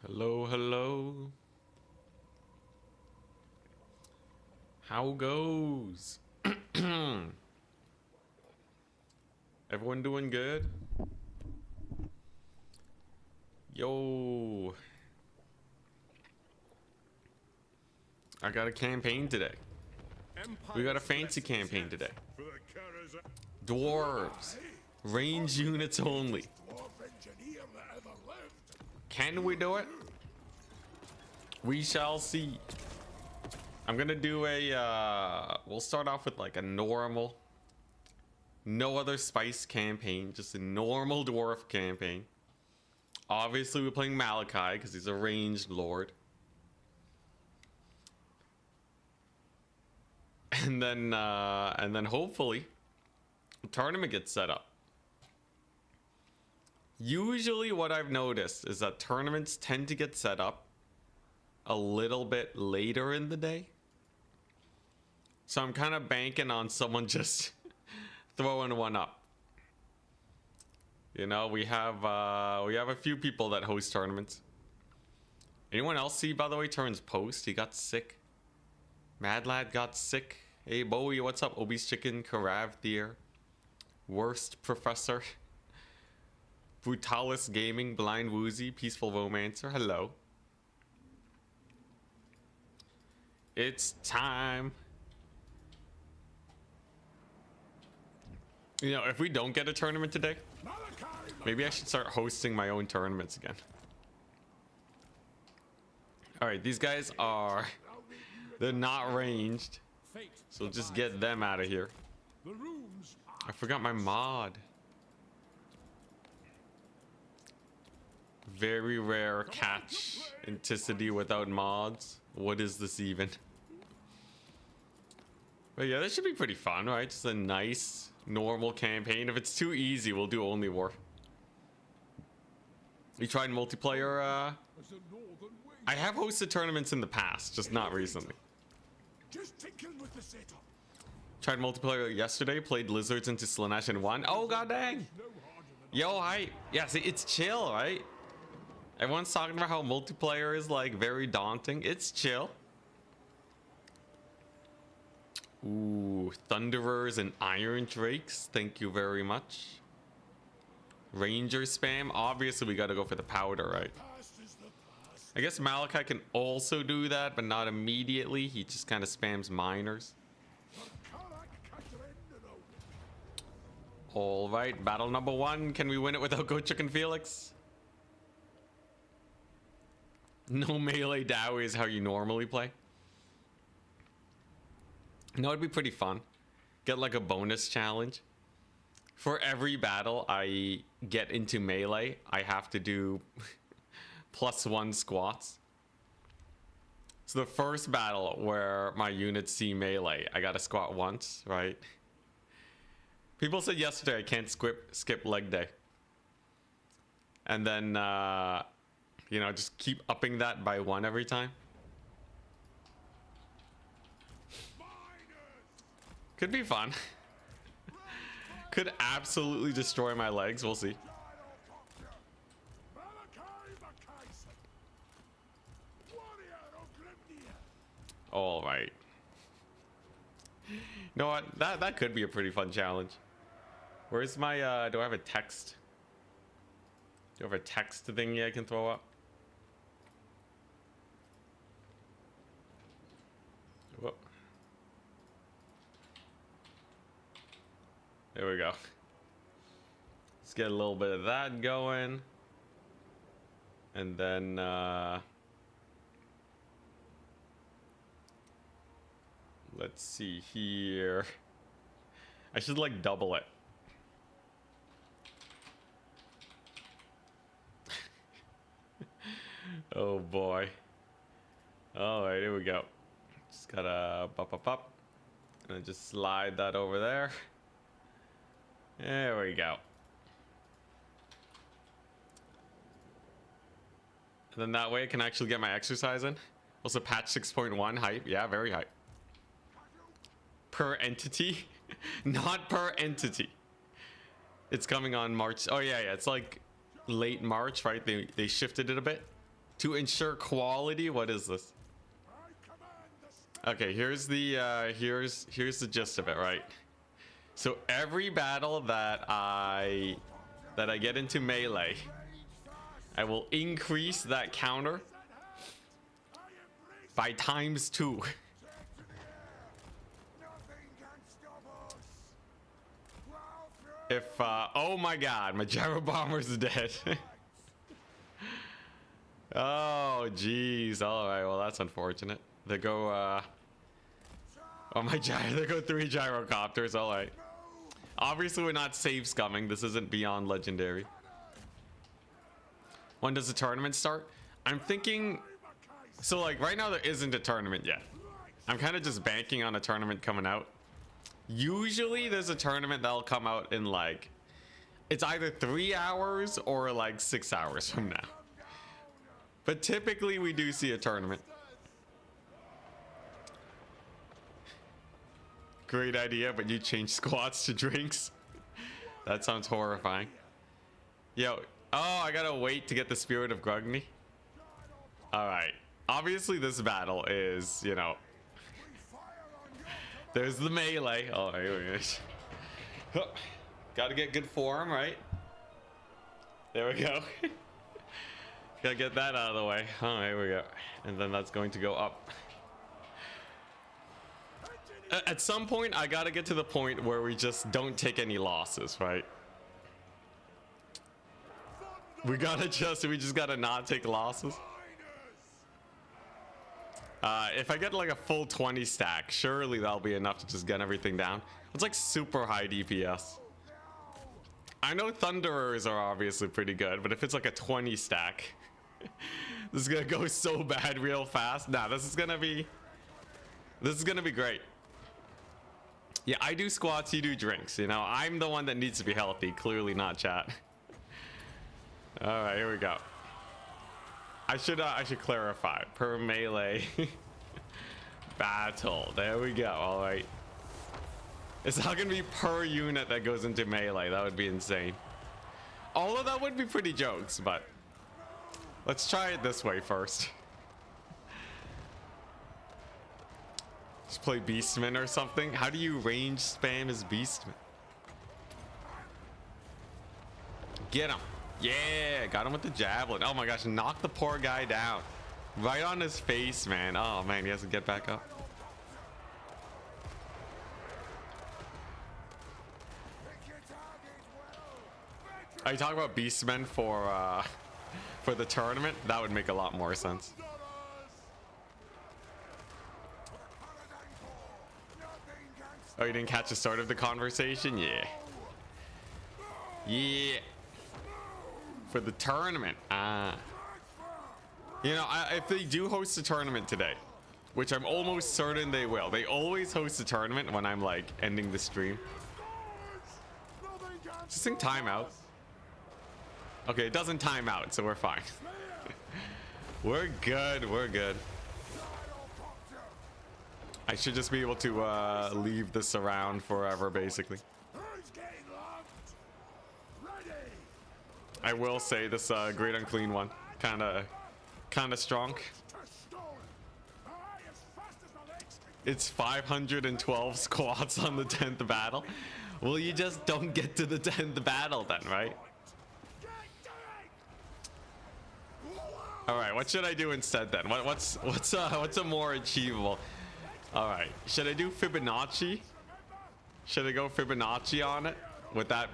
Hello, hello. How goes? Everyone doing good? Yo. I got a campaign today. We got a fancy campaign today. Dwarves. Range units only. Can we do it? We shall see. I'm gonna do a we'll start off with like a normal, no other spice campaign, just a normal dwarf campaign. Obviously we're playing Malakai because he's a ranged lord. And then hopefully a tournament gets set up. Usually what I've noticed is that tournaments tend to get set up a little bit later in the day. So I'm kind of banking on someone just throwing one up. You know, we have a few people that host tournaments. Anyone else see, by the way, Turn's post? He got sick. Mad Lad got sick. Hey Bowie, what's up? Obese Chicken, Karav Thier, Worst Professor, Brutalis Gaming, Blind Woozy, Peaceful Romancer. Hello. It's time. You know, if we don't get a tournament today, maybe I should start hosting my own tournaments again. Alright, these guys are... They're not ranged. So just get them out of here. I forgot my mod. Very rare catch Inticity without mods. What is this even? But yeah, this should be pretty fun, right? Just a nice, normal campaign. If it's too easy, we'll do only war. You tried multiplayer? I have hosted tournaments in the past, just not recently. Tried multiplayer yesterday, played Lizards into Slanesh and won. Oh, god dang! Yo, hi. Yeah, see, it's chill, right? Everyone's talking about how multiplayer is like very daunting. It's chill. Ooh, Thunderers and Iron Drakes. Thank you very much. Ranger spam. Obviously, we gotta go for the powder, right? I guess Malakai can also do that, but not immediately. He just kind of spams miners. All right, battle number 1. Can we win it without Go Chicken Felix? No melee Dowie is how you normally play. No, it'd be pretty fun. Get like a bonus challenge. For every battle I get into melee, I have to do +1 squats. So the first battle where my units see melee, I gotta squat once, right? People said yesterday I can't skip leg day. And then, you know, just keep upping that by 1 every time. Could be fun. Could absolutely destroy my legs. We'll see. All right. You know what? That could be a pretty fun challenge. Where's my do I have a text? Do I have a text thingy I can throw up? Whoop. There we go. Let's get a little bit of that going. And then let's see here. I should like double it. Oh boy. All right, here we go. Just gotta pop. And just slide that over there. There we go. And then that way I can actually get my exercise in. Also patch 6.1 hype. Yeah, very hype. Per entity? Not per entity. It's coming on March. Oh yeah, it's like late March, right? They shifted it a bit. to ensure quality. What is this? Okay, here's the here's the gist of it, right? So every battle that I get into melee, I will increase that counter by ×2. If oh my god, my gyro bomber's dead. Oh jeez. All right, well that's unfortunate. They go oh my gyro, they go 3 gyrocopters. All right, obviously we're not save scumming. This isn't beyond legendary. When does the tournament start? I'm thinking, so like right now there isn't a tournament yet. I'm kind of just banking on a tournament coming out. Usually there's a tournament that'll come out in like, it's either 3 hours or like 6 hours from now. But typically we do see a tournament. Great idea, but you change squats to drinks. That sounds horrifying. Yo, oh, I gotta wait to get the Spirit of Grugny. All right, obviously this battle is, you know, there's the melee. Oh, here we go. Gotta get good form, right? There we go. Gotta get that out of the way. Oh, here we go. And then that's going to go up. At some point, I gotta get to the point where we just don't take any losses, right? We just gotta not take losses. If I get like a full 20 stack, surely that'll be enough to just get everything down. It's like super high DPS. I know Thunderers are obviously pretty good, but if it's like a 20 stack, this is gonna go so bad real fast. Nah, this is gonna be great. Yeah, I do squats, you do drinks. You know, I'm the one that needs to be healthy, clearly not chat. All right, here we go. I should clarify per melee battle. There we go. All right, it's not gonna be per unit that goes into melee. That would be insane. Although that would be pretty jokes, but let's try it this way first. Just play Beastman or something. How do you range spam as Beastman? Get him. Yeah, got him with the javelin. Oh my gosh, knock the poor guy down. Right on his face, man. Oh man, he has to get back up. Are you talking about Beastmen for the tournament? That would make a lot more sense. Oh, you didn't catch the start of the conversation? Yeah. Yeah. For the tournament. You know, if they do host a tournament today, which I'm almost certain they will. They always host a tournament when I'm like ending the stream. Just think timeout. Okay, it doesn't time out, so we're fine. We're good. We're good. I should just be able to leave this around forever, basically. I will say this Great Unclean one, kind of strong. It's 512 squats on the 10th battle. Well, you just don't get to the 10th battle then, right? All right, what should I do instead then? What's a more achievable? All right, should I do Fibonacci? Should I go Fibonacci on it? Would that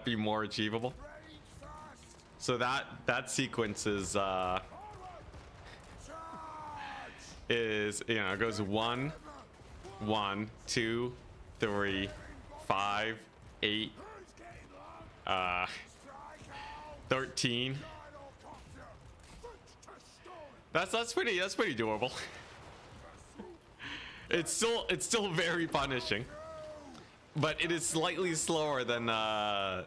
be more achievable? So that sequence is you know, it goes 1 1 2 3 5 8 13. That's pretty doable. It's still very punishing, but it is slightly slower than a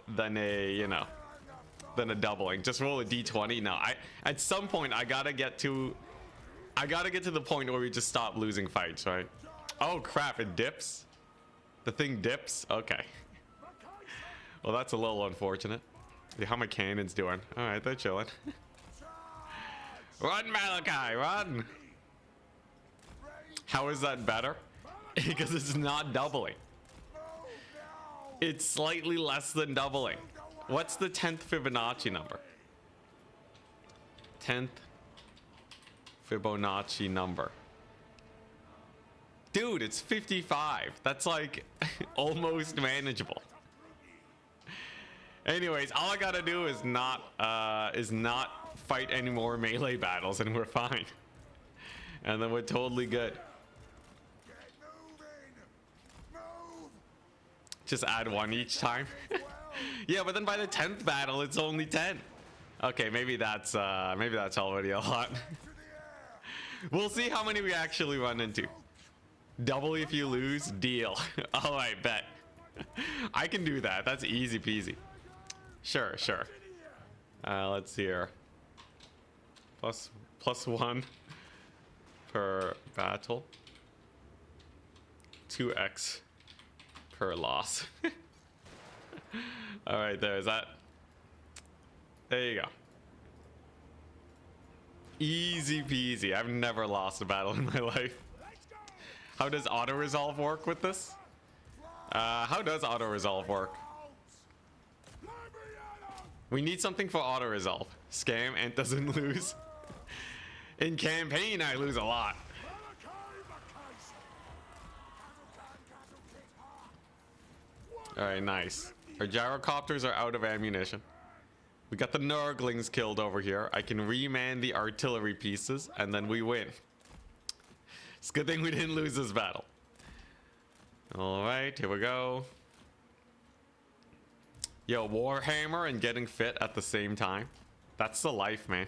doubling. Just roll a d20. No, at some point I gotta get to the point where we just stop losing fights, right? Oh crap, it dips. The thing dips. Okay. Well, that's a little unfortunate. Yeah, how my cannons doing? All right, they're chilling. Run, Malakai, run! How is that better? Because it's not doubling. It's slightly less than doubling. What's the 10th Fibonacci number? 10th Fibonacci number. Dude, it's 55. That's like almost manageable. Anyways, all I gotta do is not fight any more melee battles and we're fine. And then we're totally good. Just add one each time. Yeah, but then by the 10th battle, it's only 10. Okay, maybe that's already a lot. We'll see how many we actually run into. Double if you lose, deal. All right, bet. I can do that. That's easy peasy. Sure. Let's see here. Plus one per battle. 2x per loss. All right, there's that. There you go. Easy peasy. I've never lost a battle in my life. How does auto resolve work with this? How does auto resolve work? We need something for auto resolve. Scam and doesn't lose. In campaign, I lose a lot. All right, nice. Our gyrocopters are out of ammunition. We got the Nurglings killed over here. I can reman the artillery pieces, and then we win. It's a good thing we didn't lose this battle. All right, here we go. Yo, Warhammer and getting fit at the same time. That's the life, man.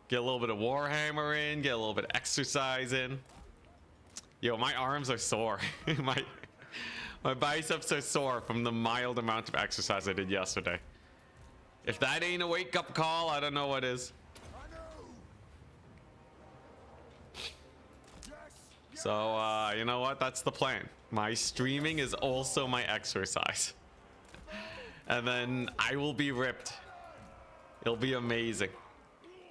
Get a little bit of Warhammer in, get a little bit of exercise in. Yo, my arms are sore. My biceps are sore from the mild amount of exercise I did yesterday. If that ain't a wake-up call, I don't know what is. So, you know what? That's the plan. My streaming is also my exercise. And then I will be ripped. It'll be amazing.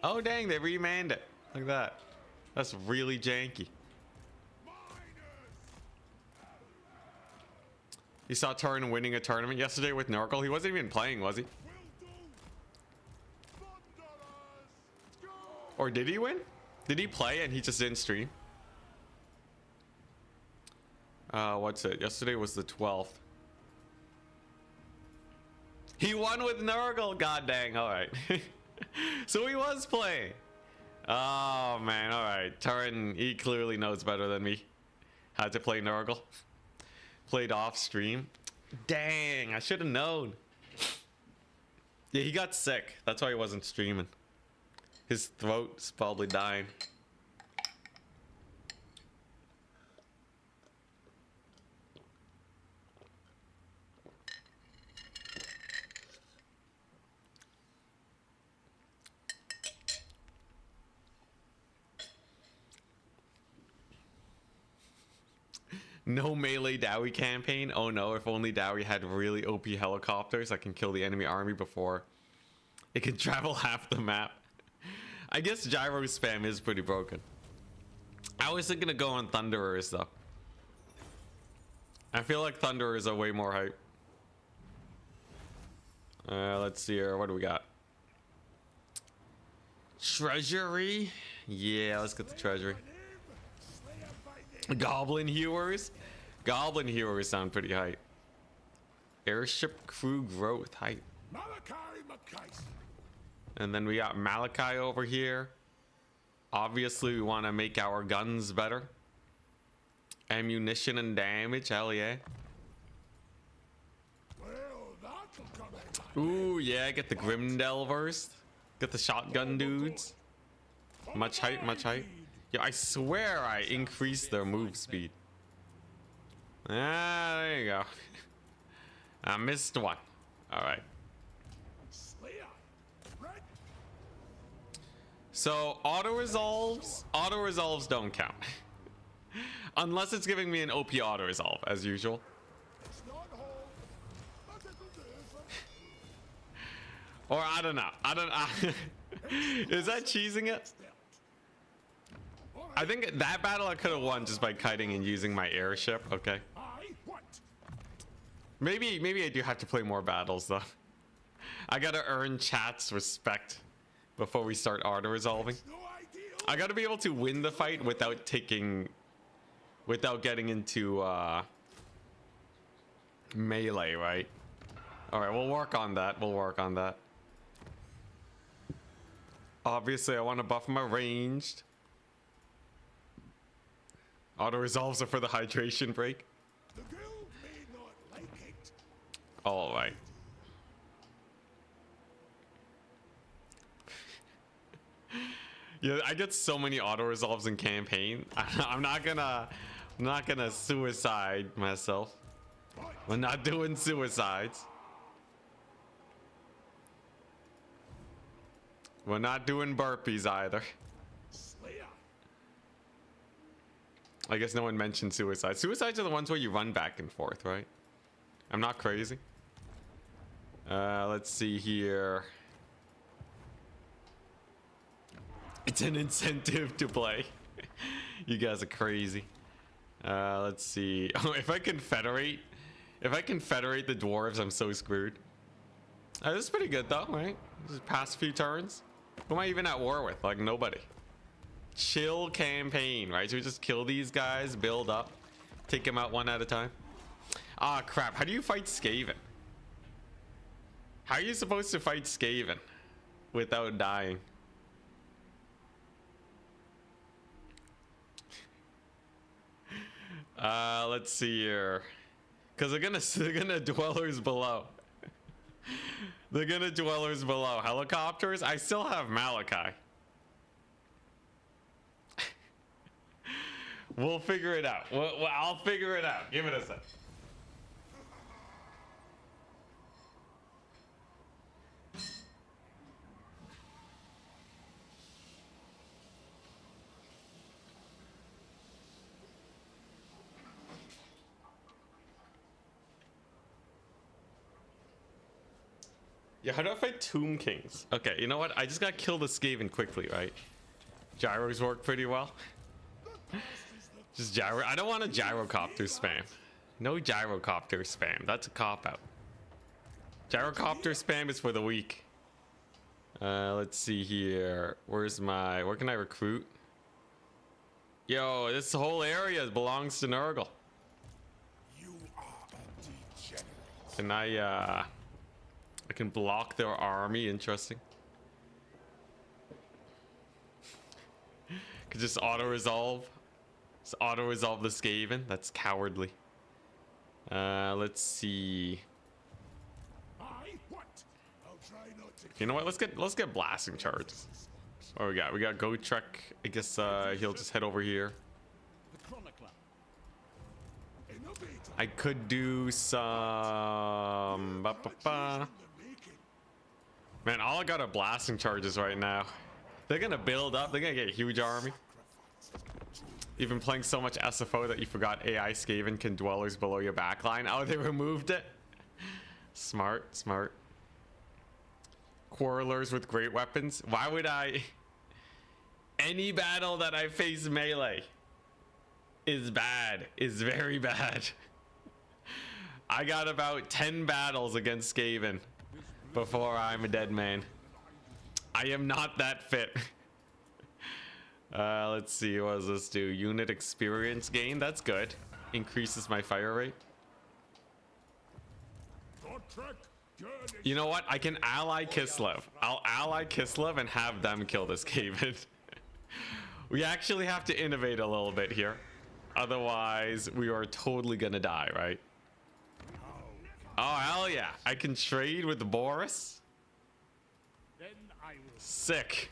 Oh, dang, they remanned it. Look at that. That's really janky. You saw Turin winning a tournament yesterday with Nurgle. He wasn't even playing, was he? Or did he win? Did he play and he just didn't stream? What's it? Yesterday was the 12th. He won with Nurgle. God dang. All right. So he was playing. Oh, man. All right. Turin, he clearly knows better than me. Had to play Nurgle. Played off stream. Dang. I should have known. Yeah, he got sick. That's why he wasn't streaming. His throat's probably dying. No melee Dowie campaign. Oh no, if only Dowie had really OP helicopters that can kill the enemy army before it can travel half the map. I guess gyro spam is pretty broken. I was thinking of going Thunderers though. I feel like Thunderers are way more hype. Let's see here. What do we got? Treasury? Yeah, let's get the treasury. Goblin hewers? Goblin hewers sound pretty hype. Airship crew growth hype. And then we got Malakai over here. Obviously, we want to make our guns better. Ammunition and damage, hell yeah. Ooh, yeah, get the Grim Delvers. Get the shotgun dudes. Much hype, much hype. Yeah, I swear I increased their move speed. Ah, there you go. I missed one. All right. So auto resolves don't count. Unless it's giving me an OP auto resolve as usual. Or I don't know. Is that cheesing it? I think that battle I could have won just by kiting and using my airship. Okay. Maybe I do have to play more battles though. I gotta earn chat's respect before we start auto-resolving. I gotta be able to win the fight without getting into melee, right? All right, we'll work on that. We'll work on that. Obviously, I want to buff my ranged. Auto resolves are for the hydration break. All right. Yeah, I get so many auto resolves in campaign. I'm not gonna suicide myself. We're not doing suicides. We're not doing burpees either. I guess no one mentioned suicide. Suicides are the ones where you run back and forth, right? I'm not crazy. Let's see here. It's an incentive to play. You guys are crazy. Let's see. Oh, if I confederate the dwarves, I'm so screwed. This is pretty good though, right? Just past few turns. Who am I even at war with? Like nobody. Chill campaign, right? So we just kill these guys, build up, take them out one at a time. Ah, crap. How do you fight Skaven? How are you supposed to fight Skaven without dying? Let's see here. Because they're gonna dwellers below. They're gonna dwellers below. Helicopters? I still have Malakai. We'll figure it out. I'll figure it out. Give it a sec. Yeah, how do I fight Tomb Kings? Okay, you know what? I just gotta kill the Skaven quickly, right? Gyros work pretty well. Just gyro. I don't want a gyrocopter spam. No gyrocopter spam. That's a cop-out. Gyrocopter spam is for the weak. Let's see here. Where can I recruit? Yo, this whole area belongs to Nurgle. You are a degenerate. Can I can block their army. Interesting. Could just auto-resolve. Just auto-resolve the Skaven. That's cowardly. Let's see. You know what? Let's get blasting charges. What we got? We got Go Trek. I guess he'll just head over here. I could do some. Man, all I got are blasting charges right now. They're gonna build up. They're gonna get a huge army. You've been playing so much SFO that you forgot AI Skaven can dwellers below your backline. Oh, they removed it. Smart, smart. Quarrelers with great weapons. Why would I? Any battle that I face melee is bad. Is very bad. I got about 10 battles against Skaven before I'm a dead man. I am not that fit. Let's see, what does this do? Unit experience gain, that's good. Increases my fire rate. You know what? I can ally Kislev. I'll ally Kislev and have them kill this Skaven. We actually have to innovate a little bit here. Otherwise, we are totally gonna die, right? Oh, hell yeah. I can trade with Boris. Sick.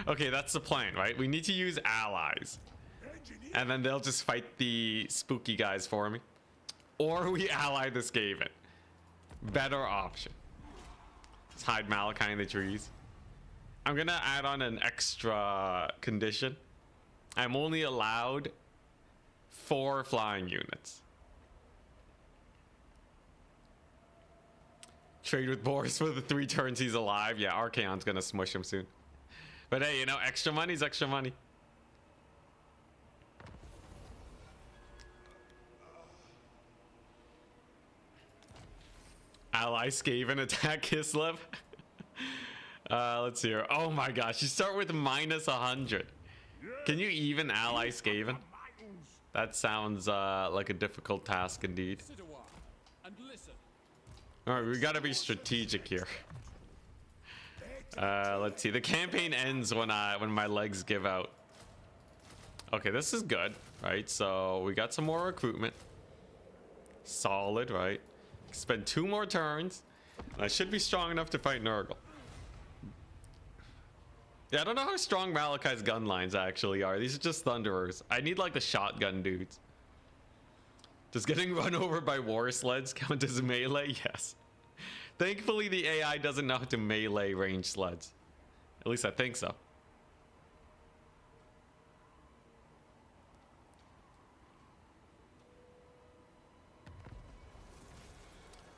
Okay, that's the plan, right? We need to use allies. And then they'll just fight the spooky guys for me. Or we ally the Skaven. Better option. Let's hide Malakai in the trees. I'm gonna add on an extra condition. I'm only allowed 4 flying units. Trade with Boris for the 3 turns he's alive. Yeah, Archaon's gonna smush him soon. But hey, you know, extra money's extra money. Ally Skaven attack Kislev. Let's see here. Oh my gosh, you start with minus 100. Can you even ally Skaven? That sounds like a difficult task indeed. Alright, we gotta be strategic here. Let's see. The campaign ends when my legs give out. Okay, this is good, right? So we got some more recruitment. Solid, right? Spend 2 more turns. I should be strong enough to fight Nurgle. Yeah, I don't know how strong Malakai's gun lines actually are. These are just Thunderers. I need like the shotgun dudes. Does getting run over by war sleds count as melee? Yes. Thankfully, the AI doesn't know how to melee range sleds. At least I think so.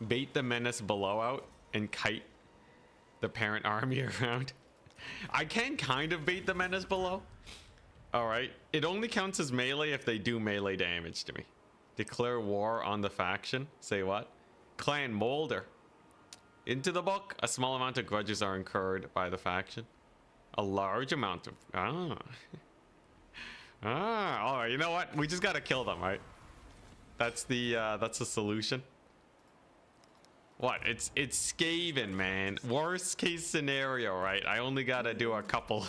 Bait the menace below out and kite the parent army around. I can kind of bait the menace below. Alright. It only counts as melee if they do melee damage to me. Declare war on the faction. Say what? Clan Molder. Into the book. A small amount of grudges are incurred by the faction. A large amount of... alright, you know what? We just gotta kill them, right? That's the solution. What? It's Skaven, man. Worst case scenario, right? I only gotta do a couple...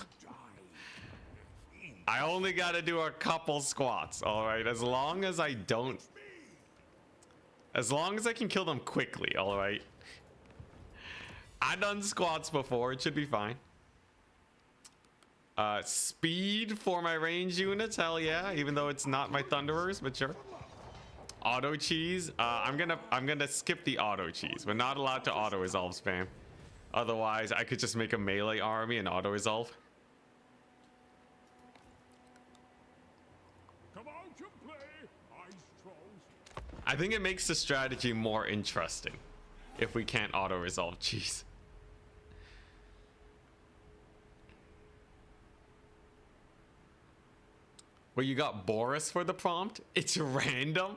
I only gotta do a couple squats, alright? As long as I don't... As long as I can kill them quickly, alright? I've done squats before, it should be fine. Speed for my range units, hell yeah. Even though it's not my Thunderers, but sure. Auto cheese, I'm gonna skip the auto cheese. We're not allowed to auto resolve spam. Otherwise, I could just make a melee army and auto resolve. I think it makes the strategy more interesting if we can't auto resolve cheese. Well, you got Boris for the prompt? It's random?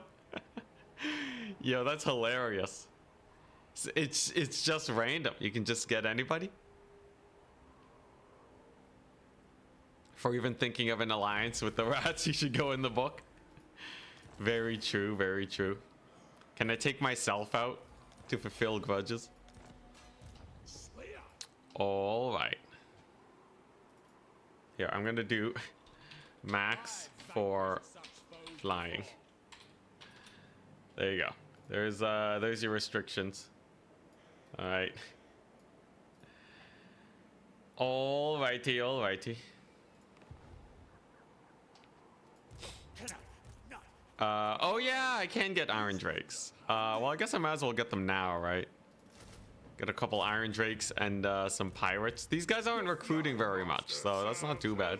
Yo, that's hilarious. It's just random. You can just get anybody. For even thinking of an alliance with the rats, you should go in the book. Very true, very true. Can I take myself out to fulfill grudges? All right. Here, I'm gonna do max for flying. There you go. There's your restrictions. All right. All righty, all righty. Oh yeah, I can get Iron Drakes. Well, I guess I might as well get them now, right? Get a couple Iron Drakes and some Pirates. These guys aren't recruiting very much, so that's not too bad.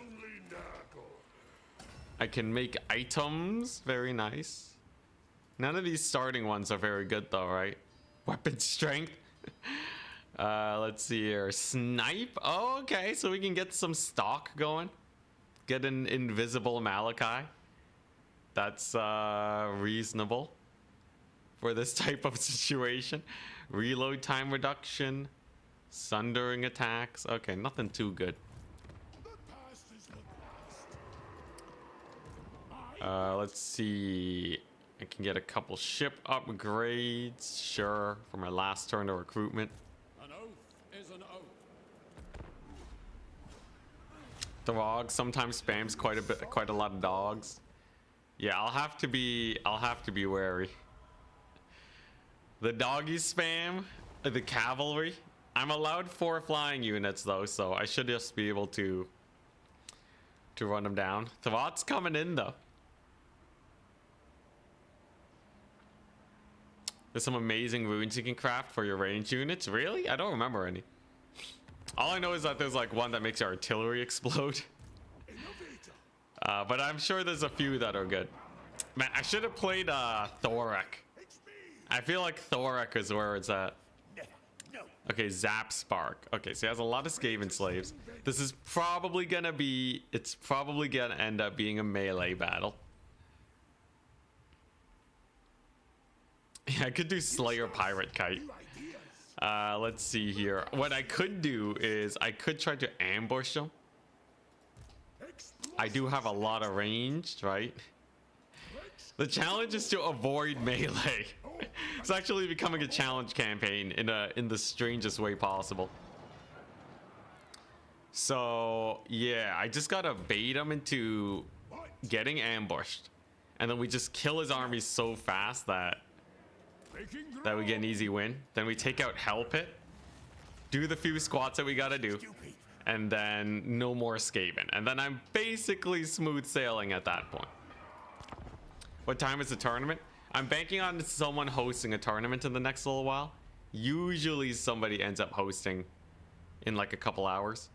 I can make items. Very nice. None of these starting ones are very good though, right? Weapon strength. Let's see here. Snipe. Oh, okay, so we can get some stock going. Get an invisible Malakai. That's reasonable for this type of situation. Reload time reduction, sundering attacks. Okay, nothing too good. Let's see. I can get a couple ship upgrades, sure, for my last turn of recruitment. An oath is an oath. Dog sometimes spams quite a lot of dogs. Yeah, I'll have to be wary. The doggy spam, the cavalry. I'm allowed 4 flying units though, so I should just be able to run them down. Thrott's coming in though. There's some amazing runes you can craft for your range units. Really? I don't remember any. All I know is that there's like one that makes your artillery explode. But I'm sure there's a few that are good. Man, I should have played Thorek. I feel like Thorek is where it's at. Okay, Zap Spark. Okay, so he has a lot of Skaven slaves. This is probably gonna be... It's probably gonna end up being a melee battle. Yeah, I could do Slayer Pirate Kite. Let's see here. What I could do is I could try to ambush them. I do have a lot of range, right? The challenge is to avoid melee. It's actually becoming a challenge campaign in the strangest way possible. So yeah, I just gotta bait him into getting ambushed, and then we just kill his army so fast that we get an easy win. Then we take out Hell Pit, do the few squats that we gotta do, and then no more Skaven. And then I'm basically smooth sailing at that point. What time is the tournament? I'm banking on someone hosting a tournament in the next little while. Usually somebody ends up hosting in like a couple hours.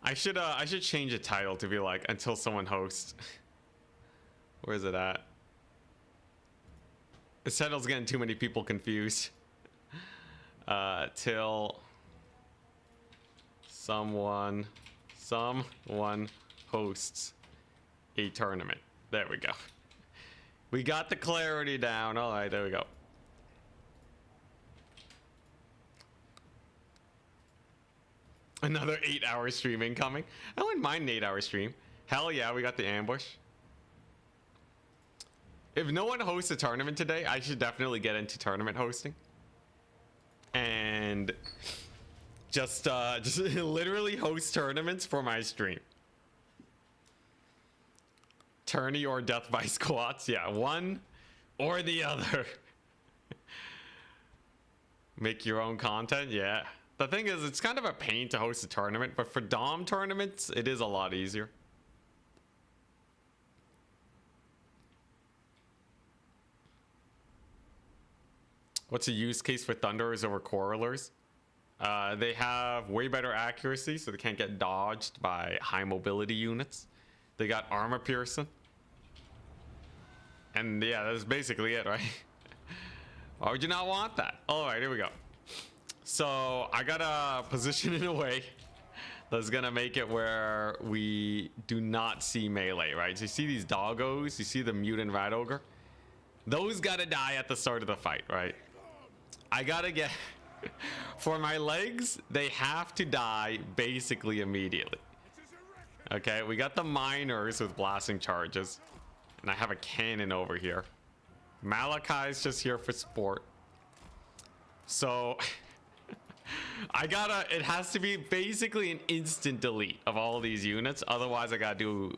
I should change the title to be like until someone hosts. Where is it at? The title's getting too many people confused. Till someone hosts a tournament. There we go. We got the clarity down. All right, there we go. Another 8-hour stream incoming. I wouldn't mind an 8-hour stream. Hell yeah, we got the ambush. If no one hosts a tournament today, I should definitely get into tournament hosting. And just literally host tournaments for my stream. Tourney or death by squats. Yeah, one or the other. Make your own content. Yeah. The thing is, it's kind of a pain to host a tournament, but for Dom tournaments, it is a lot easier. What's the use case for Thunderers over Quarrelers? They have way better accuracy, so they can't get dodged by high mobility units. They got armor piercing. And yeah, that's basically it, right? Why would you not want that? All right, here we go. So I gotta position in a way that's gonna make it where we do not see melee, right? So you see these doggos, you see the mutant rat ogre. Those gotta die at the start of the fight, right? I gotta get... For my legs, they have to die basically immediately. Okay, we got the miners with blasting charges. And I have a cannon over here. Malakai's just here for sport. So... it has to be basically an instant delete of all these units. Otherwise, I gotta do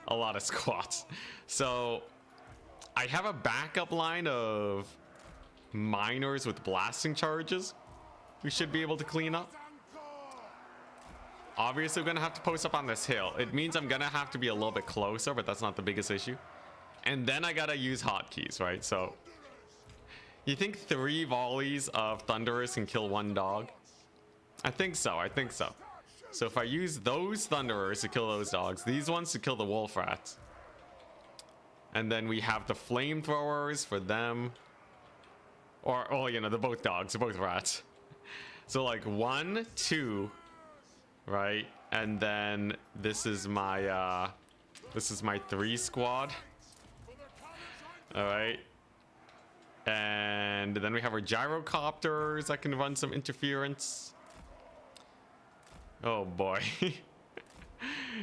a lot of squats. So I have a backup line of miners with blasting charges we should be able to clean up. Obviously, we're gonna have to post up on this hill. It means I'm gonna have to be a little bit closer, but that's not the biggest issue. And then I gotta use hotkeys, right? So you think 3 volleys of Thunderers can kill 1 dog? I think so, I think so. So if I use those Thunderers to kill those dogs, these ones to kill the wolf rats. And then we have the flamethrowers for them. Or, oh, you know, they're both dogs, they're both rats. So like 1, 2, right? And then this is my 3 squad. All right. And then we have our gyrocopters that can run some interference. Oh boy.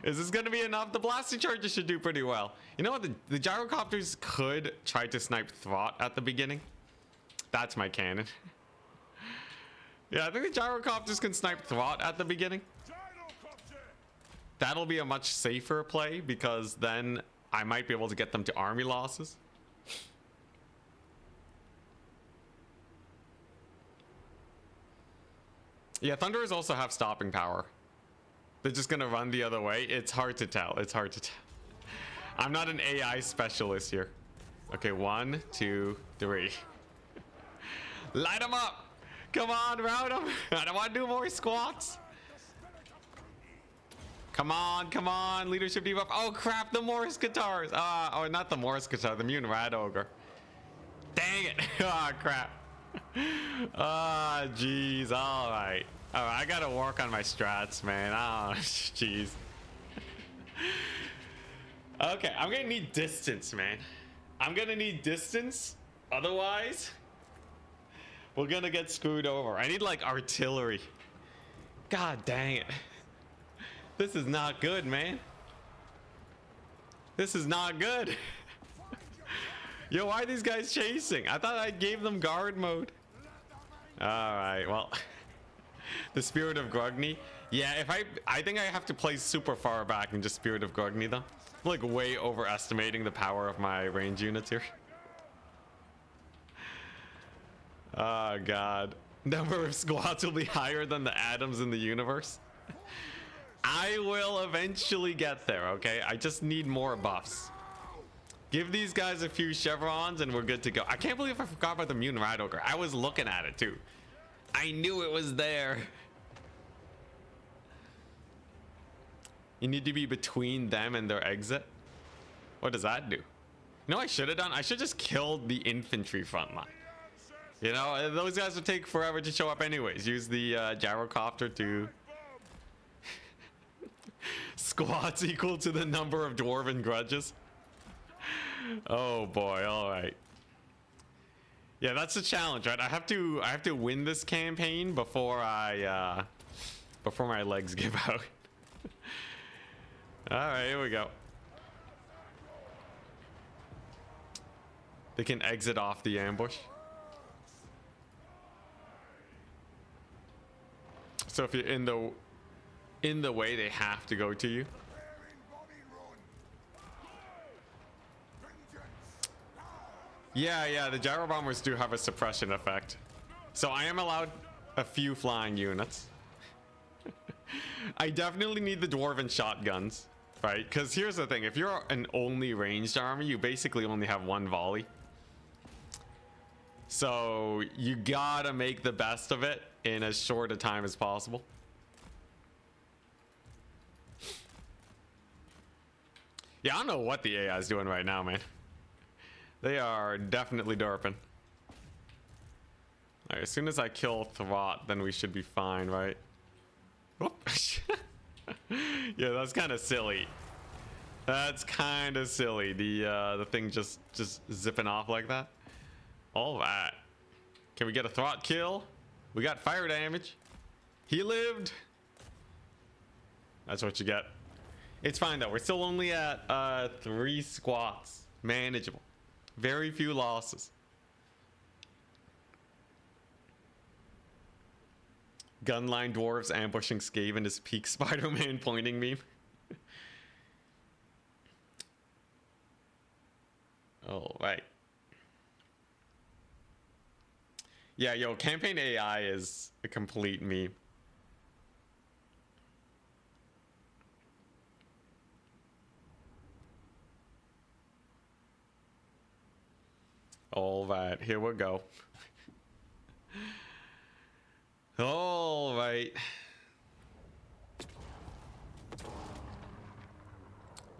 Is this gonna be enough? The blasting charges should do pretty well. You know what? The gyrocopters could try to snipe Throt at the beginning. That's my cannon. Yeah, I think the gyrocopters can snipe Throt at the beginning. That'll be a much safer play because then I might be able to get them to army losses. Yeah, Thunderers also have stopping power. They're just gonna run the other way. It's hard to tell. It's hard to tell. I'm not an AI specialist here. Okay, 1, 2, 3. Light them up. Come on, round them. I don't want to do more squats. Come on, leadership debuff. Oh crap, the Morse guitars. Oh, not the Morse guitar, the Mune Rat Ogre. Dang it. Oh crap. Ah, jeez. All right. I gotta work on my strats, man. Oh, jeez. Okay, I'm gonna need distance, man. I'm gonna need distance. Otherwise, we're gonna get screwed over. I need like artillery. God dang it. This is not good, man. This is not good. Yo, why are these guys chasing? I thought I gave them guard mode. All right, well, the Spirit of Grugny. Yeah, I think I have to play super far back and just Spirit of Grugny though. I'm like way overestimating the power of my range units here. Oh god. Number of squads will be higher than the atoms in the universe. I will eventually get there, okay? I just need more buffs. Give these guys a few chevrons and we're good to go. I can't believe I forgot about the Mune Rat Ogre. I was looking at it too. I knew it was there. You need to be between them and their exit. What does that do? You know what I should have done? I should just killed the infantry front line. You know, those guys would take forever to show up anyways. Use the gyrocopter to... Squads equal to the number of dwarven grudges. Oh boy, all right. Yeah, that's the challenge, right? I have to win this campaign before before my legs give out. All right, here we go. They can exit off the ambush. So if you're in the way, they have to go to you. Yeah, the gyro bombers do have a suppression effect. So I am allowed a few flying units. I definitely need the dwarven shotguns, right? Because here's the thing, if you're an only ranged army, you basically only have one volley. So you gotta make the best of it in as short a time as possible. Yeah, I don't know what the AI is doing right now, man. They are definitely derping. Alright, as soon as I kill Throt, then we should be fine, right? Yeah, that's kind of silly. That's kind of silly. The thing just zipping off like that. All right. Can we get a Throt kill? We got fire damage. He lived. That's what you get. It's fine though. We're still only at 3 squats. Manageable. Very few losses. Gunline dwarves ambushing Skaven is peak Spider-Man pointing meme. All right. Yeah, yo, campaign AI is a complete meme. All right, here we go. All right.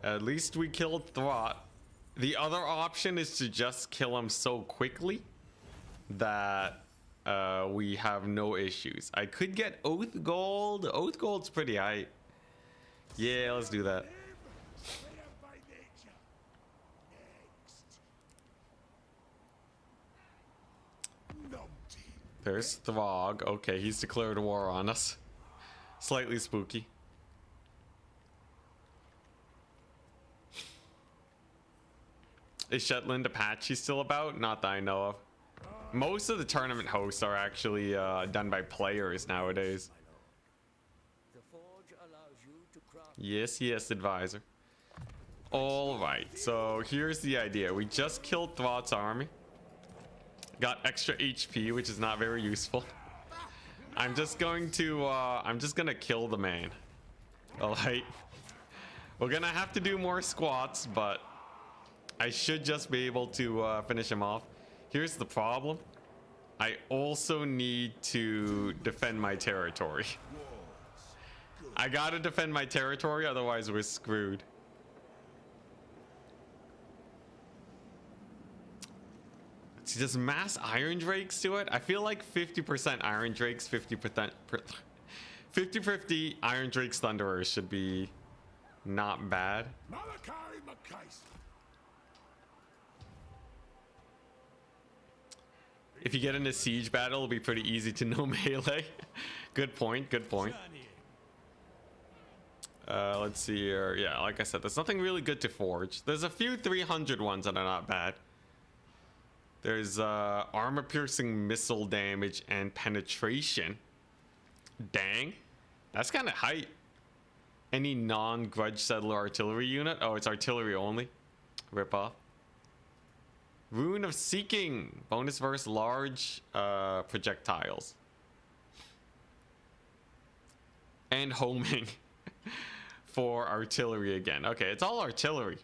At least we killed Throt. The other option is to just kill him so quickly that we have no issues. I could get Oath Gold. Oath Gold's pretty high. Yeah, let's do that. There's Throg. Okay, he's declared war on us. Slightly spooky. Is Shetland Apache still about? Not that I know of. Most of the tournament hosts are actually done by players nowadays. Yes, advisor. All right, so here's the idea. We just killed Throt's army. Got extra HP, which is not very useful. I'm just gonna kill the man. All right. We're gonna have to do more squats, but I should just be able to finish him off. Here's the problem. I also need to defend my territory. I gotta defend my territory, otherwise we're screwed. See, does mass Iron Drakes do it? I feel like 50% Iron Drakes, 50%... 50-50 Iron Drakes Thunderers should be not bad. Malakai Makais. If you get in a siege battle, it'll be pretty easy to know melee. Good point, good point. Let's see here. Yeah, like I said, there's nothing really good to forge. There's a few 300 ones that are not bad. There's armor-piercing missile damage and penetration. Dang. That's kind of height. Any non-grudge settler artillery unit? Oh, it's artillery only. Rip off. Rune of Seeking. Bonus versus large projectiles. And homing. For artillery again. Okay, it's all artillery.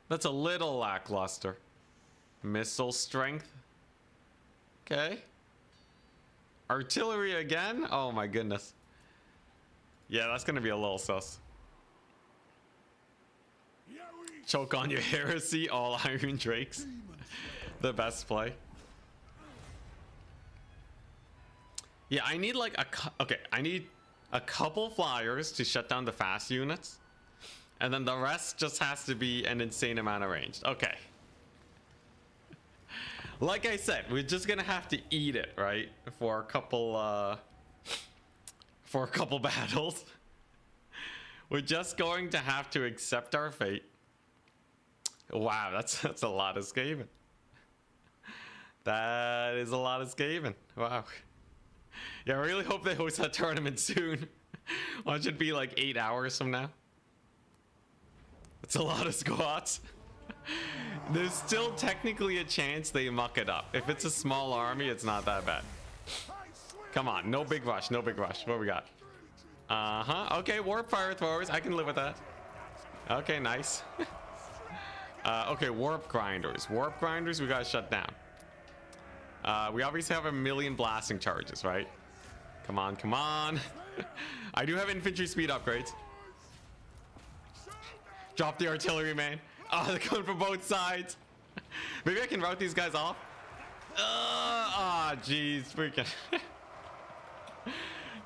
That's a little lackluster. Missile strength. Okay. Artillery again? Oh my goodness. Yeah, that's gonna be a little sus. Choke on your heresy, all Iron Drakes. The best play. Yeah, I need like I need a couple flyers to shut down the fast units. And then the rest just has to be an insane amount of range. Okay. Like I said, we're just gonna have to eat it, right? For a couple battles. We're just going to have to accept our fate. Wow, that's a lot of Skaven. That is a lot of Skaven. Wow. Yeah, I really hope they host that tournament soon. Well, it should be like 8 hours from now. It's a lot of squats. There's still technically a chance they muck it up. If it's a small army, it's not that bad. Come on, no big rush, no big rush. What we got? Okay, warp fire throwers. I can live with that. Okay, nice. Okay, warp grinders. Warp grinders, we gotta shut down. We obviously have a million blasting charges, right? Come on, come on. I do have infantry speed upgrades. Drop the artillery, man. Oh, they're coming from both sides. Maybe I can route these guys off. Ah, jeez, freaking.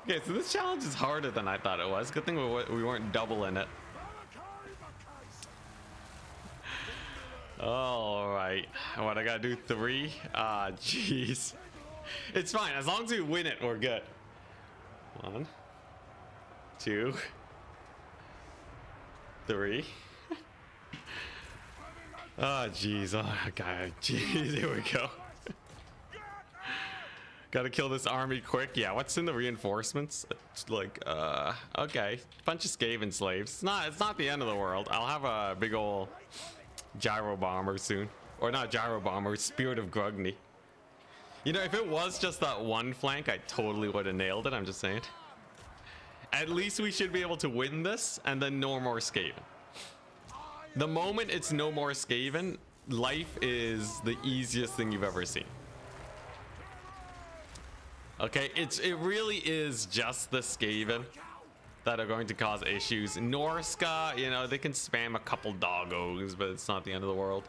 Okay, so this challenge is harder than I thought it was. Good thing we weren't doubling it. All right, what I gotta do? 3? Ah, jeez. It's fine as long as we win it. We're good. 1, 2, 3. Oh, jeez. Oh, God. Jeez. Here we go. Gotta kill this army quick. Yeah, what's in the reinforcements? It's like, okay. Bunch of Skaven slaves. It's not the end of the world. I'll have a big ol' gyro bomber soon. Or not gyro bomber, Spirit of Grugny. You know, if it was just that one flank, I totally would have nailed it. I'm just saying. At least we should be able to win this, and then no more Skaven. The moment it's no more Skaven, life is the easiest thing you've ever seen. Okay, it really is just the Skaven that are going to cause issues. Norska, you know, they can spam a couple doggos, but it's not the end of the world.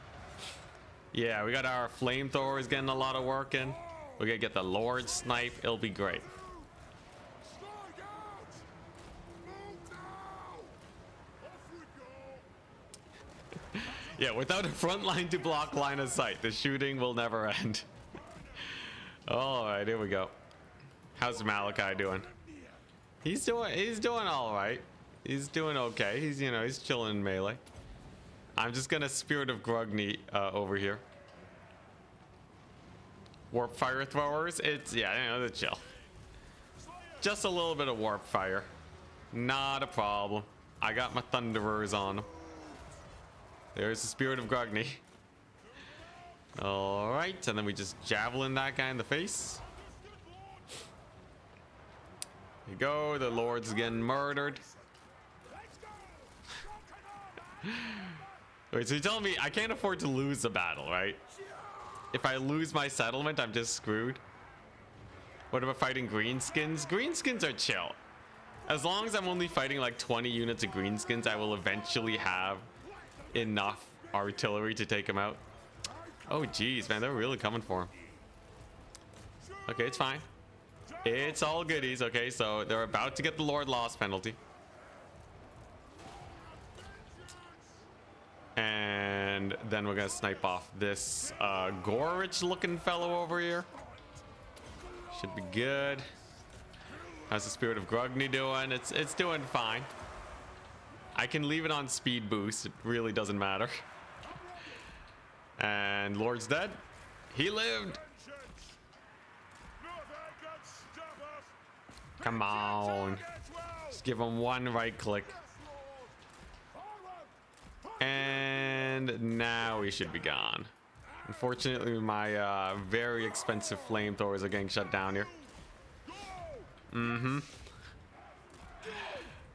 Yeah, we got our flamethrowers getting a lot of work in. We're gonna get the Lord snipe. It'll be great. Yeah, without a front line to block line of sight, the shooting will never end. All right, here we go. How's Malakai doing? He's doing all right. He's doing okay. He's chilling in melee. I'm just gonna Spirit of Grugny over here. Warp fire throwers. The chill. Just a little bit of warp fire. Not a problem. I got my thunderers on them. There's the Spirit of Grugny. All right, and then we just javelin that guy in the face. Here you go. The Lord's getting murdered. Wait, so you're telling me I can't afford to lose a battle, right? If I lose my settlement, I'm just screwed. What about fighting greenskins? Greenskins are chill. As long as I'm only fighting like 20 units of greenskins, I will eventually have enough artillery to take him out. Oh, geez, man, they're really coming for him. Okay, it's fine. It's all goodies. Okay, so they're about to get the Lord Loss penalty. And then we're gonna snipe off this Gorich looking fellow over here. Should be good. How's the Spirit of Grugny doing? It's doing fine. I can leave it on speed boost. It really doesn't matter. And Lord's dead. He lived. Come on. Just give him one right click. And now we should be gone. Unfortunately, my very expensive flamethrowers are getting shut down here.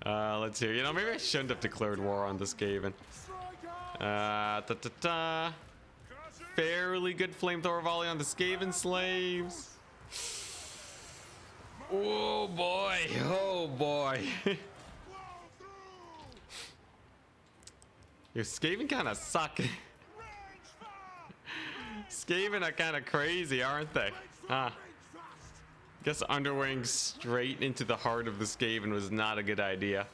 Let's hear. You know, maybe I shouldn't have declared war on this Skaven. Fairly good flamethrower volley on the Skaven slaves. Oh boy. Oh boy. Your Skaven kind of suck. Skaven are kind of crazy, aren't they? Huh. Guess underwing straight into the heart of the Skaven was not a good idea.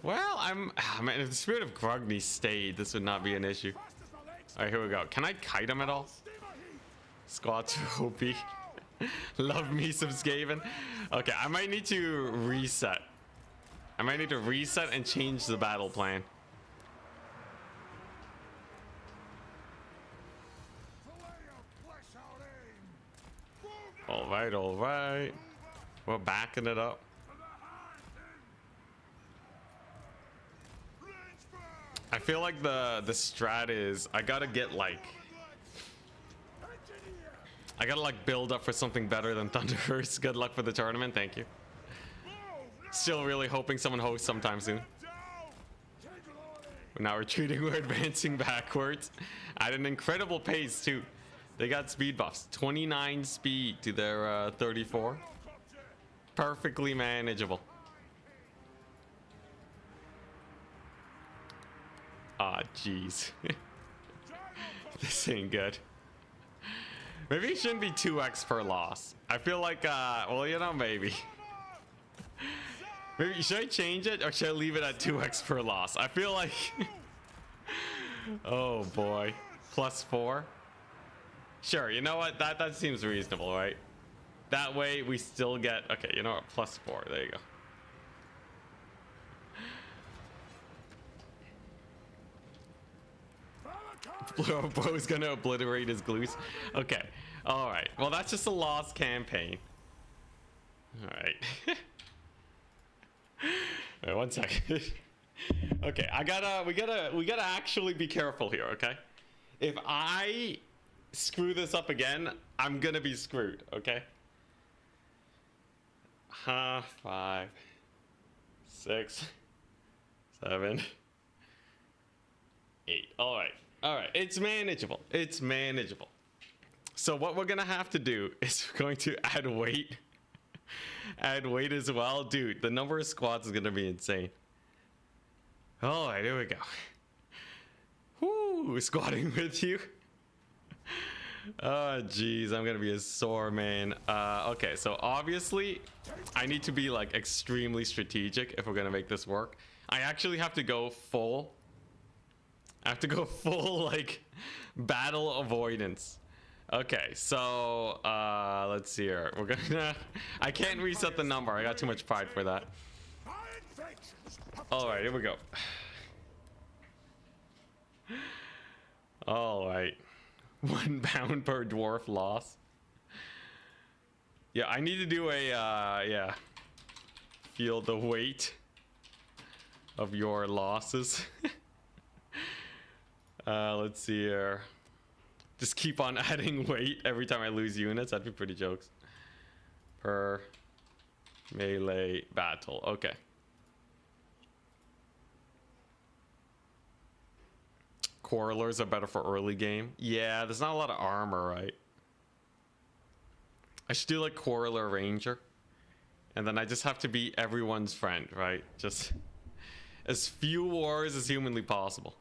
Well, man, if the Spirit of Grugny stayed, this would not be an issue. All right, here we go. Can I kite him at all? Squats are OP. Love me some Skaven. Okay, I might need to reset. I might need to reset and change the battle plan. All right, all right. We're backing it up. I feel like the strat is I gotta build up for something better than Thunderburst. Good luck for the tournament. Thank you. Still really hoping someone hosts sometime soon. We're not retreating, we're advancing backwards at an incredible pace too. They got speed buffs, 29 speed to their 34. Perfectly manageable. Ah, jeez. This ain't good. Maybe it shouldn't be 2x per loss. I feel like, well, you know, maybe. Maybe should I change it or should I leave it at 2x per loss? I feel like, oh boy, +4. Sure, you know what? That seems reasonable, right? That way we still get, okay, you know what? +4. There you go. Bro's gonna obliterate his glues. Okay. All right. Well, that's just a lost campaign. All right. Wait, 1 second. Okay, we gotta actually be careful here. Okay. If I screw this up again, I'm gonna be screwed. Okay. 5, 6, 7, 8. All right. All right, it's manageable. It's manageable. So what we're gonna have to do is we're going to add weight. Add weight as well. Dude, the number of squads is gonna be insane. All right, here we go. Whoo, squatting with you. Oh, geez, I'm gonna be a sore man. Okay, so obviously, I need to be like extremely strategic if we're gonna make this work. I actually have to go full. I have to go full like battle avoidance. Okay, so let's see here. We're gonna. I can't reset the number. I got too much pride for that. All right, here we go. All right, 1 pound per dwarf loss. Yeah, I need to do a yeah. Feel the weight of your losses. Let's see here. Just keep on adding weight every time I lose units. That'd be pretty jokes. Per melee battle. Okay. Quarrelers are better for early game. Yeah, there's not a lot of armor, right? I should do like Quarreler Ranger. And then I just have to be everyone's friend, right? Just as few wars as humanly possible.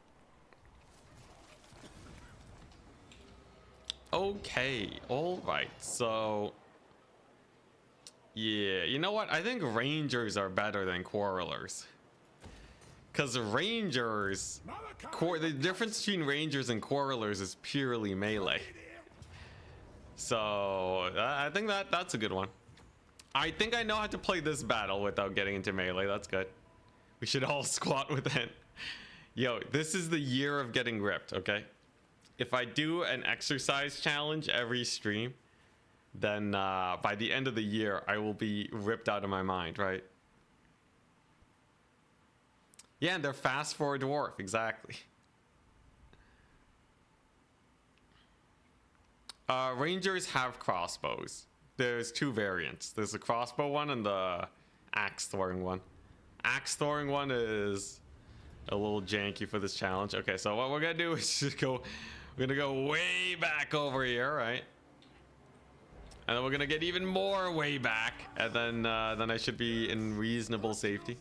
Okay, alright, so... yeah, you know what? I think Rangers are better than Quarrelers. Because Rangers... the difference between Rangers and Quarrelers is purely melee. So, I think that's a good one. I think I know how to play this battle without getting into melee. That's good. We should all squat with it. Yo, this is the year of getting ripped, okay? If I do an exercise challenge every stream, then by the end of the year, I will be ripped out of my mind, right? Yeah, and they're fast for a dwarf, exactly. Rangers have crossbows. There's two variants. There's the crossbow one and the axe throwing one. Axe throwing one is a little janky for this challenge. Okay, so what we're gonna do is just go. We're gonna go way back over here, right? And then we're gonna get even more way back, and then I should be in reasonable safety.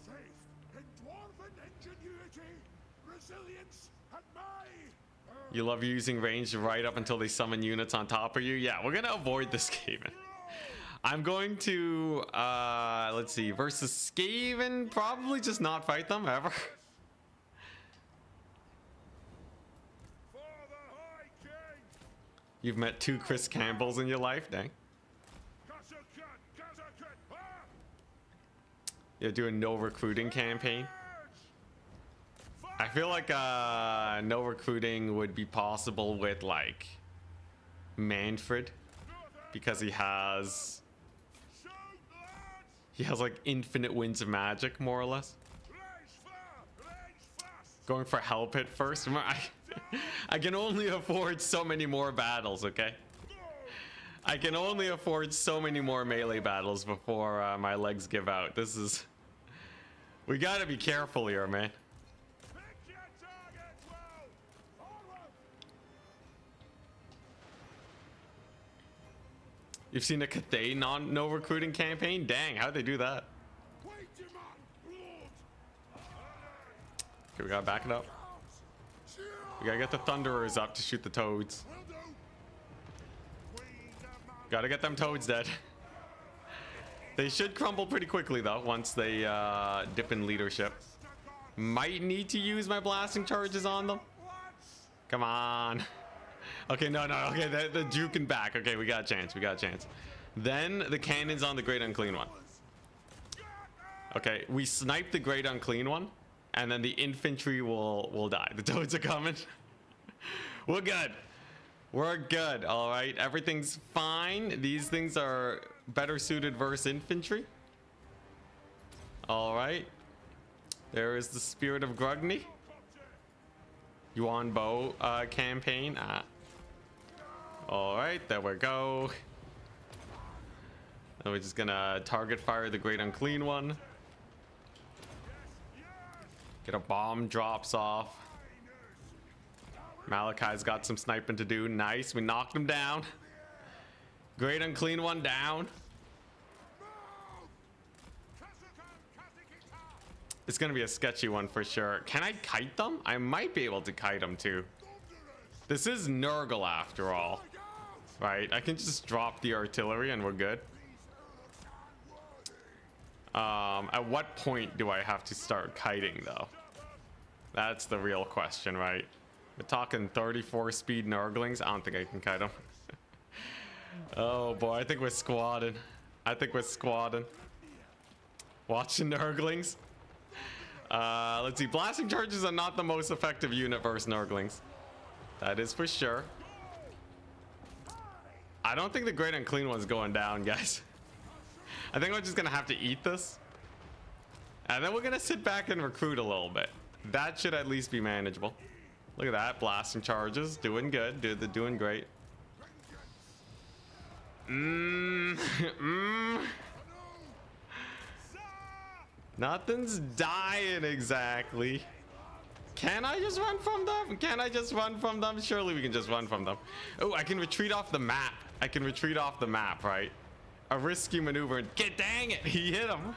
You love using range right up until they summon units on top of you. Yeah, we're gonna avoid the Skaven. I'm going to let's see, versus Skaven, probably just not fight them ever. You've met 2 Chris Campbells in your life, dang. You're doing no recruiting campaign. I feel like no recruiting would be possible with like Manfred, because he has like infinite winds of magic, more or less. Going for Hell Pit first. I can only afford so many more battles, okay? I can only afford so many more melee battles before my legs give out. This is... we gotta be careful here, man. You've seen a Cathay no recruiting campaign? Dang, how'd they do that? Okay, we gotta back it up. We gotta get the Thunderers up to shoot the Toads. Gotta get them Toads dead. They should crumble pretty quickly though, once they dip in leadership. Might need to use my blasting charges on them. Come on. Okay, no, okay, the juking back. Okay, we got a chance, Then the cannons on the Great Unclean One. Okay, we snipe the Great Unclean One, and then the infantry will die. The Toads are coming. We're good. We're good, all right? Everything's fine. These things are better suited versus infantry. All right. There is the Spirit of Grugny. Yuan Bo campaign. All right, there we go. And we're just gonna target fire the Great Unclean One. Get a bomb drops off. Malakai's got some sniping to do. Nice, we knocked him down. Great Unclean One down. It's gonna be a sketchy one for sure. Can I kite them? I might be able to kite them too. This is Nurgle after all, right? I can just drop the artillery and we're good. At what point do I have to start kiting though? That's the real question, right? We're talking 34 speed Nurglings. I don't think I can kite them. Oh boy, I think we're squatting. Watch the Nurglings. Let's see. Blasting charges are not the most effective unit versus Nurglings. That is for sure. I don't think the Great Unclean One's going down, guys. I think we're just gonna have to eat this. And then we're gonna sit back and recruit a little bit. That should at least be manageable. Look at that. Blasting charges. Doing good. They're doing great. Nothing's dying exactly. Can I just run from them? Surely we can just run from them. Oh, I can retreat off the map. Right? a risky maneuver and get dang it, he hit him.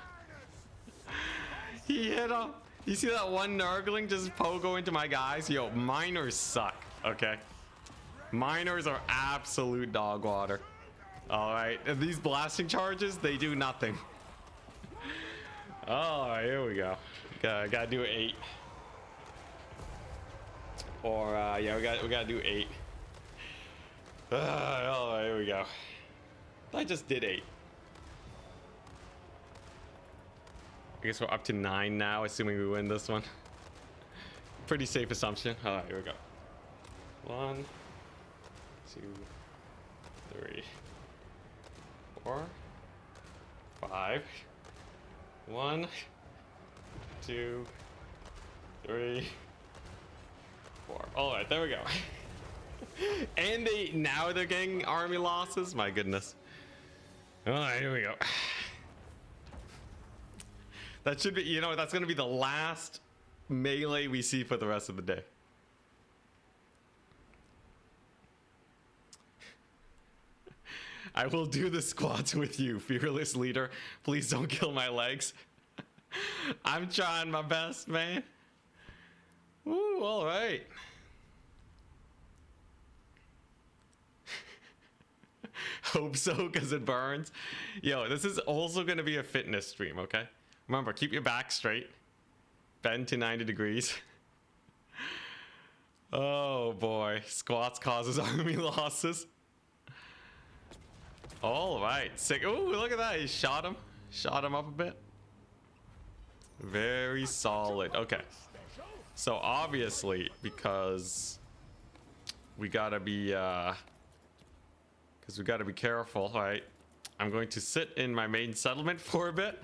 He hit him. You see that one Nurgling just pogo into my guys? Yo, miners suck, okay? Miners are absolute dog water. All right, and these blasting charges, they do nothing. All right, here we go. Gotta do 8. Or yeah, we gotta do 8. All right, here we go. I just did 8. I guess we're up to 9 now, assuming we win this one. Pretty safe assumption. All right, here we go. 1, 2, 3, 4, 5. 1, 2, 3, 4. All right, there we go. And now they're getting army losses. My goodness. All right, here we go. That should be, you know, that's going to be the last melee we see for the rest of the day. I will do the squats with you, fearless leader. Please don't kill my legs. I'm trying my best, man. Ooh, all right. Hope so, because it burns. Yo, this is also going to be a fitness stream, okay? Remember, keep your back straight. Bend to 90 degrees. Oh boy, squats causes army losses. All right, sick. Ooh, look at that. He shot him. Shot him up a bit. Very solid. Okay. So obviously, because we gotta be careful, right? I'm going to sit in my main settlement for a bit.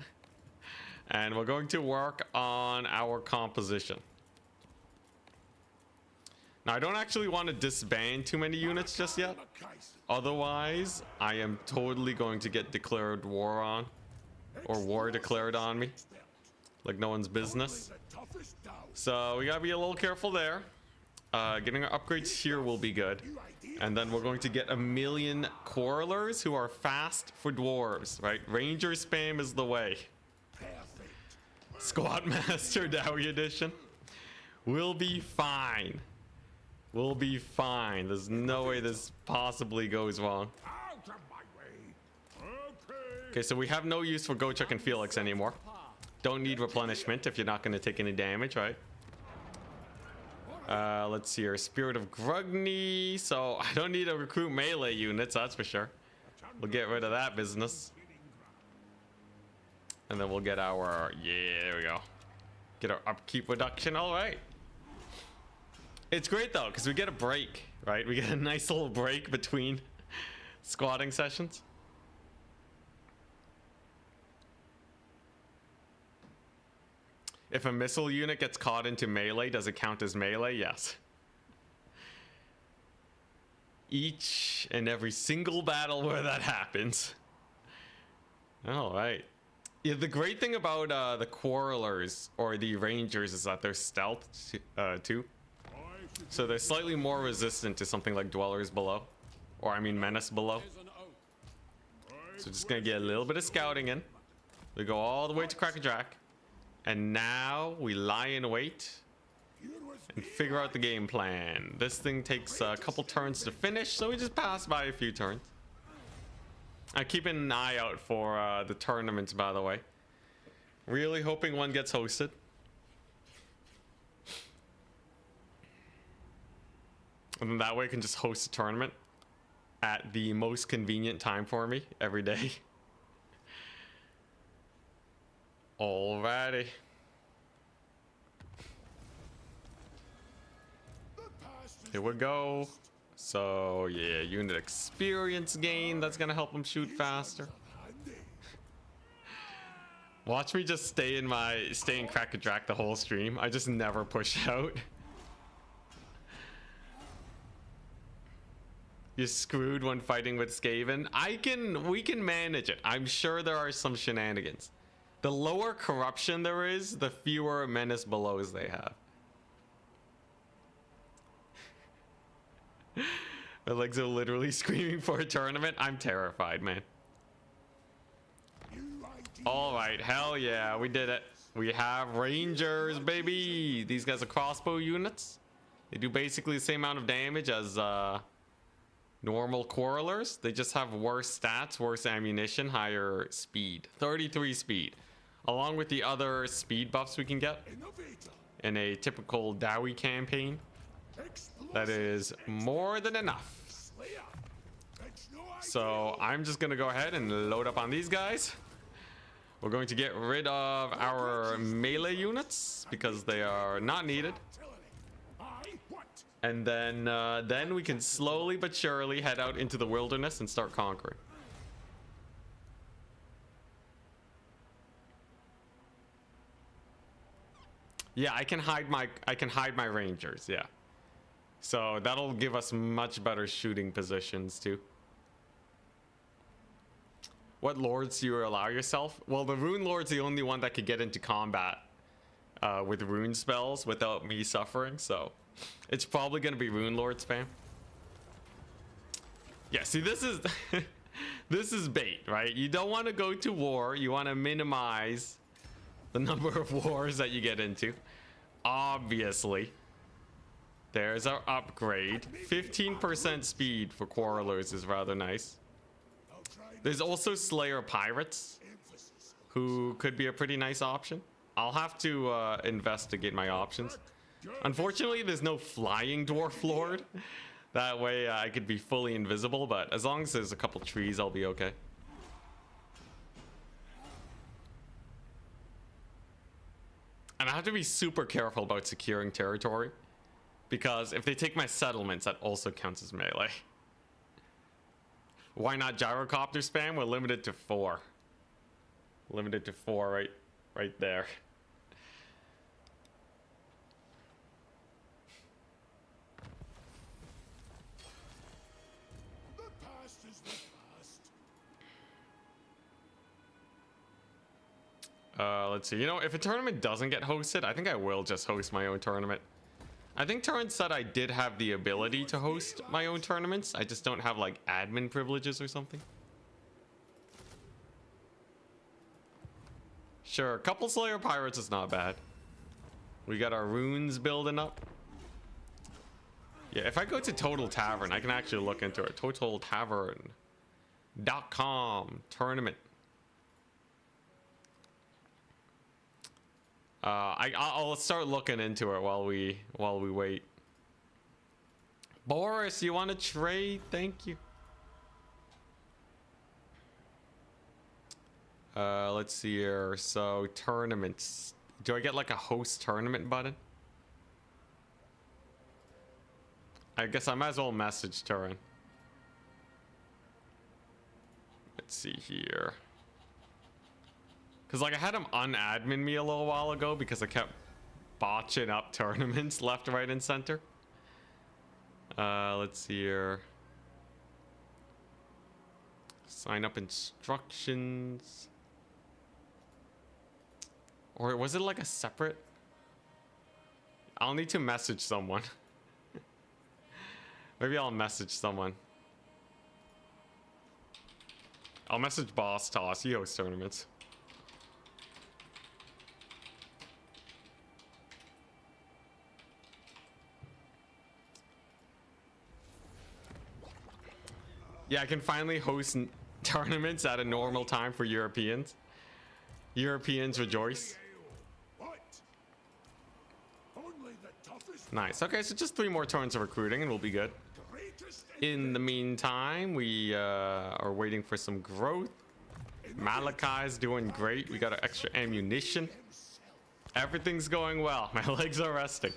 And we're going to work on our composition. Now, I don't actually want to disband too many units just yet. Otherwise, I am totally going to get declared war on. Or war declared on me. Like no one's business. So we gotta be a little careful there. Getting our upgrades here will be good. And then we're going to get 1,000,000 quarrelers who are fast for dwarves, right? Ranger spam is the way. Squat Master Dowie Edition. We'll be fine. We'll be fine. There's no way this possibly goes wrong. Okay, so we have no use for Gochuk and Felix anymore. Don't need replenishment if you're not going to take any damage, right? Let's see here. Spirit of Grugny. So I don't need to recruit melee units, that's for sure. We'll get rid of that business. And then we'll get our, yeah, there we go. Get our upkeep reduction, all right. It's great though, because we get a break, right? We get a nice little break between squatting sessions. If a missile unit gets caught into melee, does it count as melee? Yes. Each and every single battle where that happens. All right. Yeah, the great thing about the Quarrelers or the Rangers is that they're stealth too. So they're slightly more resistant to something like Dwellers Below. Or I mean Menace Below. So just gonna get a little bit of scouting in. We go all the way to Crackerjack. And now we lie in wait and figure out the game plan. This thing takes a couple turns to finish, so we just pass by a few turns. I'm keeping an eye out for the tournaments, by the way. Really hoping one gets hosted. And then that way I can just host a tournament at the most convenient time for me every day. Alrighty. Here we go. So yeah, unit experience gain. That's gonna help them shoot faster. Watch me just stay in Crackerjack the whole stream. I just never push out. You're screwed when fighting with Skaven. We can manage it. I'm sure there are some shenanigans. The lower corruption there is, the fewer Menace Belows they have. My legs are literally screaming for a tournament. I'm terrified, man. All right, hell yeah, we did it. We have rangers, baby. These guys are crossbow units. They do basically the same amount of damage as normal quarrelers. They just have worse stats, worse ammunition, higher speed. 33 speed. Along with the other speed buffs we can get in a typical Dowie campaign. That is more than enough. So I'm just gonna go ahead and load up on these guys. We're going to get rid of our melee units because they are not needed. And then we can slowly but surely head out into the wilderness and start conquering. Yeah, I can hide my rangers, yeah. So that'll give us much better shooting positions too. What lords do you allow yourself? Well, the rune lord's the only one that could get into combat with rune spells without me suffering, so it's probably gonna be rune lord spam. Yeah, see, this is this is bait, right? You don't want to go to war. You want to minimize the number of wars that you get into. Obviously, there's our upgrade. 15% speed for quarrelers is rather nice. There's also Slayer Pirates, who could be a pretty nice option. I'll have to investigate my options. Unfortunately, there's no Flying Dwarf Lord. That way I could be fully invisible, but as long as there's a couple trees, I'll be okay. And I have to be super careful about securing territory, because if they take my settlements, that also counts as melee. Why not gyrocopter spam? We're limited to 4. Limited to 4 right there. The past is the past. Let's see. You know, if a tournament doesn't get hosted, I think I will just host my own tournament. I think Torrent said I did have the ability to host my own tournaments. I just don't have like admin privileges or something. Sure, couple Slayer Pirates is not bad. We got our runes building up. Yeah, if I go to Total Tavern, I can actually look into it. TotalTavern.com tournament. I'll start looking into it while we wait. Boris, you want to trade? Thank you. Let's see here. So tournaments. Do I get like a host tournament button? I guess I might as well message Turin. Let's see here. Because like I had him unadmin me a little while ago because I kept botching up tournaments left, right, and center. Let's see here. Sign up instructions. Or was it like a separate? I'll need to message someone. Maybe I'll message someone. I'll message Boss Toss. He hosts tournaments. Yeah, I can finally host tournaments at a normal time for Europeans. Europeans rejoice. Nice. Okay, so just 3 more turns of recruiting and we'll be good. In the meantime, we are waiting for some growth. Malakai is doing great. We got our extra ammunition. Everything's going well. My legs are resting.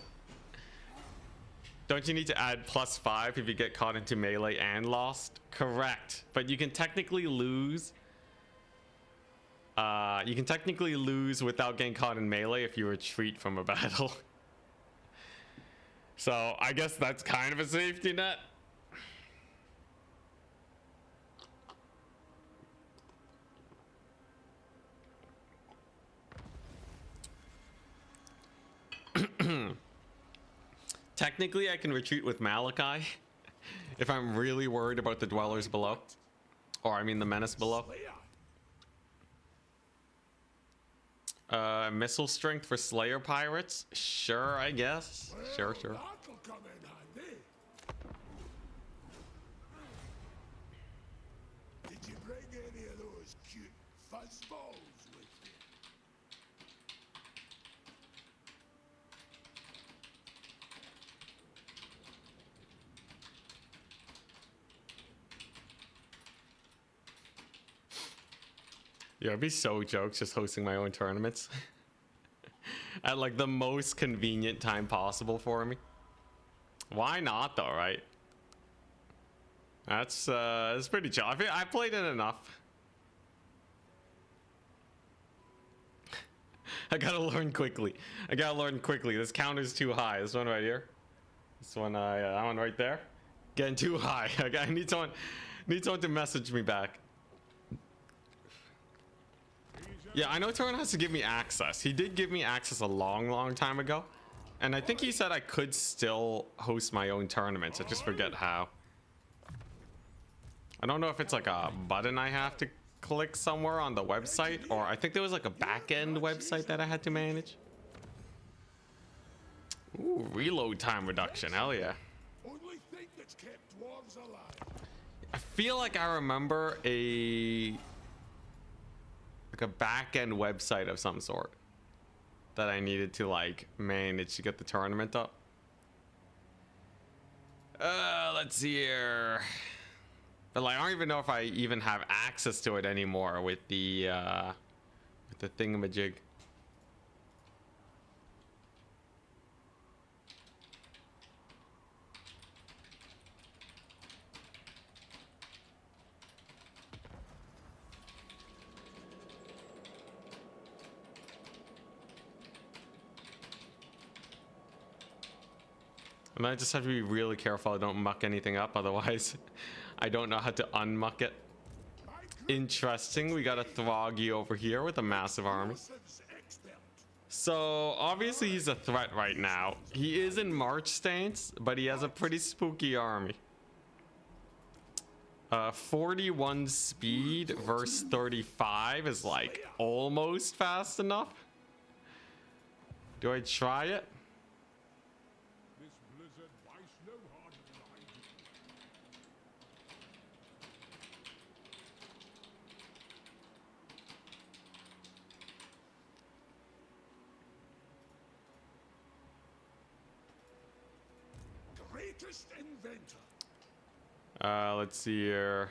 Don't you need to add +5 if you get caught into melee and lost? Correct. But you can technically lose. You can technically lose without getting caught in melee if you retreat from a battle. So I guess that's kind of a safety net. Technically, I can retreat with Malakai if I'm really worried about the dwellers below. Or I mean the menace below. Missile strength for Slayer pirates? Sure, I guess. Sure. That'll come in handy. Did you bring any of those cute fuzzballs with you? Yeah, it'd be so jokes just hosting my own tournaments at like the most convenient time possible for me. Why not though, right? That's pretty chill. I played it enough. I gotta learn quickly. This counter's too high. This one right here. This one, that one right there. Getting too high. I need someone to message me back. Yeah, I know Turin has to give me access. He did give me access a long time ago. And I think he said I could still host my own tournaments. I just forget how. I don't know if it's like a button I have to click somewhere on the website, or I think there was like a back-end website that I had to manage. Ooh, reload time reduction. Hell yeah. Only thing that's kept dwarves alive. I feel like I remember a back-end website of some sort that I needed to like manage to get the tournament up. Let's see here. But like, I don't even know if I even have access to it anymore with the thingamajig. And I just have to be really careful I don't muck anything up, otherwise I don't know how to unmuck it. Interesting, we got a Throggy over here with a massive army. So obviously he's a threat right now. He is in March stance, but he has a pretty spooky army. 41 speed versus 35 is like almost fast enough. Do I try it? Greatest inventor. Let's see here.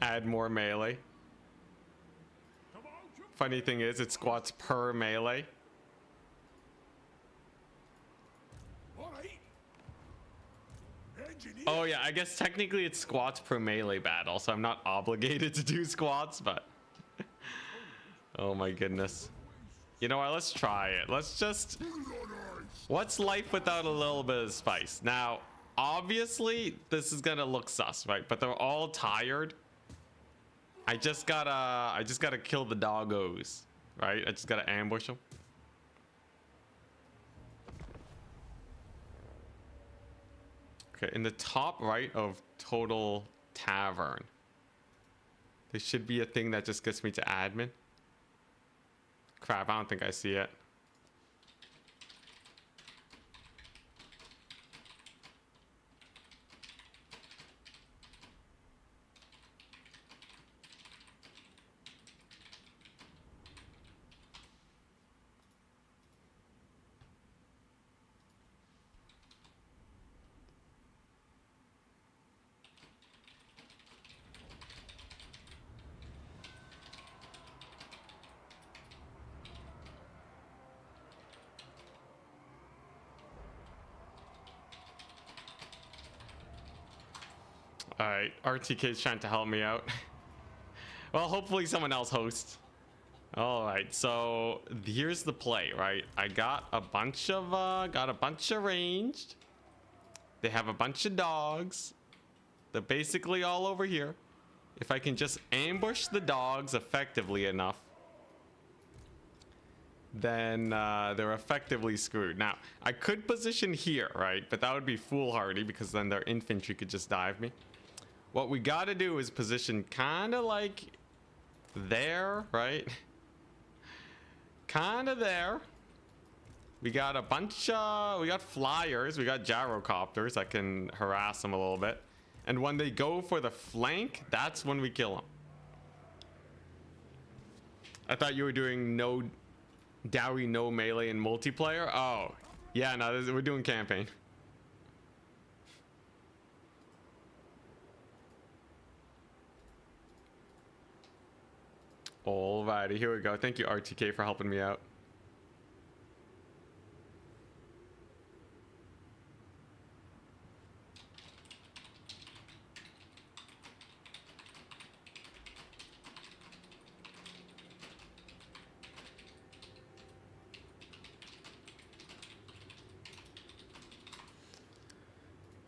Add more melee. Funny thing is, it squats per melee. All right. Engineer. Oh yeah, I guess technically it's squats per melee battle, so I'm not obligated to do squats, but oh my goodness. You know what, let's try it. Let's just, what's life without a little bit of spice? Now, obviously this is gonna look sus, right? But they're all tired. I just gotta kill the doggos, right? I just gotta ambush them. Okay, in the top right of total tavern, there should be a thing that just gets me to admin. Crap, I don't think I see it. All right, RTK is trying to help me out. Well, hopefully someone else hosts. All right, so here's the play, right? I got a bunch of ranged. They have a bunch of dogs. They're basically all over here. If I can just ambush the dogs effectively enough, then they're effectively screwed. Now, I could position here, right? But that would be foolhardy because then their infantry could just dive me. What we gotta do is position kind of like there, right? kind of there. We got a bunch of, we got flyers, we got gyrocopters that can harass them a little bit. And when they go for the flank, that's when we kill them. I thought you were doing no dowry, no melee in multiplayer. Oh, yeah, no, we're doing campaign. Alrighty, here we go. Thank you, RTK, for helping me out.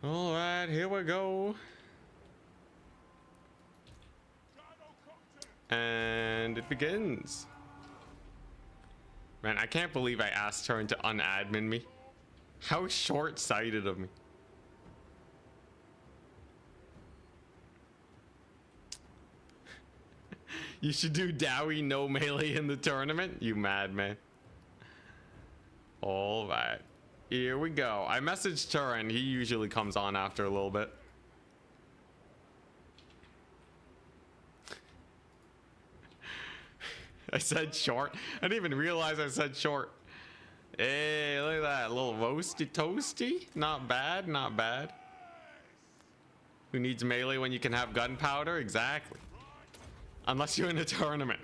All right, here we go. And it begins. Man, I can't believe I asked her to unadmin me. How short-sighted of me. You should do Dowie no melee in the tournament, you madman. All right. Here we go. I messaged Turin. He usually comes on after a little bit. I said short. I didn't even realize I said short. Hey, look at that. A little roasty toasty. Not bad, not bad. Who needs melee when you can have gunpowder? Exactly. Unless you're in a tournament.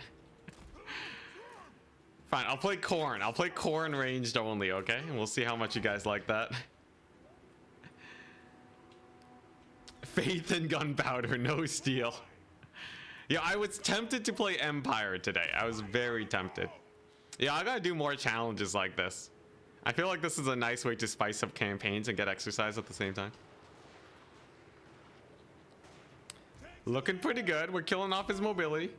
Fine, I'll play Corn. I'll play Corn ranged only, okay? And we'll see how much you guys like that. Faith and gunpowder, no steel. Yeah, I was tempted to play Empire today. I was very tempted. Yeah, I gotta do more challenges like this. I feel like this is a nice way to spice up campaigns and get exercise at the same time. Looking pretty good. We're killing off his mobility.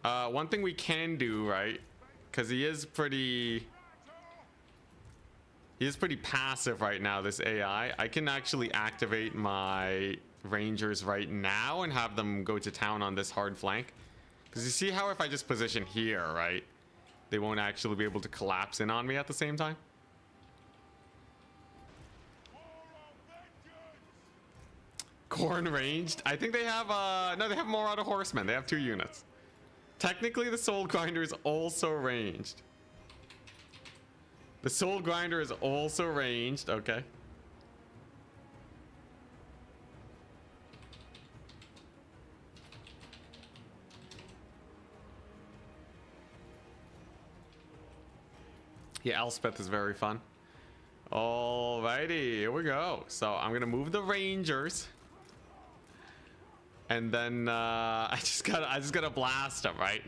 One thing we can do, right? Because he is pretty passive right now, this AI. I can actually activate my Rangers right now and have them go to town on this hard flank. Because you see how if I just position here, right? They won't actually be able to collapse in on me at the same time. Corn ranged. I think they have, no, they have more out of horsemen. They have 2 units. Technically, the Soul Grinder is also ranged. The Soul Grinder is also ranged. Okay. Yeah, Elspeth is very fun. Alrighty, here we go. So I'm gonna move the Rangers. And then I just gotta blast them, right?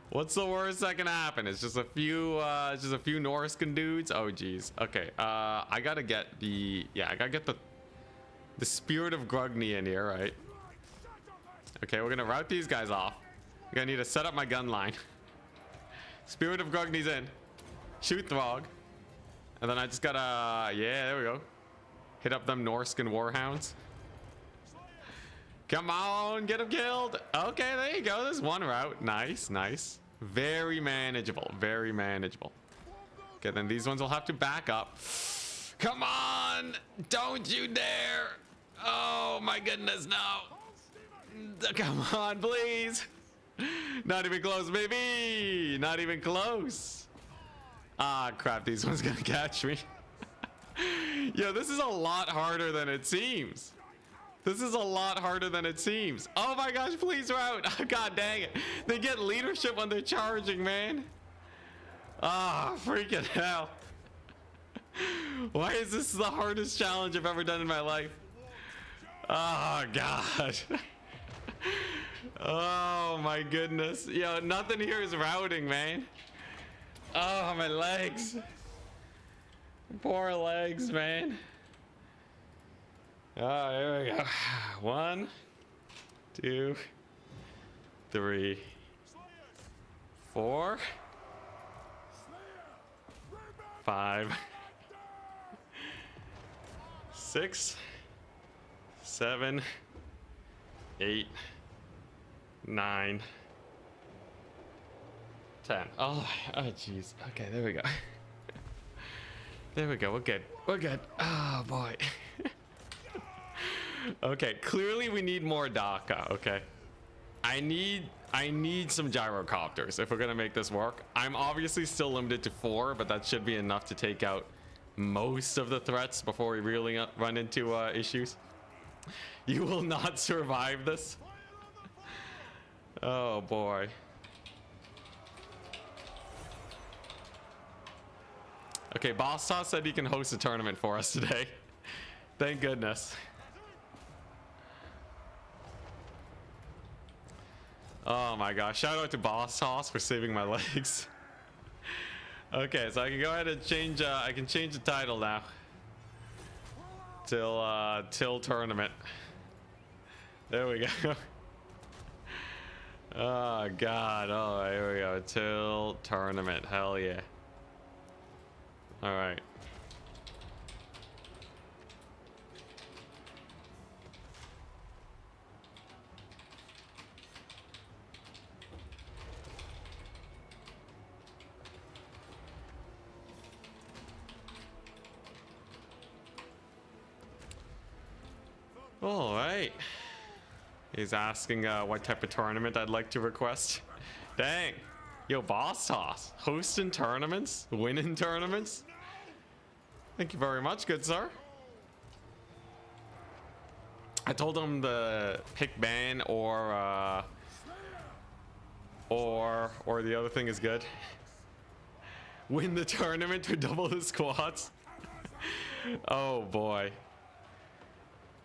What's the worst that can happen? It's just a few Norscan dudes. Oh geez. Okay. I gotta get the the Spirit of Grugny in here, right? Okay, we're gonna route these guys off. We're gonna need to set up my gun line. Spirit of Grugny's in. Shoot Throg. And then I just gotta, yeah, there we go. Hit up them Norscan Warhounds. Come on, get him killed. Okay, there you go. There's one route. Nice, nice. Very manageable. Very manageable. Okay, then these ones will have to back up. Come on. Don't you dare. Oh, my goodness, no. Come on, please. Not even close, baby. Not even close. Ah, crap. These ones gonna catch me. Yo, this is a lot harder than it seems. This is a lot harder than it seems. Oh my gosh, please route. Oh, God dang it. They get leadership when they're charging, man. Ah, freaking hell. Why is this the hardest challenge I've ever done in my life? Oh, God. Oh, my goodness. Yo, nothing here is routing, man. Oh, my legs. Poor legs, man. Oh, here we go. 1, 2, 3, 4, 5, 6, 7, 8, 9, 10. Oh, jeez. Okay, there we go. There we go. We're good. We're good. Oh, boy. Okay, clearly we need more DACA, okay? I need some gyrocopters if we're gonna make this work. I'm obviously still limited to 4, but that should be enough to take out most of the threats before we really run into issues. You will not survive this. Oh boy. Okay, Boss Toss said he can host a tournament for us today. Thank goodness. Oh my gosh, shout out to Boss Toss for saving my legs. Okay, so I can go ahead and change, I can change the title now. Till tournament. There we go. Oh god, oh, here we go, till tournament, hell yeah. All right. All right. He's asking what type of tournament I'd like to request. Dang. Yo, Boss Toss. Hosting tournaments? Winning tournaments? Thank you very much, good sir. I told him the pick ban or the other thing is good. Win the tournament to double the squads. Oh boy.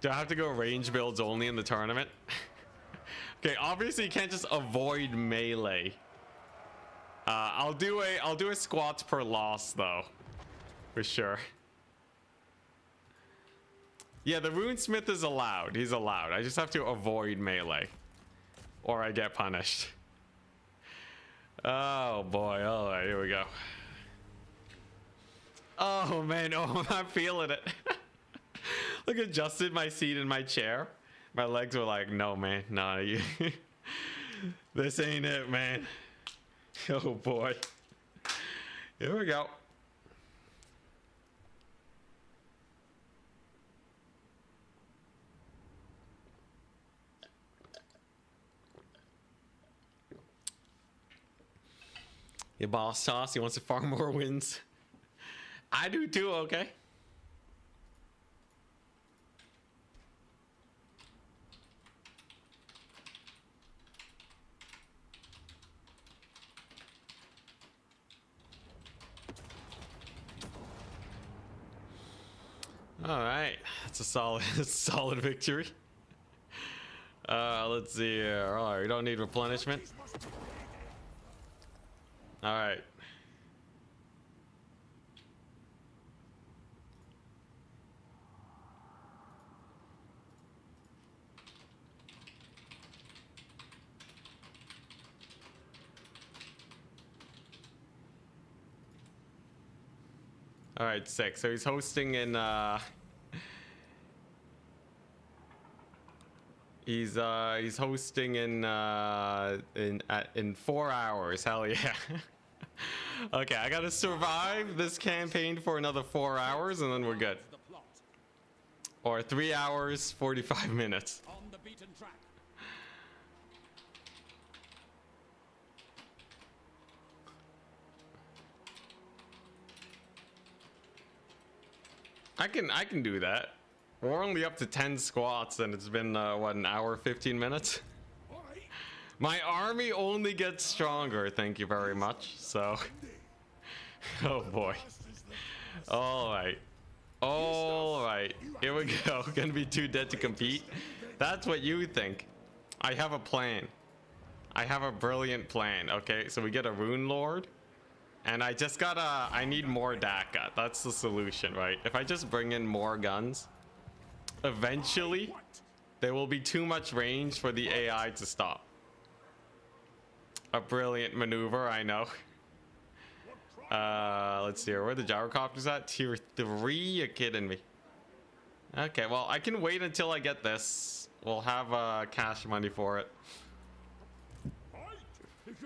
Do I have to go range builds only in the tournament? Okay, obviously you can't just avoid melee. I'll do a squats per loss though, for sure. Yeah, the runesmith is allowed. He's allowed. I just have to avoid melee, or I get punished. Oh boy! All right, here we go. Oh man! Oh, I'm not feeling it. Look, adjusted my seat in my chair. My legs were like, no, man, no, you. This ain't it, man. Oh boy. Here we go. Your Boss Toss, he wants to farm more wins. I do too, okay? All right, that's a solid victory. Let's see here. All right, we don't need replenishment. All right. All right, 6. So he's hosting in he's hosting in 4 hours. Hell yeah. Okay, I gotta survive this campaign for another 4 hours and then we're good. Or 3 hours 45 minutes. On the beaten track. I can do that. We're only up to 10 squats and it's been what, an hour 15 minutes? My army only gets stronger, thank you very much. So oh boy. All right, here we go. Gonna be too dead to compete. That's what you think. I have a plan. I have a brilliant plan. Okay, so we get a rune lord. And I just gotta, I need more DACA. That's the solution, right? If I just bring in more guns, eventually there will be too much range for the AI to stop. A brilliant maneuver, I know. Let's see here. Where are the gyrocopters at? Tier 3? You're kidding me. Okay, well, I can wait until I get this. We'll have cash money for it.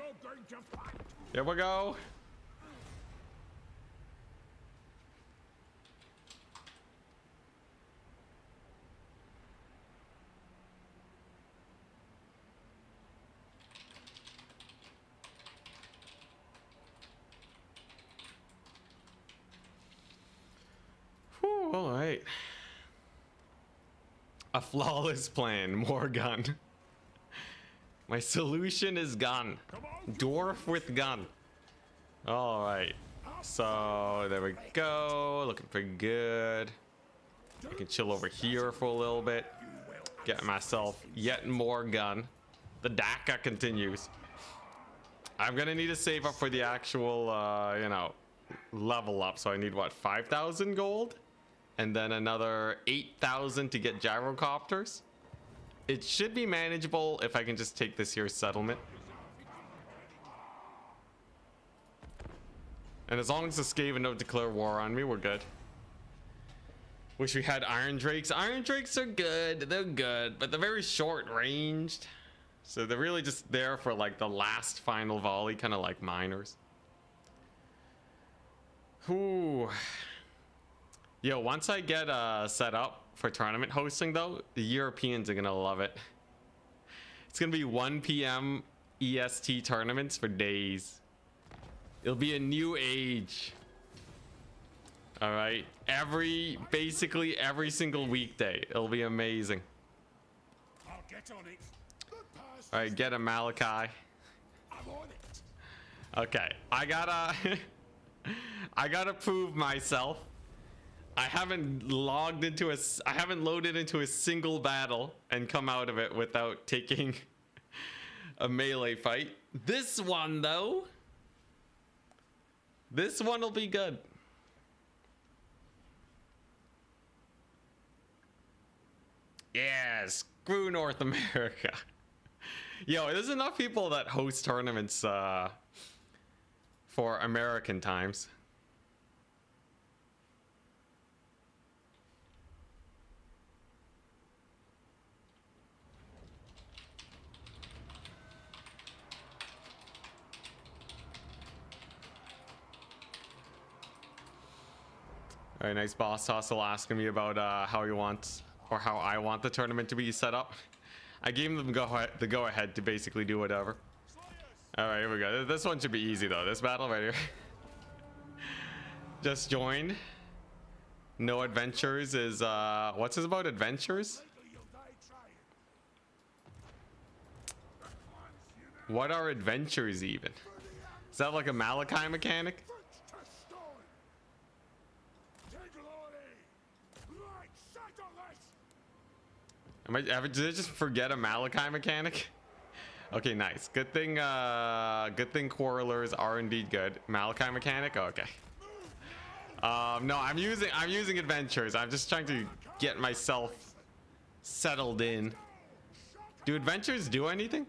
you're going to fight. Here we go. Whew, all right. A flawless plan, more gun. My solution is gun. Dwarf with gun. All right. So there we go. Looking pretty good. I can chill over here for a little bit. Get myself yet more gun. The DACA continues. I'm gonna need to save up for the actual, you know, level up. So I need what, 5,000 gold? And then another 8,000 to get gyrocopters. It should be manageable if I can just take this here settlement. And as long as the Skaven don't declare war on me, we're good. Wish we had Iron Drakes. Iron Drakes are good. They're good, but they're very short ranged. So they're really just there for like the last final volley, kind of like miners. Ooh. Yo, once I get set up for tournament hosting though, the Europeans are gonna love it. It's gonna be 1 p.m. EST tournaments for days. It'll be a new age. All right, basically every single weekday. It'll be amazing. I'll get on it. All right, get a Malakai. I'm on it. Okay, I gotta I gotta prove myself. I haven't loaded into a single battle and come out of it without taking a melee fight. This one though, this one will be good. Yeah, screw North America. Yo, there's enough people that host tournaments for American times. All right, nice boss hustle asking me about how he wants or how I want the tournament to be set up. I gave them the go ahead to basically do whatever. All right, here we go. This one should be easy though. This battle right here. Just joined. No adventures is what's this about adventures? What are adventures even? Is that like a Malakai mechanic? Did I just forget a Malakai mechanic? Okay, nice. Good thing quarrelers are indeed good. Malakai mechanic? Oh, okay. No, I'm using adventures. I'm just trying to get myself settled in. Do adventures do anything?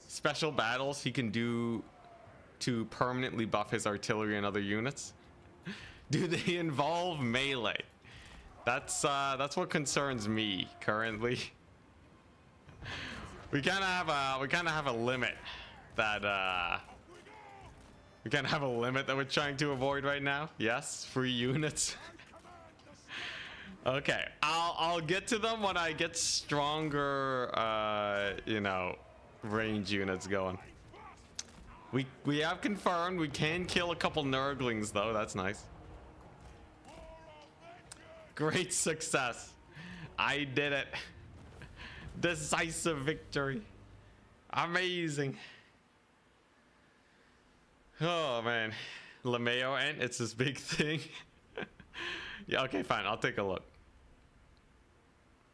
Special battles he can do to permanently buff his artillery and other units? Do they involve melee? That's what concerns me currently. We kind of have a limit that we're trying to avoid right now. Yes, free units. Okay, I'll get to them when I get stronger you know, range units going. We have confirmed we can kill a couple Nurglings though. That's nice. Great success. I did it. Decisive victory. Amazing. Oh man. LeMayo Ent, it's this big thing. Yeah, okay, fine. I'll take a look.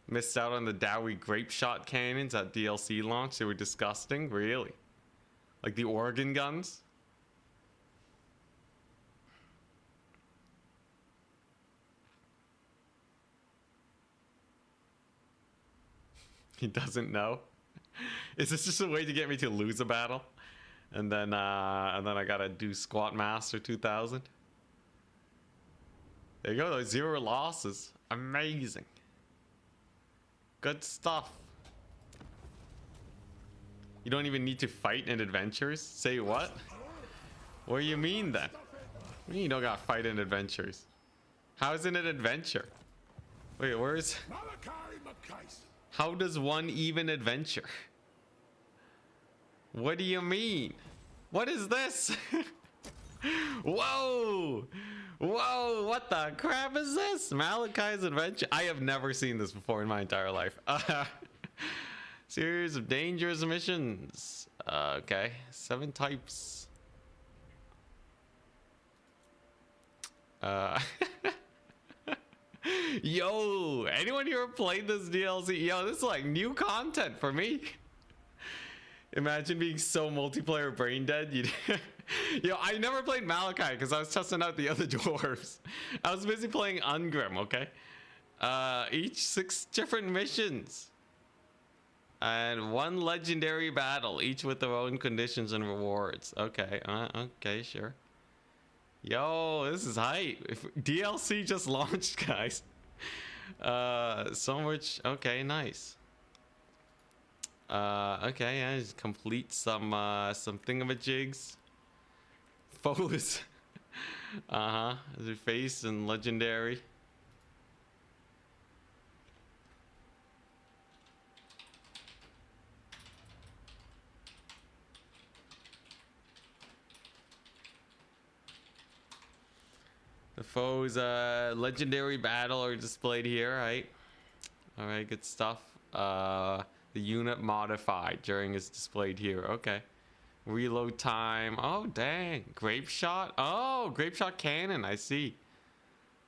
Missed out on the Dowie grape shot cannons at DLC launch. They were disgusting. Really? Like the organ guns? He doesn't know. Is this just a way to get me to lose a battle? And then I gotta do Squat Master 2000. There you go, those 0 losses. Amazing. Good stuff. You don't even need to fight in adventures? Say what? What do you mean then? What do you mean you don't got fight in adventures? How is it an adventure? Wait, where's... How does one even adventure? What do you mean? What is this? Whoa! Whoa, what the crap is this? Malakai's adventure? I have never seen this before in my entire life. Series of dangerous missions. Okay, 7 types. Yo, anyone here played this DLC? Yo, this is like new content for me. Imagine being so multiplayer brain dead. Yo, I never played Malakai because I was testing out the other dwarves. I was busy playing Ungrim, okay? Each 6 different missions. And 1 legendary battle, each with their own conditions and rewards. Okay, okay, sure. Yo, this is hype. If DLC just launched, guys. So much. Okay, nice. Okay, yeah, just complete some thingamajigs. Foes. Their face and legendary. The foes, legendary battle are displayed here, right? All right, good stuff. The unit modified during is displayed here. Okay. Reload time. Oh, dang. Grape shot. Oh, grape shot cannon. I see.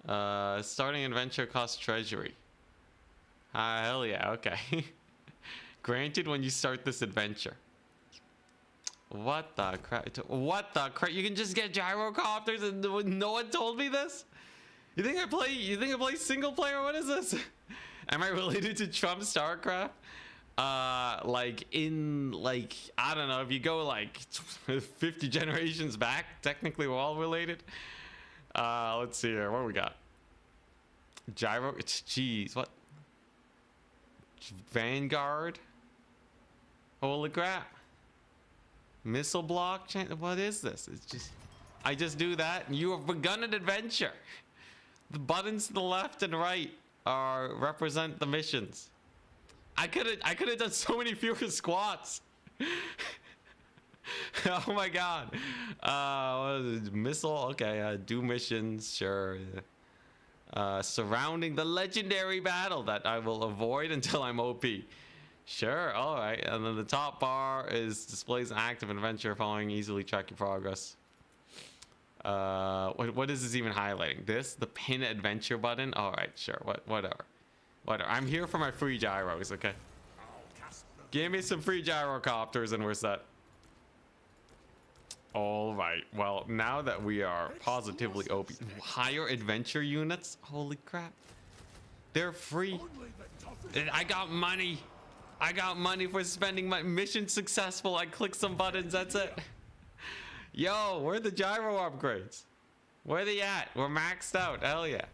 Starting adventure costs treasury. Hell yeah. Okay. Granted when you start this adventure. What the crap? What the crap? You can just get gyrocopters and no one told me this? You think I play single player? What is this? Am I related to Trump StarCraft? Like in like I don't know, if you go like 50 generations back, technically we're all related. Let's see here. What do we got? Gyro. It's jeez. What? Vanguard. Holy crap. Missile block. What is this? It's just. I just do that, and you have begun an adventure. The buttons to the left and right represent the missions. I could have done so many fewer squats. Oh my god. What is it? Missile. Okay. Do missions. Sure. Surrounding the legendary battle that I will avoid until I'm OP. Sure. All right. And then the top bar displays an active adventure following. Easily track your progress. What is this even highlighting? The pin adventure button. All right. Sure. Whatever. I'm here for my free gyros. Okay. Give me some free gyrocopters and we're set. All right. Well, now that we are positively OP, higher adventure units. Holy crap! They're free. I got money. I got money for spending my mission successful. I click some buttons. That's it. Yo, where are the gyro upgrades? Where are they at? We're maxed out. Hell yeah.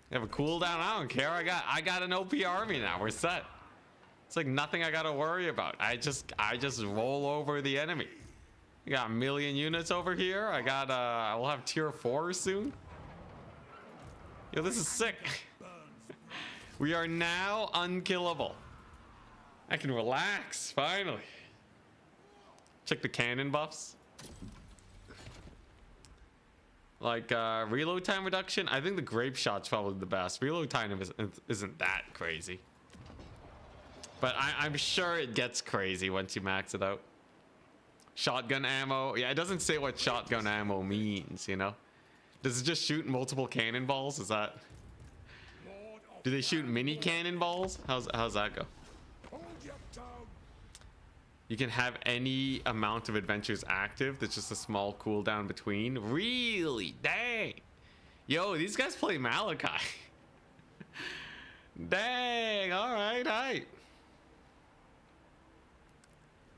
You have a cooldown? I don't care. I got an OP army now. We're set. It's like nothing I gotta worry about. I just roll over the enemy. We got 1 million units over here. We'll have tier 4 soon. Yo, this is sick. We are now unkillable. I can relax, finally. Check the cannon buffs. Like, reload time reduction. I think the grape shot's probably the best. Reload time isn't that crazy. But I'm sure it gets crazy once you max it out. Shotgun ammo. Yeah, it doesn't say what shotgun ammo means, you know? Does it just shoot multiple cannonballs? Is that... Do they shoot mini cannonballs? How's that go? You can have any amount of adventures active. That's just a small cooldown between. Really? Dang. Yo, these guys play Malakai. Dang. All right. Hype.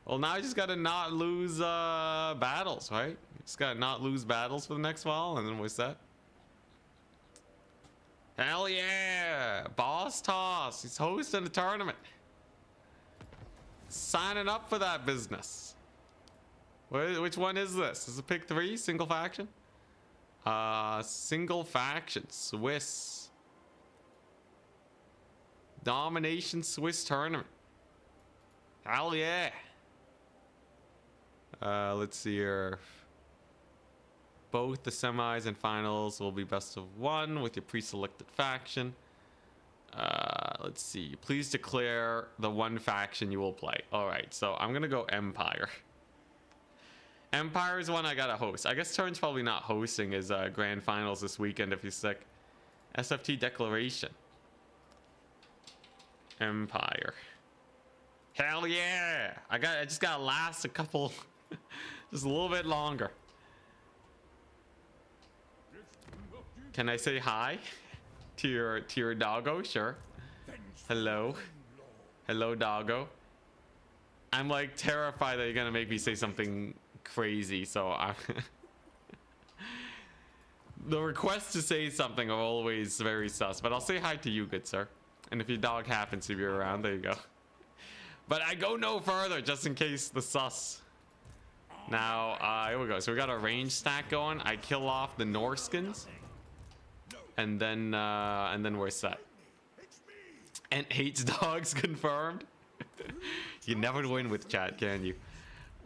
Well, now I just gotta not lose battles, right? Just gotta not lose battles for the next while, and then we're set. Hell yeah! Boss toss. He's hosting a tournament. signing up for that business. Which one is this? Is it pick 3? Single faction? Single faction. Swiss. Domination Swiss tournament. Hell yeah. Let's see here. Both the semis and finals will be best of 1 with your pre-selected faction. Let's see. Please declare the one faction you will play. All right, so I'm gonna go Empire. Empire is one I gotta host. I guess Turn's probably not hosting his grand finals this weekend if he's sick. SFT declaration. Empire. Hell yeah! I just gotta last a couple, just a little bit longer. Can I say hi to your doggo? Sure. Hello. Hello, doggo. I'm like terrified that you're gonna make me say something crazy, so I'm the requests to say something are always very sus, but I'll say hi to you, good sir. And if your dog happens to be around, there you go. But I go no further just in case the sus. Now, here we go. So we got a range stack going. I kill off the Norskins. And then we're set. And hates dogs confirmed. You never win with chat, can you?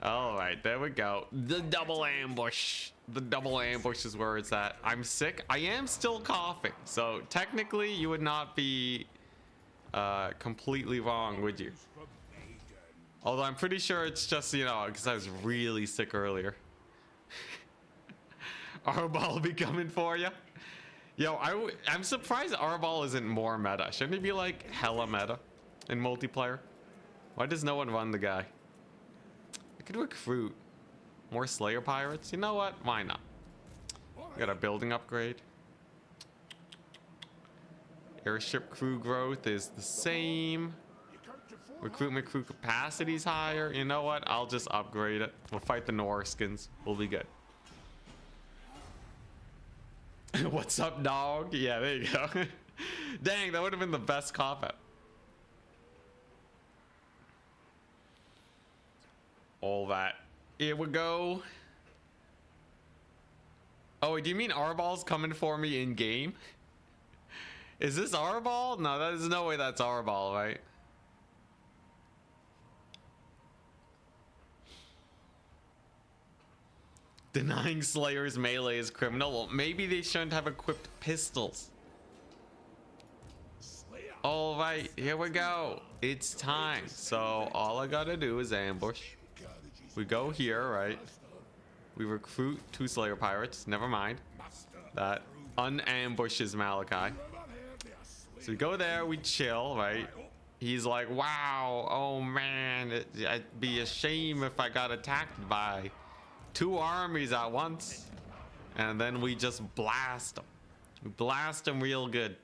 All right, there we go. The double ambush. The double ambush is where it's at. I'm sick. I am still coughing. So technically you would not be completely wrong, would you? Although I'm pretty sure it's just, you know, because I was really sick earlier. Arball will be coming for you. Yo, I'm surprised Arball isn't more meta. Shouldn't he be like hella meta in multiplayer? Why does no one run the guy? I could recruit more Slayer pirates. You know what? Why not? We got a building upgrade. Airship crew growth is the same. Recruitment crew capacity is higher. You know what? I'll just upgrade it. We'll fight the Norskins. We'll be good. What's up, dog? Yeah, there you go. Dang, that would have been the best cop-out. All that. Here we go. Oh, do you mean Arball's coming for me in game? Is this Arball? No, there's no way that's Arball, right? Denying Slayer's melee is criminal. Well, maybe they shouldn't have equipped pistols. All right, here we go. It's time. So all I gotta do is ambush. We go here, right? We recruit 2 Slayer pirates. Never mind. That unambushes Malakai. So we go there, we chill, right? He's like, wow, oh man, it'd be a shame if I got attacked by 2 armies at once. And then we just blast them. We blast them real good.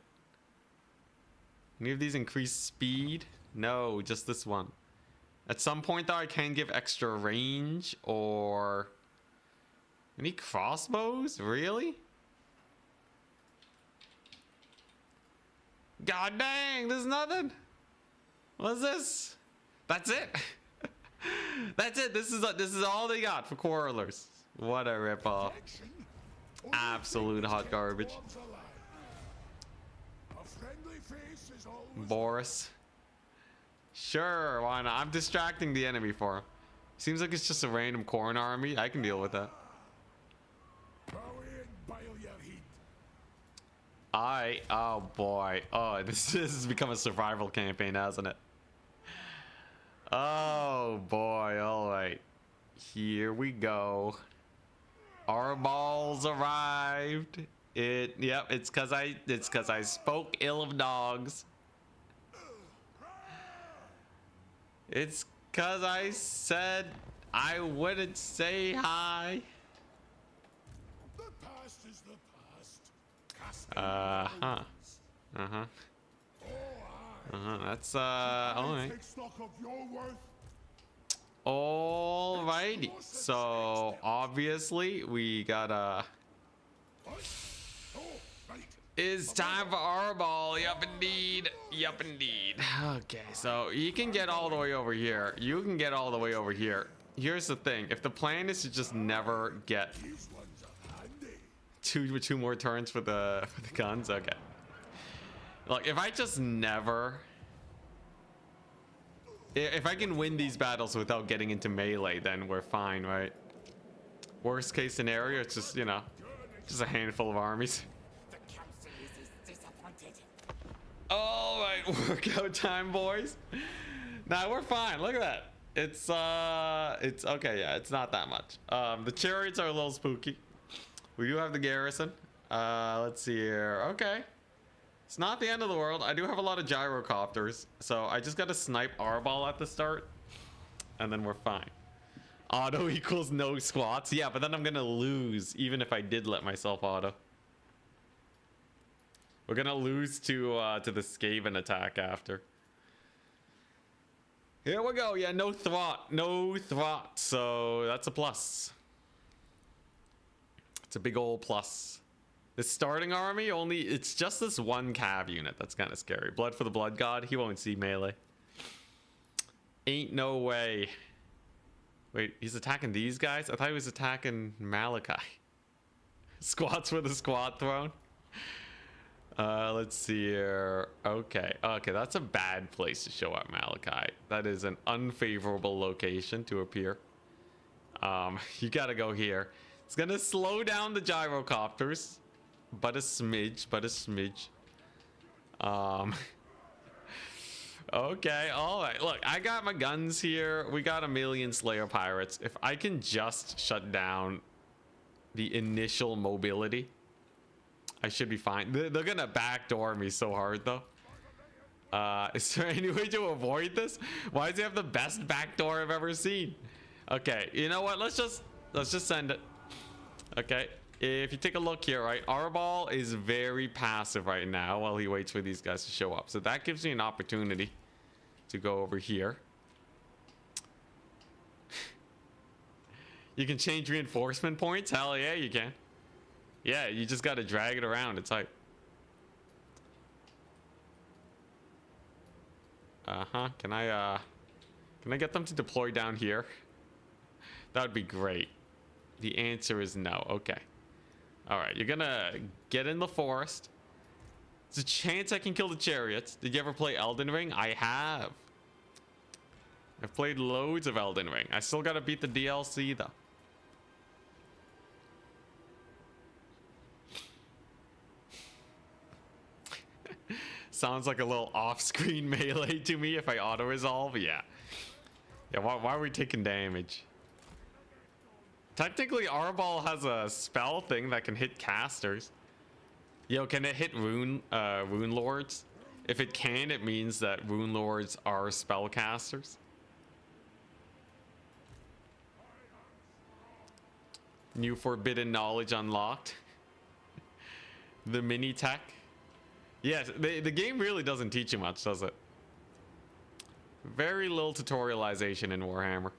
Any of these increase speed? No, just this one. At some point though, I can give extra range or... Any crossbows? Really? God dang, there's nothing. What's this? That's it. That's it. This is all they got for quarrelers. What a ripoff. Absolute hot garbage. Boris. Sure, why not? I'm distracting the enemy for him. Seems like it's just a random corn army. I can deal with that. Oh boy. Oh, this has become a survival campaign, hasn't it? Oh boy, all right. Here we go. Our balls arrived. Yep, it's cause I spoke ill of dogs. It's cause I said I wouldn't say hi. The past is the past. That's all right. Take stock of your worth. Alrighty. So obviously we gotta It's time for our ball. Yup, indeed. Yup, indeed. Okay, so you can get all the way over here. You can get all the way over here. Here's the thing. If the plan is to just never get These ones are handy. two more turns for the guns, okay. Look, if I just never... If I can win these battles without getting into melee, then we're fine, right? Worst case scenario, it's just, you know, just a handful of armies. The council is disappointed. All right, workout time, boys. Now we're fine. Look at that. It's okay. Yeah, it's not that much. The chariots are a little spooky. We do have the garrison. Let's see here. Okay. It's not the end of the world. I do have a lot of gyrocopters, so I just got to snipe our ball at the start, and then we're fine. Auto equals no squats. Yeah, but then I'm gonna lose even if I did let myself auto. We're gonna lose to the Skaven attack after. Here we go. Yeah, no thwart, no thwart. So that's a plus. It's a big old plus. The starting army only, it's just this one cav unit. That's kind of scary. Blood for the blood god. He won't see melee. Ain't no way. Wait, he's attacking these guys? I thought he was attacking Malakai. Squats for the squat throne. Let's see here. Okay, that's a bad place to show up Malakai. That is an unfavorable location to appear. You gotta go here. It's gonna slow down the gyrocopters, but a smidge. Okay, all right. Look, I got my guns here. We got a million Slayer pirates. If I can just shut down the initial mobility, I should be fine. They're gonna backdoor me so hard though. Is there any way to avoid this? Why does he have the best backdoor I've ever seen? Okay, you know what? Let's just send it. Okay, if you take a look here, right, our ball is very passive right now while he waits for these guys to show up. So that gives me an opportunity to go over here. You can change reinforcement points. Hell yeah, you can. Yeah, you just got to drag it around. It's like, can I get them to deploy down here? That would be great. The answer is no. Okay. All right, you're gonna get in the forest. There's a chance I can kill the chariots. Did you ever play Elden Ring? I have. I've played loads of Elden Ring. I still gotta beat the DLC though. Sounds like a little off-screen melee to me if I auto-resolve. Yeah. Yeah, why are we taking damage? Technically, our ball has a spell thing that can hit casters. Yo, can it hit rune lords? If it can, it means that rune lords are spellcasters. New forbidden knowledge unlocked. The mini tech. Yes, the game really doesn't teach you much, does it? Very little tutorialization in Warhammer.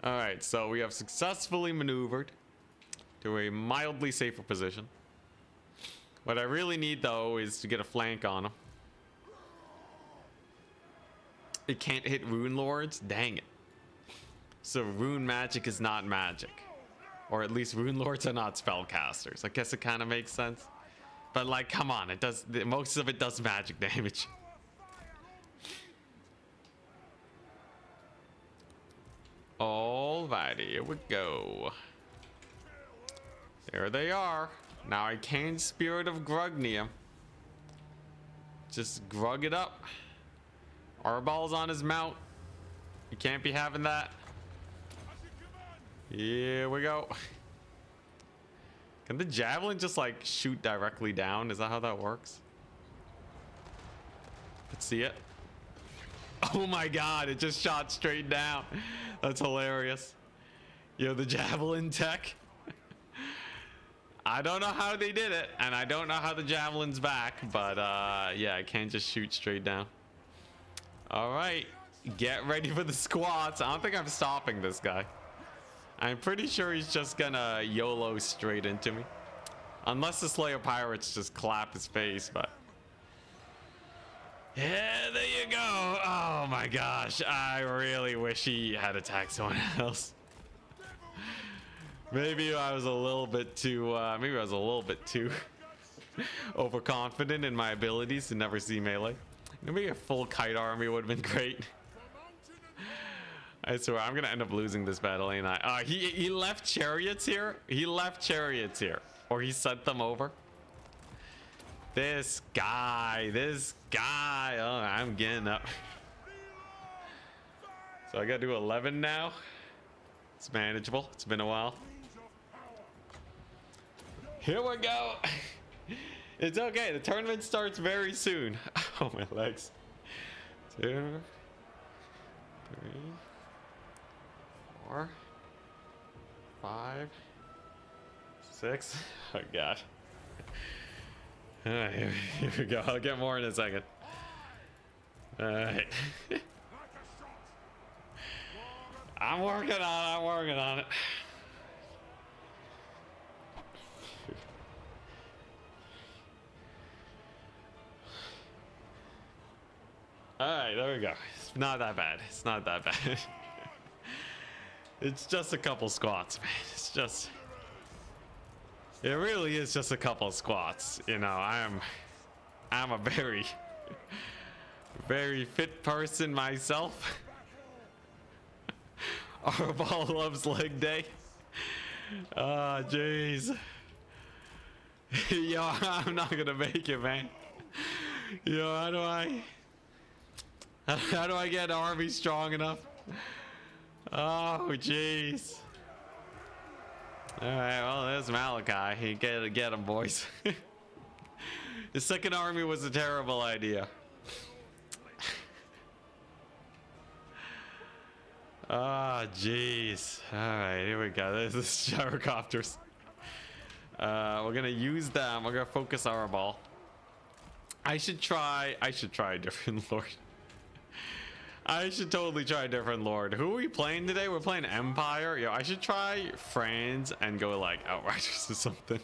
Alright, so we have successfully maneuvered to a mildly safer position. What I really need, though, is to get a flank on him. It can't hit rune lords? Dang it. So rune magic is not magic. Or at least rune lords are not spellcasters. I guess it kind of makes sense. But, like, come on, it does. Most of it does magic damage. Alrighty, here we go. There they are. Now I can Spirit of Grugnia. Just grug it up. Our ball's on his mount. You can't be having that. Here we go. Can the javelin just like shoot directly down? Is that how that works? Let's see it. Oh my god, it just shot straight down. That's hilarious. Yo, the javelin tech. I don't know how they did it, and I don't know how the javelin's back, but yeah, I can't just shoot straight down. All right, get ready for the squats. I don't think I'm stopping this guy. I'm pretty sure he's just gonna YOLO straight into me. Unless the Slayer Pirates just clap his face, but... Yeah, there you go. Oh my gosh. I really wish he had attacked someone else. Maybe I was a little bit too, overconfident in my abilities to never see melee. Maybe a full kite army would have been great. I swear, I'm gonna end up losing this battle, ain't I? He left chariots here. He left chariots here. Or he sent them over. This guy. Oh, I'm getting up. So I gotta do 11 now. It's manageable. It's been a while. Here we go. It's okay. The tournament starts very soon. Oh, my legs. 2, 3, 4, 5, 6. Oh, God. All right, here we go. I'll get more in a second. All right. I'm working on it. All right, there we go. It's not that bad. It's not that bad. It's just a couple squats, man. It really is just a couple squats. You know, I'm a very, very fit person myself. Our ball loves leg day. Oh, jeez. Yo, I'm not gonna make it, man. Yo, how do I get an army strong enough? Oh, jeez. All right, well, there's Malakai. You get him, boys. The second army was a terrible idea. Ah, oh, jeez. All right, here we go. There's the gyrocopters. We're gonna use them. We're gonna focus our ball. I should try a different lord. I should totally try a different lord. Who are we playing today? We're playing Empire. Yo, I should try Friends and go like Outriders or something.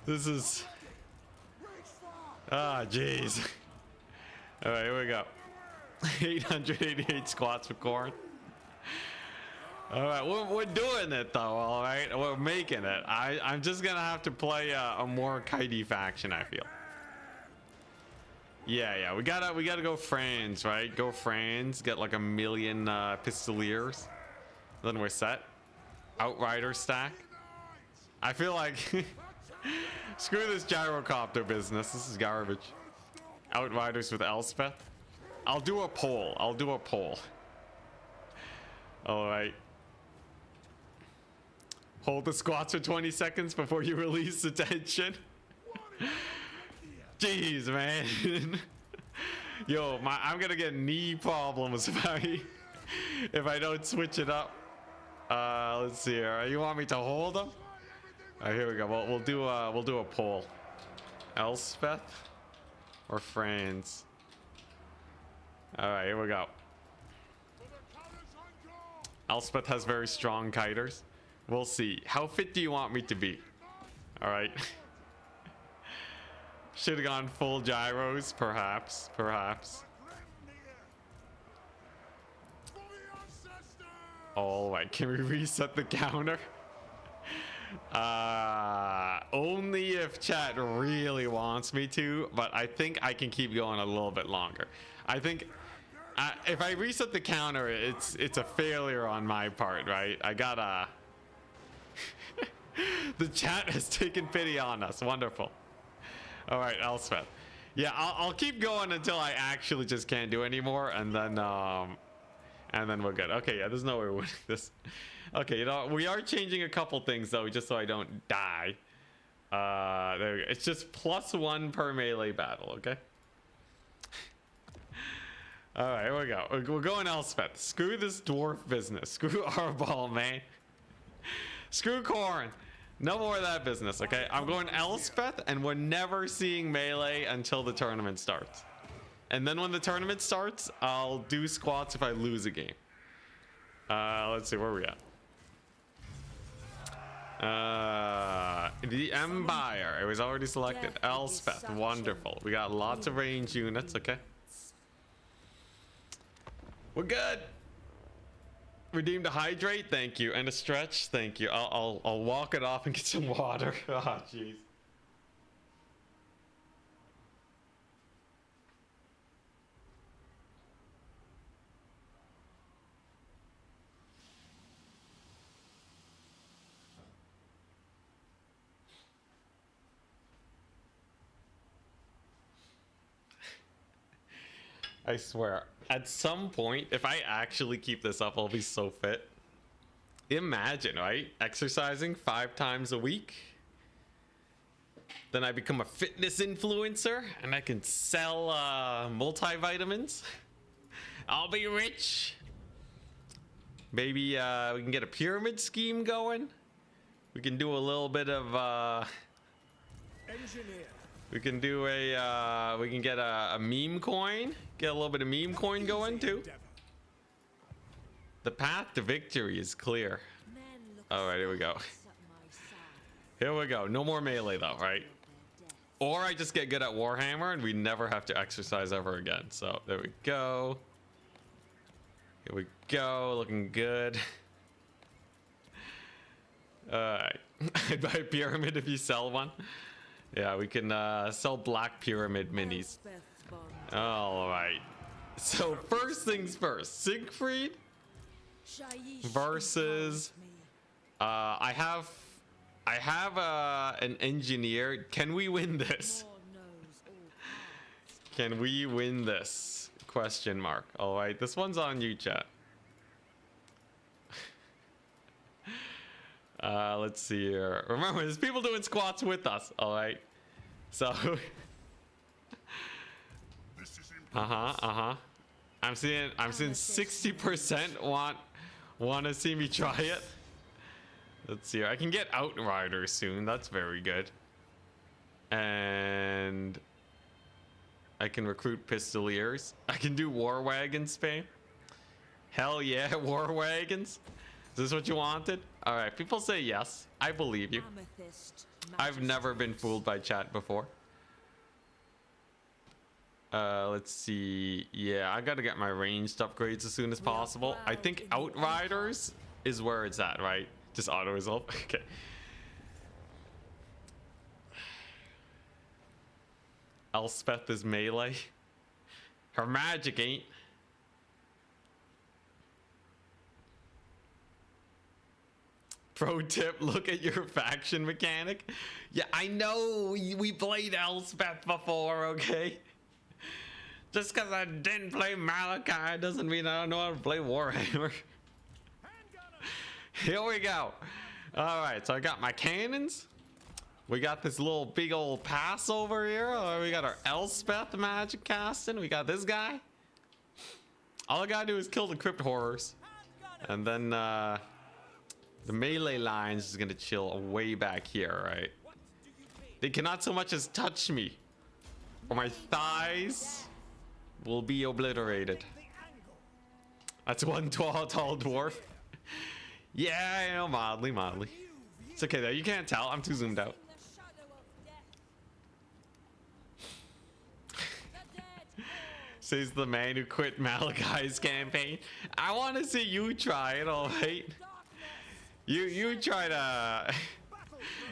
This is... Ah, jeez. All right, here we go. 888 squats for corn. All right, we're doing it though. All right, we're making it. I'm just gonna have to play a more kitey faction, I feel. Yeah, we gotta go Friends, right? Go Friends, get like 1 million pistoliers, then we're set. Outrider stack. I feel like screw this gyrocopter business. This is garbage. Outriders with Elspeth. I'll do a poll. All right. Hold the squats for 20 seconds before you release the tension. Jeez, man. Yo, I'm gonna get knee problems if I don't switch it up. Let's see here. You want me to hold them? All right, here we go. Well, we'll do a poll. Elspeth or Friends? All right, here we go. Elspeth has very strong kiters. We'll see. How fit do you want me to be? All right. Should have gone full gyros, perhaps. All right, can we reset the counter? Only if chat really wants me to, but I think I can keep going a little bit longer. I think if I reset the counter, it's a failure on my part, right? I gotta... The chat has taken pity on us. Wonderful. All right, Elspeth. Yeah, I'll keep going until I actually just can't do anymore, and then we're good. Okay, yeah, there's no way we're winning this. Okay, you know, we are changing a couple things though, just so I don't die. There we go. It's just +1 per melee battle, okay? All right, here we go. We're going Elspeth. Screw this dwarf business. Screw our ball, man. Screw corn. No more of that business, okay? I'm going Elspeth, and we're never seeing melee until the tournament starts. And then when the tournament starts, I'll do squats if I lose a game. Let's see, where are we at? The Empire. It was already selected. Elspeth. Wonderful. We got lots of range units. Okay. We're good. Redeemed a hydrate. Thank you. And a stretch. Thank you. I'll walk it off and get some water. Oh, jeez. I swear, at some point, if I actually keep this up, I'll be so fit. Imagine, right? Exercising 5 times a week. Then I become a fitness influencer and I can sell multivitamins. I'll be rich. Maybe we can get a pyramid scheme going. We can do a little bit of Engineer. we can do a we can get a meme coin. Get a little bit of meme coin going too. The path to victory is clear. All right, here we go. Here we go. No more melee though, right? Or I just get good at Warhammer and we never have to exercise ever again. So there we go. Here we go. Looking good. Alright. I'd buy a pyramid if you sell one. Yeah, we can sell black pyramid minis. Alright. So first things first. Siegfried versus I have an engineer. Can we win this? Can we win this? Question mark. All right, this one's on you, chat. Let's see here. Remember, there's people doing squats with us. All right, so I'm seeing 60% want to see me try it. Let's see here. I can get Outriders soon. That's very good. And I can recruit Pistoliers. I can do War Wagons spam. Hell yeah, War Wagons. Is this what you wanted? All right, people say yes. I believe you. I've never been fooled by chat before. Let's see. Yeah, I gotta get my ranged upgrades as soon as possible. I think Outriders is where it's at, right? Just auto resolve. Okay. Elspeth is melee. Her magic ain't. Pro tip, look at your faction mechanic. Yeah, I know we played Elspeth before, okay? Just because I didn't play Malakai doesn't mean I don't know how to play Warhammer. Here we go. All right, so I got my cannons. We got this little big old pass over here. We got our Elspeth magic casting. We got this guy. All I gotta do is kill the crypt horrors. And then the melee lines is gonna chill way back here, right? They cannot so much as touch me, or my thighs will be obliterated. That's one tall dwarf. Yeah, I know, mildly. It's okay though, you can't tell. I'm too zoomed out. Says the man who quit Malakai's campaign. I want to see you try it, all right? You try to...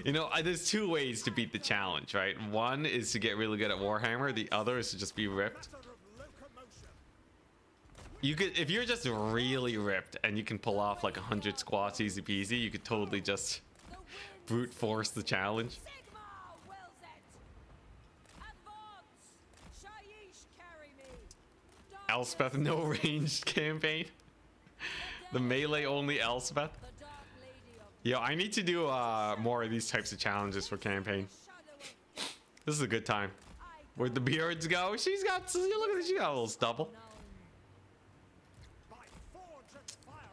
You know, there's 2 ways to beat the challenge, right? One is to get really good at Warhammer. The other is to just be ripped. You could, if you're just really ripped and you can pull off like 100 squats easy peasy, you could totally just brute force the challenge. Elspeth no ranged campaign. The melee only Elspeth. Yo, I need to do more of these types of challenges for campaign. This is a good time. Where'd the beards go? She's got, look at this, she got a little stubble.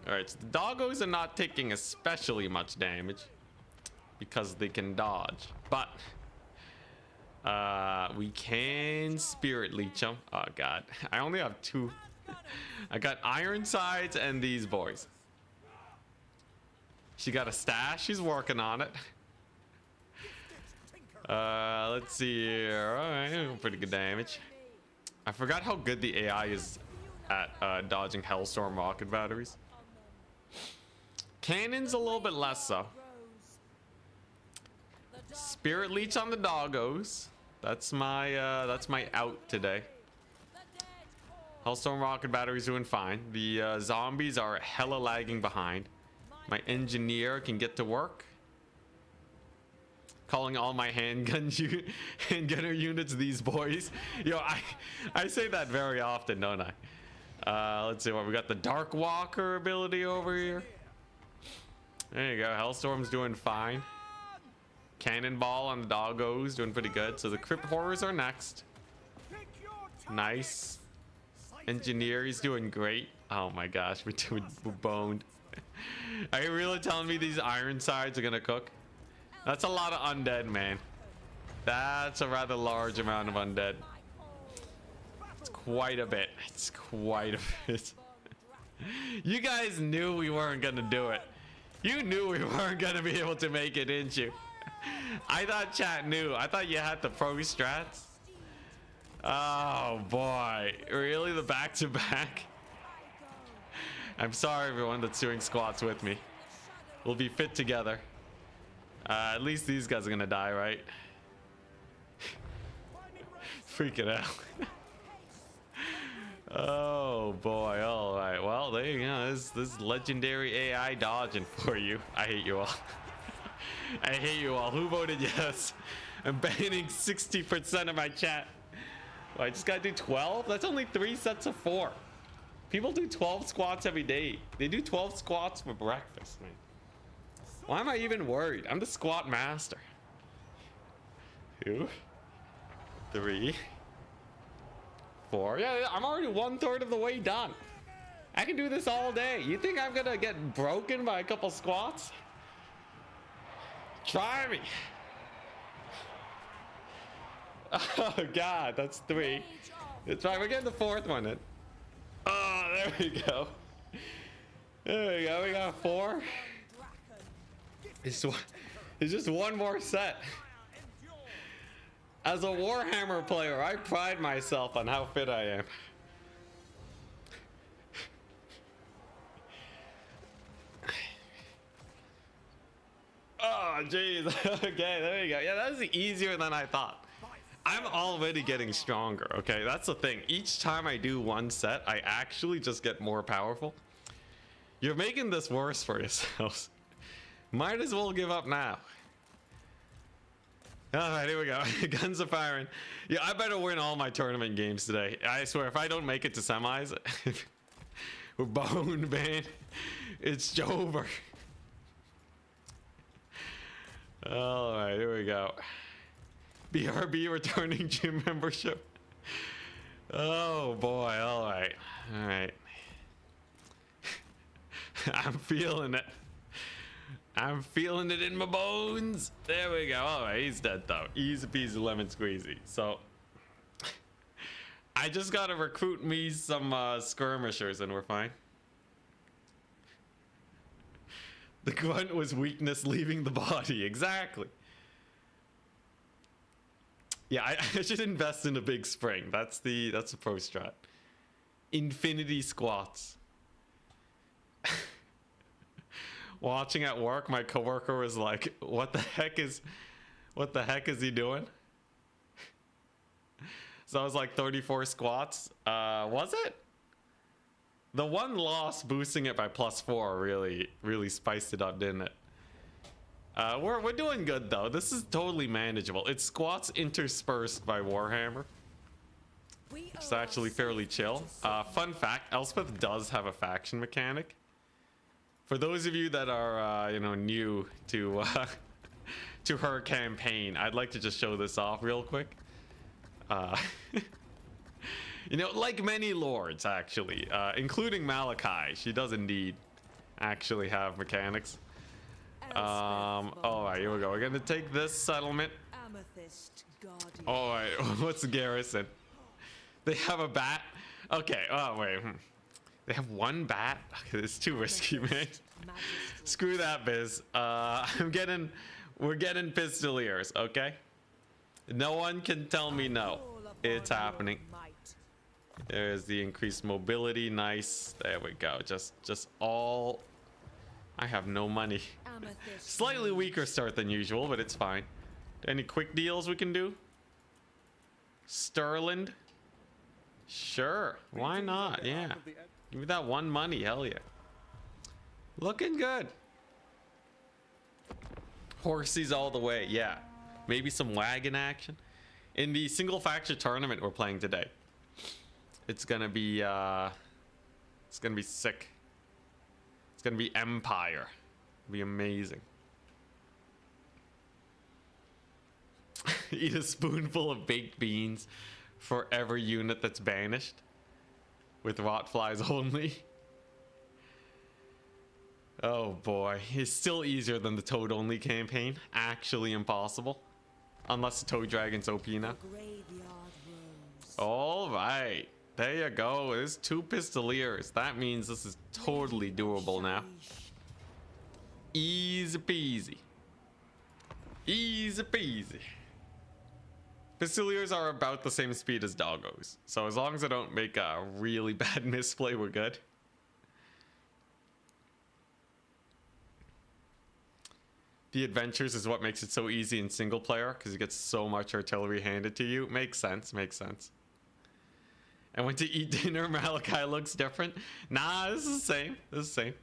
Alright, so the doggos are not taking especially much damage because they can dodge. But we can spirit leech them. Oh god, I only have 2. I got Ironsides and these boys. She got a stash, she's working on it. Let's see here. All right, pretty good damage. I forgot how good the AI is at dodging Hellstorm rocket batteries. Cannons a little bit less so. Spirit Leech on the doggos. That's my out today. Hellstorm rocket batteries doing fine. The zombies are hella lagging behind. My engineer can get to work. Calling all my handgunner units these boys. Yo, I say that very often, don't I? Let's see what we got. The Dark Walker ability over here. There you go. Hellstorm's doing fine. Cannonball on the doggos doing pretty good. So the Crypt Horrors are next. Nice. Engineer, he's doing great. Oh my gosh, we're boned. Are you really telling me these Ironsides are gonna cook? That's a lot of undead, man. That's a rather large amount of undead. It's quite a bit. It's quite a bit. You guys knew we weren't gonna do it. You knew we weren't gonna be able to make it, didn't you? I thought chat knew. I thought you had the pro strats. Oh boy, really? The back-to-back? I'm sorry everyone that's doing squats with me. We'll be fit together. At least these guys are gonna die, right? Freaking out. Oh boy, all right. Well, there you go. This legendary AI dodging for you. I hate you all. I hate you all. Who voted yes? I'm banning 60% of my chat. Well, I just gotta do 12? That's only 3 sets of 4. People do 12 squats every day. They do 12 squats for breakfast, man. Why am I even worried? I'm the squat master. 2, 3, 4. Yeah, I'm already 1/3 of the way done. I can do this all day. You think I'm gonna get broken by a couple squats? Try me. Oh god, that's 3. It's fine. We're getting the 4th one in. Oh, there we go. There we go. We got 4. It's just one more set. As a Warhammer player, I pride myself on how fit I am. Oh, jeez. Okay, there you go. Yeah, that was easier than I thought. I'm already getting stronger, okay? That's the thing. Each time I do one set, I actually just get more powerful. You're making this worse for yourselves. Might as well give up now. All right, here we go. Guns are firing. Yeah, I better win all my tournament games today. I swear, if I don't make it to semis, we're boned, man. It's over. All right, here we go. BRB returning gym membership. Oh boy, all right. All right. I'm feeling it. I'm feeling it in my bones. There we go. All right, he's dead though. Easy peasy lemon squeezy. So I just gotta recruit me some skirmishers and we're fine. The grunt was weakness leaving the body. Exactly. Yeah, I should invest in a big spring. That's the pro strat. Infinity squats. Watching at work, my coworker was like, what the heck is he doing? So I was like 34 squats. Was it? The one loss boosting it by +4 really spiced it up, didn't it? We're doing good though. This is totally manageable. It's squats interspersed by Warhammer. It's actually fairly chill. Fun fact, Elspeth does have a faction mechanic. For those of you that are new to to her campaign, I'd like to just show this off real quick. Like many lords actually, including Malakai, she does indeed actually have mechanics. All right, here we go. We're gonna take this settlement. All right, what's the garrison? They have a bat. Okay. Oh wait. They have one bat. Okay, it's too risky, man. Screw that, Biz. We're getting pistoliers. Okay. No one can tell me no. It's happening. There's the increased mobility. Nice. There we go. Just all. I have no money. Slightly weaker start than usual, but it's fine. Any quick deals we can do? Sterling? Sure. Why not? Yeah. Give me that one money. Hell yeah. Looking good. Horsies all the way. Yeah. Maybe some wagon action. In the single faction tournament we're playing today. It's gonna be sick. It's gonna be Empire. It'll be amazing. Eat a spoonful of baked beans for every unit that's banished. With rot flies only. Oh boy, it's still easier than the Toad only campaign. Actually impossible. Unless the Toad Dragon's OP now. Alright, there you go. There's 2 Pistoliers. That means this is totally doable now. Easy peasy. Easy peasy. Pistoliers are about the same speed as doggos. So as long as I don't make a really bad misplay, we're good. The adventures is what makes it so easy in single player, because you get so much artillery handed to you. Makes sense, makes sense. And when to eat dinner, Malakai looks different. Nah, this is the same. This is the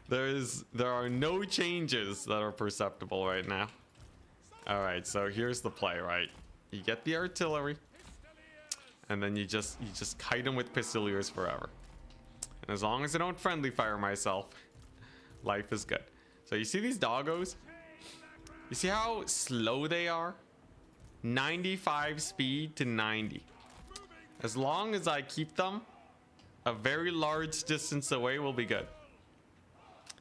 same. There are no changes that are perceptible right now. All right, so here's the play, right? You get the artillery, and then you just kite them with Pistoliers forever. And as long as I don't friendly fire myself, life is good. So you see these doggos? You see how slow they are? 95 speed to 90. As long as I keep them a very large distance away, will be good.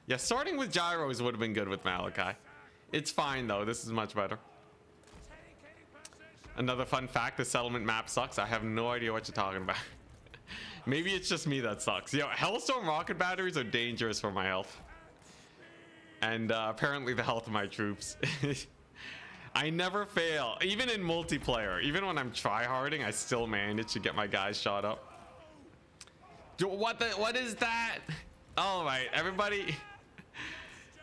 Yeah, starting with gyros would have been good with Malakai. It's fine though, this is much better. Another fun fact, the settlement map sucks. I have no idea what you're talking about. Maybe it's just me that sucks. Yo, Hellstorm rocket batteries are dangerous for my health. And apparently the health of my troops. I never fail, even in multiplayer. Even when I'm tryharding, I still manage to get my guys shot up. What is that? All right, everybody,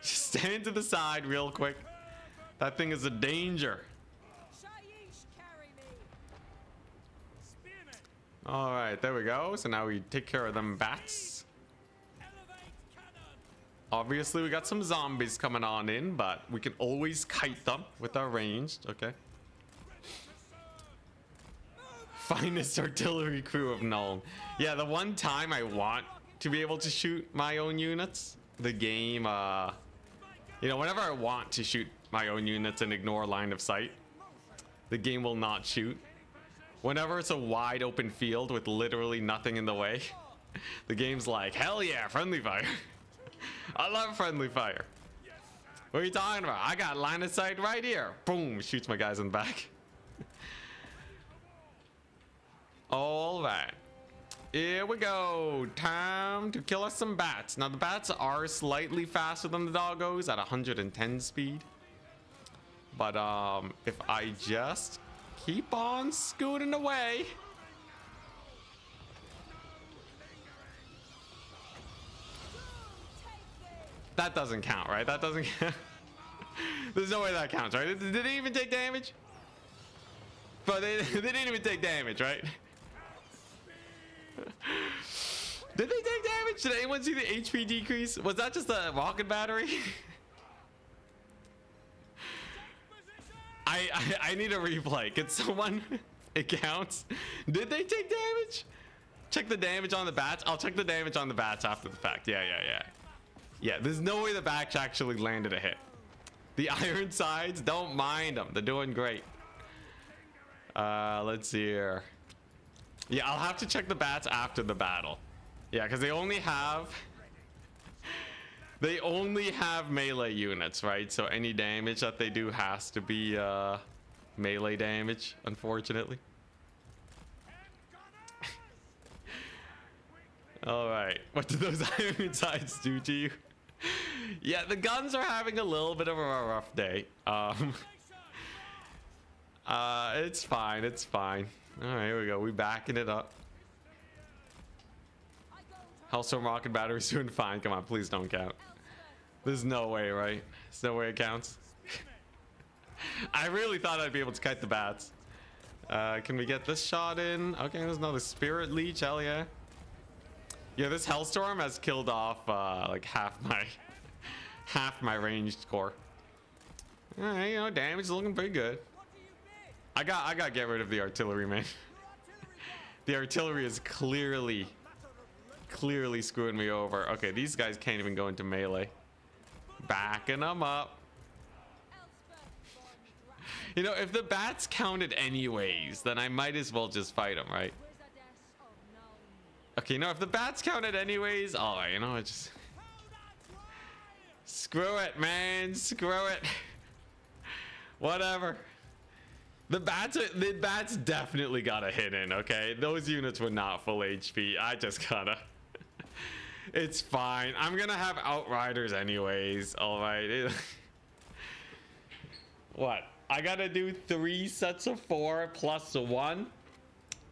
just stand to the side real quick. That thing is a danger. All right, there we go. So now we take care of them bats. Obviously, we got some zombies coming on in, but we can always kite them with our ranged. Okay. Finest artillery crew of Nuln. Yeah, the one time I want to be able to shoot my own units, the game, you know, whenever I want to shoot my own units and ignore line of sight, the game will not shoot. Whenever it's a wide open field with literally nothing in the way, the game's like, hell yeah, friendly fire. I love friendly fire. What are you talking about? I got line of sight right here. Boom, shoots my guys in the back. All right. Here we go. Time to kill us some bats. Now the bats are slightly faster than the doggos at 110 speed. But if I just keep on scooting away. That doesn't count, right? That doesn't count. There's no way that counts, right? Did they even take damage? But they didn't even take damage, right? Did they take damage? Did anyone see the HP decrease? Was that just a rocket battery? I need a replay. Can someone? It counts. Did they take damage? Check the damage on the bats. I'll check the damage on the bats after the fact. Yeah, there's no way the bats actually landed a hit. The Ironsides, don't mind them. They're doing great. Let's see here. Yeah, I'll have to check the bats after the battle. Yeah, because they only have melee units, right? So any damage that they do has to be melee damage, unfortunately. All right, what did those Ironsides do to you? Yeah, the guns are having a little bit of a rough day. It's fine. It's fine. All right, here we go. We backing it up. Hellstorm rocket battery's doing fine. Come on, please don't count. There's no way, right? There's no way it counts. I really thought I'd be able to kite the bats. Can we get this shot in? Okay, there's another spirit leech. Hell yeah. Yeah, this Hellstorm has killed off like half my ranged core. All right, you know, damage is looking pretty good. I got to get rid of the artillery, man. The artillery is clearly screwing me over. Okay, these guys can't even go into melee. Backing them up. You know, if the bats counted anyways, then I might as well just fight them, right? Okay, no, if the bats counted anyways, all right, you know, just screw it, man, screw it. Whatever. The bats definitely got a hit in, okay? Those units were not full HP. I just gotta. It's fine. I'm gonna have outriders anyways. All right. What? I gotta do 3 sets of 4 plus 1.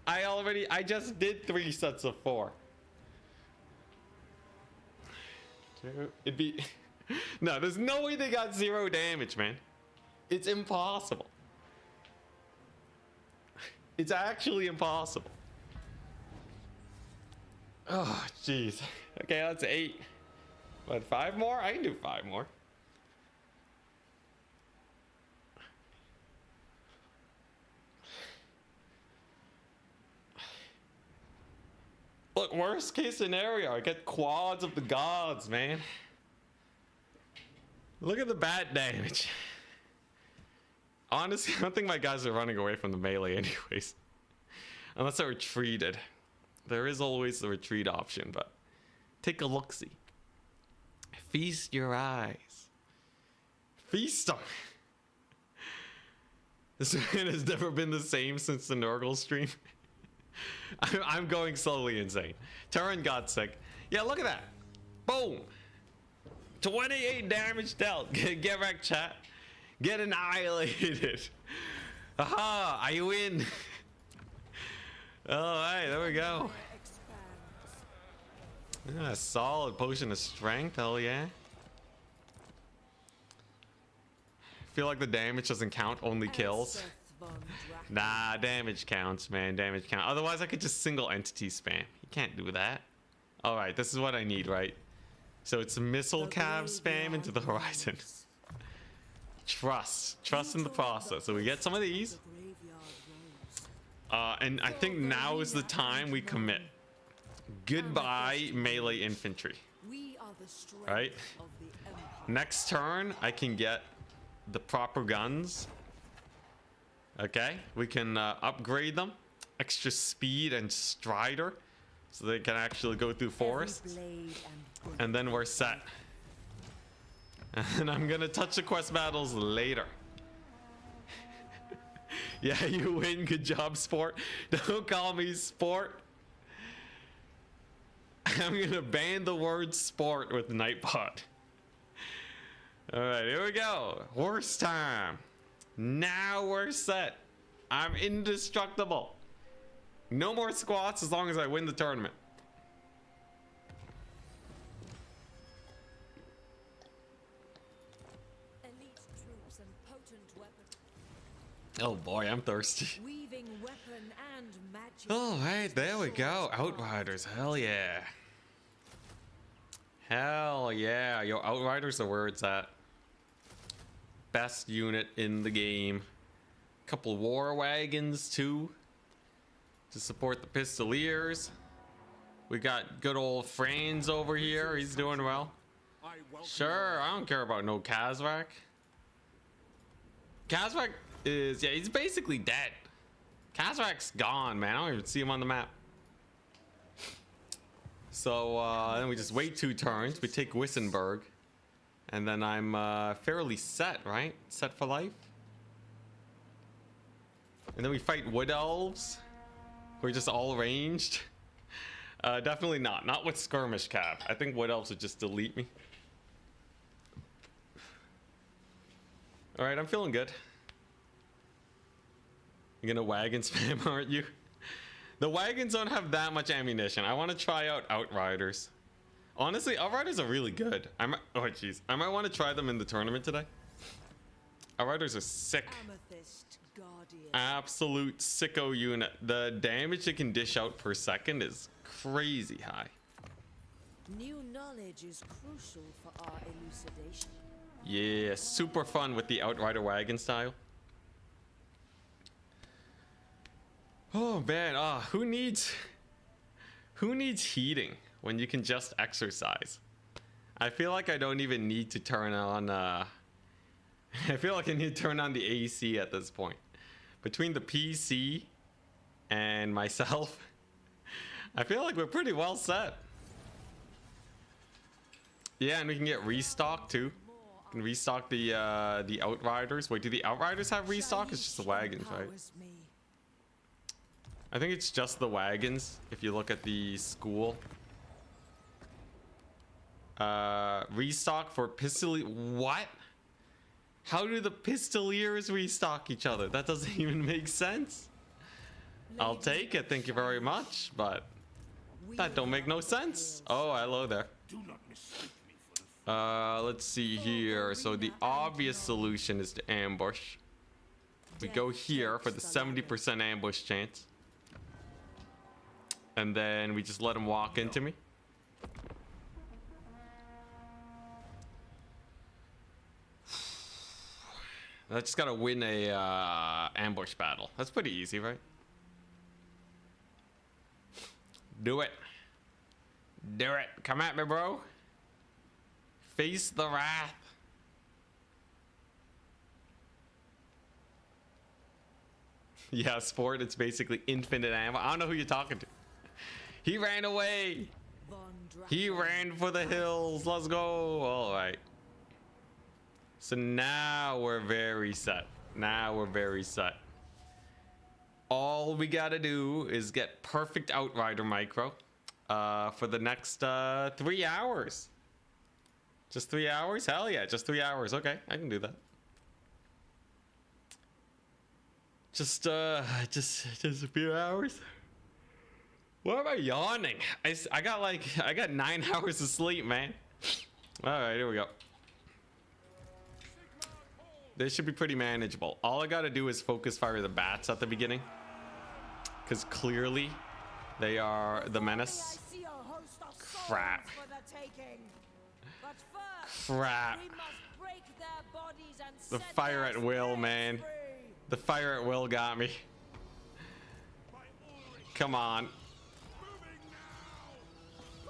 I just did 3 sets of 4. It'd be no, there's no way they got 0 damage, man. It's impossible. It's actually impossible. Oh, jeez. Okay, that's 8. But 5 more? I can do 5 more. Look, worst case scenario, I get quads of the gods, man. Look at the bat damage. Honestly, I don't think my guys are running away from the melee anyways. Unless I retreated. There is always the retreat option, but take a look-see. Feast your eyes. Feast them. This man has never been the same since the Nurgle stream. I'm going slowly insane. Turin got sick. Yeah, look at that. Boom. 28 damage dealt. Get wrecked, chat. Get annihilated. Aha, I win. All right, there we go. Yeah, solid potion of strength. Hell yeah. Feel like the damage doesn't count, only kills. Nah, damage counts, man. Damage counts. Otherwise, I could just single entity spam. You can't do that. All right, this is what I need, right? So it's missile cab spam into the horizon. Trust in the process. So we get some of these. And I think now is the time we commit. Goodbye, melee infantry. Right? Next turn, I can get the proper guns. Okay, we can upgrade them. Extra speed and strider, so they can actually go through forests. And then we're set. And I'm gonna touch the quest battles later. Yeah, you win. Good job, sport. Don't call me sport. I'm gonna ban the word sport with Nightbot. All right, here we go. Horse time. Now we're set. I'm indestructible. No more squats as long as I win the tournament. Elite troops and potent weapons. Oh boy, I'm thirsty. Weaving weapon and magic. All right, there we go. Outriders, hell yeah. Hell yeah. Yo, Outriders are where it's at. Best unit in the game. Couple war wagons too, to support the Pistoliers. We got good old Franz over here. He's doing well. Sure, I don't care about no Kazrak. Kazrak is, yeah, he's basically dead. Kazrak's gone, man. I don't even see him on the map. So then we just wait 2 turns. We take Wissenberg. And then I'm fairly set, right? Set for life. And then we fight Wood Elves. We're just all ranged. Definitely not. Not with Skirmish Cab. I think Wood Elves would just delete me. Alright, I'm feeling good. You're gonna wagon spam, aren't you? The wagons don't have that much ammunition. I want to try out Outriders. Honestly, Outriders are really good. I might want to try them in the tournament today. Outriders are sick. Amethyst Guardian. Absolute sicko unit. The damage it can dish out per second is crazy high. New knowledge is crucial for our elucidation. Yeah, super fun with the Outrider wagon style. Oh man, who needs heating when you can just exercise? I feel like I don't even need to turn on I feel like I need to turn on the AC at this point. Between the PC and myself, I feel like we're pretty well set. Yeah, and we can get restock too. We can restock the Outriders. Wait, do the Outriders have restock? It's just the wagons, right? I think it's just the wagons if you look at the school. Restock for Pistolier. What? How do the Pistoliers restock each other? That doesn't even make sense. I'll take it, thank you very much, but that don't make no sense. Oh, hello there. Do not mistake me for the Let's see here. So the obvious solution is to ambush. We go here for the 70% ambush chance. And then we just let him walk into me. I just gotta win a ambush battle. That's pretty easy, right? Do it. Do it. Come at me, bro. Face the wrath. Yeah, sport, it's basically infinite ammo. I don't know who you're talking to. He ran away. He ran for the hills. Let's go. All right. So now we're very set. Now we're very set. All we gotta do is get perfect Outrider micro for the next 3 hours. Just 3 hours? Hell yeah, just 3 hours. Okay, I can do that. Just a few hours. Why am I yawning? I got 9 hours of sleep, man. All right, here we go. This should be pretty manageable. All I gotta do is focus fire the bats at the beginning, because clearly they are the menace. Crap. Crap. The fire at will, man. The fire at will got me. Come on.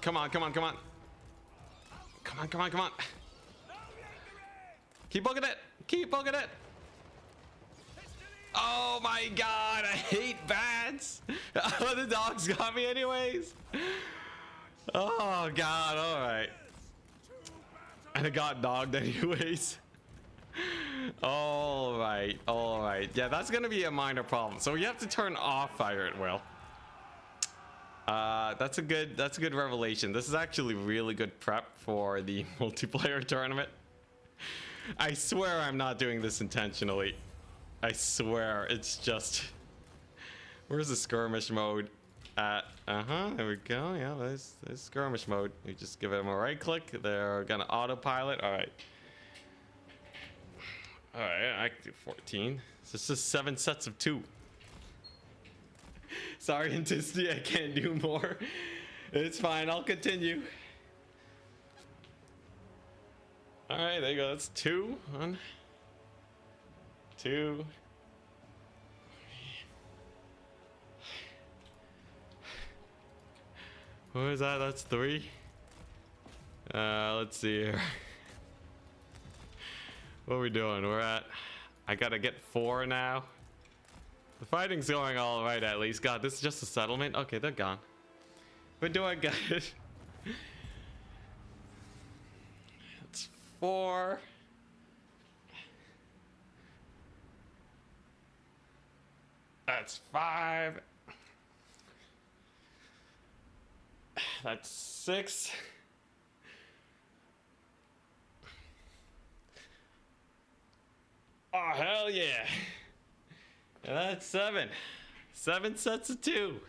Come on, come on, come on. Come on, come on, come on. Keep bugging it. Keep bugging it. Oh my god, I hate bats. Oh, the dogs got me anyways. Oh god, alright. And it got dogged anyways. Alright, alright. Yeah, that's gonna be a minor problem. So you have to turn off fire at will. That's a good revelation. This is actually really good prep for the multiplayer tournament. I swear I'm not doing this intentionally. I swear it's just... Where's the skirmish mode at? There we go. Yeah, there's skirmish mode. You just give them a right click. They're gonna autopilot. Alright. Alright, I can do 14. So it's just 7 sets of 2. Sorry, Intensity, I can't do more. It's fine, I'll continue. Alright, there you go. That's 2. 1, 2. What was that? That's 3. Let's see here. What are we doing? We're at... I gotta get 4 now. The fighting's going all right, at least. God, this is just a settlement? Okay, they're gone. We're doing good. It's 4. That's 5. That's 6. Oh, hell yeah. And that's 7. 7 sets of 2.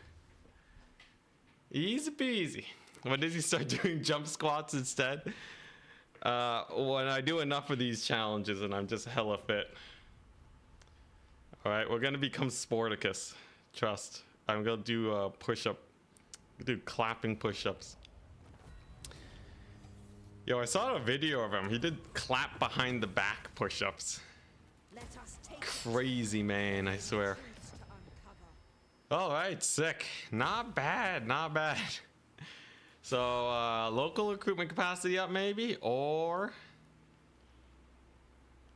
Easy peasy. When does he start doing jump squats instead? When I do enough of these challenges and I'm just hella fit. Alright, we're gonna become Sporticus. Trust. I'm gonna do push-up. Do clapping push-ups. Yo, I saw a video of him. He did clap behind the back push-ups. Let us take Crazy man, I swear. truths to uncover. Alright, sick. Not bad, not bad. So, local recruitment capacity up maybe? Or...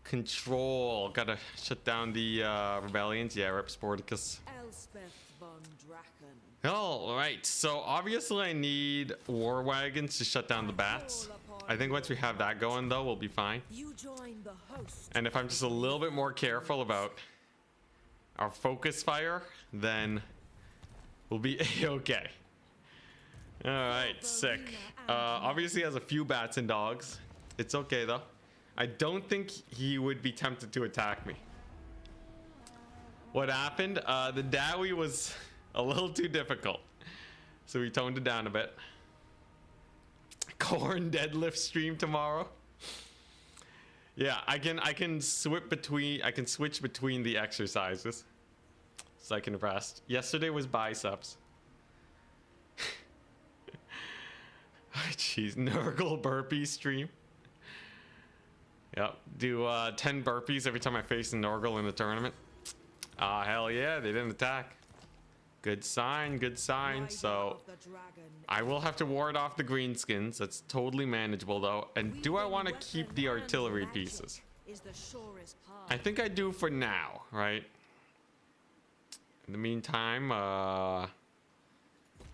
control. Gotta shut down the rebellions. Yeah, Rep Sporticus. Elspeth von Draken. Alright, so obviously I need war wagons to shut down the bats. I think once we have that going though, we'll be fine. You join the host. And if I'm just a little bit more careful about our focus fire, then we'll be okay. Alright, sick. Obviously has a few bats and dogs. It's okay though. I don't think he would be tempted to attack me. What happened? The Dowie was a little too difficult, so we toned it down a bit. Corn deadlift stream tomorrow. Yeah, I can switch between the exercises, so I can rest. Yesterday was biceps. Jeez, Nurgle burpee stream. Yep, do 10 burpees every time I face a Nurgle in a tournament. Hell yeah, they didn't attack. Good sign, good sign. Rider So of the dragon. I will have to ward off the greenskins. That's totally manageable though. And do I want to keep the artillery pieces? Is the surest path. I think I do for now, right? In the meantime, I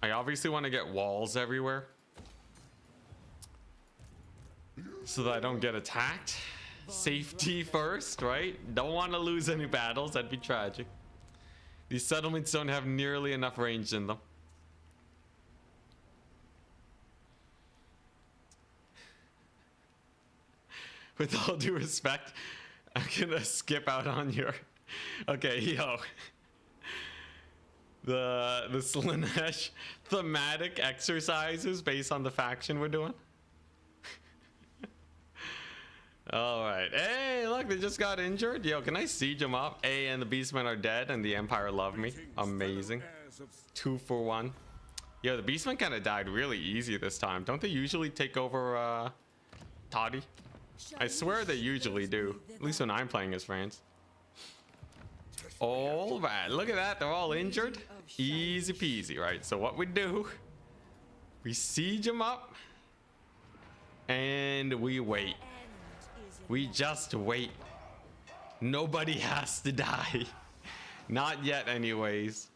obviously want to get walls everywhere, so that I don't get attacked. Safety first, right? Don't want to lose any battles. That'd be tragic. These settlements don't have nearly enough range in them. With all due respect, I'm gonna skip out on your... Okay, yo. The Slanesh thematic exercises based on the faction we're doing. Alright. Hey, look, they just got injured. Yo, can I siege them up? Hey, and the Beastmen are dead and the Empire love me. Amazing. 2 for 1. Yo, the Beastmen kind of died really easy this time. Don't they usually take over Toddy? I swear they usually do. At least when I'm playing as France. Alright, look at that. They're all injured. Easy peasy, right? So what we do, we siege them up and we wait. We just wait. Nobody has to die. Not yet anyways.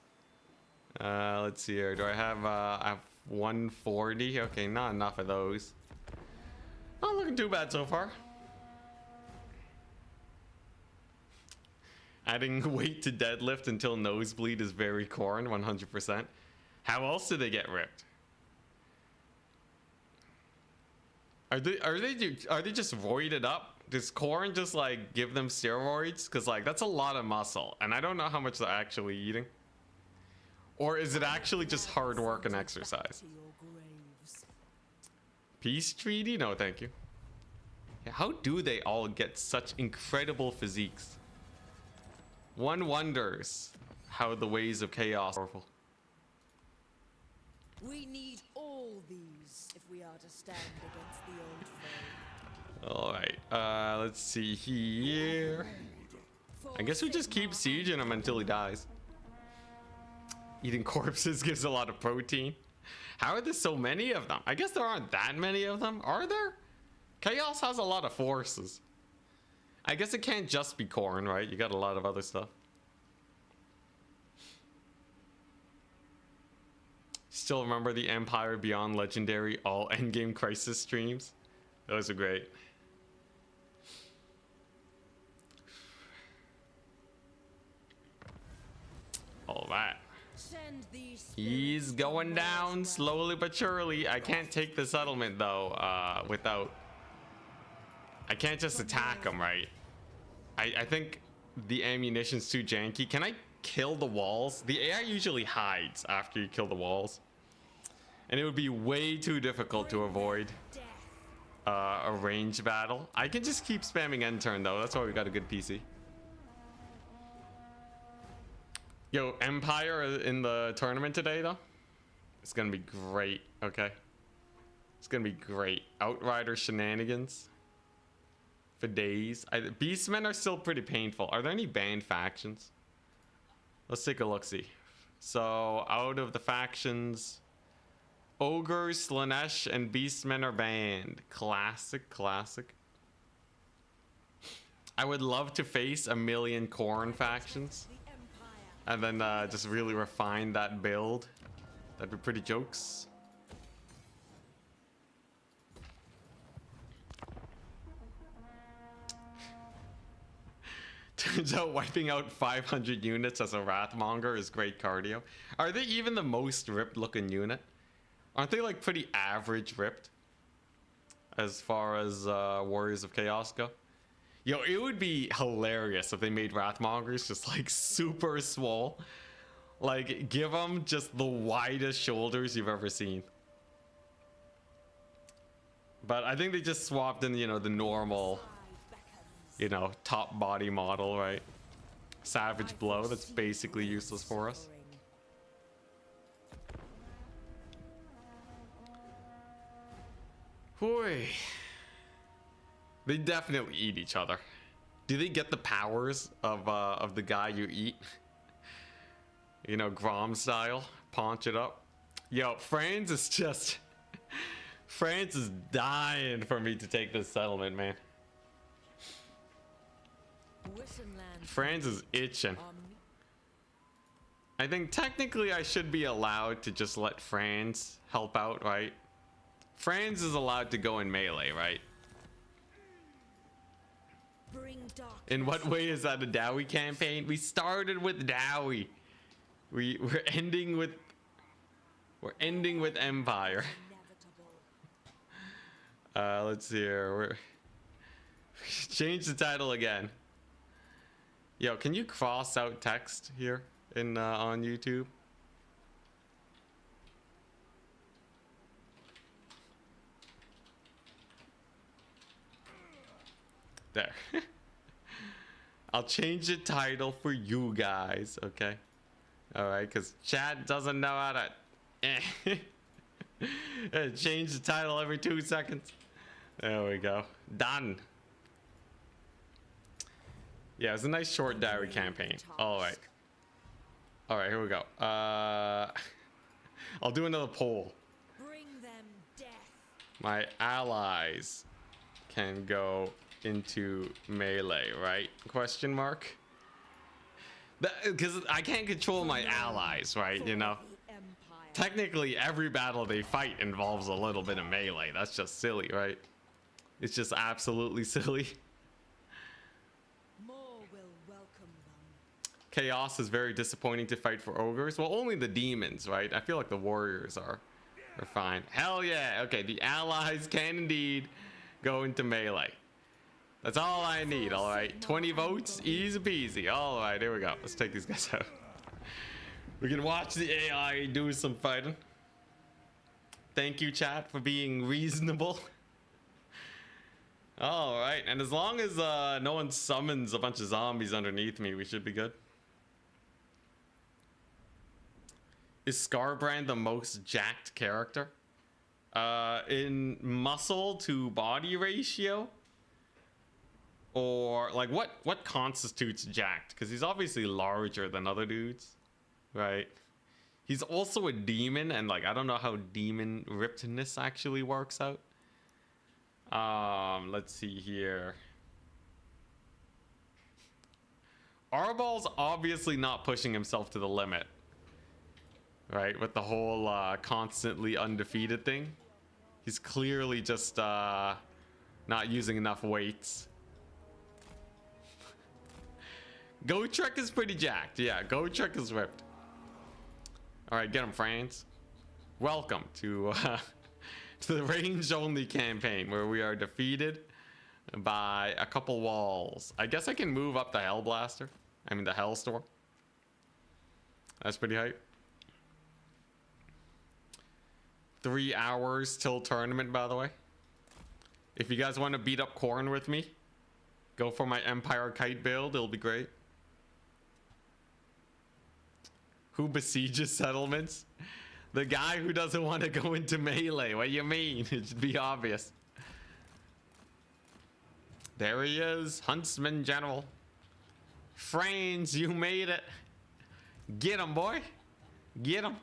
Let's see here. Do I have 140? Okay, not enough of those. Not looking too bad so far. Adding weight to deadlift until nosebleed is very corn, 100%. How else do they get ripped? Are they just roided up? Does corn just like give them steroids? Because like that's a lot of muscle, and I don't know how much they're actually eating. Or is it actually just hard work and exercise? To your graves. Peace treaty? No, thank you. Yeah, how do they all get such incredible physiques? One wonders how the ways of chaos are powerful. We need all these if we are to stand against the old foe. All right, let's see here. I guess we just keep sieging him until he dies. Eating corpses gives a lot of protein. How are there so many of them? I guess there aren't that many of them, are there? Chaos has a lot of forces. I guess it can't just be corn, right? You got a lot of other stuff. Still remember the Empire Beyond Legendary all endgame crisis streams? Those are great. All right. Send these He's going down slowly but surely. I can't take the settlement though, without... I can't just attack him, right? I think the ammunition's too janky. Can I kill the walls? The AI usually hides after you kill the walls. And it would be way too difficult to avoid a range battle. I can just keep spamming end turn though. That's why we got a good PC. Yo, Empire in the tournament today though. It's gonna be great, okay? It's gonna be great. Outrider shenanigans for days. Beastmen are still pretty painful. Are there any banned factions? Let's take a look-see. So, out of the factions, Ogres, Slanesh, and Beastmen are banned. Classic, classic. I would love to face a million Khorne factions. And then just really refine that build. That'd be pretty jokes. Turns out wiping out 500 units as a Wrathmonger is great cardio. Are they even the most ripped looking unit? Aren't they like pretty average ripped? As far as Warriors of Chaos go? Yo, it would be hilarious if they made Wrathmongers just like super swole. Like, give them just the widest shoulders you've ever seen. But I think they just swapped in, you know, the normal, you know, top body model, right? Savage Blow, that's basically useless for us. Boy. They definitely eat each other. Do they get the powers of the guy you eat? You know, Grom style, paunch it up. Yo, Franz is just... Franz is dying for me to take this settlement, man. Franz is itching. I think technically I should be allowed to just let Franz help out, right? Franz is allowed to go in melee, right? In what way is that a Dowie campaign? We started with Dowie. We're ending with Empire. Let's see here. Change the title again. Yo, can you cross out text here in on YouTube? There. I'll change the title for you guys, okay? Alright, because chat doesn't know how to change the title every 2 seconds. There we go. Done. Yeah, it's a nice short diary campaign. Alright. Alright, here we go. I'll do another poll. Bring them death. My allies can go into melee, right? Question mark. Because I can't control my allies, right? You know, technically every battle they fight involves a little bit of melee. That's just silly, right? It's just absolutely silly. More will welcome them. Chaos is very disappointing to fight for ogres. Well, only the demons, right? I feel like the warriors are fine. Hell yeah. Okay, the allies can indeed go into melee. That's all I need, all right? 20 votes, easy peasy. All right, here we go. Let's take these guys out. We can watch the AI do some fighting. Thank you, chat, for being reasonable. All right, and as long as no one summons a bunch of zombies underneath me, we should be good. Is Scarbrand the most jacked character? In muscle to body ratio? Or like what constitutes jacked? Because he's obviously larger than other dudes, right? He's also a demon, and like I don't know how demon rippedness actually works out. Let's see here. Arball's obviously not pushing himself to the limit, right? With the whole constantly undefeated thing. He's clearly just not using enough weights. Gotrek is pretty jacked. Yeah, Gotrek is ripped. All right, get him, Franz. Welcome to the range-only campaign where we are defeated by a couple walls. I guess I can move up the Hellblaster. I mean the Hellstorm. That's pretty hype. 3 hours till tournament, by the way. If you guys want to beat up Corn with me, go for my Empire Kite build. It'll be great. Who besieges settlements? The guy who doesn't want to go into melee. What do you mean? It should be obvious. There he is, Huntsman General. Frains, you made it. Get him, boy. Get him.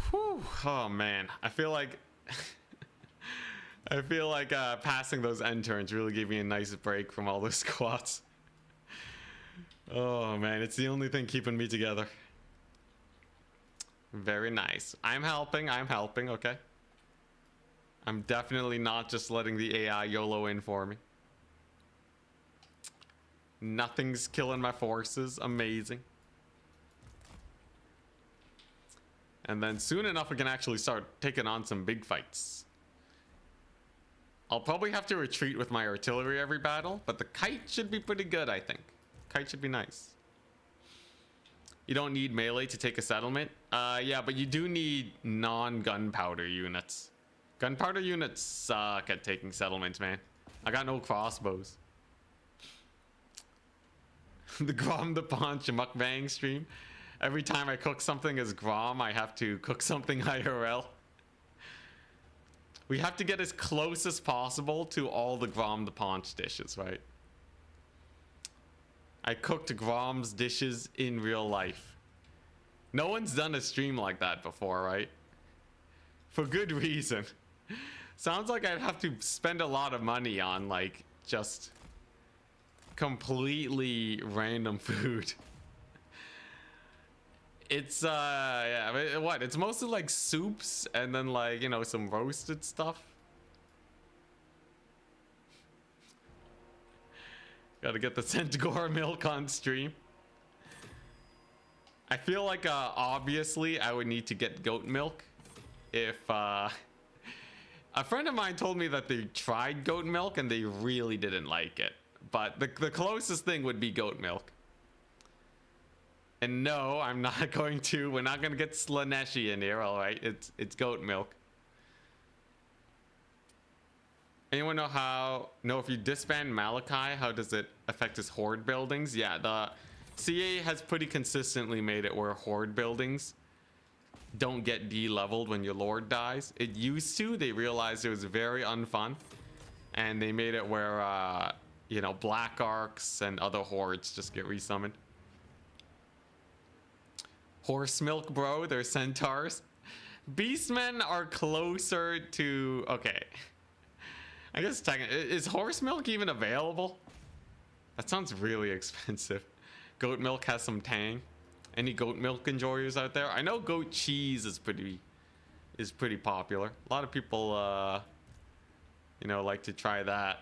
Whew. Oh man, I feel like passing those end turns really gave me a nice break from all those squats. Oh man, it's the only thing keeping me together. Very nice. I'm helping, okay? I'm definitely not just letting the AI YOLO in for me. Nothing's killing my forces. Amazing. And then soon enough we can actually start taking on some big fights. I'll probably have to retreat with my artillery every battle, but the kite should be pretty good, I think. Kite should be nice. You don't need melee to take a settlement. Yeah, but you do need non-gunpowder units. Gunpowder units suck at taking settlements, man. I got no crossbows. The Grom the Paunch mukbang stream. Every time I cook something as Grom, I have to cook something IRL. We have to get as close as possible to all the Grom the Paunch dishes, right? I cooked Grom's dishes in real life. No one's done a stream like that before, right? For good reason. Sounds like I'd have to spend a lot of money on, like, just completely random food. It's, yeah, what? It's mostly like soups and then, like, you know, some roasted stuff. Gotta get the Centaur milk on stream. I feel like, obviously, I would need to get goat milk if, a friend of mine told me that they tried goat milk and they really didn't like it. But the closest thing would be goat milk. And no, I'm not going to. We're not going to get Slaneshi in here, all right? It's goat milk. Anyone know if you disband Malakai, how does it affect his horde buildings? Yeah, the CA has pretty consistently made it where horde buildings don't get de-leveled when your lord dies. It used to. They realized it was very unfun. And they made it where, you know, black arcs and other hordes just get resummoned. Horse milk, bro. They're centaurs. Beastmen are closer to... Okay. I guess is horse milk even available? That sounds really expensive. Goat milk has some tang. Any goat milk enjoyers out there? I know goat cheese is pretty popular. A lot of people, you know, like to try that.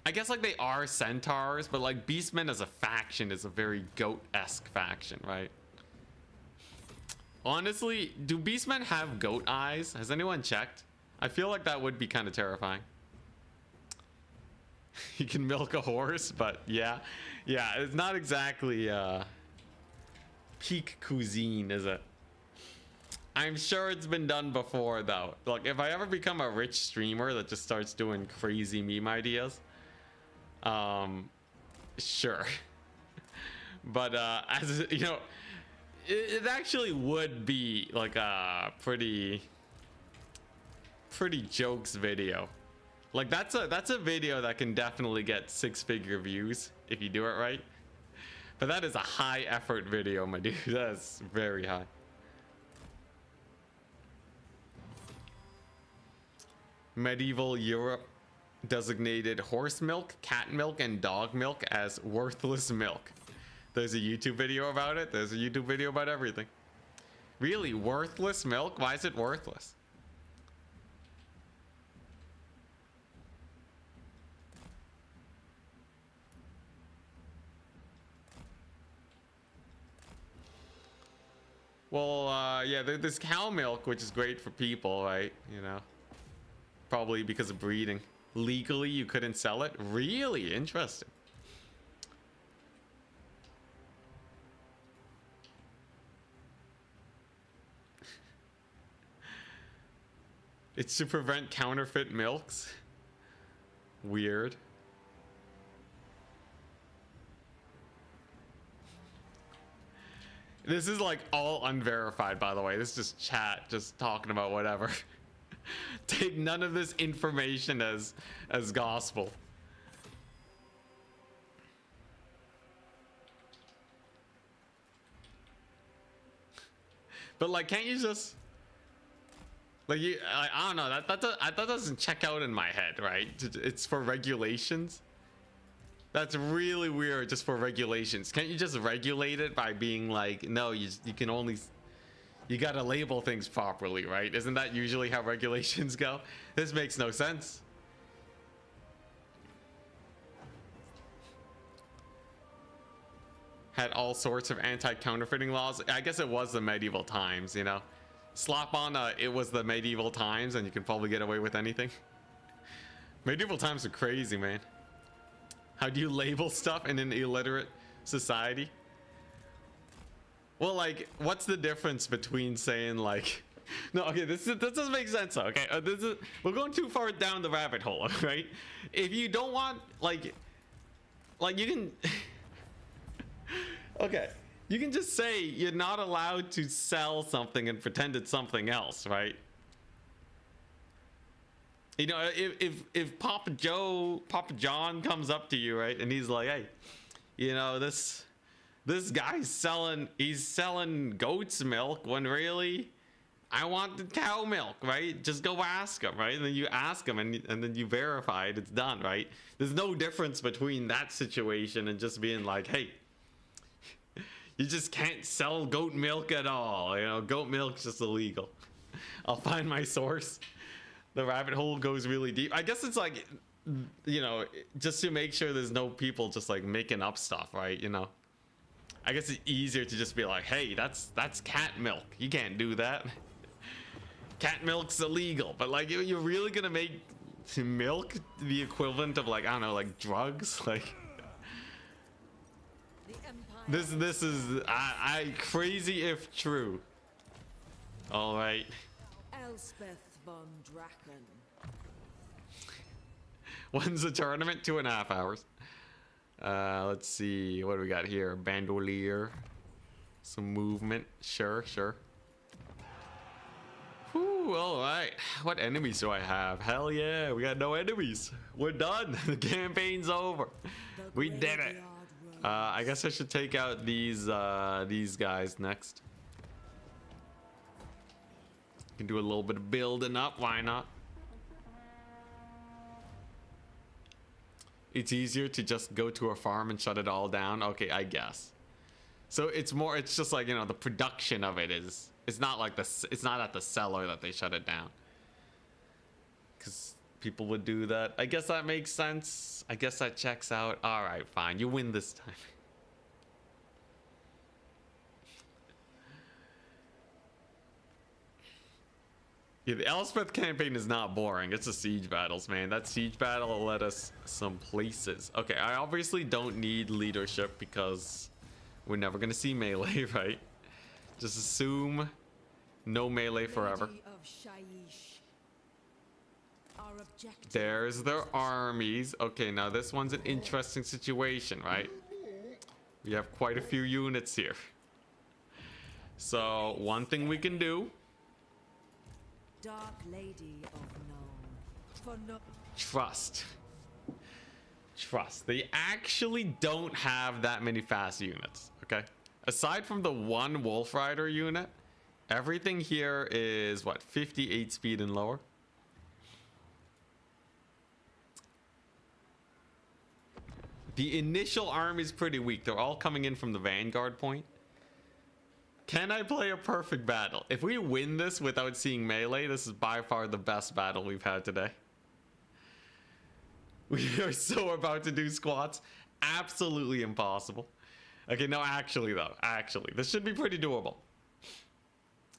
I guess like they are centaurs, but like Beastmen as a faction is a very goat-esque faction, right? Honestly, do Beastmen have goat eyes? Has anyone checked? I feel like that would be kind of terrifying. You can milk a horse, but yeah. Yeah, it's not exactly peak cuisine, is it? I'm sure it's been done before, though. Like, if I ever become a rich streamer that just starts doing crazy meme ideas, sure. But as you know, it actually would be like a pretty jokes video. Like that's a video that can definitely get 6-figure views if you do it right. But that is a high effort video, my dude. That's very high. Medieval Europe designated horse milk, cat milk, and dog milk as worthless milk. There's a YouTube video about it. There's a YouTube video about everything. Really, worthless milk? Why is it worthless? Well, yeah, there's cow milk, which is great for people, right? You know, probably because of breeding. Legally, you couldn't sell it. Really interesting. It's to prevent counterfeit milks. Weird. This is like all unverified, by the way. This is just chat, just talking about whatever. Take none of this information as gospel. But like, can't you just like I don't know, that doesn't check out in my head, right? It's for regulations. That's really weird, just for regulations. Can't you just regulate it by being like, no, you can only, you gotta label things properly, right? Isn't that usually how regulations go? This makes no sense. Had all sorts of anti-counterfeiting laws. I guess it was the medieval times, you know. Slap on it was the medieval times and you can probably get away with anything. Medieval times are crazy, man. How do you label stuff in an illiterate society? Well, like, what's the difference between saying like, no, okay, this doesn't make sense, though, okay? We're going too far down the rabbit hole, right? If you don't want, like you can, okay, you can just say you're not allowed to sell something and pretend it's something else, right? You know, if Papa John comes up to you, right, and he's like, hey, you know, this guy's selling goat's milk when really I want the cow milk, right? Just go ask him, right? And then you ask him and then you verify it, it's done, right? There's no difference between that situation and just being like, hey, you just can't sell goat milk at all. You know, goat milk's just illegal. I'll find my source. The rabbit hole goes really deep. I guess it's like, you know, just to make sure there's no people just like making up stuff, right? You know, I guess it's easier to just be like, hey, that's cat milk. You can't do that. Cat milk's illegal. But like, you're really gonna make milk the equivalent of like, I don't know, like drugs? Like, this is I crazy if true. All right. Elspeth von Draken. When's the tournament? 2.5 hours. Let's see. What do we got here? Bandolier. Some movement. Sure. Whew, all right. What enemies do I have? Hell yeah. We got no enemies. We're done. The campaign's over. We did it. I guess I should take out these guys next. Can do a little bit of building up. Why not? It's easier to just go to a farm and shut it all down. Okay, I guess. So it's just like, you know, the production of it is, it's not like it's not at the cellar that they shut it down. Because people would do that. I guess that makes sense. I guess that checks out. All right, fine. You win this time. Yeah, the Elspeth campaign is not boring. It's the siege battles, man. That siege battle led us some places. Okay, I obviously don't need leadership because we're never gonna see melee, right? Just assume no melee forever. There's their armies. Okay, now this one's an interesting situation, right? We have quite a few units here. So one thing we can do, Dark Lady of Nome. trust. They actually don't have that many fast units, okay? Aside from the one Wolf Rider unit, everything here is what, 58 speed and lower? The initial army is pretty weak. They're all coming in from the Vanguard point. Can I play a perfect battle? If we win this without seeing melee, this is by far the best battle we've had today. We are so about to do squats. Absolutely impossible. Okay, no, actually though. Actually, this should be pretty doable.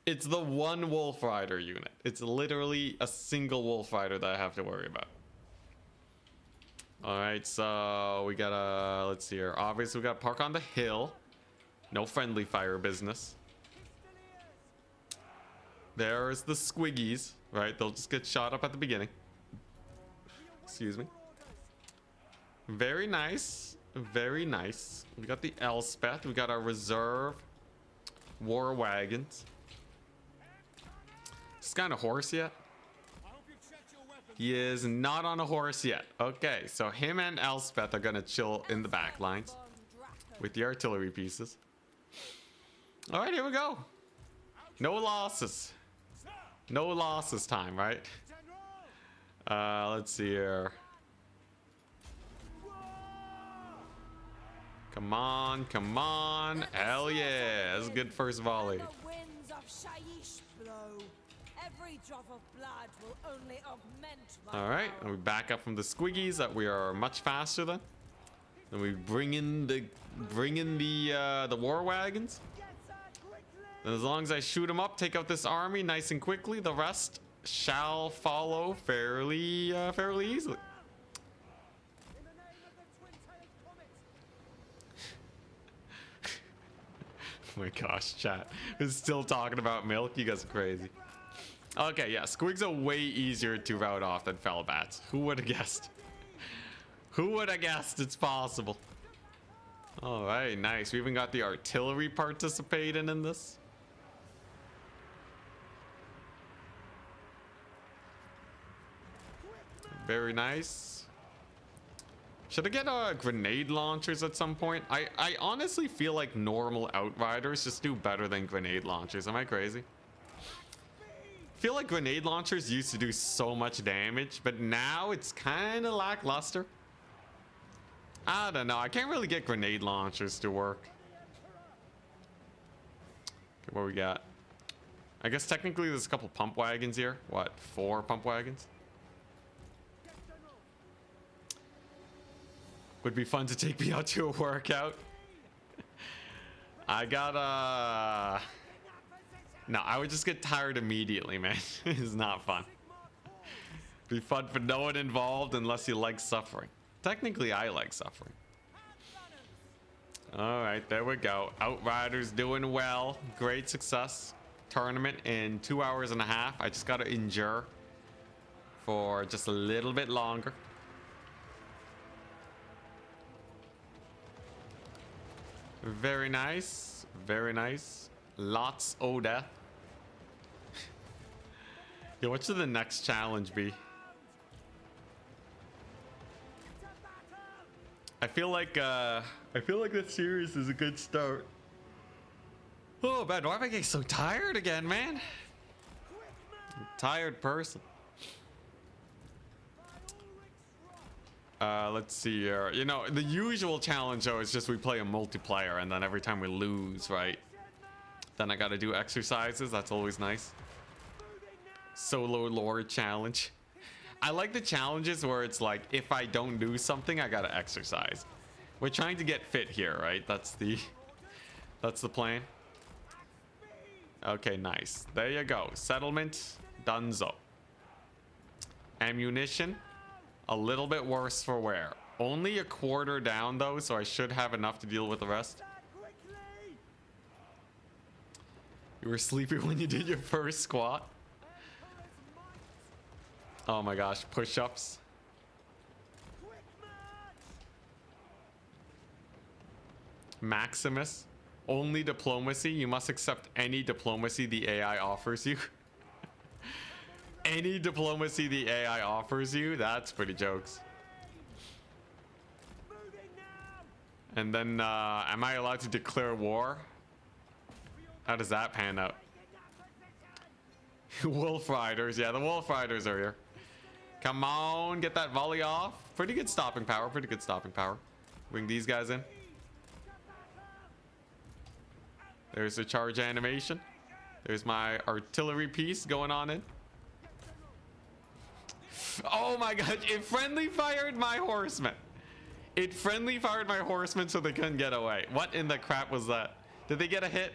It's the one Wolf Rider unit. It's literally a single Wolf Rider that I have to worry about. Alright, so we gotta, let's see here. Obviously, we gotta park on the hill. No friendly fire business. There's the squiggies, right? They'll just get shot up at the beginning. Excuse me. Very nice. Very nice. We got the Elspeth. We got our reserve war wagons. Is this guy on a horse yet? He is not on a horse yet. Okay, so him and Elspeth are gonna chill in the back lines with the artillery pieces. All right, here we go. No losses. No losses time, right? Let's see here. Come on, come on. Hell yeah. That's a good first volley. The winds of Shaiish blow. Every drop of blood will only augment my All right, and we back up from the squiggies that we are much faster than. Then we bring in the war wagons. And as long as I shoot them up, take out this army nice and quickly, the rest shall follow fairly easily. Oh my gosh, chat is still talking about milk. You guys are crazy. Okay, yeah, squigs are way easier to rout off than fell bats. Who would have guessed? Who would have guessed it's possible? All right, nice. We even got the artillery participating in this. Very nice. Should I get grenade launchers at some point? I honestly feel like normal Outriders just do better than grenade launchers. Am I crazy? I feel like grenade launchers used to do so much damage, but now it's kind of lackluster. I don't know. I can't really get grenade launchers to work. Okay, what we got? I guess technically there's a couple pump wagons here. What, 4 pump wagons? Would be fun to take me out to a workout. I gotta... No, I would just get tired immediately, man. It's not fun. Be fun for no one involved unless you like suffering. Technically, I like suffering. All right, there we go. Outriders doing well. Great success. Tournament in 2 hours and a half. I just gotta endure for just a little bit longer. Very nice. Very nice. Lots of death. Yo, what should the next challenge be? I feel like this series is a good start. Oh man, why am I getting so tired again, man? I'm a tired person. Let's see here. You know, the usual challenge though is just we play a multiplayer and then every time we lose, right? Then I gotta do exercises. That's always nice. Solo lore challenge. I like the challenges where it's like, if I don't do something, I gotta exercise. We're trying to get fit here, right? That's the plan. Okay, nice. There you go. Settlement, donezo. Ammunition, a little bit worse for wear. Only a quarter down though, so I should have enough to deal with the rest. You were sleepy when you did your first squat. Oh my gosh, push-ups. Maximus, only diplomacy. You must accept any diplomacy the AI offers you. Any diplomacy the AI offers you. That's pretty jokes. And then, am I allowed to declare war? How does that pan out? Wolf Riders. Yeah, the Wolf Riders are here. Come on, get that volley off. Pretty good stopping power. Pretty good stopping power. Bring these guys in. There's the charge animation. There's my artillery piece going on in. Oh my god, it friendly fired my horsemen. It friendly fired my horsemen so they couldn't get away. What in the crap was that? Did they get a hit?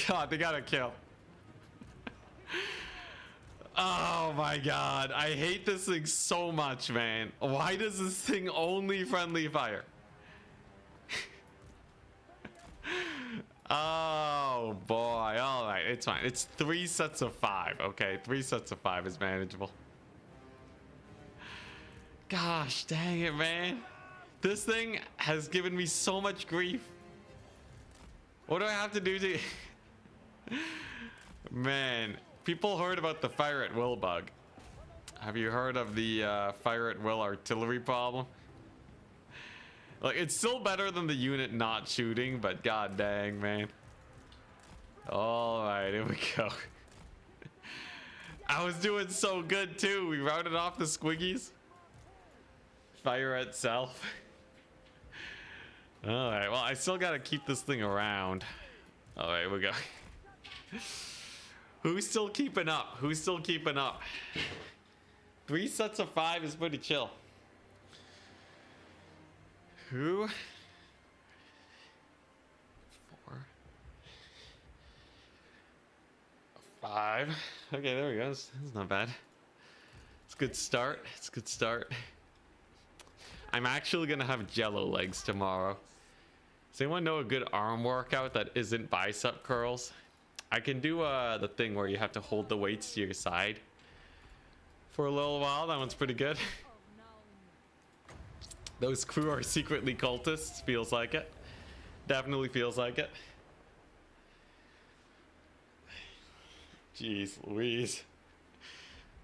God, they got a kill. Oh my god, I hate this thing so much, man. Why does this thing only friendly fire? Oh boy, all right, it's fine. It's 3 sets of 5. Okay, 3 sets of 5 is manageable. Gosh dang it, man. This thing has given me so much grief. What do I have to do to... Man, people heard about the fire at will bug. Have you heard of the fire at will artillery problem? Like, it's still better than the unit not shooting, but god dang, man. All right, here we go. I was doing so good too. We routed off the squiggies. Fire itself. All right, well, I still gotta keep this thing around. All right, here we go. Who's still keeping up? Who's still keeping up? 3 sets of 5 is pretty chill. Who? 4. 5. Okay, there we go. That's not bad. It's a good start. It's a good start. I'm actually gonna have jello legs tomorrow. Does anyone know a good arm workout that isn't bicep curls? I can do the thing where you have to hold the weights to your side for a little while. That one's pretty good. Those crew are secretly cultists. Feels like it. Definitely feels like it. Jeez Louise.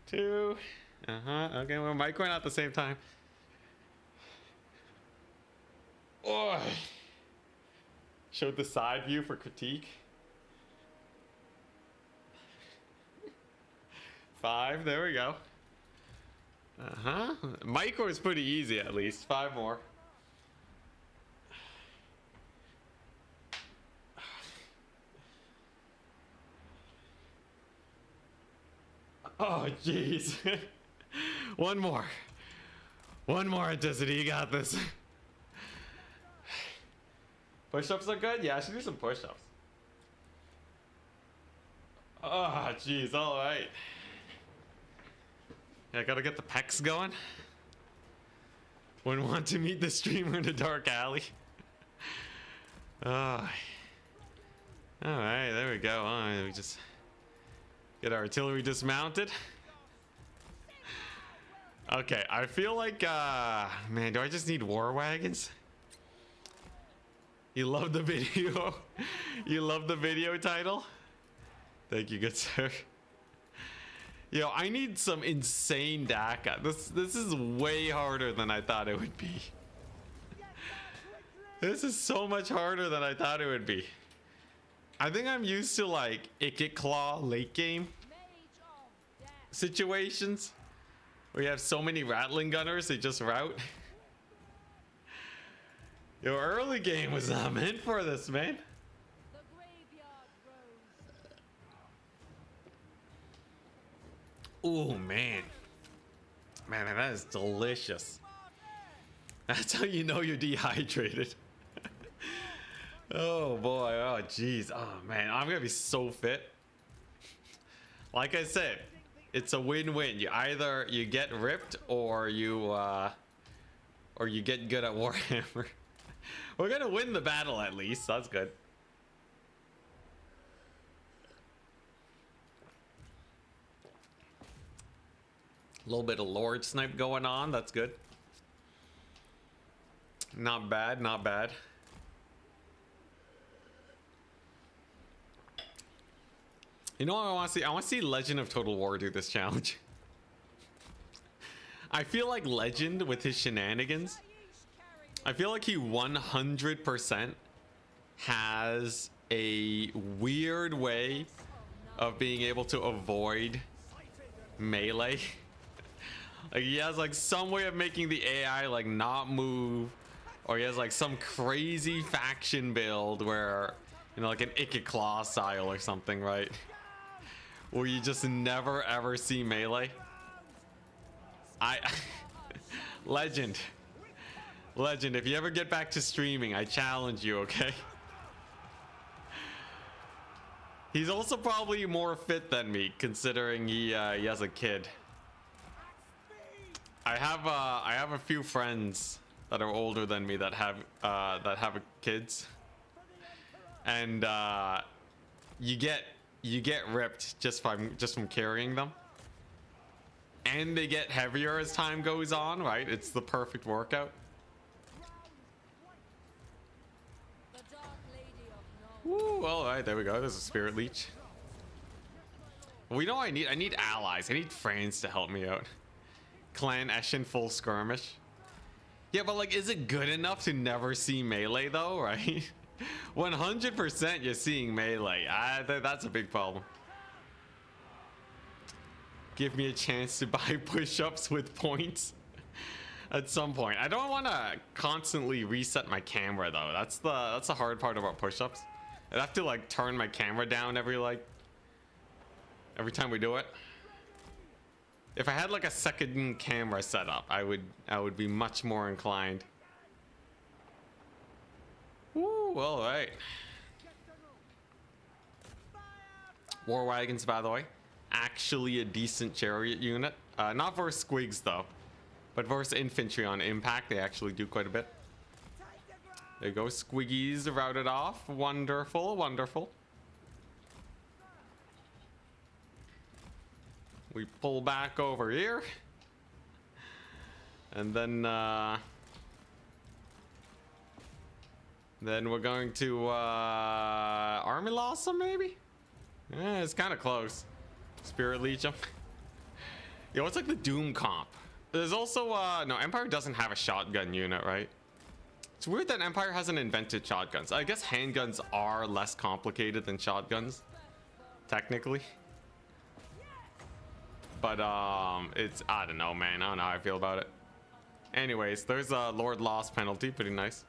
2. Okay, we're microing at the same time. Oh. Showed the side view for critique. 5, there we go. Micro is pretty easy, at least. 5 more. Oh, jeez. One more. One more, Anticity. You got this. Push-ups are good? Yeah, I should do some push-ups. Oh, jeez. All right. I gotta get the pecs going. Wouldn't want to meet the streamer in a dark alley. Oh. Alright, there we go. We just get our artillery dismounted. Okay, I feel like, man, do I just need war wagons? You love the video? You love the video title? Thank you, good sir. Yo, I need some insane DACA. This is way harder than I thought it would be. This is so much harder than I thought it would be. I think I'm used to like Icket Claw late game situations where you have so many rattling gunners they just route. Yo, early game was not meant for this, man. Oh man, that is delicious. That's how you know you're dehydrated. Oh boy, oh jeez, oh man, I'm gonna be so fit. Like I said, it's a win-win. You get ripped or you get good at Warhammer. We're gonna win the battle at least. That's good. A little bit of Lord Snipe going on. That's good. Not bad, not bad. You know what I want to see? I want to see Legend of Total War do this challenge. I feel like Legend with his shenanigans, I feel like he 100% has a weird way of being able to avoid melee. Like he has like some way of making the AI like not move, or he has like some crazy faction build where, you know, like an Icket Claw style or something, right? Where you just never ever see melee. Legend, if you ever get back to streaming, I challenge you, okay? He's also probably more fit than me, considering he has a kid. I have a few friends that are older than me that have kids, and you get ripped just from carrying them, and they get heavier as time goes on. Right? It's the perfect workout. The Dark Lady of Nurgle. Woo! All right, there we go. There's a spirit leech. We know I need allies. I need friends to help me out. Clan Eshin full skirmish. Yeah, but like, is it good enough to never see melee though, right? 100% you're seeing melee. That's a big problem. Give me a chance to buy push-ups with points at some point. I don't want to constantly reset my camera though. That's the hard part about push-ups. I'd have to like turn my camera down every time we do it. If I had like a second camera setup, I would be much more inclined. Woo, all right. War wagons, by the way, actually a decent chariot unit. Not versus squigs though, but versus infantry on impact, they actually do quite a bit. There you go, squiggies routed off. Wonderful, wonderful. We pull back over here, and then we're going to army loss them maybe. Yeah, it's kind of close. Spirit leech them. Yo, it's like the Doom comp. There's also no, Empire doesn't have a shotgun unit, right? It's weird that Empire hasn't invented shotguns. I guess handguns are less complicated than shotguns, technically. But it's, I don't know, man. I don't know how I feel about it. Anyways, there's a Lord loss penalty. Pretty nice.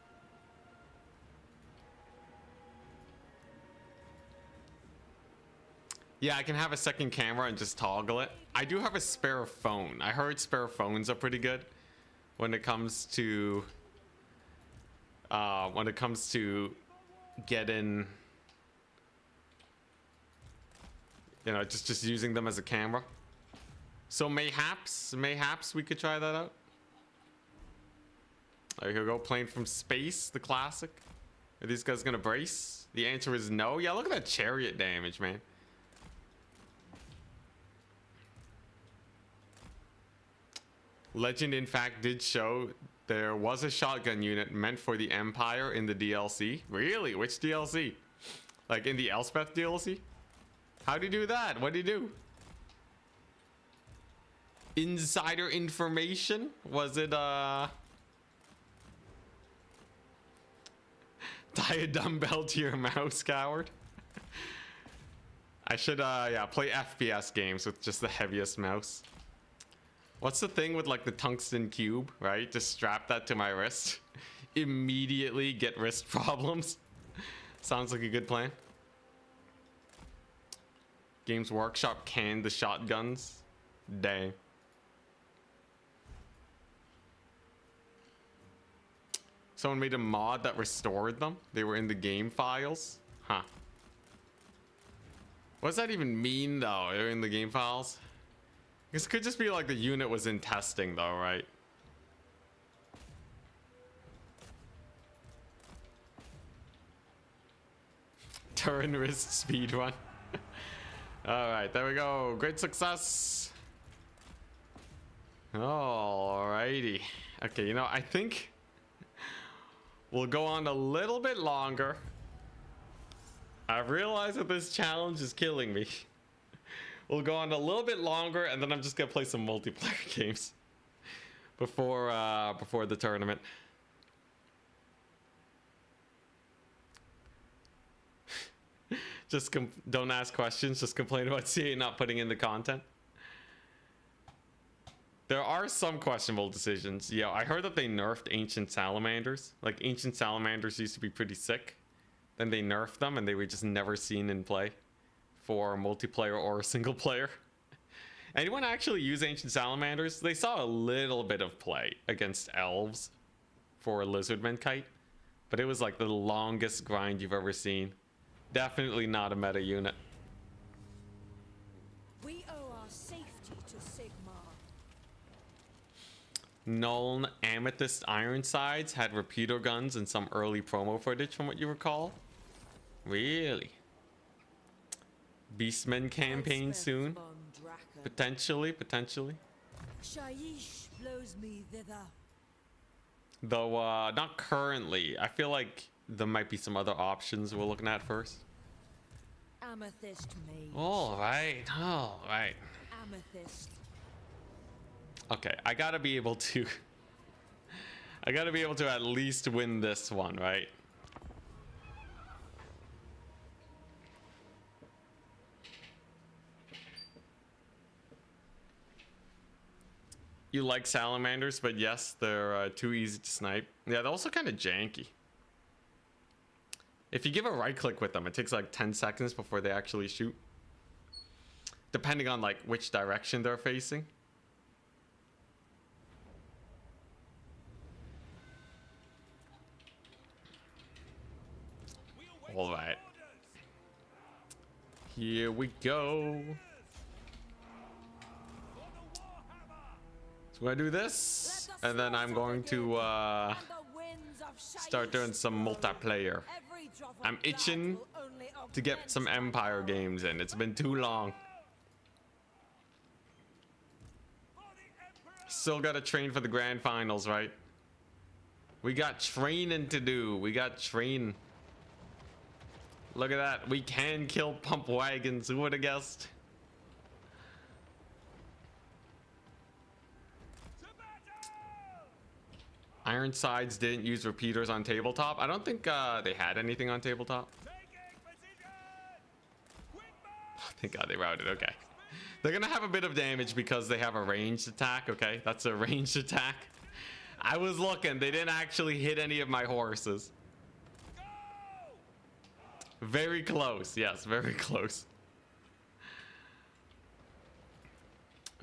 Yeah, I can have a second camera and just toggle it. I do have a spare phone. I heard spare phones are pretty good when it comes to getting, you know, just using them as a camera. So mayhaps we could try that out. There you go, plane from space, the classic. Are these guys gonna brace? The answer is no. Yeah, look at that chariot damage, man. Legend, in fact, did show there was a shotgun unit meant for the Empire in the DLC. Really? Which DLC? Like in the Elspeth DLC? How'd he do that? What'd he do? Insider information? Was it tie a dumbbell to your mouse, coward? I should yeah, play FPS games with just the heaviest mouse. What's the thing with like the tungsten cube, right? Just strap that to my wrist. Immediately get wrist problems. Sounds like a good plan. Games Workshop canned the shotguns. Dang. Someone made a mod that restored them. They were in the game files. Huh. What does that even mean though? They're in the game files? This could just be like the unit was in testing though, right? Turn wrist speed run. Alright, there we go. Great success. Alrighty. Okay, you know, I think we'll go on a little bit longer. I've realized that this challenge is killing me. We'll go on a little bit longer, and then I'm just gonna play some multiplayer games before the tournament. Just don't ask questions. Just complain about CA not putting in the content. There are some questionable decisions. Yeah, I heard that they nerfed ancient salamanders. Like, ancient salamanders used to be pretty sick. Then they nerfed them, and they were just never seen in play for multiplayer or single player. Anyone actually use ancient salamanders? They saw a little bit of play against elves for lizardman kite, but it was like the longest grind you've ever seen. Definitely not a meta unit. Nuln Amethyst Ironsides had repeater guns and some early promo footage from what you recall. Really? Beastmen campaign soon? Potentially. Shaiish blows me thither. Though, not currently. I feel like there might be some other options we're looking at first. Amethyst mage. Alright. Amethyst. Okay, I gotta be able to... I gotta be able to at least win this one, right? You like salamanders, but yes, they're too easy to snipe. Yeah, they're also kind of janky. If you give a right click with them, it takes like 10 seconds before they actually shoot. Depending on like which direction they're facing. All right. Here we go. So I'm gonna do this, and then I'm going to start doing some multiplayer. I'm itching to get some Empire games in. It's been too long. Still gotta train for the grand finals, right? We got training to do. We got training. Look at that. We can kill pump wagons. Who would have guessed? Ironsides didn't use repeaters on tabletop. I don't think they had anything on tabletop. Thank God they routed. Okay. They're going to have a bit of damage because they have a ranged attack. Okay. That's a ranged attack. I was looking. They didn't actually hit any of my horses. Very close. Yes, very close.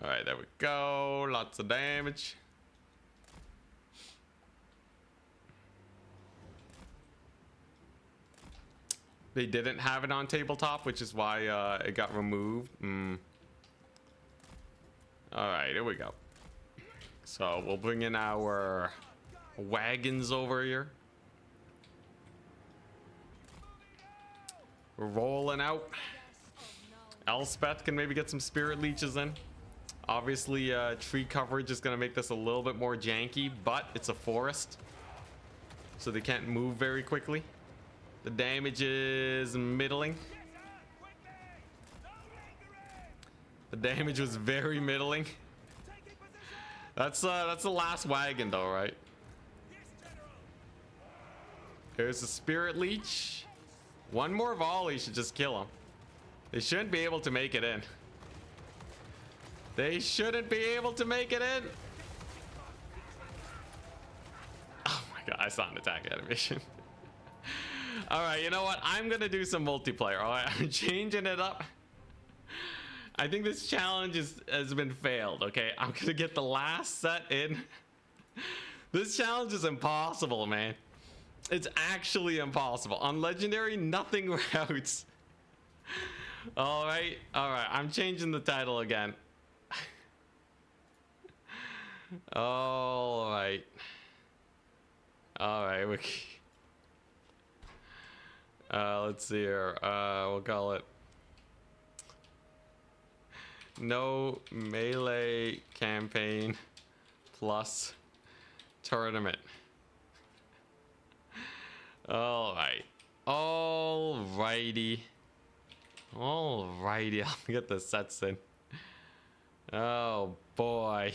All right, there we go. Lots of damage. They didn't have it on tabletop, which is why it got removed. All right, here we go. So we'll bring in our wagons over here. We're rolling out. Elspeth can maybe get some spirit leeches in. Obviously, tree coverage is going to make this a little bit more janky, but it's a forest, so they can't move very quickly. The damage is middling. The damage was very middling. That's the last wagon though, right? There's a spirit leech. One more volley should just kill him. They shouldn't be able to make it in. They shouldn't be able to make it in. Oh my God, I saw an attack animation. All right, you know what? I'm gonna do some multiplayer. All right, I'm changing it up. I think this challenge has been failed. Okay, I'm gonna get the last set in. This challenge is impossible, man. It's actually impossible. On legendary, nothing routes. All right. I'm changing the title again. All right. Let's see here. We'll call it No Melee Campaign Plus Tournament. Alrighty. I'll get the sets in. Oh boy.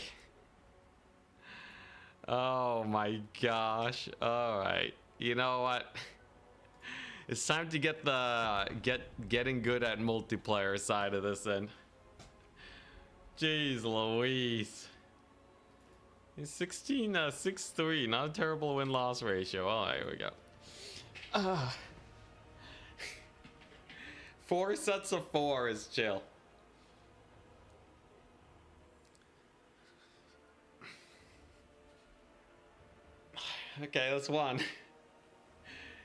Oh my gosh. Alright. You know what? It's time to get the getting good at multiplayer side of this in. Jeez Louise. It's 6-3, not a terrible win-loss ratio. Alright, here we go. 4 sets of 4 is chill. Okay, that's one.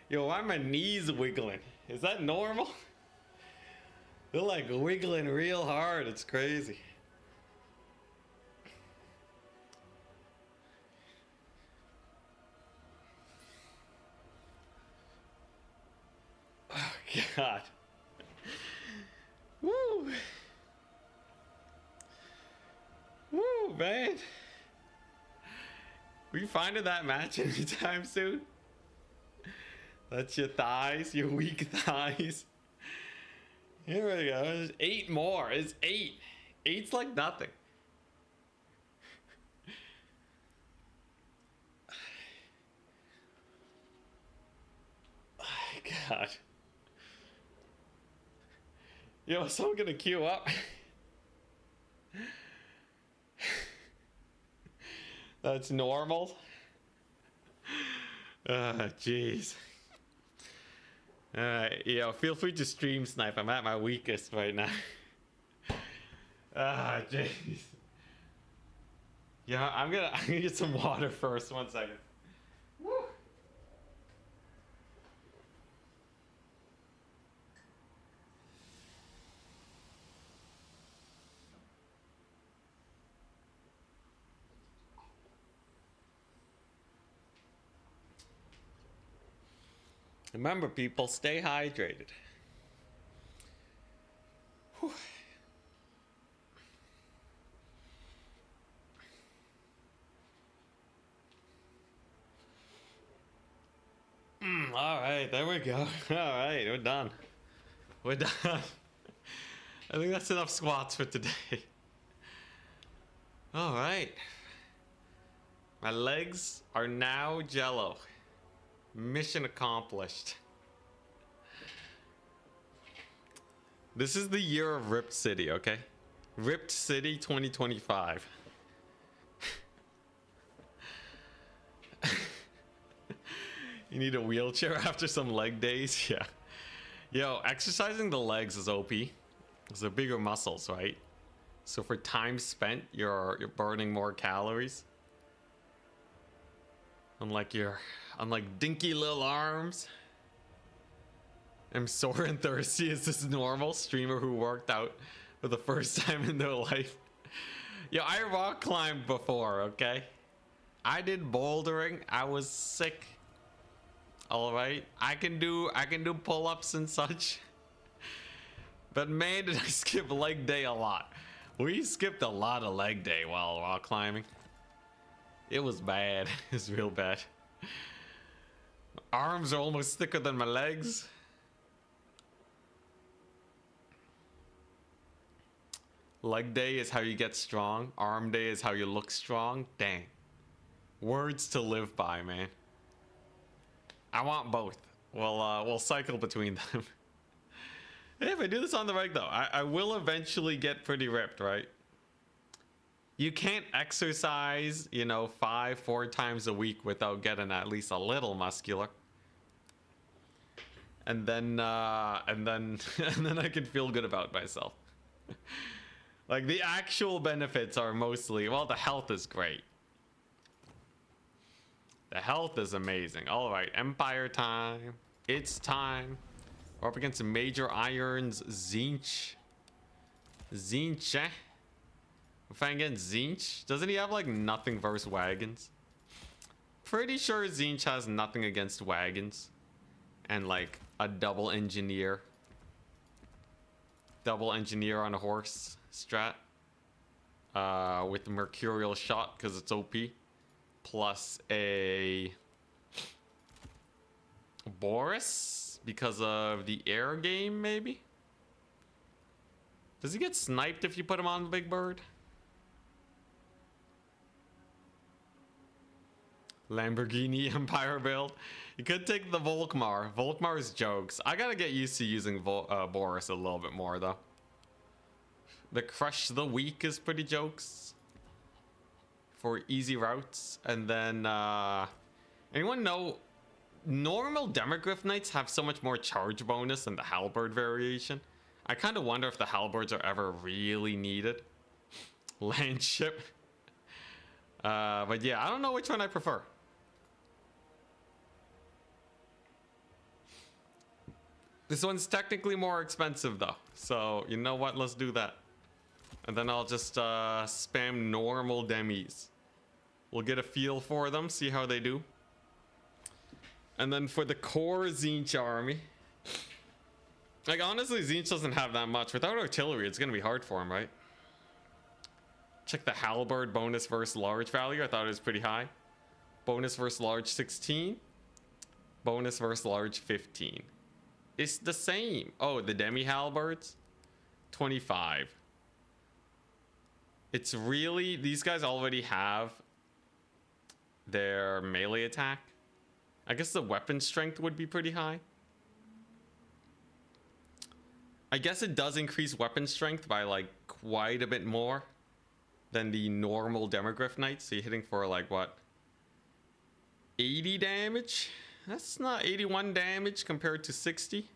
Yo, why are my knees wiggling? Is that normal? They're like wiggling real hard. It's crazy. God. Woo. Woo, man. We finding that match anytime soon? That's your thighs, your weak thighs. Here we go. There's 8 more. It's 8. 8's like nothing. Oh, God. Yo, is someone gonna queue up? That's normal. Jeez. Yo, feel free to stream snipe. I'm at my weakest right now. Jeez. Yeah, I'm gonna get some water first. 1 second. Woo. Remember, people, stay hydrated. Whew. All right, there we go. All right, we're done. We're done. I think that's enough squats for today. All right. My legs are now jello. Mission accomplished. This is the year of Ripped City, okay? Ripped City 2025. You need a wheelchair after some leg days? Yeah. Yo, exercising the legs is OP. It's the bigger muscles, right? So for time spent, you're burning more calories. Unlike dinky little arms. I'm sore and thirsty. Is this normal? Streamer who worked out for the first time in their life. Yo, I rock climbed before, okay? I did bouldering. I was sick. All right, I can do pull-ups and such. But man, did I skip leg day a lot. We skipped a lot of leg day while rock climbing. It was bad. It was real bad. My arms are almost thicker than my legs. Leg day is how you get strong. Arm day is how you look strong. Dang. Words to live by, man. I want both. We'll cycle between them. Hey, if I do this on the reg though, I will eventually get pretty ripped, right? You can't exercise, 4 times a week without getting at least a little muscular. And then and then I can feel good about myself. Like the actual benefits are mostly, well, the health is great. The health is amazing. All right, Empire time. It's time. We're up against Major Irons Zinch. Zinch, eh? We're fighting against Zinch. Doesn't he have like nothing versus wagons? Pretty sure Zinch has nothing against wagons. And like a double engineer. Double engineer on a horse strat. With the Mercurial shot because it's OP. Plus a Boris because of the air game, maybe? Does he get sniped if you put him on the big bird? Lamborghini Empire build. You could take the Volkmar. Volkmar is jokes. I gotta get used to using Boris a little bit more though. The Crush the Weak is pretty jokes. For easy routes. And then anyone know normal Demogryph Knights have so much more charge bonus than the Halberd variation? I kind of wonder if the Halberds are ever really needed. Landship. But yeah, I don't know which one I prefer. This one's technically more expensive though. So you know what, let's do that. And then I'll just spam normal demis. We'll get a feel for them, see how they do. And then for the core Zinch army, Like, honestly, Zinch doesn't have that much. Without artillery, it's gonna be hard for him, right? Check the halberd bonus versus large value. I thought it was pretty high. Bonus versus large 16. Bonus versus large 15. It's the same. Oh, the demi halberds 25. It's really, these guys already have their melee attack. I guess the weapon strength would be pretty high. I guess it does increase weapon strength by like quite a bit more than the normal Demogryph Knights. So you're hitting for like what? 80 damage? That's not 81 damage compared to 60.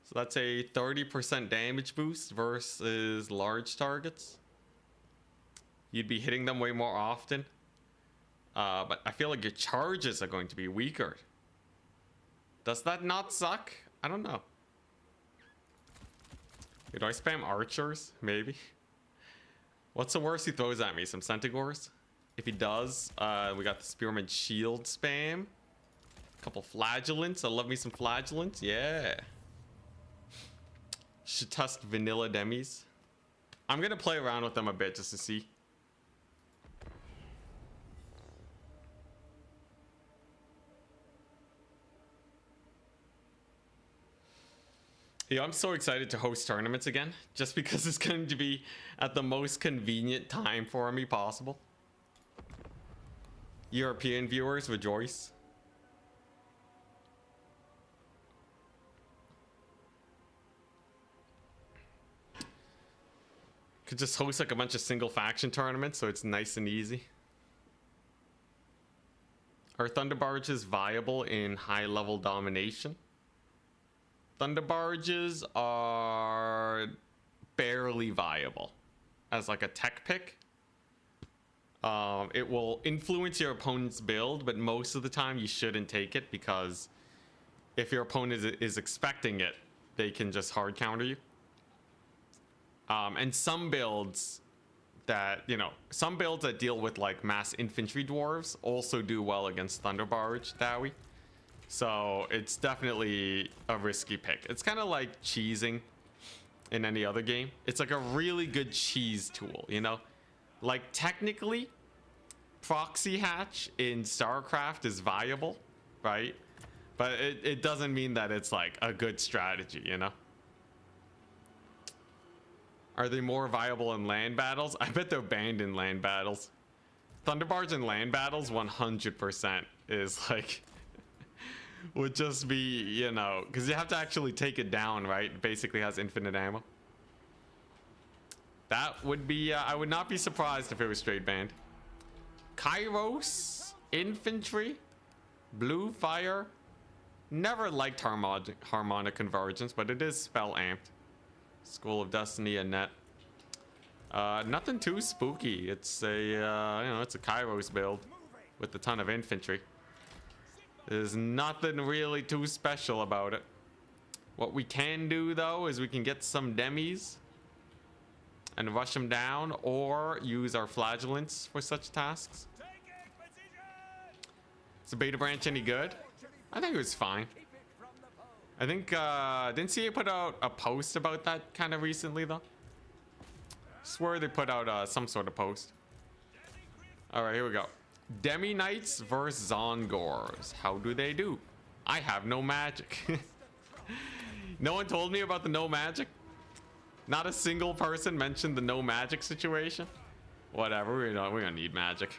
So that's a 30% damage boost versus large targets. You'd be hitting them way more often. But I feel like your charges are going to be weaker. Does that not suck? I don't know. Do I spam archers? Maybe. What's the worst he throws at me? Some Centaurs? If he does, we got the Spearman Shield spam. Couple Flagellants. I love me some Flagellants. Yeah. Should test vanilla demis. I'm gonna play around with them a bit just to see. Yeah, I'm so excited to host tournaments again, just because it's going to be at the most convenient time for me possible. European viewers rejoice. Could just host like a bunch of single faction tournaments so it's nice and easy. Are Thunder Barges viable in high level domination? Thunder Barges are barely viable as like a tech pick. It will influence your opponent's build, but most of the time you shouldn't take it because if your opponent is expecting it, they can just hard counter you. And some builds that, you know, some builds that deal with like mass infantry dwarves also do well against Thunder Barge Dowie. So it's definitely a risky pick. It's kind of like cheesing in any other game. It's like a really good cheese tool, you know? Like technically, proxy hatch in StarCraft is viable, right? But it doesn't mean that it's like a good strategy, you know? Are they more viable in land battles? I bet they're banned in land battles. Thunderbarge in land battles 100% is like... would just be, you know, because you have to actually take it down, right? It basically has infinite ammo. That would be, I would not be surprised if it was straight banned. Kairos, infantry, blue fire. Never liked harmonic convergence, but it is spell amped. School of Destiny and net. Nothing too spooky. It's a, you know, it's a Kairos build with a ton of infantry. There's nothing really too special about it. What we can do though is we can get some demis and rush them down, or use our flagellants for such tasks. Is the beta branch any good? I think it was fine. I think didn't see you put out a post about that kind of recently though. Swear they put out some sort of post. All right, here we go. Demi Knights versus Zongors. How do they do? I have no magic. No one told me about the no magic. Not a single person mentioned the no magic situation. Whatever, we don't need magic.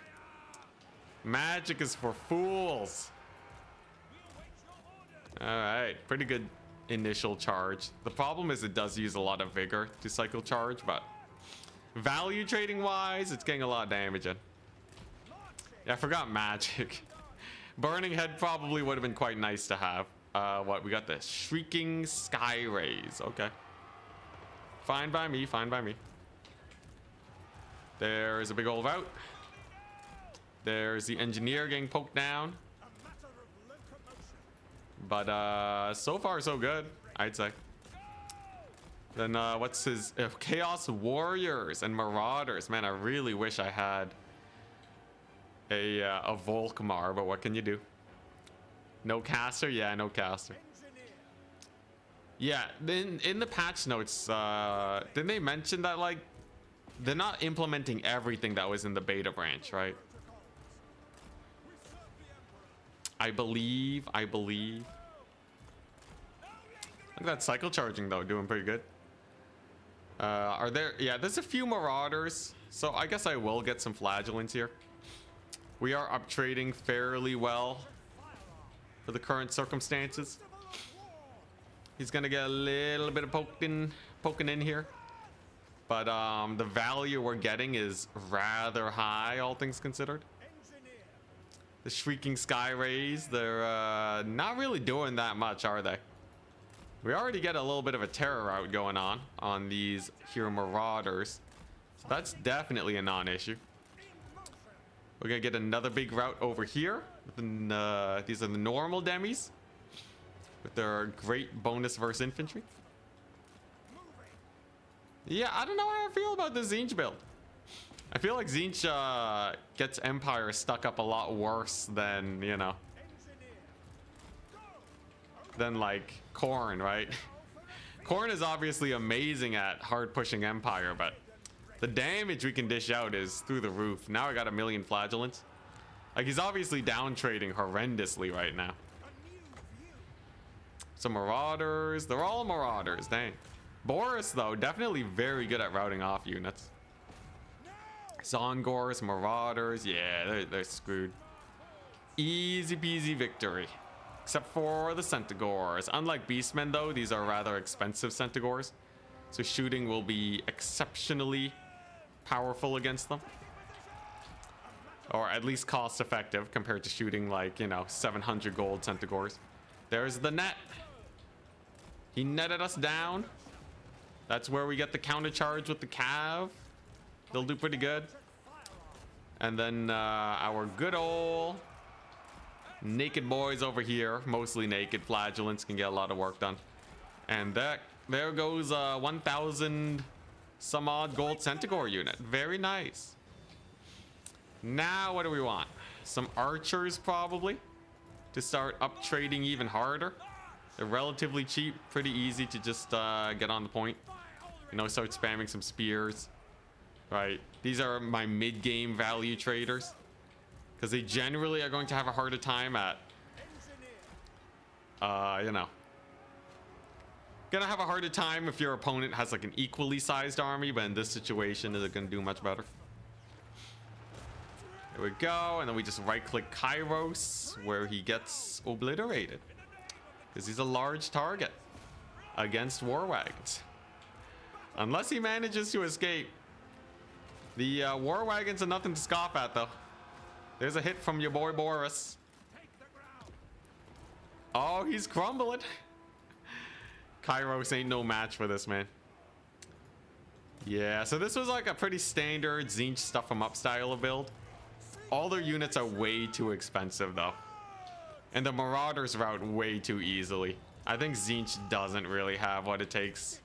Magic is for fools. All right, pretty good initial charge. The problem is it does use a lot of vigor to cycle charge, but value trading wise, it's getting a lot of damage in. Yeah, I forgot magic. Burning Head probably would have been quite nice to have. What, we got the Shrieking Sky Rays. Okay. Fine by me, fine by me. There's a big old route. There's the engineer getting poked down. But so far so good, I'd say. Then what's his Chaos Warriors and Marauders. Man, I really wish I had a Volkmar, but what can you do? No caster? Yeah, no caster. Yeah, then in the patch notes, didn't they mention that like they're not implementing everything that was in the beta branch, right? I believe. Look at that cycle charging though, doing pretty good. Are there? Yeah, there's a few marauders, so I guess I will get some flagellants here. We are up trading fairly well for the current circumstances. He's gonna get a little bit of poking in here, but the value we're getting is rather high, all things considered. The Shrieking Sky Rays, they're not really doing that much, are they? We already get a little bit of a terror route going on these here marauders, so that's definitely a non-issue. We're gonna get another big route over here. These are the normal demis with their great bonus versus infantry. Yeah, I don't know how I feel about the Tzeentch build. I feel like Tzeentch gets Empire stuck up a lot worse than, you know, than like Khorne, right? Khorne is obviously amazing at hard pushing Empire, but the damage we can dish out is through the roof. Now I got 1,000,000 flagellants. Like, he's obviously down trading horrendously right now. Some marauders, they're all marauders, dang. Boris though, definitely very good at routing off units. Zongors, marauders, yeah, they're screwed. Easy peasy victory. Except for the Centaurs. Unlike Beastmen though, these are rather expensive Centaurs, so shooting will be exceptionally powerful against them. Or at least cost effective compared to shooting like, you know, 700 gold Centaurs. There's the net. He netted us down. That's where we get the counter charge with the Cav. They'll do pretty good. And then our good old naked boys over here, mostly naked flagellants, can get a lot of work done. And there goes 1,000 some odd gold Centaur unit. Very nice. Now what do we want? Some archers probably to start up trading even harder. They're relatively cheap, pretty easy to just get on the point. You know, start spamming some spears. Right, these are my mid-game value traders, because they generally are going to have a harder time at, you know, gonna have a harder time if your opponent has like an equally sized army, but in this situation, is it gonna do much better? There we go, and then we just right-click Kairos, where he gets obliterated, because he's a large target against war wagons. Unless he manages to escape. The war wagons are nothing to scoff at, though. There's a hit from your boy Boris. Oh, he's crumbling. Kairos ain't no match for this, man. Yeah, so this was like a pretty standard Tzeentch stuff from up style of build. All their units are way too expensive, though. And the Marauders route way too easily. I think Tzeentch doesn't really have what it takes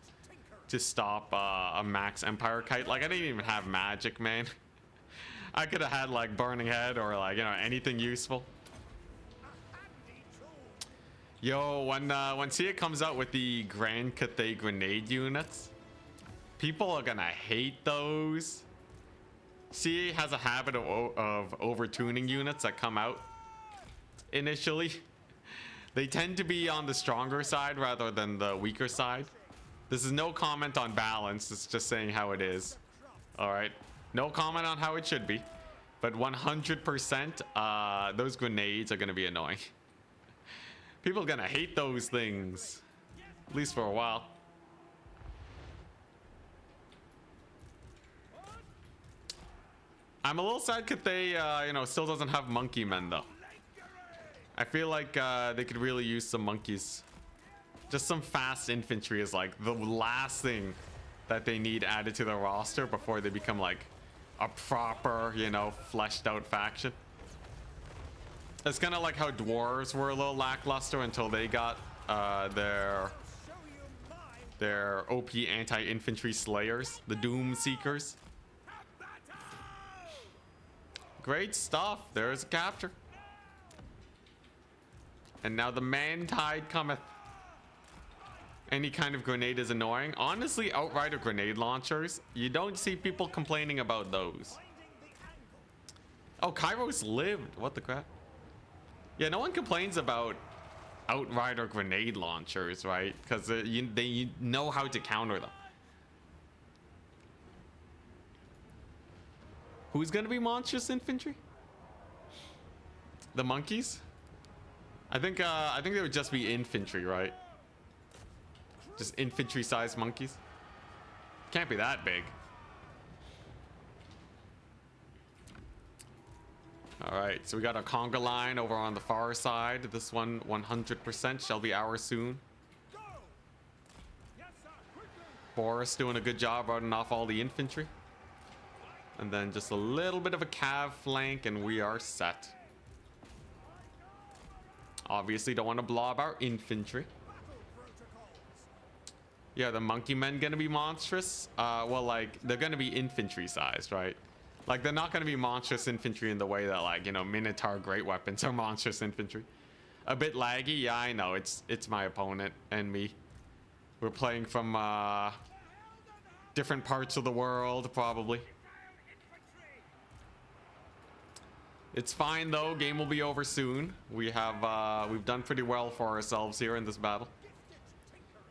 to stop a max Empire kite. Like, I didn't even have magic, man. I could have had like Burning Head or like, you know, anything useful. Yo, when Sia comes out with the Grand Cathay grenade units, people are gonna hate those. Sia has a habit of over-tuning units that come out initially. They tend to be on the stronger side rather than the weaker side. This is no comment on balance, it's just saying how it is. Alright, no comment on how it should be. But 100%, those grenades are gonna be annoying. People are gonna hate those things, at least for a while. I'm a little sad Cathay, you know, still doesn't have monkey men though. I feel like they could really use some monkeys. Just some fast infantry is like the last thing that they need added to their roster before they become like a proper, you know, fleshed out faction. It's kind of like how dwarves were a little lackluster until they got their OP anti-infantry slayers, the Doom Seekers. Great stuff. There's a capture. And now the man tide cometh. Any kind of grenade is annoying. Honestly, Outrider grenade launchers, you don't see people complaining about those. Oh, Kairos lived. What the crap? Yeah, no one complains about Outrider grenade launchers, right? Because they know how to counter them. Who's gonna be monstrous infantry? The monkeys? I think they would just be infantry, right? Just infantry-sized monkeys. Can't be that big. All right, so we got a conga line over on the far side. This one 100% shall be ours soon. Boris doing a good job running off all the infantry. And then just a little bit of a cav flank and we are set. Obviously don't want to blob our infantry. Yeah, the monkey men gonna be monstrous. Well, like, they're gonna be infantry sized, right? Like, they're not gonna be monstrous infantry in the way that, like, you know, Minotaur great weapons are monstrous infantry. A bit laggy, yeah, I know. It's my opponent and me. We're playing from different parts of the world, probably. It's fine though. Game will be over soon. We've done pretty well for ourselves here in this battle.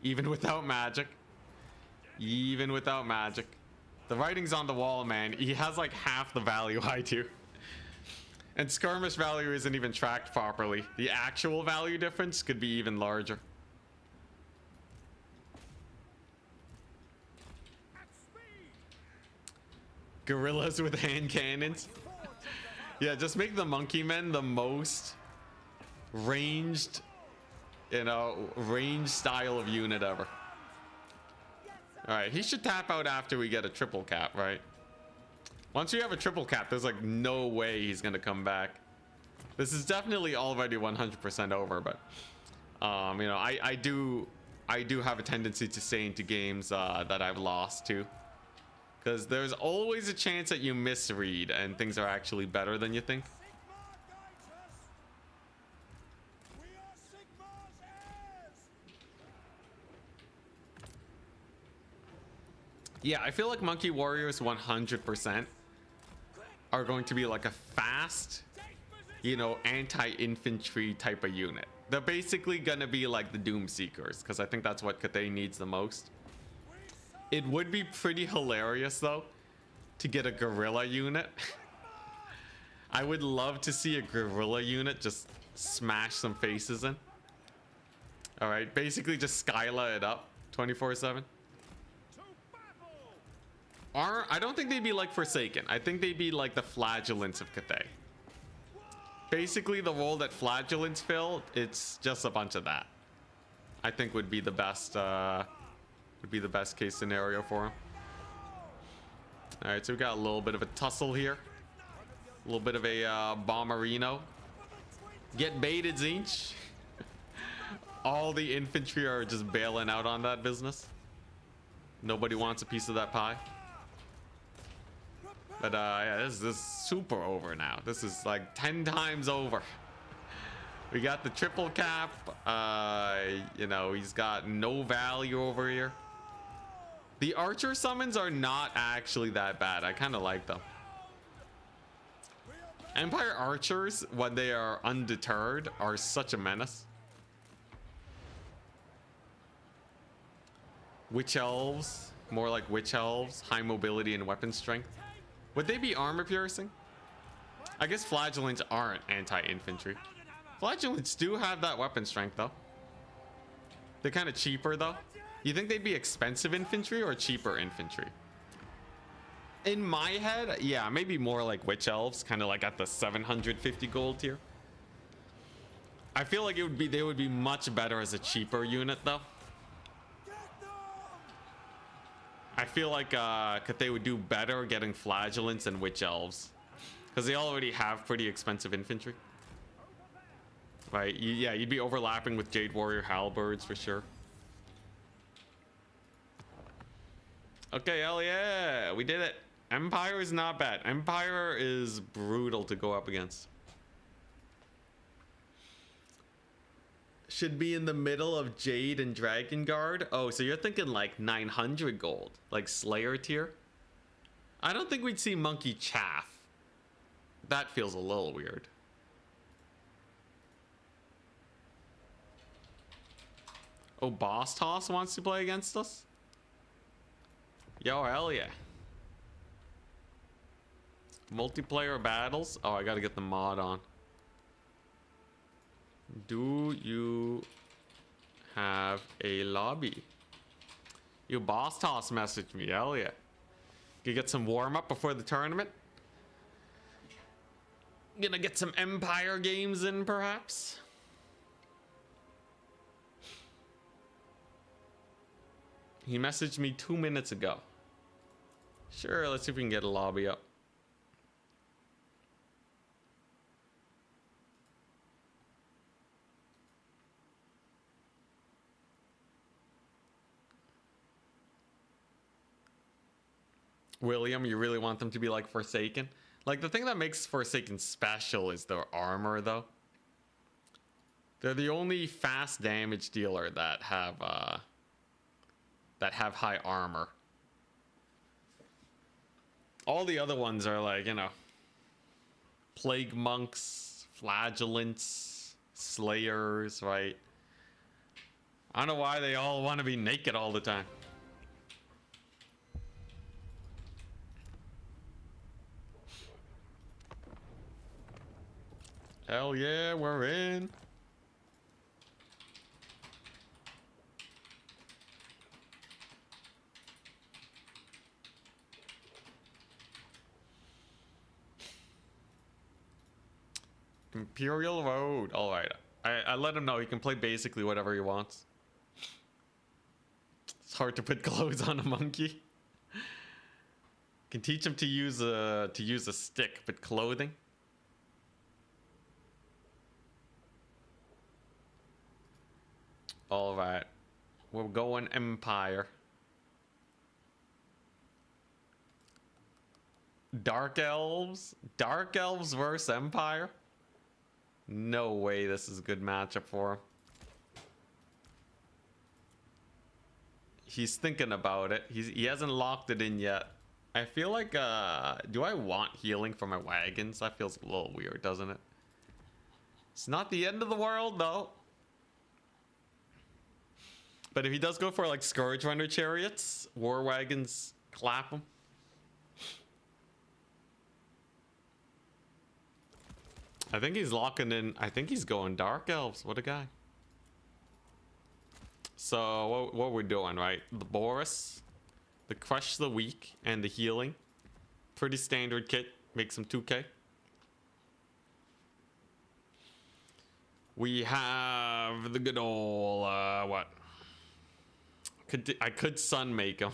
Even without magic. Even without magic. The writing's on the wall, man. He has like half the value I do. And skirmish value isn't even tracked properly. The actual value difference could be even larger. Gorillas with hand cannons. Yeah, just make the monkey men the most ranged, you know, range style of unit ever. All right, he should tap out after we get a triple cap, right? Once we have a triple cap, there's like no way he's gonna come back. This is definitely already 100% over, but you know, I do have a tendency to stay into games that I've lost to. Because there's always a chance that you misread and things are actually better than you think. Yeah, I feel like Monkey Warriors 100% are going to be like a fast, you know, anti-infantry type of unit. They're basically going to be like the Doom Seekers, because I think that's what Cathay needs the most. It would be pretty hilarious though to get a guerrilla unit. I would love to see a guerrilla unit just smash some faces in. All right, basically just Skyla it up 24/7. I don't think they'd be like Forsaken. I think they'd be like the Flagellants of Cathay. Basically the role that Flagellants fill, it's just a bunch of that. I think would be the best case scenario for him. All right, so we got a little bit of a tussle here. A little bit of a bomberino. Get baited, Zinch. All the infantry are just bailing out on that business. Nobody wants a piece of that pie. But yeah, this is super over now. This is like 10 times over. We got the triple cap. You know, he's got no value over here. The archer summons are not actually that bad. I kind of like them. Empire archers, when they are undeterred, are such a menace. Witch elves, more like witch elves, high mobility and weapon strength. Would they be armor piercing? I guess flagellants aren't anti-infantry. Flagellants do have that weapon strength though. They're kind of cheaper though. You think they'd be expensive infantry or cheaper infantry? In my head, yeah, maybe more like witch elves, kind of like at the 750 gold tier. I feel like they would be much better as a cheaper unit though. I feel like Cathay would do better getting flagellants and witch elves, because they already have pretty expensive infantry. Right? Yeah, you'd be overlapping with Jade Warrior halberds for sure. Okay, hell yeah, we did it. Empire is not bad. Empire is brutal to go up against. should be in the middle of Jade and Dragon Guard. Oh, so you're thinking like 900 gold, like Slayer tier? I don't think we'd see Monkey Chaff. That feels a little weird. Oh, Boss Toss wants to play against us? Yo, hell yeah. Multiplayer battles? Oh, I gotta get the mod on. Do you have a lobby? You Boss Toss messaged me, hell yeah. You get some warm up before the tournament? Gonna get some Empire games in, perhaps? He messaged me 2 minutes ago. Sure, let's see if we can get a lobby up. William, you really want them to be like Forsaken? Like, the thing that makes Forsaken special is their armor, though. They're the only fast damage dealer that have high armor. All the other ones are like, you know, Plague Monks, Flagellants, Slayers, right? I don't know why they all want to be naked all the time. Hell yeah, we're in. Imperial Road. All right. I let him know he can play basically whatever he wants. It's hard to put clothes on a monkey. Can teach him to use a stick, but clothing. All right. We're going Empire. Dark Elves? Dark Elves versus Empire? No way this is a good matchup for him. He's thinking about it. He hasn't locked it in yet. I feel like, do I want healing for my wagons? That feels a little weird, doesn't it? It's not the end of the world, though. But if he does go for, like, Scourge Runner Chariots, War Wagons clap him. I think he's locking in. I think he's going Dark Elves. What a guy. So what we're doing, right? The Boris, the Crush the Weak, and the Healing. Pretty standard kit. Makes him 2k. We have the good old, what? I could Sunmake him.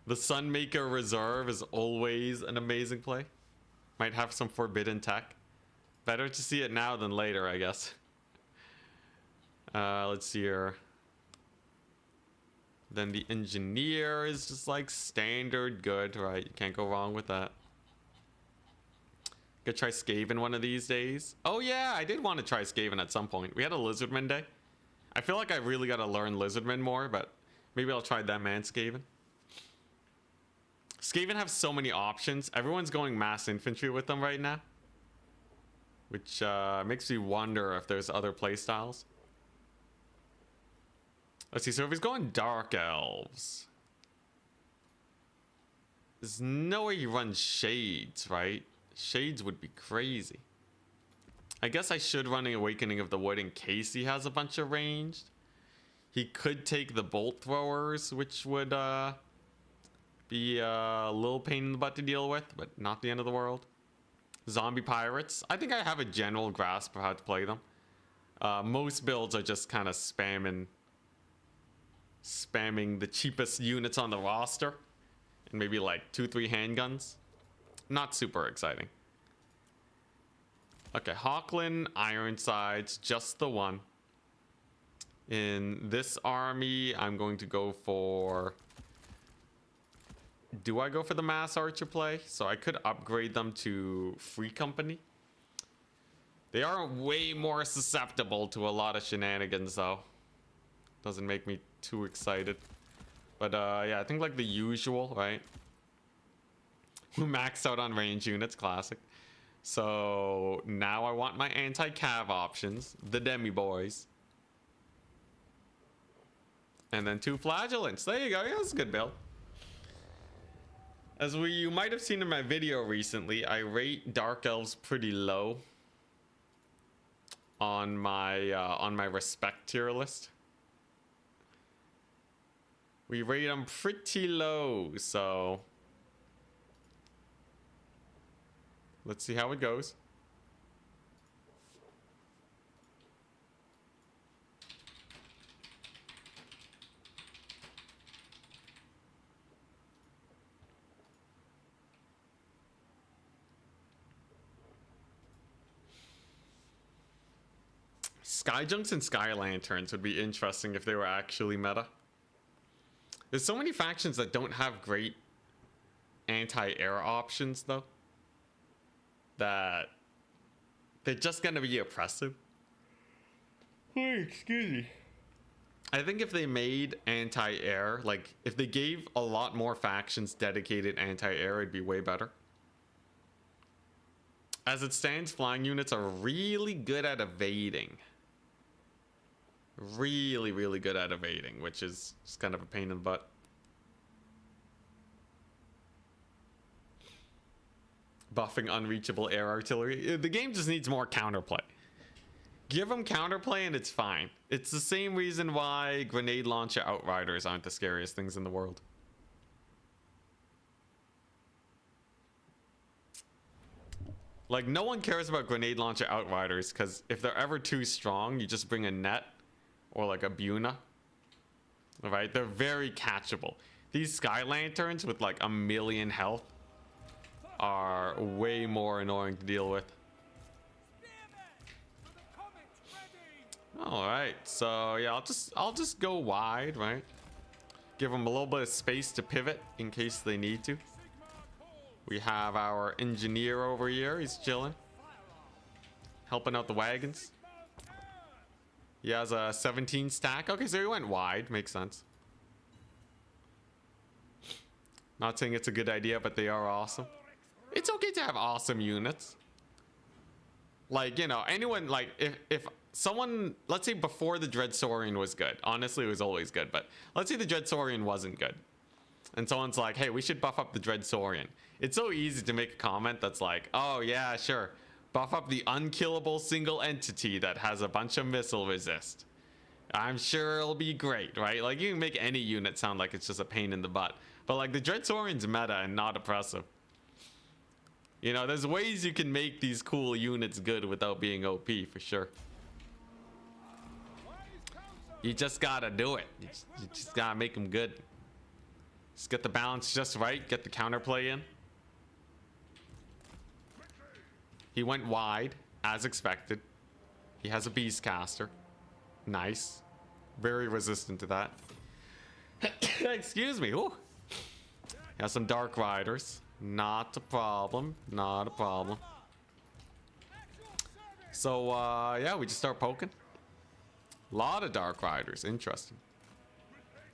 The Sunmaker Reserve is always an amazing play. Might have some forbidden tech. Better to see it now than later, I guess. Let's see here. Then the Engineer is just like standard good, right? You can't go wrong with that. Could try Skaven one of these days. Oh yeah, I did want to try Skaven at some point. We had a Lizardman day. I feel like I really got to learn Lizardman more, but maybe I'll try that man Skaven. Skaven have so many options. Everyone's going mass infantry with them right now, which makes me wonder if there's other playstyles. Let's see. So if he's going Dark Elves, there's no way he runs Shades, right? Shades would be crazy. I guess I should run an Awakening of the Wood in case he has a bunch of ranged. He could take the Bolt Throwers, which would be a little pain in the butt to deal with, but not the end of the world. Zombie Pirates. I think I have a general grasp of how to play them. Most builds are just kind of spamming the cheapest units on the roster. And maybe like 2-3 handguns. Not super exciting. Okay, Hawkland, Ironsides, just the one. In this army, I'm going to go for... Do I go for the Mass Archer play? So I could upgrade them to Free Company. They are way more susceptible to a lot of shenanigans, though. Doesn't make me too excited. But yeah, I think like the usual, right? We maxed out on range units, classic. So now I want my anti-cav options, the demi boys. And then 2 flagellants. There you go. Yeah, that's a good build. As you might have seen in my video recently, I rate Dark Elves pretty low on my respect tier list. We rate them pretty low, so let's see how it goes. Skyjunks and Sky Lanterns would be interesting if they were actually meta. There's so many factions that don't have great anti-air options, though, that they're just gonna be oppressive. Oh, excuse me. I think if they made anti-air, like if they gave a lot more factions dedicated anti-air, it'd be way better. As it stands, flying units are really good at evading. Really, really good at evading, which is just kind of a pain in the butt. Buffing unreachable air artillery. The game just needs more counterplay. Give them counterplay and it's fine. It's the same reason why grenade launcher outriders aren't the scariest things in the world. Like, no one cares about grenade launcher outriders because if they're ever too strong, you just bring a net or like a Buna. Right? They're very catchable. These Sky Lanterns with like 1,000,000 health are way more annoying to deal with. All right, so yeah, I'll just go wide, right? Give them a little bit of space to pivot in case they need to. We have our engineer over here. He's chilling, helping out the wagons. He has a 17 stack. Okay, so he went wide. Makes sense. Not saying it's a good idea, but they are awesome. It's okay to have awesome units. Like, you know, anyone, like, if someone, let's say before the Dread Saurian was good. Honestly, it was always good, but let's say the Dread Saurian wasn't good. And someone's like, hey, we should buff up the Dread Saurian. It's so easy to make a comment that's like, oh, yeah, sure. Buff up the unkillable single entity that has a bunch of missile resist. I'm sure it'll be great, right? Like, you can make any unit sound like it's just a pain in the butt. But, like, the Dread Saurian's meta and not oppressive. You know, there's ways you can make these cool units good without being OP, for sure. You just gotta do it. You just gotta make them good. Just get the balance just right. Get the counterplay in. He went wide, as expected. He has a Beastcaster. Nice. Very resistant to that. Excuse me. Ooh. He has some Dark Riders. Not a problem. Not a problem. So, yeah, we just start poking. A lot of Dark Riders. Interesting.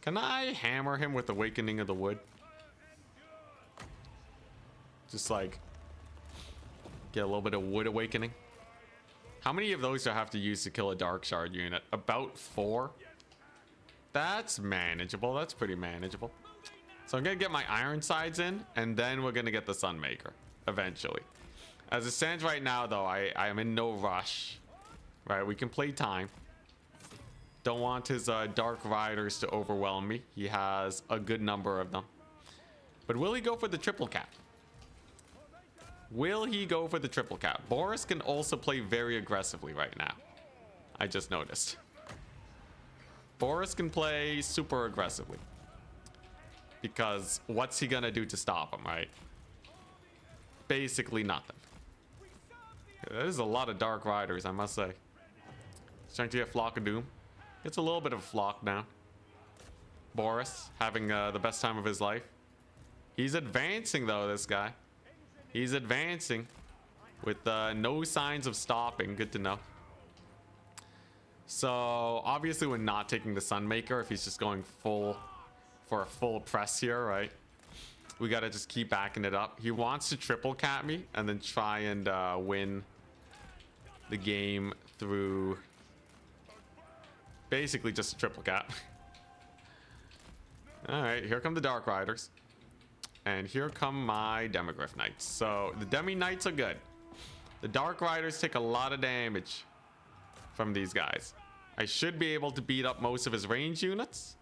Can I hammer him with Awakening of the Wood? Just like get a little bit of Wood Awakening. How many of those do I have to use to kill a Dark Shard unit? About 4. That's manageable. That's pretty manageable. So I'm gonna get my Ironsides in, and then we're gonna get the Sunmaker eventually. As it stands right now, though, I am in no rush. Right, we can play time. Don't want his Dark Riders to overwhelm me. He has a good number of them. But will he go for the triple cap? Will he go for the triple cap? Boris can also play very aggressively right now. I just noticed. Boris can play super aggressively. Because what's he gonna do to stop him, right? Basically nothing. There's a lot of Dark Riders, I must say. He's trying to get Flock of Doom. Gets a little bit of flock now. Boris having the best time of his life. He's advancing though, this guy. He's advancing. with no signs of stopping. Good to know. So obviously we're not taking the Sunmaker if he's just going full for a full press here, right? We gotta just keep backing it up. He wants to triple cap me and then try and win the game through basically just a triple cap. All right, here come the Dark Riders. And here come my Demigryph Knights. So the Demi Knights are good. The Dark Riders take a lot of damage from these guys. I should be able to beat up most of his range units.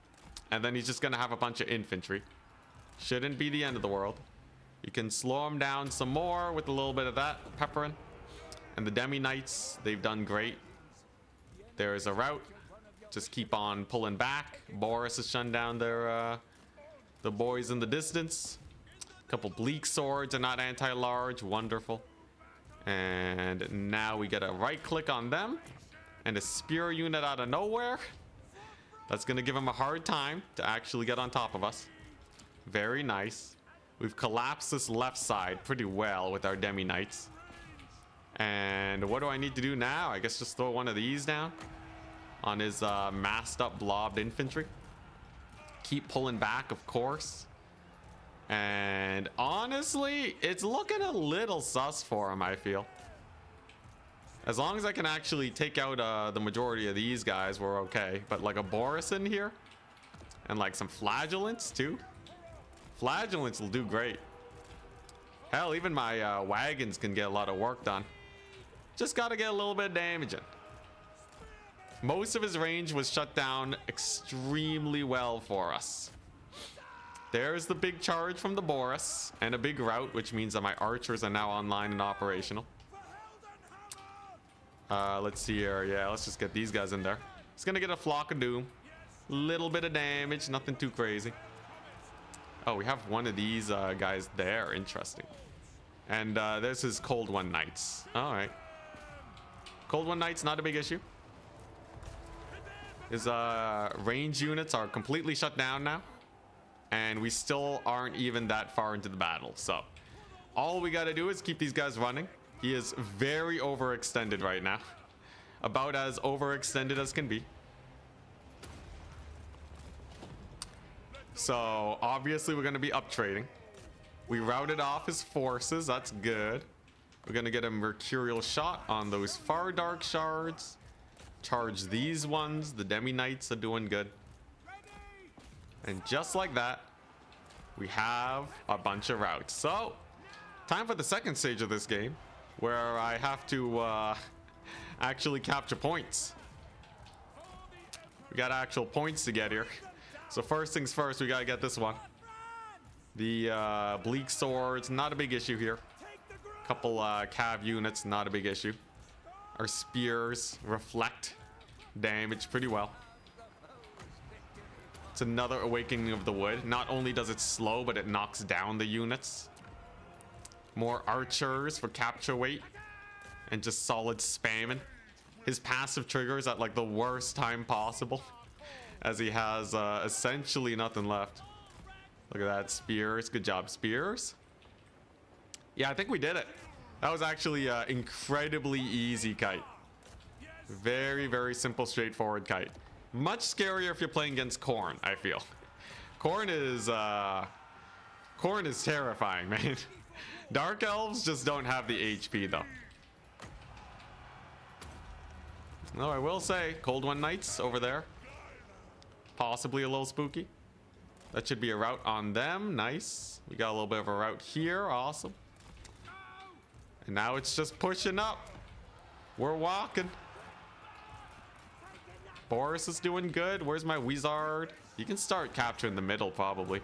And then he's just going to have a bunch of infantry. Shouldn't be the end of the world. You can slow him down some more with a little bit of that peppering. And the Demi Knights, they've done great. There is a route. Just keep on pulling back. Boris has shut down their the boys in the distance. A couple bleak swords are not anti-large. Wonderful. And now we get a right click on them. And a spear unit out of nowhere. That's going to give him a hard time to actually get on top of us. Very nice. We've collapsed this left side pretty well with our Demi Knights. And what do I need to do now? I guess just throw one of these down on his masked up blobbed infantry. Keep pulling back, of course. And honestly, it's looking a little sus for him, I feel. As long as I can actually take out the majority of these guys, we're okay. But like a Boris in here and like some Flagellants too. Flagellants will do great. Hell, even my wagons can get a lot of work done. Just got to get a little bit of damage in. Most of his range was shut down extremely well for us. There's the big charge from the Boris and a big rout, which means that my archers are now online and operational. Let's see here. Yeah, let's just get these guys in there. He's gonna get a Flock of Doom. Little bit of damage, nothing too crazy. Oh, we have one of these guys there. Interesting. And there's his Cold One Knights. All right. Cold One Knights, not a big issue. His range units are completely shut down now. And we still aren't even that far into the battle. So all we got to do is keep these guys running. He is very overextended right now. About as overextended as can be. So obviously we're going to be up trading. We routed off his forces. That's good. We're going to get a mercurial shot on those far dark shards. Charge these ones. The Demi Knights are doing good. And just like that, we have a bunch of routes. So time for the second stage of this game, where I have to actually capture points. We got actual points to get here. So first things first, we gotta get this one. The bleak swords, not a big issue here. Couple cav units, not a big issue. Our spears reflect damage pretty well. It's another awakening of the wood. Not only does it slow, but it knocks down the units. More archers for capture weight. And just solid spamming. His passive triggers at like the worst time possible. As he has essentially nothing left. Look at that, spears. Good job, spears. Yeah, I think we did it. That was actually incredibly easy kite. Very, very simple, straightforward kite. Much scarier if you're playing against Khorne, I feel. Khorne is terrifying, man. Dark elves just don't have the HP though. No, I will say, Cold One Knights over there. Possibly a little spooky. That should be a route on them. Nice. We got a little bit of a route here. Awesome. And now it's just pushing up. We're walking. Boris is doing good. Where's my wizard? You can start capturing the middle probably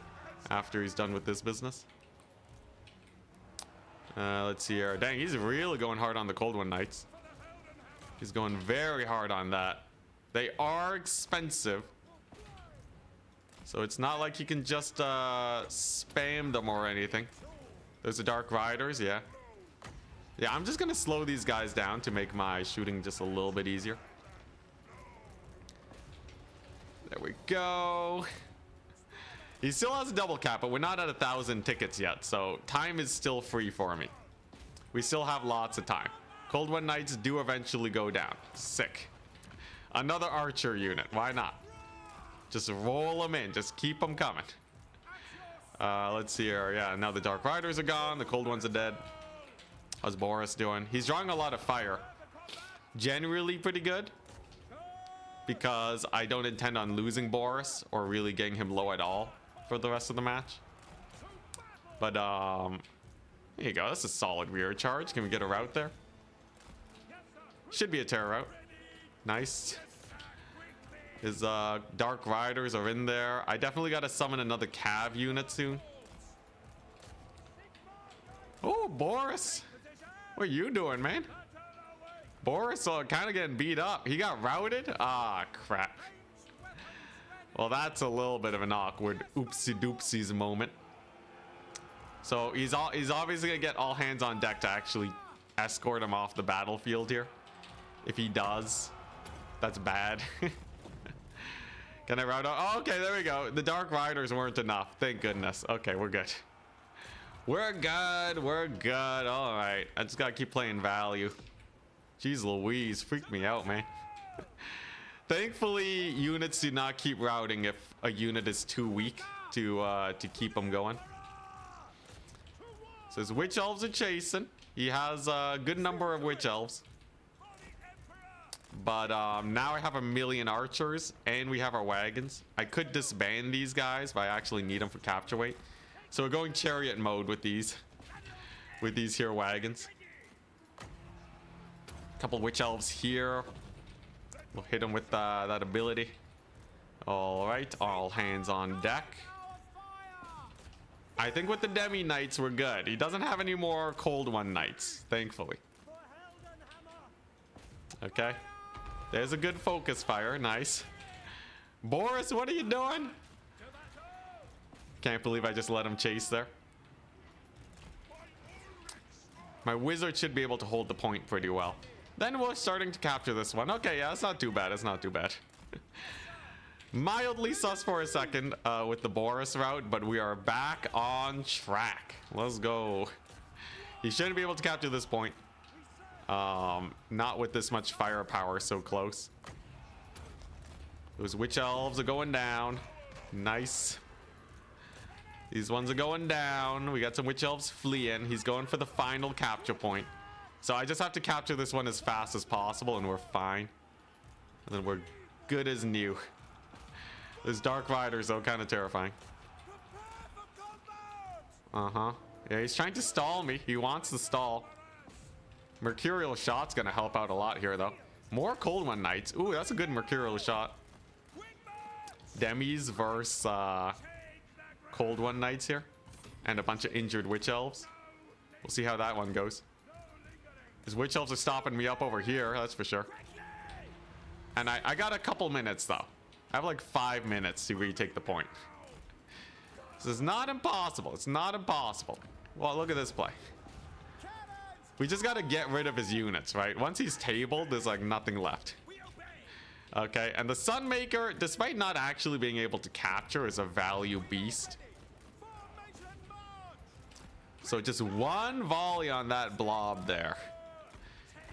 after he's done with this business. Let's see here. Dang, he's really going hard on the Cold One Knights. He's going very hard on that. They are expensive. So it's not like you can just spam them or anything. There's the Dark Riders, yeah. Yeah, I'm just gonna slow these guys down to make my shooting just a little bit easier. There we go. He still has a double cap, but we're not at 1,000 tickets yet, so time is still free for me. We still have lots of time. Cold One Knights do eventually go down. Sick. Another archer unit. Why not? Just roll them in. Just keep them coming. Let's see here. Yeah, now the Dark Riders are gone. The Cold Ones are dead. How's Boris doing? He's drawing a lot of fire. Generally pretty good. Because I don't intend on losing Boris or really getting him low at all for the rest of the match. But, here you go. That's a solid rear charge. Can we get a route there? Should be a terror route. Nice. His Dark Riders are in there. I definitely got to summon another Cav unit soon. Oh, Boris. What are you doing, man? Boris kind of getting beat up. He got routed? Ah, crap. Well, that's a little bit of an awkward oopsie doopsies moment. So he's obviously going to get all hands on deck to actually escort him off the battlefield here. If he does, that's bad. Can I route out? Oh, okay, there we go. The Dark Riders weren't enough. Thank goodness. Okay, we're good. We're good. We're good. All right. I just got to keep playing value. Jeez Louise. Freaked me out, man. Thankfully, units do not keep routing if a unit is too weak to keep them going. So his Witch Elves are chasing. He has a good number of Witch Elves. But now I have 1,000,000 archers and we have our wagons. I could disband these guys, but I actually need them for capture weight. So we're going chariot mode with these here wagons. Couple Witch Elves here. We'll hit them with that ability. All right, all hands on deck. I think with the Demi Knights we're good. He doesn't have any more Cold One Knights, thankfully. Okay. There's a good focus fire. Nice. Boris, what are you doing? Can't believe I just let him chase there. My wizard should be able to hold the point pretty well. Then we're starting to capture this one. Okay, yeah, it's not too bad. It's not too bad. Mildly sus for a second with the Boris route, but we are back on track. Let's go. He shouldn't be able to capture this point. Not with this much firepower so close. Those Witch Elves are going down. Nice. These ones are going down. We got some Witch Elves fleeing. He's going for the final capture point. So I just have to capture this one as fast as possible and we're fine. And then we're good as new. This Dark Riders, though, kind of terrifying. Uh-huh. Yeah, he's trying to stall me. He wants to stall. Mercurial Shot's gonna help out a lot here, though. More Cold One Knights. Ooh, that's a good Mercurial Shot. Demis versus Cold One Knights here. And a bunch of injured Witch Elves. We'll see how that one goes. His Witch Elves are stopping me up over here, that's for sure. And I got a couple minutes, though. I have like 5 minutes to retake the point. This is not impossible. It's not impossible. Well, look at this play. We just got to get rid of his units, right? Once he's tabled, there's like nothing left. Okay, and the Sunmaker, despite not actually being able to capture, is a value beast. So just one volley on that blob there.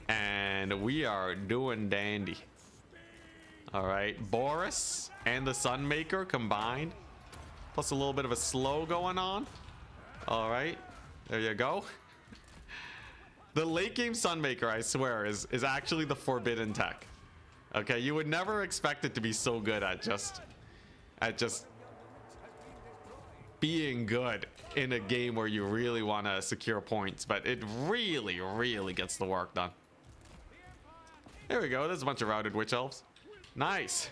And we are doing dandy. All right, Boris and the Sunmaker combined. Plus a little bit of a slow going on. All right, there you go. The late game Sunmaker, I swear, is actually the forbidden tech. Okay, you would never expect it to be so good at just being good in a game where you really want to secure points, but it really, really gets the work done. There we go. There's a bunch of routed Witch Elves. Nice.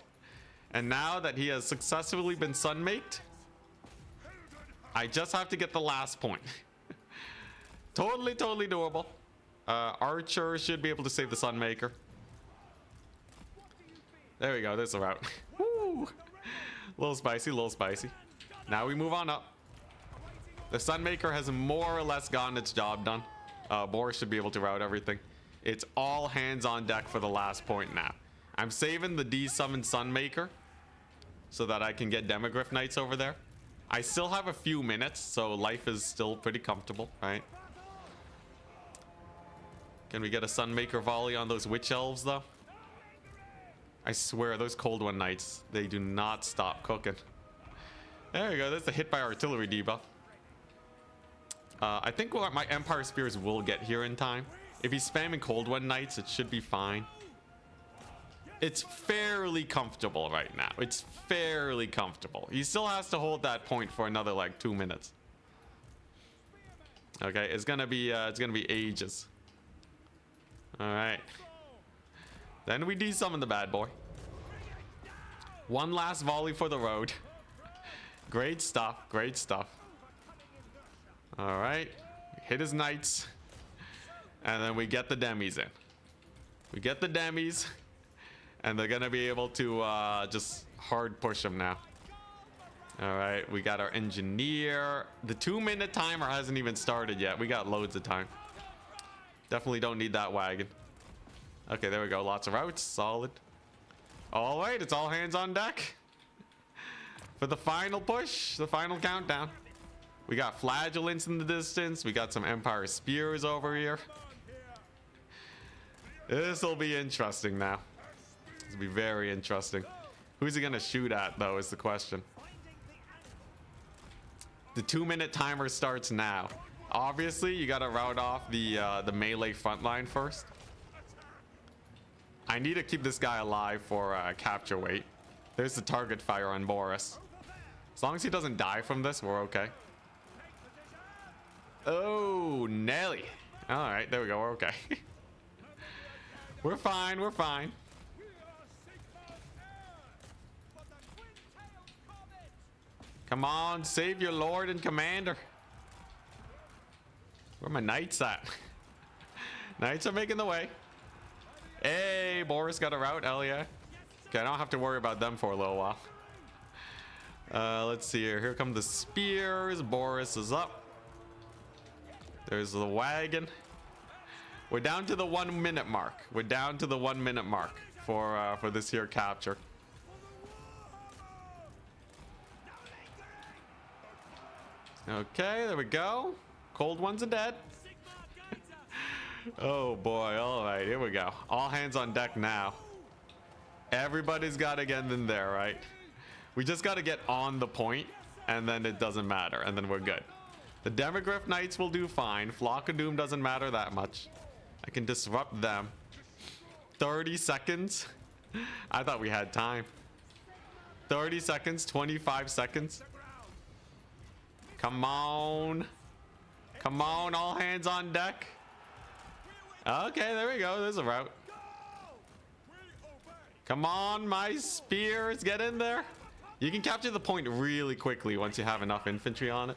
And now that he has successfully been Sunmaked, I just have to get the last point. Totally doable. Archer should be able to save the Sunmaker. There we go. There's the route. Woo! Little spicy, little spicy. Now we move on up. The Sunmaker has more or less gotten its job done. Boris should be able to route everything. It's all hands on deck for the last point now. I'm saving the D-summon Sunmaker so that I can get Demogryph Knights over there. I still have a few minutes, so life is still pretty comfortable, right? Can we get a Sunmaker volley on those witch elves though? I swear those cold one knights, they do not stop cooking. There we go. That's a hit by artillery debuff. I think my Empire Spears will get here in time. If he's spamming cold one knights, it should be fine. It's fairly comfortable right now. It's fairly comfortable. He still has to hold that point for another like 2 minutes. Okay, it's gonna be ages. All right. Then we de-summon the bad boy. One last volley for the road. Great stuff. Great stuff. All right. Hit his knights. And then we get the demis in. We get the demis. And they're going to be able to just hard push him now. All right. We got our engineer. The 2-minute timer hasn't even started yet. We got loads of time. Definitely don't need that wagon. Okay, there we go. Lots of routes. Solid. All right, it's all hands on deck for the final push, the final countdown. We got flagellants in the distance. We got some Empire Spears over here. This will be interesting now. This will be very interesting. Who's he going to shoot at, though, is the question. The 2-minute timer starts now. Obviously, you got to route off the melee front line first. I need to keep this guy alive for capture weight. There's the target fire on Boris. As long as he doesn't die from this, we're okay. Oh, Nelly. All right, there we go. We're okay. We're fine. We're fine. Come on, save your lord and commander. Where are my knights at? Knights are making the way. Hey, Boris got a route. Hell yeah. Okay, I don't have to worry about them for a little while. Let's see here. Here come the spears. Boris is up. There's the wagon. We're down to the 1 minute mark. We're down to the 1 minute mark for this here capture. Okay, there we go. Cold ones are dead. Oh boy, all right, here we go. All hands on deck now. Everybody's got to get in there, right? We just got to get on the point, and then it doesn't matter, and then we're good. The Demogryph Knights will do fine. Flock of Doom doesn't matter that much. I can disrupt them. 30 seconds. I thought we had time. 30 seconds, 25 seconds. Come on. Come on, all hands on deck. Okay, there we go. There's a route. Come on, my spears. Get in there. You can capture the point really quickly once you have enough infantry on it.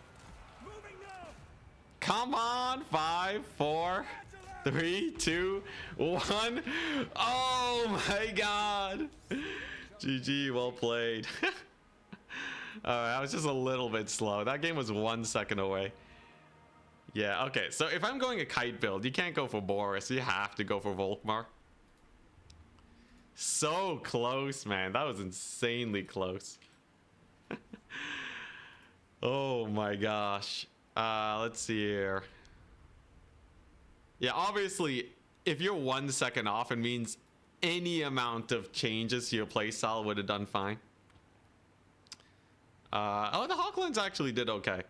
Come on. 5, 4, 3, 2, 1. Oh my god. GG, well played. I was just a little bit slow. That game was 1 second away. Yeah, okay. So if I'm going a kite build, you can't go for Boris. You have to go for Volkmar. So close, man. That was insanely close. Oh my gosh. Let's see here. Yeah, obviously, if you're 1 second off, it means any amount of changes to your playstyle would have done fine. Oh, the Hawklands actually did okay.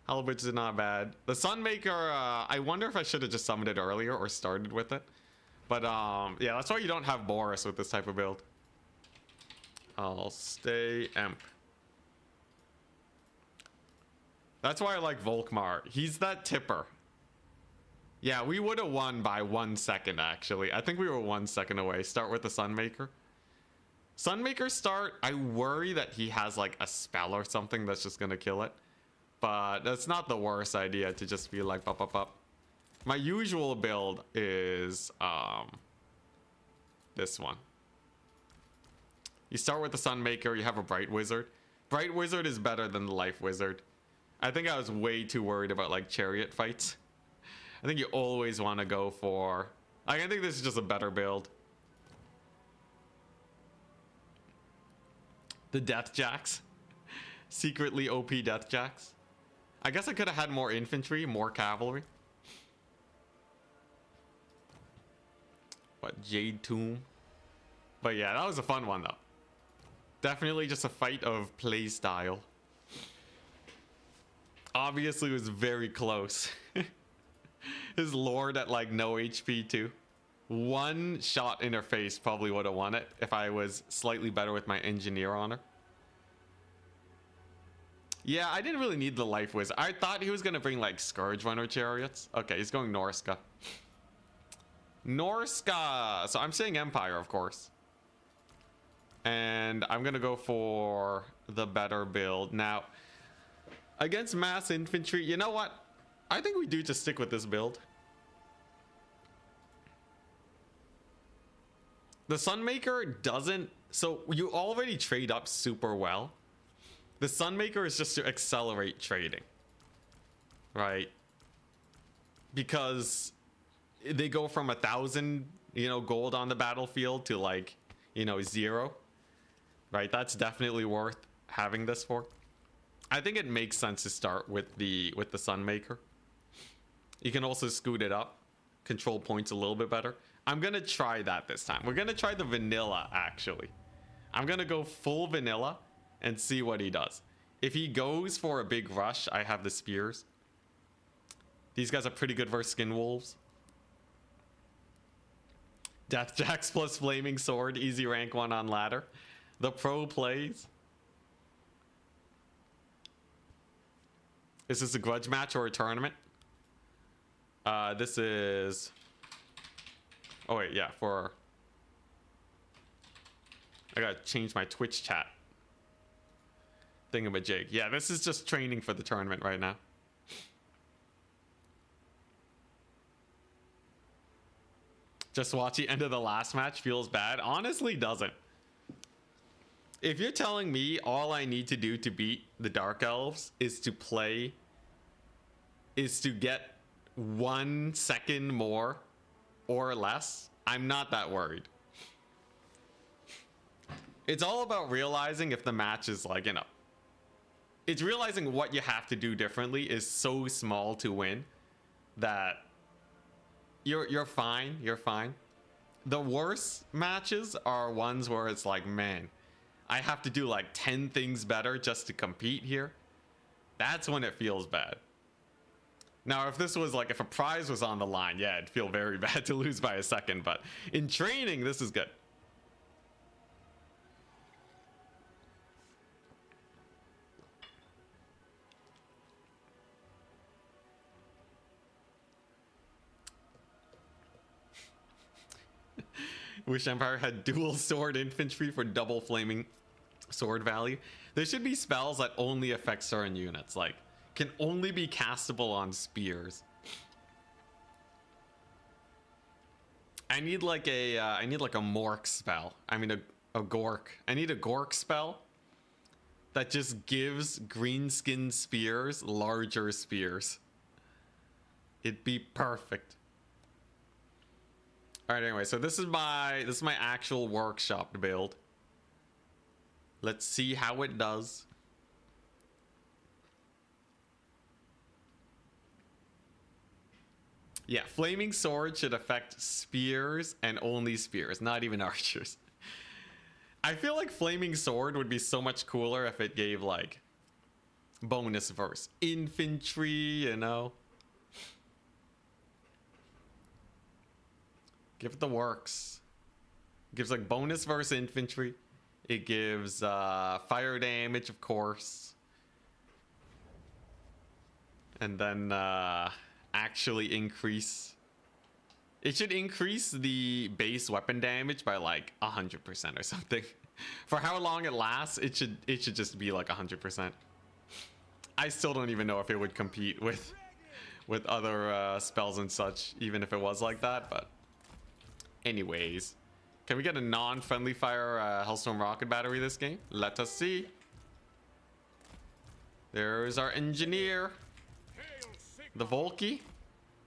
Halberds did not bad. The Sunmaker, I wonder if I should have just summoned it earlier or started with it. But yeah, that's why you don't have Boris with this type of build. I'll stay Emp. That's why I like Volkmar. He's that tipper. Yeah, we would have won by 1 second, actually. I think we were 1 second away. Start with the Sunmaker. Sunmaker start, I worry that he has like a spell or something that's just gonna kill it. But that's not the worst idea to just be like up, up, up. My usual build is this one. You start with the Sunmaker, you have a Bright Wizard. Bright Wizard is better than the Life Wizard. I think I was way too worried about like chariot fights. I think you always want to go for... I think this is just a better build. The Death Jacks. Secretly OP Death Jacks. I guess I could have had more infantry, more cavalry. what, Jade Tomb. But yeah, that was a fun one though. Definitely just a fight of play style. Obviously it was very close. His lord at like no HP too. One shot in her face probably would have won it if I was slightly better with my engineer on her. Yeah, I didn't really need the life whiz. I thought he was gonna bring like Scourge Runner chariots. Okay, he's going Norska. Norska! So I'm saying Empire, of course. And I'm gonna go for the better build. Now, against mass infantry, you know what? I think we do just stick with this build. The Sunmaker doesn't... So you already trade up super well. The Sunmaker is just to accelerate trading. Right? Because they go from 1,000, you know, gold on the battlefield to like, you know, 0. Right? That's definitely worth having this for. I think it makes sense to start with the Sunmaker. You can also scoot it up, control points a little bit better. I'm gonna try that this time. We're gonna try the vanilla, actually. I'm gonna go full vanilla and see what he does. If he goes for a big rush, I have the spears. These guys are pretty good versus skin wolves. Death Jacks plus flaming sword, easy rank 1 on ladder. The pro plays. Is this a grudge match or a tournament? This is... Oh wait, yeah, for... I gotta change my Twitch chat thingamajig. Yeah, this is just training for the tournament right now. Just watch the end of the last match feels bad. Honestly, doesn't. If you're telling me all I need to do to beat the Dark Elves is to play... is to get 1 second more or less, I'm not that worried. It's all about realizing if the match is like, you know, it's realizing what you have to do differently is so small to win that you're fine. You're fine. The worst matches are ones where it's like, man, I have to do like 10 things better just to compete here. That's when it feels bad. Now, if this was like, if a prize was on the line, yeah, it'd feel very bad to lose by a second. But in training, this is good. Wish Empire had dual sword infantry for double flaming sword value. There should be spells that only affect certain units, like can only be castable on spears. I need like a Mork spell. I mean a Gork. I need a Gork spell that just gives green skin spears larger spears. It'd be perfect. All right, anyway, so this is my actual workshop build. Let's see how it does. Yeah, flaming sword should affect spears and only spears, not even archers. I feel like flaming sword would be so much cooler if it gave like bonus verse infantry, you know. Give it the works. Gives like bonus verse infantry. It gives fire damage, of course. And then actually increase. It should increase the base weapon damage by like 100% or something. For how long it lasts, it should just be like 100%. I still don't even know if it would compete with other spells and such, even if it was like that, but anyways. Can we get a non-friendly fire Hellstorm rocket battery this game? Let us see. There's our engineer. The Volky.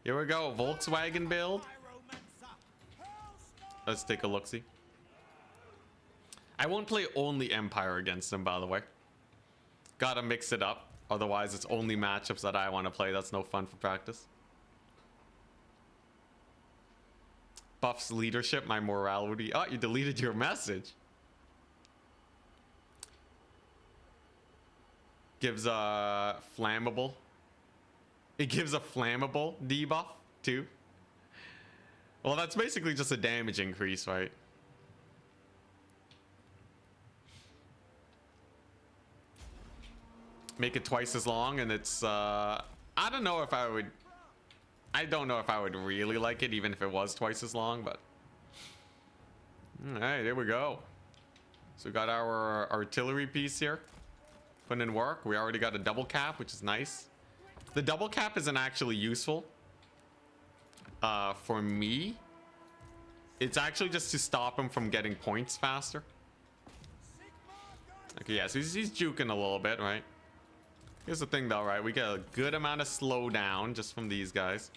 Here we go. Volkswagen build. Let's take a look-see. I won't play only Empire against him, by the way. Gotta mix it up. Otherwise, it's only matchups that I want to play. That's no fun for practice. Buffs leadership, my morality. Oh, you deleted your message. Gives a flammable. It gives a flammable debuff too. Well, that's basically just a damage increase, right? Make it twice as long, and it's I don't know if I would really like it even if it was twice as long, but all right, there we go. So we got our artillery piece here putting in work. We already got a double cap, which is nice. The double cap isn't actually useful for me. It's actually just to stop him from getting points faster. Okay, yeah, so he's juking a little bit, right? Here's the thing though, right? We get a good amount of slowdown just from these guys.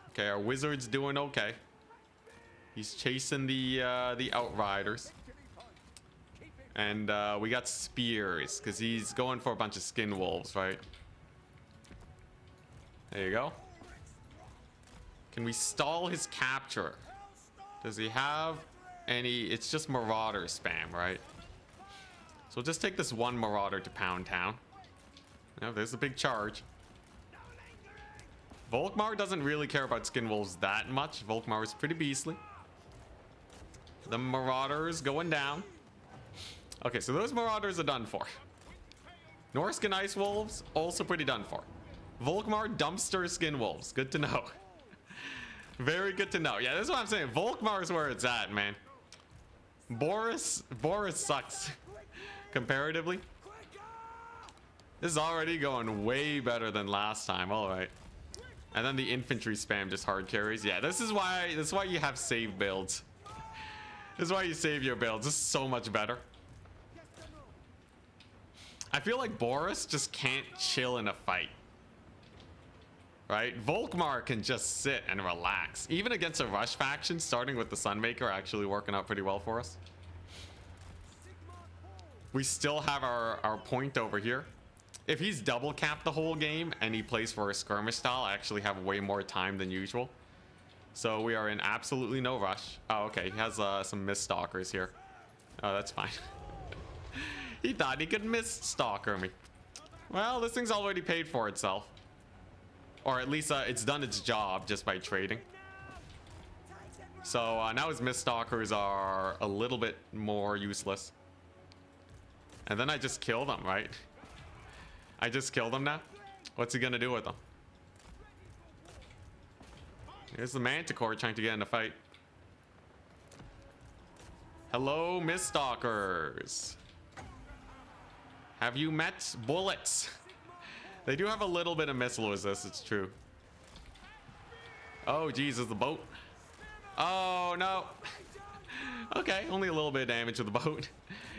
Okay, our wizard's doing okay. He's chasing the outriders. And we got spears because he's going for a bunch of skin wolves, right? There you go. Can we stall his capture? Does he have any? It's just marauder spam, right? So we'll just take this one marauder to Pound Town. Now there's a big charge. Volkmar doesn't really care about skin wolves that much. Volkmar is pretty beastly. The marauders going down. Okay, so those marauders are done for. Norskin ice wolves also pretty done for. Volkmar dumpster skin wolves. Good to know. Very good to know. Yeah, this is what I'm saying. Volkmar is where it's at, man. Boris sucks comparatively. This is already going way better than last time. All right. And then the infantry spam just hard carries. Yeah, this is why you have save builds. This is why you save your builds. This is so much better. I feel like Boris just can't chill in a fight. Right? Volkmar can just sit and relax. Even against a rush faction, starting with the Sunmaker actually working out pretty well for us. We still have our point over here. If he's double capped the whole game and he plays for a skirmish style, I actually have way more time than usual. So we are in absolutely no rush. Oh, okay. He has some mist stalkers here. Oh, that's fine. He thought he could mist stalker me. Well, this thing's already paid for itself. Or at least it's done its job just by trading. So now his mist stalkers are a little bit more useless. And then I just kill them, right? I just kill them now. What's he gonna do with them? Here's the Manticore trying to get in a fight. Hello, mist stalkers. Have you met bullets? They do have a little bit of missile resist, it's true. Oh, Jesus, the boat. Oh, no. Okay, only a little bit of damage to the boat.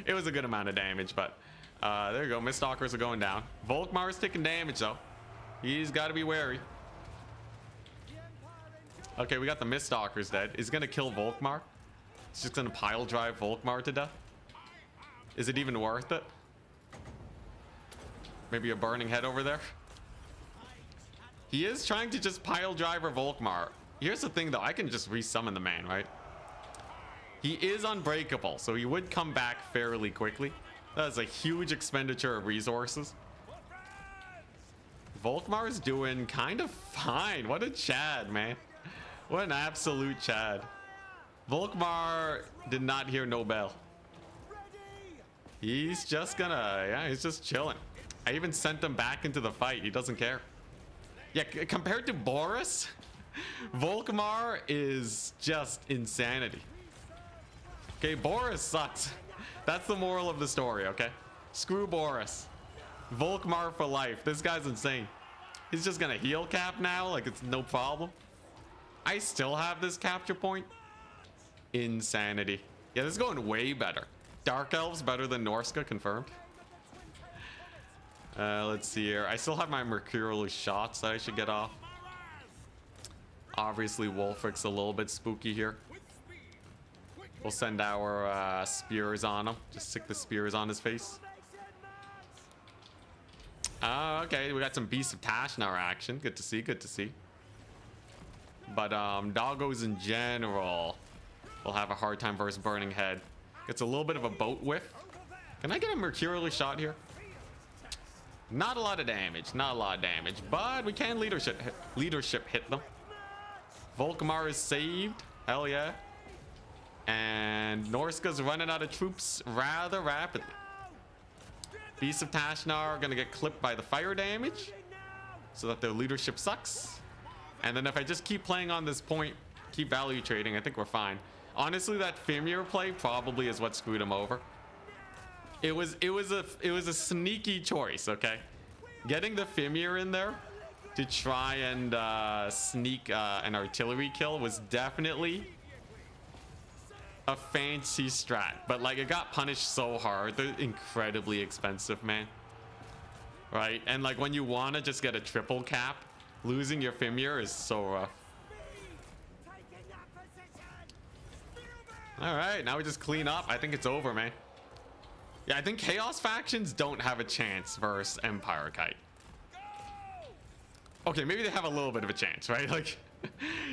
It was a good amount of damage, but there you go. Mist stalkers are going down. Volkmar is taking damage, though. He's got to be wary. Okay, we got the mist stalkers dead. Is he going to kill Volkmar? He's just going to pile drive Volkmar to death. Is it even worth it? Maybe a burning head over there. He is trying to just pile driver Volkmar. Here's the thing though, I can just resummon the man, right? He is unbreakable, so he would come back fairly quickly. That is a huge expenditure of resources. Volkmar is doing kind of fine. What a Chad, man. What an absolute Chad. Volkmar did not hear no bell. He's just gonna, yeah, he's just chilling. I even sent him back into the fight. He doesn't care. Yeah, compared to Boris, Volkmar is just insanity. Okay, Boris sucks. That's the moral of the story, okay? Screw Boris. Volkmar for life. This guy's insane. He's just gonna heal cap now like it's no problem. I still have this capture point. Insanity. Yeah, this is going way better. Dark Elves better than Norska, confirmed. Let's see here. I still have my mercurial shots that I should get off. Obviously, Wolfric's a little bit spooky here. We'll send our spears on him. Just stick the spears on his face. Okay, we got some Beasts of Tash in our action. Good to see, good to see. But doggos in general will have a hard time versus Burning Head. It's a little bit of a boat whiff. Can I get a Mercurially shot here? Not a lot of damage, not a lot of damage, but we can leadership hit them. Volkmar is saved, hell yeah. And Norska's running out of troops rather rapidly. Beasts of Tashnar are gonna get clipped by the fire damage, so that their leadership sucks. And then if I just keep playing on this point, keep value trading, I think we're fine. Honestly, that Fimir play probably is what screwed him over. It was a sneaky choice, okay? Getting the Fimir in there to try and sneak an artillery kill was definitely a fancy strat, but like it got punished so hard. They're incredibly expensive, man. Right? And like when you want to just get a triple cap, losing your Fimir is so rough. All right, now we just clean up. I think it's over, man. Yeah, I think Chaos factions don't have a chance versus Empire Kite. Okay, maybe they have a little bit of a chance, right? Like,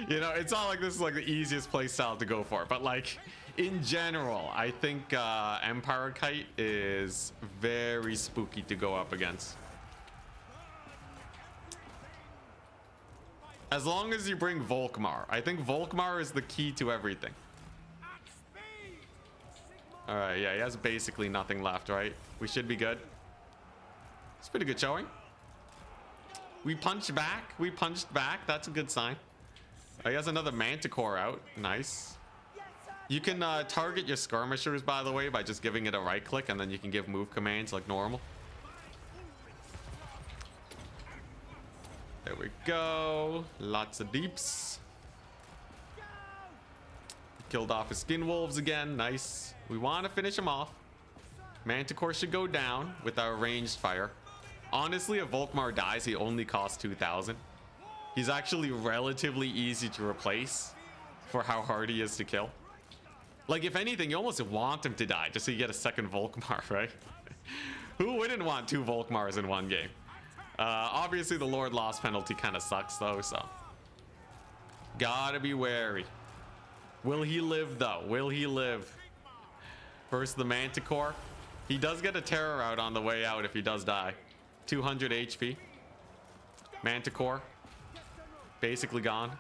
you know, it's not like this is like the easiest play style to go for, but like in general, I think Empire Kite is very spooky to go up against. As long as you bring Volkmar. I think Volkmar is the key to everything. All right, yeah, he has basically nothing left, right? We should be good. It's pretty good showing. We punched back. We punched back. That's a good sign. He has another Manticore out. Nice. You can target your skirmishers, by the way, by just giving it a right click, and then you can give move commands like normal. There we go. Lots of deeps. Killed off his skin wolves again. Nice. We want to finish him off. Manticore should go down with our ranged fire. Honestly, if Volkmar dies, he only costs 2,000. He's actually relatively easy to replace for how hard he is to kill. Like, if anything, you almost want him to die just so you get a second Volkmar, right? Who wouldn't want 2 Volkmars in one game? Obviously, the Lord loss penalty kind of sucks, though, so. Gotta be wary. Will he live, though? Will he live? Versus the Manticore. He does get a terror out on the way out if he does die. 200 HP. Manticore. Basically gone.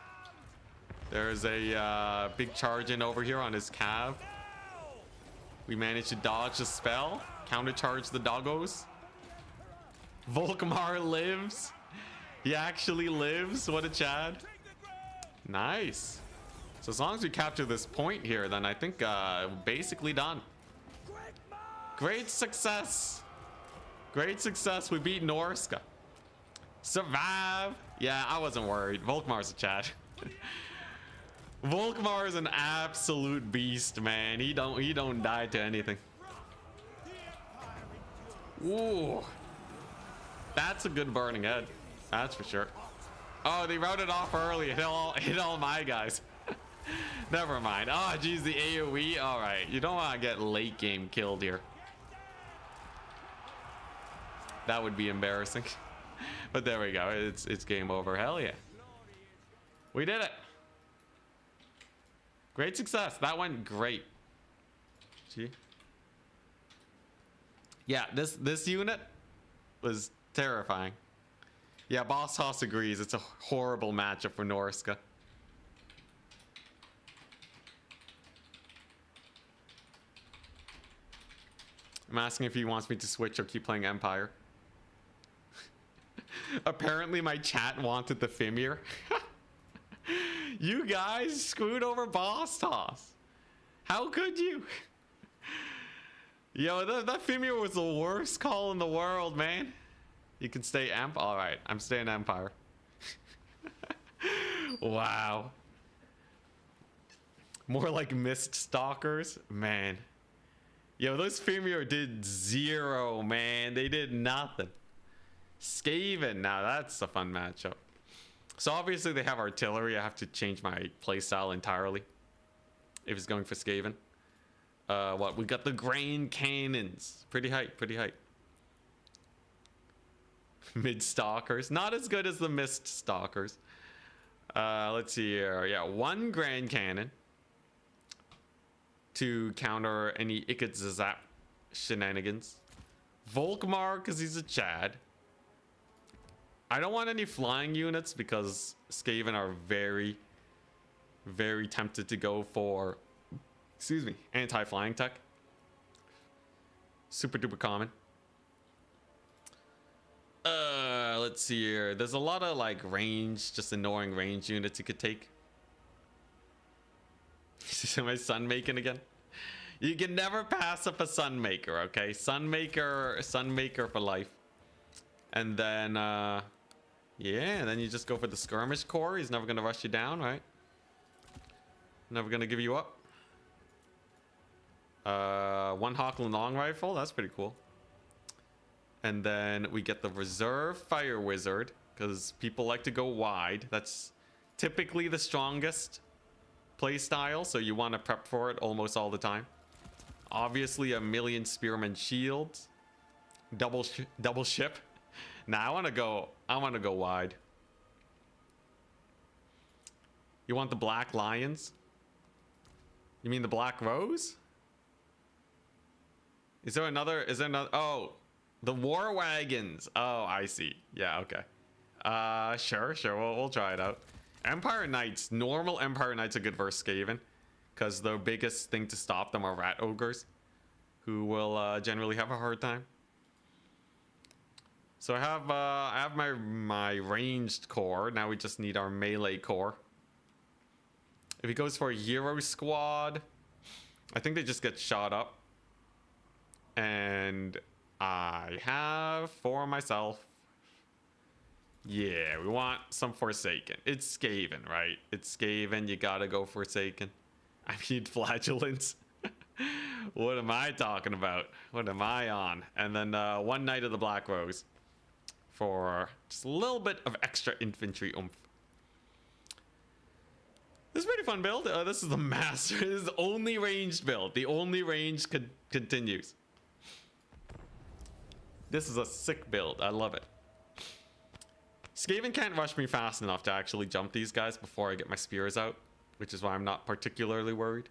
There's a big charge in over here on his cav. We managed to dodge the spell. Countercharge the doggos. Volkmar lives. He actually lives. What a Chad. Nice. So as long as we capture this point here, then I think basically done. Great success. Great success. We beat Norska. Survive. Yeah, I wasn't worried. Volkmar's a Chad. Volkmar is an absolute beast, man. He don't die to anything. Ooh. That's a good burning head. That's for sure. Oh, they routed off early. Hit all my guys. Never mind. Oh, geez, the AoE. All right. You don't want to get late game killed here. That would be embarrassing. But there we go. It's game over. Hell yeah. We did it. Great success. That went great. Gee. Yeah, this unit was terrifying. Yeah, Boss Hoss agrees. It's a horrible matchup for Norska. I'm asking if he wants me to switch or keep playing Empire. Apparently my chat wanted the Fimir. You guys screwed over Boss Toss. How could you? Yo, that Fimir was the worst call in the world, man. You can stay Emp? Alright, I'm staying Empire. Wow. More like Mist Stalkers? Man. Yo, those Fimir did 0, man. They did nothing. Skaven, now that's a fun matchup. So obviously they have artillery. I have to change my playstyle entirely if it's going for Skaven. What? We got the grain cannons. Pretty hype, pretty hype. Mid Stalkers. Not as good as the Mist Stalkers. Let's see here. Yeah, 1 Grand Cannon to counter any Ikit shenanigans. Volkmar, because he's a Chad. I don't want any flying units because Skaven are very, very tempted to go for, excuse me, anti-flying tech. Super duper common. Let's see here. There's a lot of like range, just annoying range units you could take. My Sunmaker again. You can never pass up a Sunmaker, okay? Sunmaker for life. And then, yeah, and then you just go for the skirmish core. He's never gonna rush you down, right? Never gonna give you up. 1 Hawkland long rifle. That's pretty cool. And then we get the reserve fire wizard because people like to go wide. That's typically the strongest play style, so you want to prep for it almost all the time. Obviously, a million spearman shields, double ship. Nah, I want to go wide. You want the black lions? You mean the black rose? Is there another? Oh, the war wagons. Oh, I see. Yeah, okay. Sure. We'll try it out. Empire Knights. Normal Empire Knights are good versus Skaven, because the biggest thing to stop them are rat ogres, who will generally have a hard time. So I have my ranged core. Now we just need our melee core. If he goes for a hero squad, I think they just get shot up. And I have for myself. Yeah, we want some Forsaken. It's Skaven, right? It's Skaven. You gotta go Forsaken. I mean, Flagellants. What am I talking about? What am I on? And then 1 Knight of the Black Rose for just a little bit of extra infantry oomph. This is a pretty fun build. This is the master. This is the only ranged build. The only range continues. This is a sick build. I love it. Skaven can't rush me fast enough to actually jump these guys before I get my spears out, which is why I'm not particularly worried.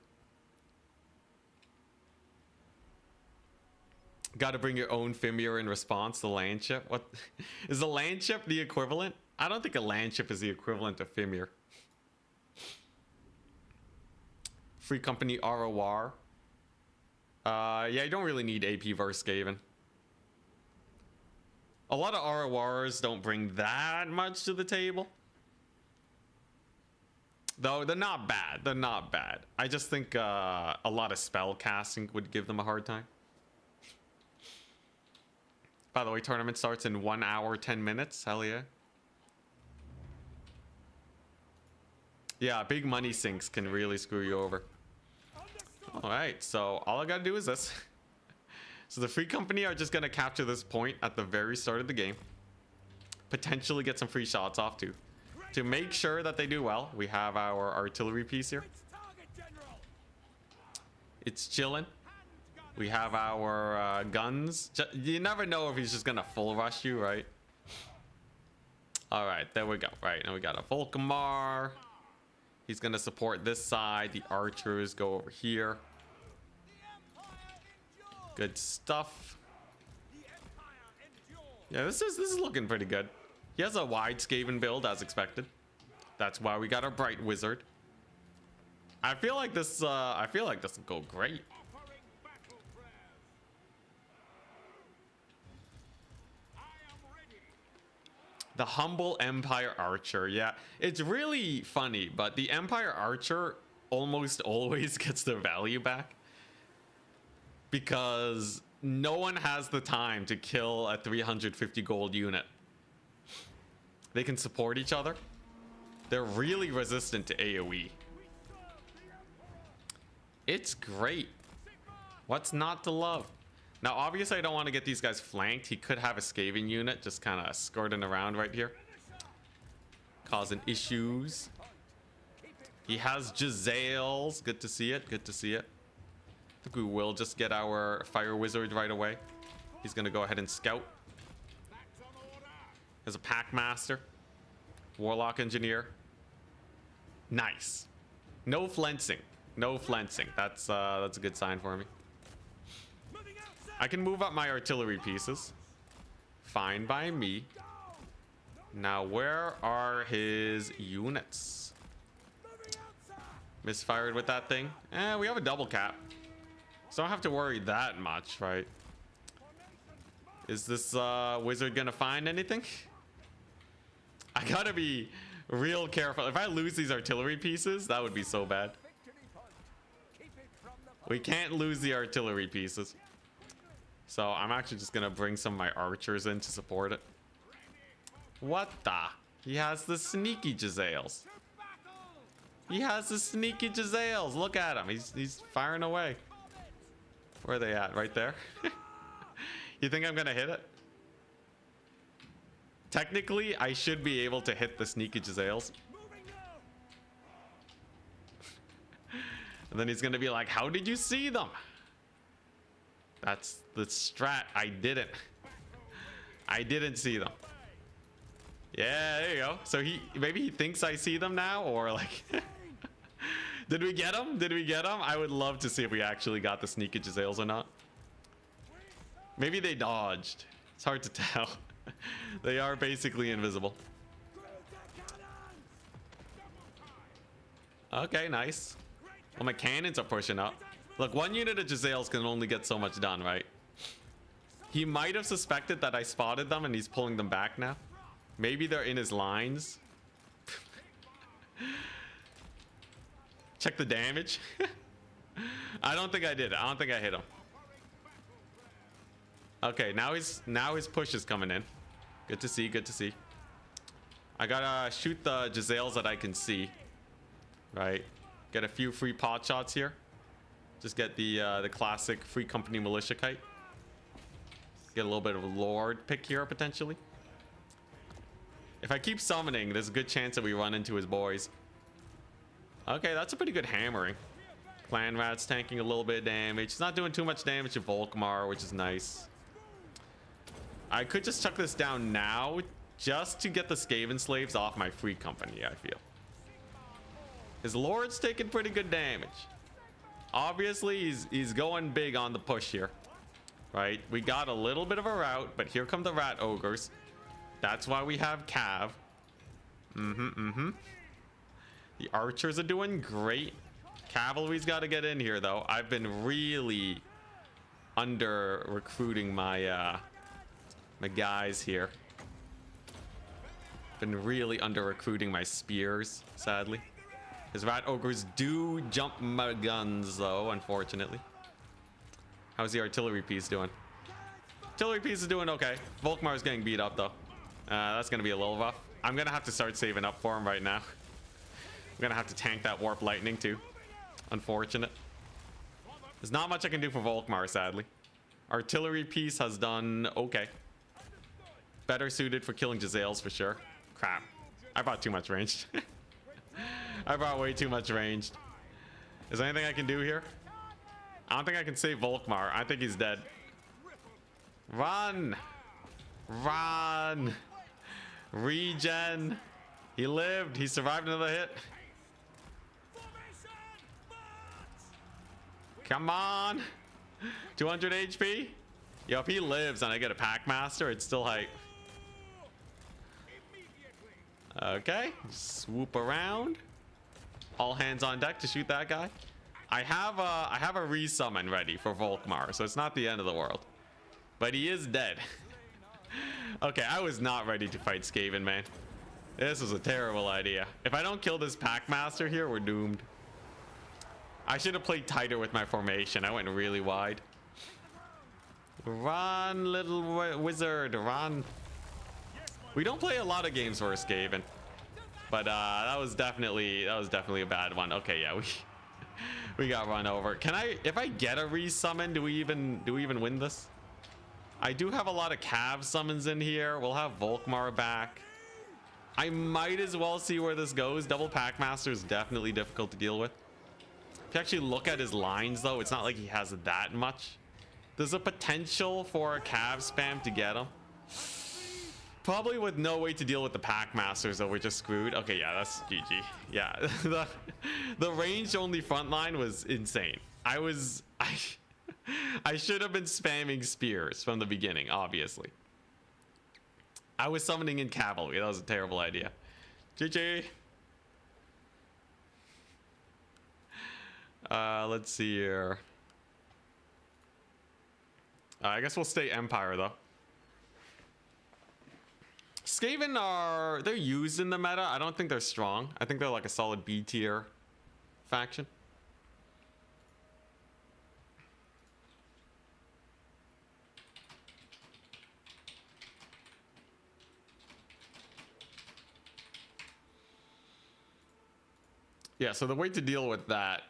Got to bring your own Fimir in response to land ship. What is the land ship the equivalent? I don't think a land ship is the equivalent of Fimir. Free company ROR. Yeah, you don't really need AP versus Skaven. A lot of RORs don't bring that much to the table. Though they're not bad. They're not bad. I just think a lot of spell casting would give them a hard time. By the way, tournament starts in 1 hour, 10 minutes. Hell yeah. Yeah, big money sinks can really screw you over. All right, so all I gotta do is this. So the free company are just gonna capture this point at the very start of the game. Potentially get some free shots off too. To make sure that they do well, we have our artillery piece here. It's chilling. We have our guns. You never know if he's just gonna full rush you, right? All right, there we go. Right, and we got a Volkmar. He's gonna support this side. The archers go over here. Good stuff. Yeah, this is looking pretty good. He has a wide Skaven build as expected. That's why we got our bright wizard. I feel like this will go great. The humble Empire Archer. Yeah, it's really funny, but the Empire Archer almost always gets their value back, because no one has the time to kill a 350 gold unit. They can support each other. They're really resistant to AoE. It's great. What's not to love? Now, obviously, I don't want to get these guys flanked. He could have a Skaven unit just kind of skirting around right here, causing issues. He has Giselles. Good to see it. Good to see it. I think we will just get our fire wizard right away. He's going to go ahead and scout. There's a pack master, warlock engineer. Nice. No flensing. No flensing. That's a good sign for me. I can move up my artillery pieces. Fine by me. Now, where are his units? Misfired with that thing. We have a double cap. So I don't have to worry that much, right? Is this wizard gonna find anything? I gotta be real careful. If I lose these artillery pieces, that would be so bad. We can't lose the artillery pieces. So I'm actually just gonna bring some of my archers in to support it. What the? He has the sneaky Jezzails. He has the sneaky Jezzails. Look at him. He's firing away. Where are they at? Right there? You think I'm gonna hit it? Technically, I should be able to hit the sneaky Jezzails. And then he's gonna be like, how did you see them? That's the strat. I didn't see them. Yeah, there you go. So maybe he thinks I see them now, or like did we get him? Did we get him? I would love to see if we actually got the sneaky Jezzails or not. Maybe they dodged. It's hard to tell. They are basically invisible. Okay, nice. Well, my cannons are pushing up. Look, one unit of Jezzails can only get so much done, right? He might have suspected that I spotted them and he's pulling them back now. Maybe they're in his lines. Check the damage. I don't think I did. I don't think I hit him. Okay, now his push is coming in. Good to see, good to see. I gotta shoot the Jezzails that I can see. Right. Get a few free pot shots here. Just get the classic free company militia kite. Get a little bit of a lord pick here potentially. If I keep summoning, there's a good chance that we run into his boys. Okay, that's a pretty good hammering. Clan Rat's tanking a little bit of damage. He's not doing too much damage to Volkmar, which is nice. I could just chuck this down now just to get the Skaven slaves off my free company, I feel. His lord's taking pretty good damage. Obviously, he's going big on the push here. Right? We got a little bit of a rout, but here come the rat ogres. That's why we have Cav. The archers are doing great. Cavalry's got to get in here, though. I've been really under recruiting my my guys here. Been really under recruiting my spears, sadly. His rat ogres do jump my guns, though, unfortunately. How's the artillery piece doing? Artillery piece is doing okay. Volkmar's getting beat up, though. That's going to be a little rough. I'm going to have to start saving up for him right now. I'm going to have to tank that warp lightning, too. Unfortunate. There's not much I can do for Volkmar, sadly. Artillery piece has done okay. Better suited for killing Jezzails, for sure. Crap. I brought too much ranged. I brought way too much ranged. Is there anything I can do here? I don't think I can save Volkmar. I think he's dead. Run! Run! Regen! He lived. He survived another hit. Come on! 200 HP? Yo, if he lives and I get a Packmaster, it's still hype. Okay, swoop around. All hands on deck to shoot that guy. I have a resummon ready for Volkmar, so it's not the end of the world. But he is dead. Okay, I was not ready to fight Skaven, man. This was a terrible idea. If I don't kill this Packmaster here, we're doomed. I should have played tighter with my formation. I went really wide. Run, little wizard, run. We don't play a lot of games for a Skaven, but that was definitely a bad one. Okay, yeah, we got run over. Can I, if I get a resummon, do we even win this? I do have a lot of Cav summons in here. We'll have Volkmar back. I might as well see where this goes. Double Packmaster is definitely difficult to deal with. If you actually look at his lines, though, it's not like he has that much. There's a potential for a Cav spam to get him. Probably with no way to deal with the pack masters, so we're just screwed. Okay, yeah, that's GG. Yeah, the range only frontline was insane. I should have been spamming spears from the beginning, obviously. I was summoning in cavalry. That was a terrible idea. GG. Let's see here. I guess we'll stay Empire though. Skaven they're used in the meta. I don't think they're strong. I think they're like a solid B tier faction. Yeah, so the way to deal with that,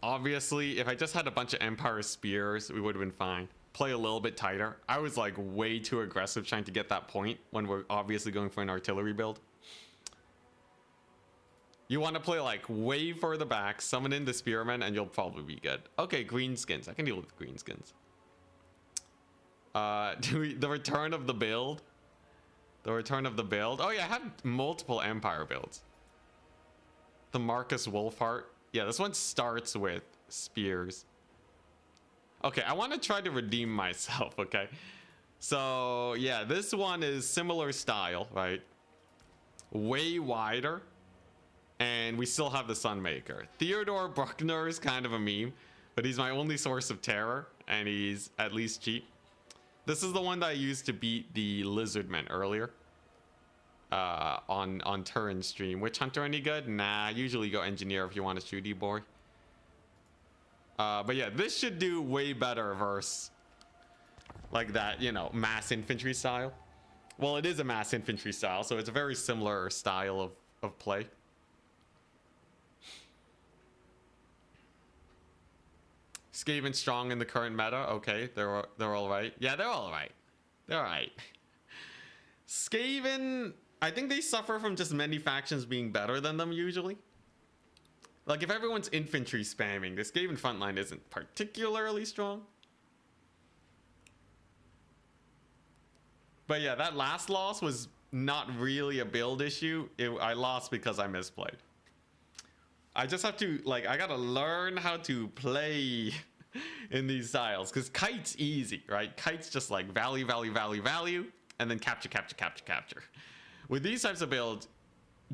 obviously, if I just had a bunch of Empire spears, we would have been fine. Play a little bit tighter. I was like way too aggressive trying to get that point when we're obviously going for an artillery build. You want to play like way further back, summon in the spearmen, and you'll probably be good. Okay, greenskins. I can deal with greenskins. The return of the build. The return of the build. Oh yeah, I have multiple Empire builds. The Marcus Wolfheart. Yeah, this one starts with spears. Okay, I want to try to redeem myself, okay? So, yeah, this one is similar style, right? Way wider. And we still have the Sunmaker. Theodore Bruckner is kind of a meme, but he's my only source of terror, and he's at least cheap. This is the one that I used to beat the Lizardmen earlier. On Turin stream. Witch Hunter any good? Nah, usually go Engineer if you want a shooty boy. But yeah, this should do way better versus like that, you know, mass infantry style. Well, it is a mass infantry style, so it's a very similar style of play. Skaven strong in the current meta. Okay, they're all right. Yeah, they're all right. They're all right. Skaven, I think they suffer from just many factions being better than them usually. Like if everyone's infantry spamming, this Skaven frontline isn't particularly strong. But yeah, that last loss was not really a build issue. I lost because I misplayed. I just have to, like, I gotta learn how to play in these styles. Because Kite's easy, right? Kite's just like value, value, value, value, and then capture, capture, capture, capture. With these types of builds,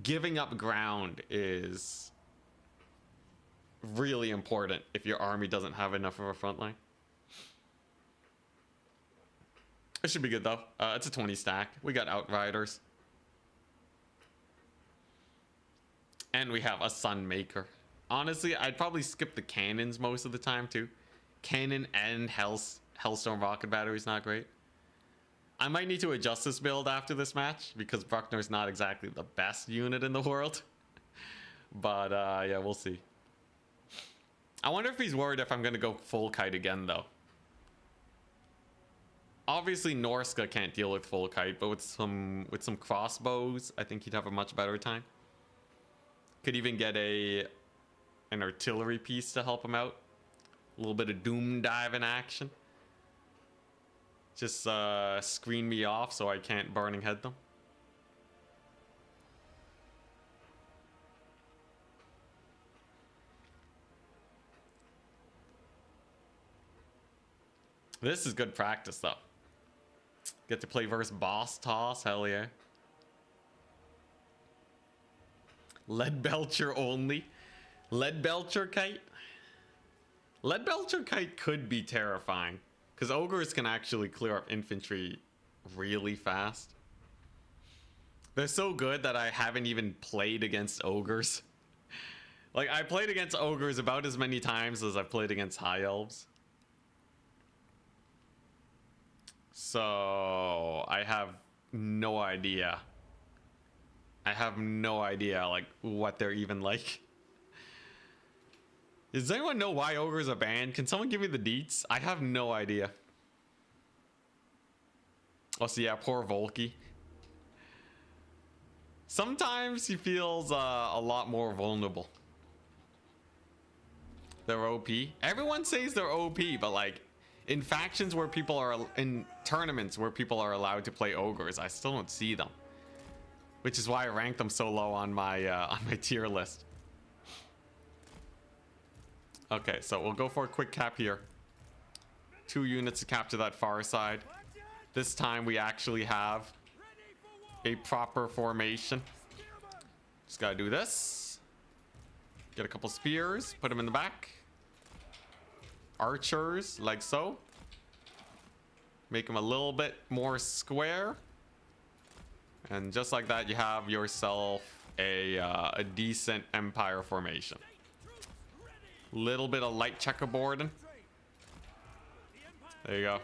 giving up ground is really important if your army doesn't have enough of a front line. It should be good though. It's a 20 stack. We got Outriders. And we have a Sunmaker. Honestly, I'd probably skip the cannons most of the time too. Cannon and Hellstorm rocket battery is not great. I might need to adjust this build after this match because Bruckner's not exactly the best unit in the world. But yeah, we'll see. I wonder if he's worried if I'm going to go full kite again though. Obviously Norska can't deal with full kite, but with some crossbows, I think he'd have a much better time. Could even get an artillery piece to help him out. A little bit of doom dive in action. Just screen me off so I can't burning head them. This is good practice though. Get to play versus boss toss, hell yeah. Lead Belcher only. Lead Belcher kite? Lead Belcher kite could be terrifying. Because ogres can actually clear up infantry really fast. They're so good that I haven't even played against ogres. Like, I played against ogres about as many times as I've played against high elves. So, I have no idea. I have no idea, like, what they're even like. Does anyone know why ogres are banned? Can someone give me the deets? I have no idea. Oh, so yeah, poor Volky. Sometimes he feels a lot more vulnerable. They're OP. Everyone says they're OP, but like, in factions where people are in tournaments where people are allowed to play ogres, I still don't see them, which is why I ranked them so low on my tier list. Okay, so we'll go for a quick cap here. 2 units to capture that far side. This time we actually have a proper formation. Just gotta do this. Get a couple spears, put them in the back. Archers, like so. Make them a little bit more square. And just like that, you have yourself a decent empire formation. Little bit of light checkerboarding. There you go. A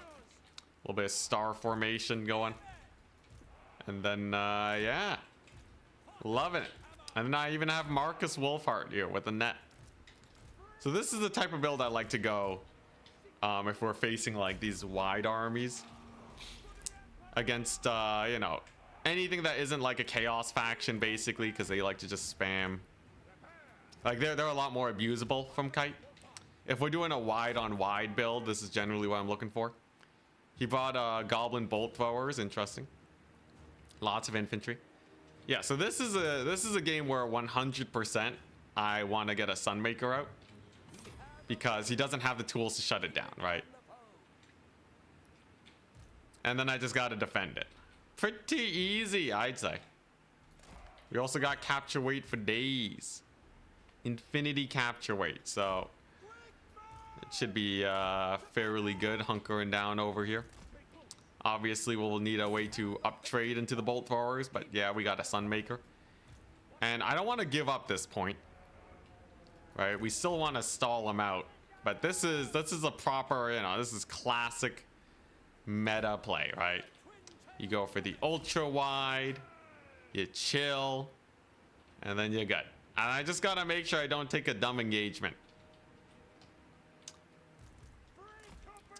little bit of star formation going. And then, yeah. Loving it. And then I even have Marcus Wolfhart here with the net. So this is the type of build I like to go if we're facing like these wide armies. Against, you know, anything that isn't like a chaos faction basically, because they like to just spam. Like they're a lot more abusable from Kite. If we're doing a wide on wide build, this is generally what I'm looking for. He brought goblin bolt throwers, interesting. Lots of infantry. Yeah, so this is a game where 100% I want to get a Sunmaker out because he doesn't have the tools to shut it down, right? And then I just got to defend it. Pretty easy, I'd say. We also got capture weight for days. Infinity capture weight, so it should be fairly good hunkering down over here. Obviously, we'll need a way to uptrade into the bolt throwers, but yeah, we got a Sunmaker. And I don't want to give up this point. Right? We still want to stall them out. But this is a proper, you know, this is classic meta play, right? You go for the ultra wide, you chill, and then you're good. And I just gotta make sure I don't take a dumb engagement.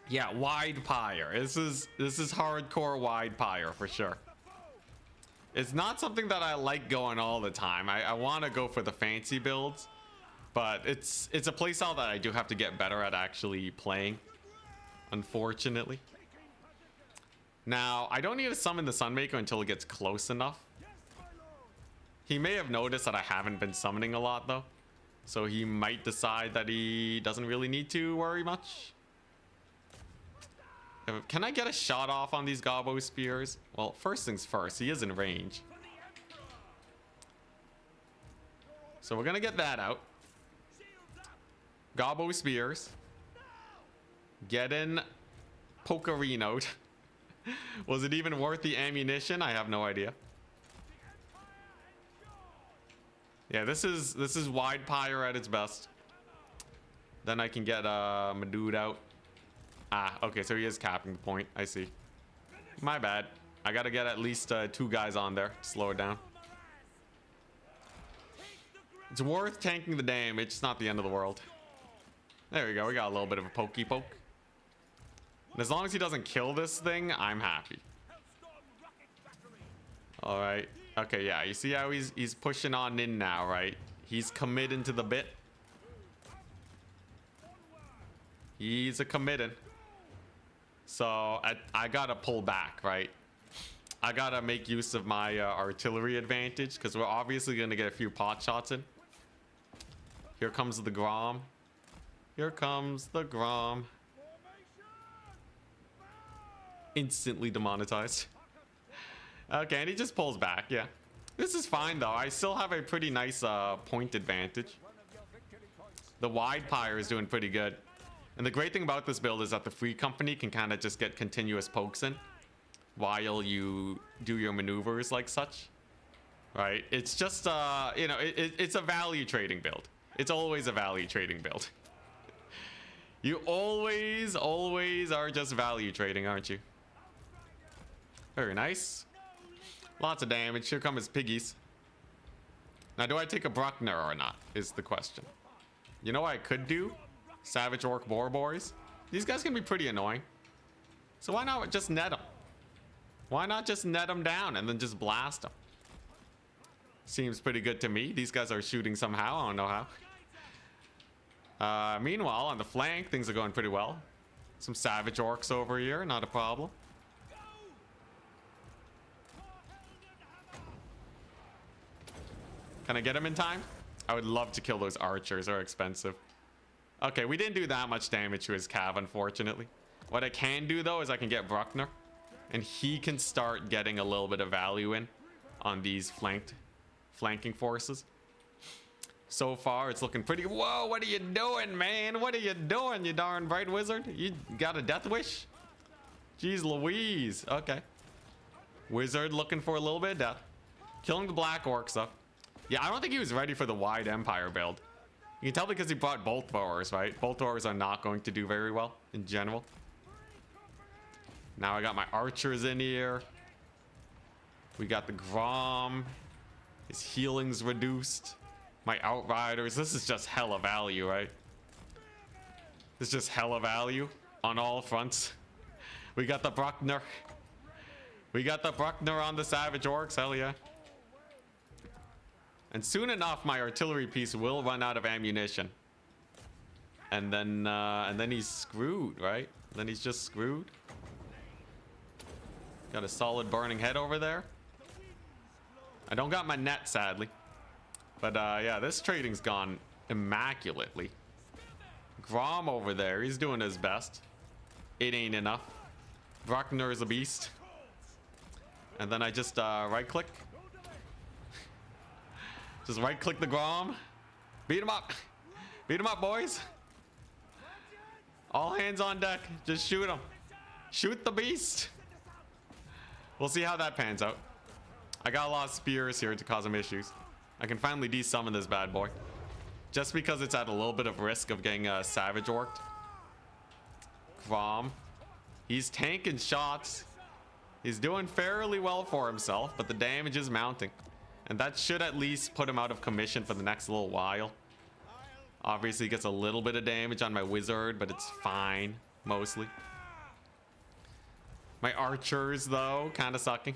Yeah, wide pyre. This is hardcore wide pyre for sure. It's not something that I like going all the time. I want to go for the fancy builds, but it's a playstyle that I do have to get better at actually playing, unfortunately. Now, I don't need to summon the Sunmaker until it gets close enough. He may have noticed that I haven't been summoning a lot though, so he might decide that he doesn't really need to worry much. Can I get a shot off on these Gobbo spears? Well, first things first, he is in range. So we're gonna get that out. Gobbo spears. Get in Pokerinoed. Was it even worth the ammunition? I have no idea. Yeah, this is wide pyre at its best. Then I can get my dude out. Ah, okay, so he is capping the point. I see. My bad. I gotta get at least 2 guys on there to slow it down. It's worth tanking the damage. It's not the end of the world. There we go. We got a little bit of a pokey poke. And as long as he doesn't kill this thing, I'm happy. All right. Okay, yeah. You see how he's pushing on in now, right? He's committing to the bit. He's a committing. So I gotta pull back, right? I gotta make use of my artillery advantage because we're obviously gonna get a few pot shots in. Here comes the Grom. Here comes the Grom. Instantly demonetized. Okay, and he just pulls back. Yeah, this is fine though. I still have a pretty nice point advantage. The wide pyre is doing pretty good. And the great thing about this build is that the free company can kind of just get continuous pokes in while you do your maneuvers like such, right? It's just, you know, it's a value trading build. It's always a value trading build. You always are just value trading, aren't you? Very nice. Lots of damage. Here come his piggies. Now, do I take a Bruckner or not is the question. You know what I could do? Savage Orc Boar Boys. These guys can be pretty annoying. So why not just net them? Why not just net them down and then just blast them? Seems pretty good to me. These guys are shooting somehow. I don't know how. Meanwhile, on the flank, things are going pretty well. Some savage orcs over here, not a problem. Can I get him in time? I would love to kill those archers. They're expensive. Okay, we didn't do that much damage to his cav, unfortunately. What I can do, though, is I can get Bruckner, and he can start getting a little bit of value in on these flanking forces. So far, it's looking pretty... Whoa, what are you doing, man? What are you doing, you darn bright wizard? You got a death wish? Jeez Louise. Okay. Wizard looking for a little bit of death. Killing the black orcs, though. Yeah, I don't think he was ready for the wide empire build. You can tell because he brought bolt throwers, right? Bolt throwers are not going to do very well in general. Now I got my archers in here. We got the Grom. His healing's reduced. My outriders. This is just hella value, right? This is just hella value on all fronts. We got the Bruckner. We got the Bruckner on the savage orcs. Hell yeah. And soon enough, my artillery piece will run out of ammunition. And then he's screwed, right? Then he's just screwed. Got a solid burning head over there. I don't got my net, sadly. But yeah, this trading's gone immaculately. Grom over there, he's doing his best. It ain't enough. Bruckner is a beast. And then I just right click. Just right click the Grom. Beat him up. Beat him up, boys. All hands on deck. Just shoot him. Shoot the beast. We'll see how that pans out. I got a lot of spears here to cause him issues. I can finally desummon this bad boy. Just because it's at a little bit of risk of getting savage orked. Grom. He's tanking shots. He's doing fairly well for himself, but the damage is mounting. And that should at least put him out of commission for the next little while. Obviously, he gets a little bit of damage on my wizard, but it's fine, mostly. My archers, though, kind of sucking.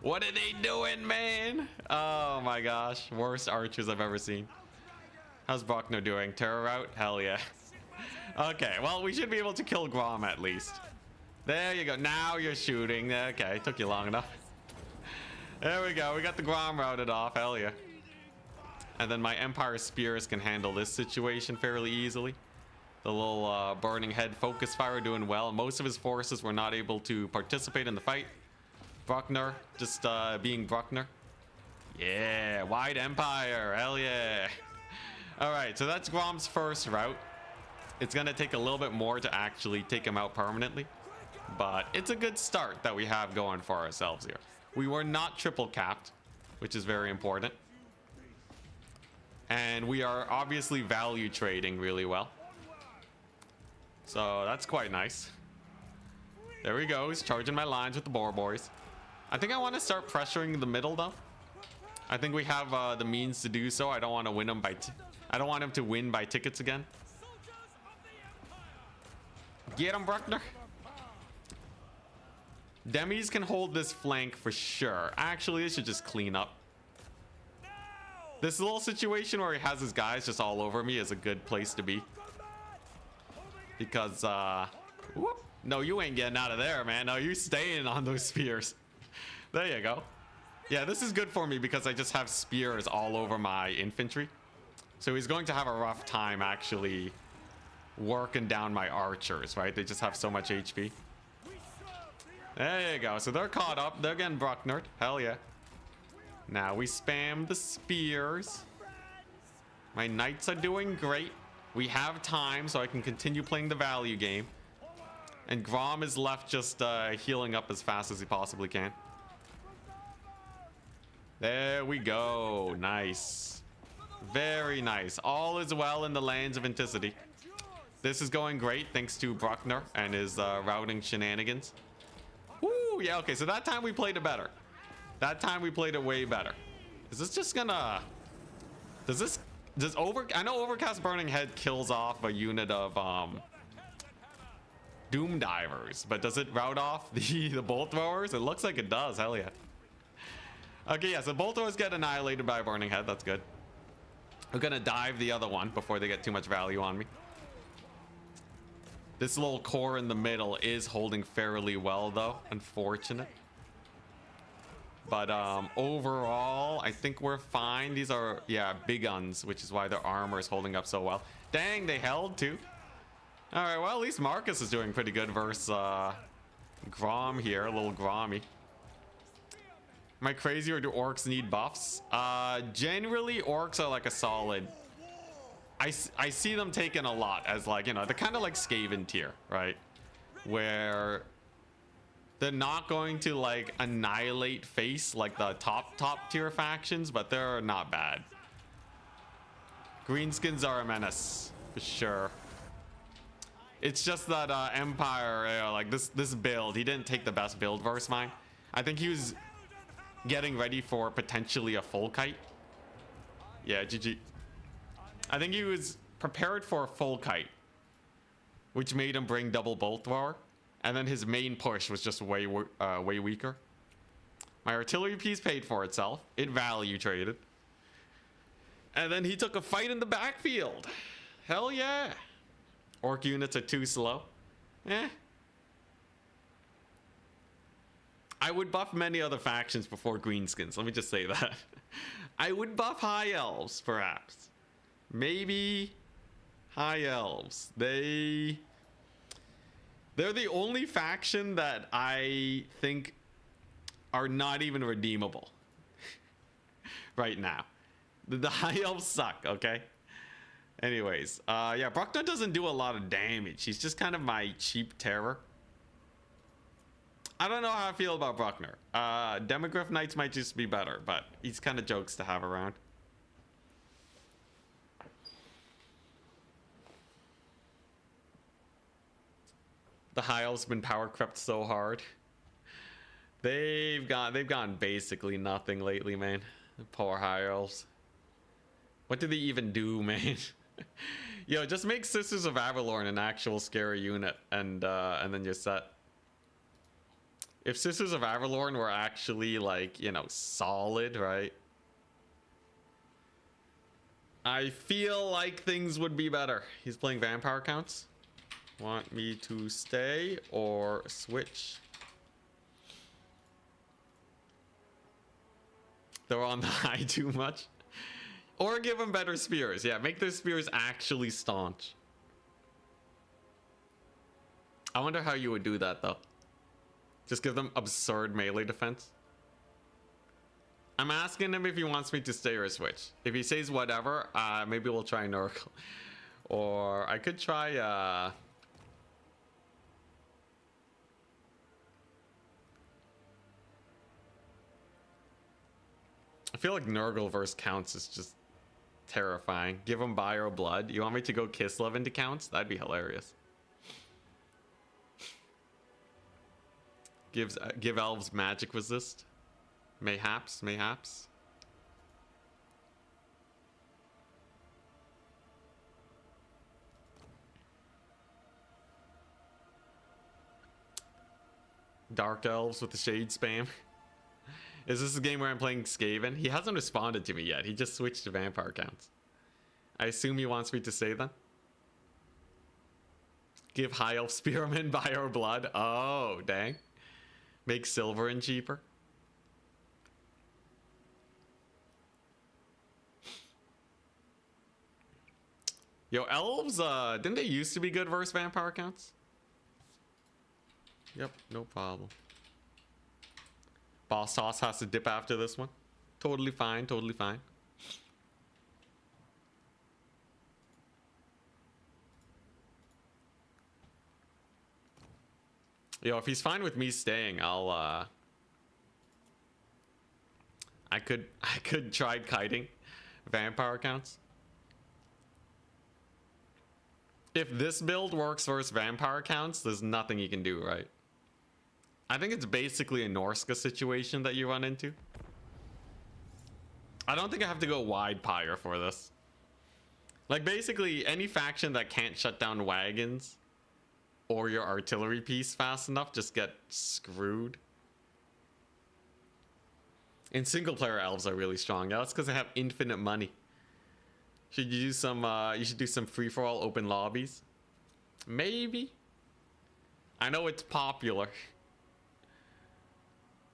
What are they doing, man? Oh my gosh, worst archers I've ever seen. How's Bruckner doing? Terror out? Hell yeah. Okay, well, we should be able to kill Grom at least. There you go. Now you're shooting. Okay, took you long enough. There we go. We got the Grom routed off. Hell yeah. And then my Empire Spears can handle this situation fairly easily. The little burning head focus fire doing well. Most of his forces were not able to participate in the fight. Bruckner just being Bruckner. Yeah, wide empire. Hell yeah. All right, so that's Grom's first route. It's going to take a little bit more to actually take him out permanently. But it's a good start that we have going for ourselves here. We were not triple capped, which is very important. And we are obviously value trading really well. So that's quite nice. There he goes, charging my lines with the boar boys. I think I want to start pressuring the middle though. I think we have the means to do so. I don't want to win him by I don't want him to win by tickets again. Get him, Bruckner. Demis can hold this flank for sure. Actually, this should just clean up. This little situation where he has his guys just all over me is a good place to be. Because, whoop. No, you ain't getting out of there, man. No, you staying on those spears. There you go. Yeah, this is good for me because I just have spears all over my infantry. So he's going to have a rough time actually working down my archers, right? They just have so much HP. There you go. So they're caught up. They're getting Brucknered. Hell yeah. Now we spam the spears. My knights are doing great. We have time, so I can continue playing the value game. And Grom is left just healing up as fast as he possibly can. There we go. Nice. Very nice. All is well in the lands of Anticity. This is going great thanks to Bruckner and his routing shenanigans. Woo, yeah, okay, so that time we played it better. That time we played it way better. Is this just gonna... I know Overcast Burning Head kills off a unit of Doom Divers, but does it route off the bolt throwers? It looks like it does. Hell yeah. Okay, yeah, so bolt throwers get annihilated by a Burning Head. That's good. We're gonna dive the other one before they get too much value on me. This little core in the middle is holding fairly well, though. Unfortunate. But overall, I think we're fine. These are, yeah, big guns, which is why their armor is holding up so well. Dang, they held too. All right, well, at least Marcus is doing pretty good versus Grom here, a little Grommy. Am I crazy, or do orcs need buffs? Generally, orcs are like a solid. I see them taken a lot as, like, you know, they're kind of like Skaven tier, right? Where they're not going to like annihilate face like the top tier factions, but they're not bad. Greenskins are a menace for sure. It's just that Empire, like this build, he didn't take the best build versus mine. I think he was getting ready for potentially a full kite. Yeah, GG. I think he was prepared for a full kite, which made him bring double bolt thrower, and then his main push was just way weaker. My artillery piece paid for itself. It value traded. And then he took a fight in the backfield. Hell yeah. Orc units are too slow. Eh. I would buff many other factions before Greenskins. Let me just say that. I would buff High Elves, perhaps. Maybe High Elves. They're the only faction that I think are not even redeemable right now. The High Elves suck, okay? Anyways, yeah, Bruckner doesn't do a lot of damage. He's just kind of my cheap terror. I don't know how I feel about Bruckner. Demogryph Knights might just be better, but he's kind of jokes to have around. The High Elves been power crept so hard. They've gone basically nothing lately, man. The poor High Elves. What do they even do, man? Yo, just make Sisters of Avalorn an actual scary unit, and then you're set. If Sisters of Avalorn were actually, like, you know, solid, right? I feel like things would be better. He's playing vampire counts. Want me to stay or switch? They're on the high too much. Or give them better spears. Yeah, make their spears actually staunch. I wonder how you would do that, though. Just give them absurd melee defense. I'm asking him if he wants me to stay or switch. If he says whatever, maybe we'll try Nurgle. Or I could try, I feel like Nurgle versus Counts is just terrifying. Give him Bio Blood. You want me to go Kislev into Counts? That'd be hilarious. Give elves magic resist. Mayhaps. Dark elves with the shade spam. Is this a game where I'm playing Skaven? He hasn't responded to me yet. He just switched to vampire counts. I assume he wants me to say then. Give High Elf Spearman Bio Blood. Oh, dang. Make Silverin cheaper. Yo, elves, didn't they used to be good versus vampire counts? Yep, no problem. Boss Toss has to dip after this one. Totally fine, totally fine. Yo, if he's fine with me staying, I'll I could try kiting vampire accounts. If this build works versus vampire accounts, there's nothing you can do, right? I think it's basically a Norska situation that you run into. I don't think I have to go wide pyre for this. Like, basically, any faction that can't shut down wagons or your artillery piece fast enough just get screwed. And single player elves are really strong. Yeah, that's because they have infinite money. Should you do some you should do some free-for-all open lobbies? Maybe. I know it's popular.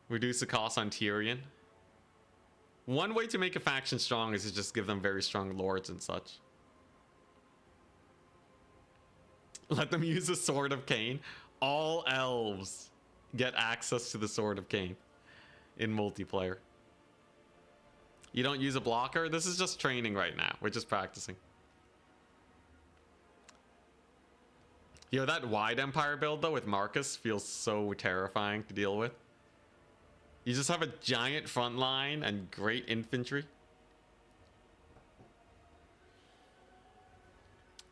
Reduce the cost on Tyrion. One way to make a faction strong is to just give them very strong lords and such. Let them use the Sword of Cain. All elves get access to the Sword of Cain in multiplayer. You don't use a blocker? This is just training right now. We're just practicing. Yo, that wide empire build though with Marcus feels so terrifying to deal with. You just have a giant front line and great infantry.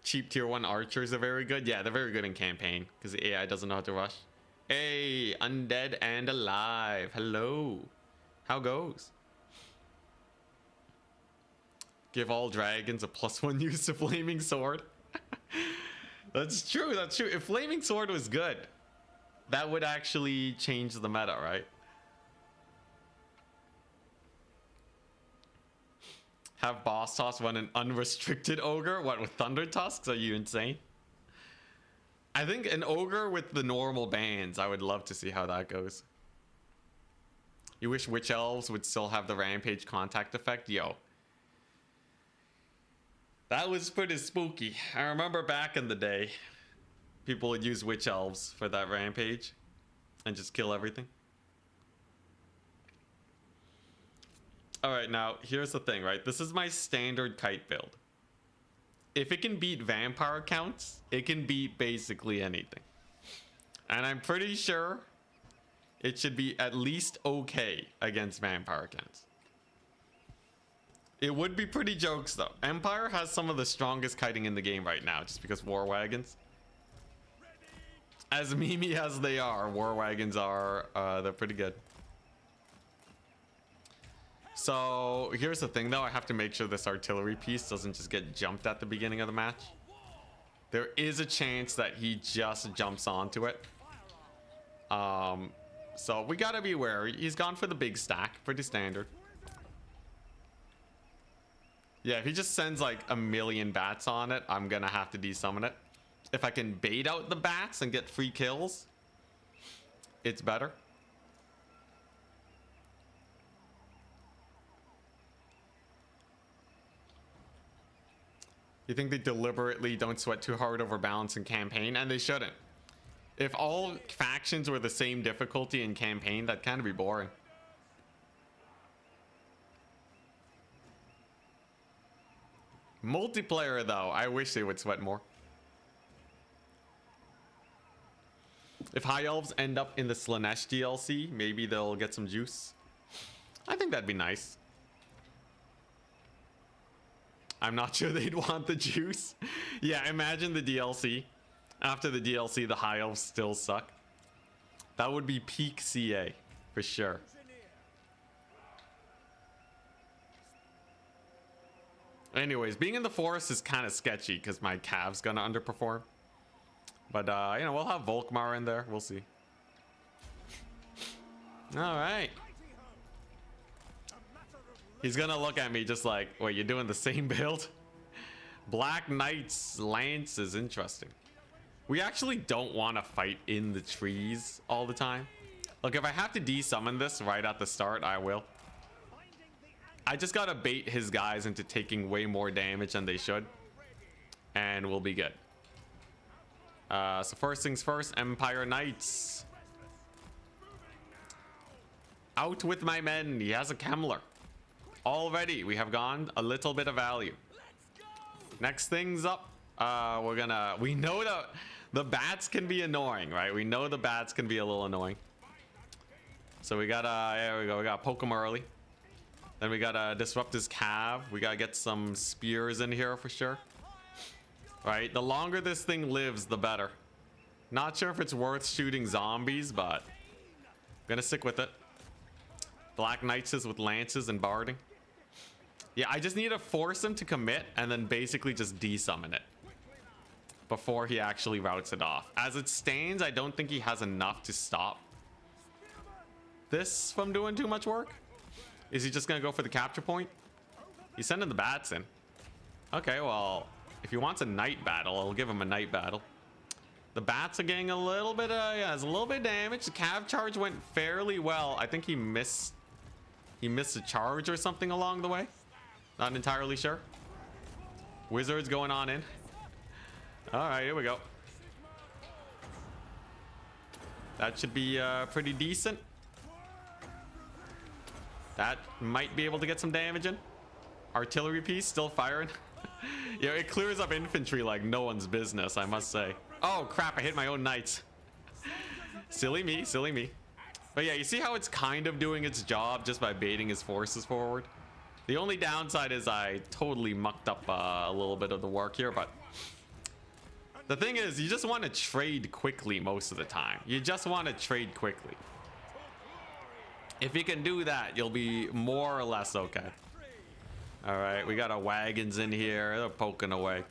Cheap tier 1 archers are very good. Yeah, they're very good in campaign because the AI doesn't know how to rush. Hey, undead and alive. Hello. How goes? Give all dragons a +1 use to flaming sword. That's true. That's true. If flaming sword was good, that would actually change the meta, right? Have boss toss run an unrestricted ogre? What, with thunder tusks? Are you insane? I think an ogre with the normal bands. I would love to see how that goes. You wish witch elves would still have the rampage contact effect? Yo. That was pretty spooky. I remember back in the day, people would use witch elves for that rampage and just kill everything. All right, now here's the thing, right? This is my standard kite build. If it can beat vampire counts, it can beat basically anything. And I'm pretty sure it should be at least okay against vampire counts. It would be pretty jokes though. Empire has some of the strongest kiting in the game right now just because war wagons. As memey as they are, war wagons are, they're pretty good. So here's the thing though, I have to make sure this artillery piece doesn't just get jumped at the beginning of the match. There is a chance that he just jumps onto it. So we gotta be wary. He's gone for the big stack, pretty standard. Yeah, if he just sends like a million bats on it, I'm gonna have to desummon it. If I can bait out the bats and get free kills, it's better. You think they deliberately don't sweat too hard over balance in campaign? And they shouldn't. If all factions were the same difficulty in campaign, that'd kind of be boring. Multiplayer though, I wish they would sweat more. If high elves end up in the Slanesh DLC, maybe they'll get some juice. I think that'd be nice. I'm not sure they'd want the juice. Yeah, imagine the DLC. After the DLC, the high elves still suck. That would be peak CA for sure. Anyways, being in the forest is kind of sketchy because my Cav's gonna underperform. But, you know, we'll have Volkmar in there. We'll see. All right. He's gonna look at me just like, wait, you're doing the same build? Black Knight's Lance is interesting. We actually don't want to fight in the trees all the time. Look, if I have to desummon this right at the start, I will. I just gotta bait his guys into taking way more damage than they should. And we'll be good. So first things first, Empire Knights. Out with my men. He has a Kemmler. Already, we have gone a little bit of value. Next things up, we know that the bats can be annoying, right? We know the bats can be a little annoying. So we gotta, there we go, we gotta poke him early. Then we gotta disrupt his cav. We gotta get some spears in here for sure. Right, the longer this thing lives, the better. Not sure if it's worth shooting zombies, but I'm gonna stick with it. Black Knights is with lances and barding. Yeah, I just need to force him to commit and then basically just desummon it before he actually routes it off. As it stands, I don't think he has enough to stop this from doing too much work. Is he just gonna go for the capture point? He's sending the bats in. Okay, well, if he wants a night battle, I'll give him a night battle. The bats are getting a little bit yeah, it's a little bit of damage. The cav charge went fairly well. I think he missed a charge or something along the way. Not entirely sure. Wizards going on in. All right, here we go. That should be pretty decent. That might be able to get some damage in. Artillery piece still firing. Yeah, it clears up infantry like no one's business, I must say. Oh crap, I hit my own knights. Silly me, silly me. But yeah, you see how it's kind of doing its job just by baiting his forces forward? The only downside is I totally mucked up a little bit of the work here, but the thing is, you just want to trade quickly most of the time. You just want to trade quickly. If you can do that, you'll be more or less okay. All right, we got our wagons in here. They're poking away.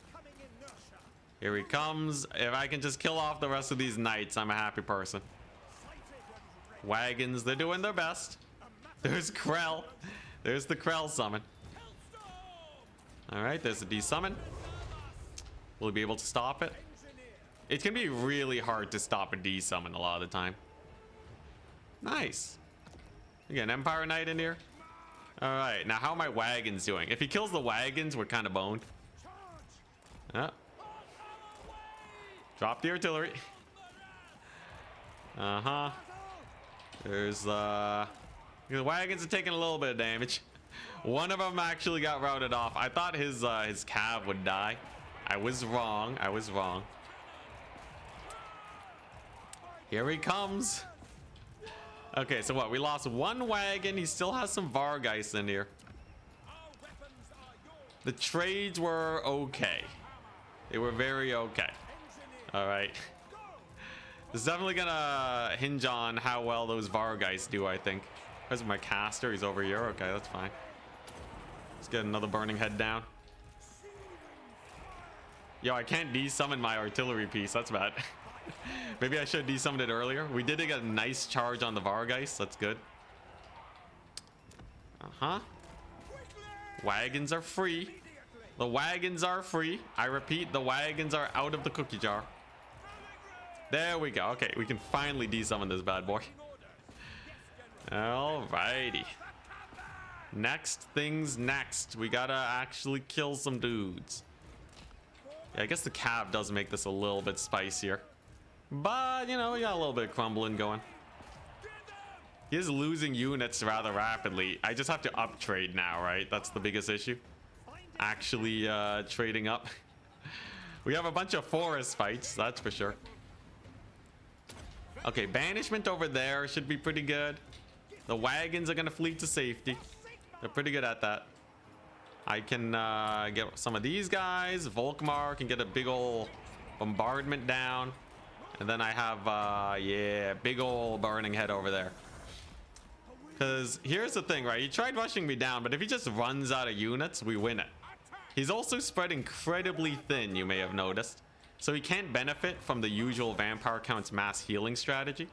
Here he comes. If I can just kill off the rest of these knights, I'm a happy person. Wagons, they're doing their best. There's Krell. There's the Krell summon. All right, there's the D-summon. Will we be able to stop it? It can be really hard to stop a D-summon a lot of the time. Nice. We got an Empire Knight in here. All right, now how are my wagons doing? If he kills the wagons, we're kind of boned. Drop the artillery. There's the wagons are taking a little bit of damage. One of them actually got routed off. I thought his cav would die. I was wrong. I was wrong. Here he comes. Okay, so what? We lost one wagon. He still has some Vargeist in here. The trades were okay. They were very okay. All right. This is definitely gonna hinge on how well those Vargeist do, I think. Where's my caster? He's over here. Okay, that's fine. Let's get another burning head down. Yo, I can't de-summon my artillery piece. That's bad. Maybe I should have de-summoned it earlier. We did get a nice charge on the Vargeist. That's good. Wagons are free. The wagons are free. I repeat, the wagons are out of the cookie jar. There we go. Okay, we can finally de-summon this bad boy. Alrighty. Next things next. We gotta actually kill some dudes. Yeah, I guess the cav does make this a little bit spicier. But, you know, we got a little bit of crumbling going. He is losing units rather rapidly. I just have to up trade now, right? That's the biggest issue. Actually trading up. We have a bunch of forest fights, that's for sure. Okay, banishment over there should be pretty good. The wagons are gonna flee to safety. They're pretty good at that. I can get some of these guys. Volkmar can get a big ol' bombardment down. And then I have, yeah, big ol' burning head over there. Because here's the thing, right? He tried rushing me down, but if he just runs out of units, we win it. He's also spread incredibly thin, you may have noticed. So he can't benefit from the usual vampire counts mass healing strategy.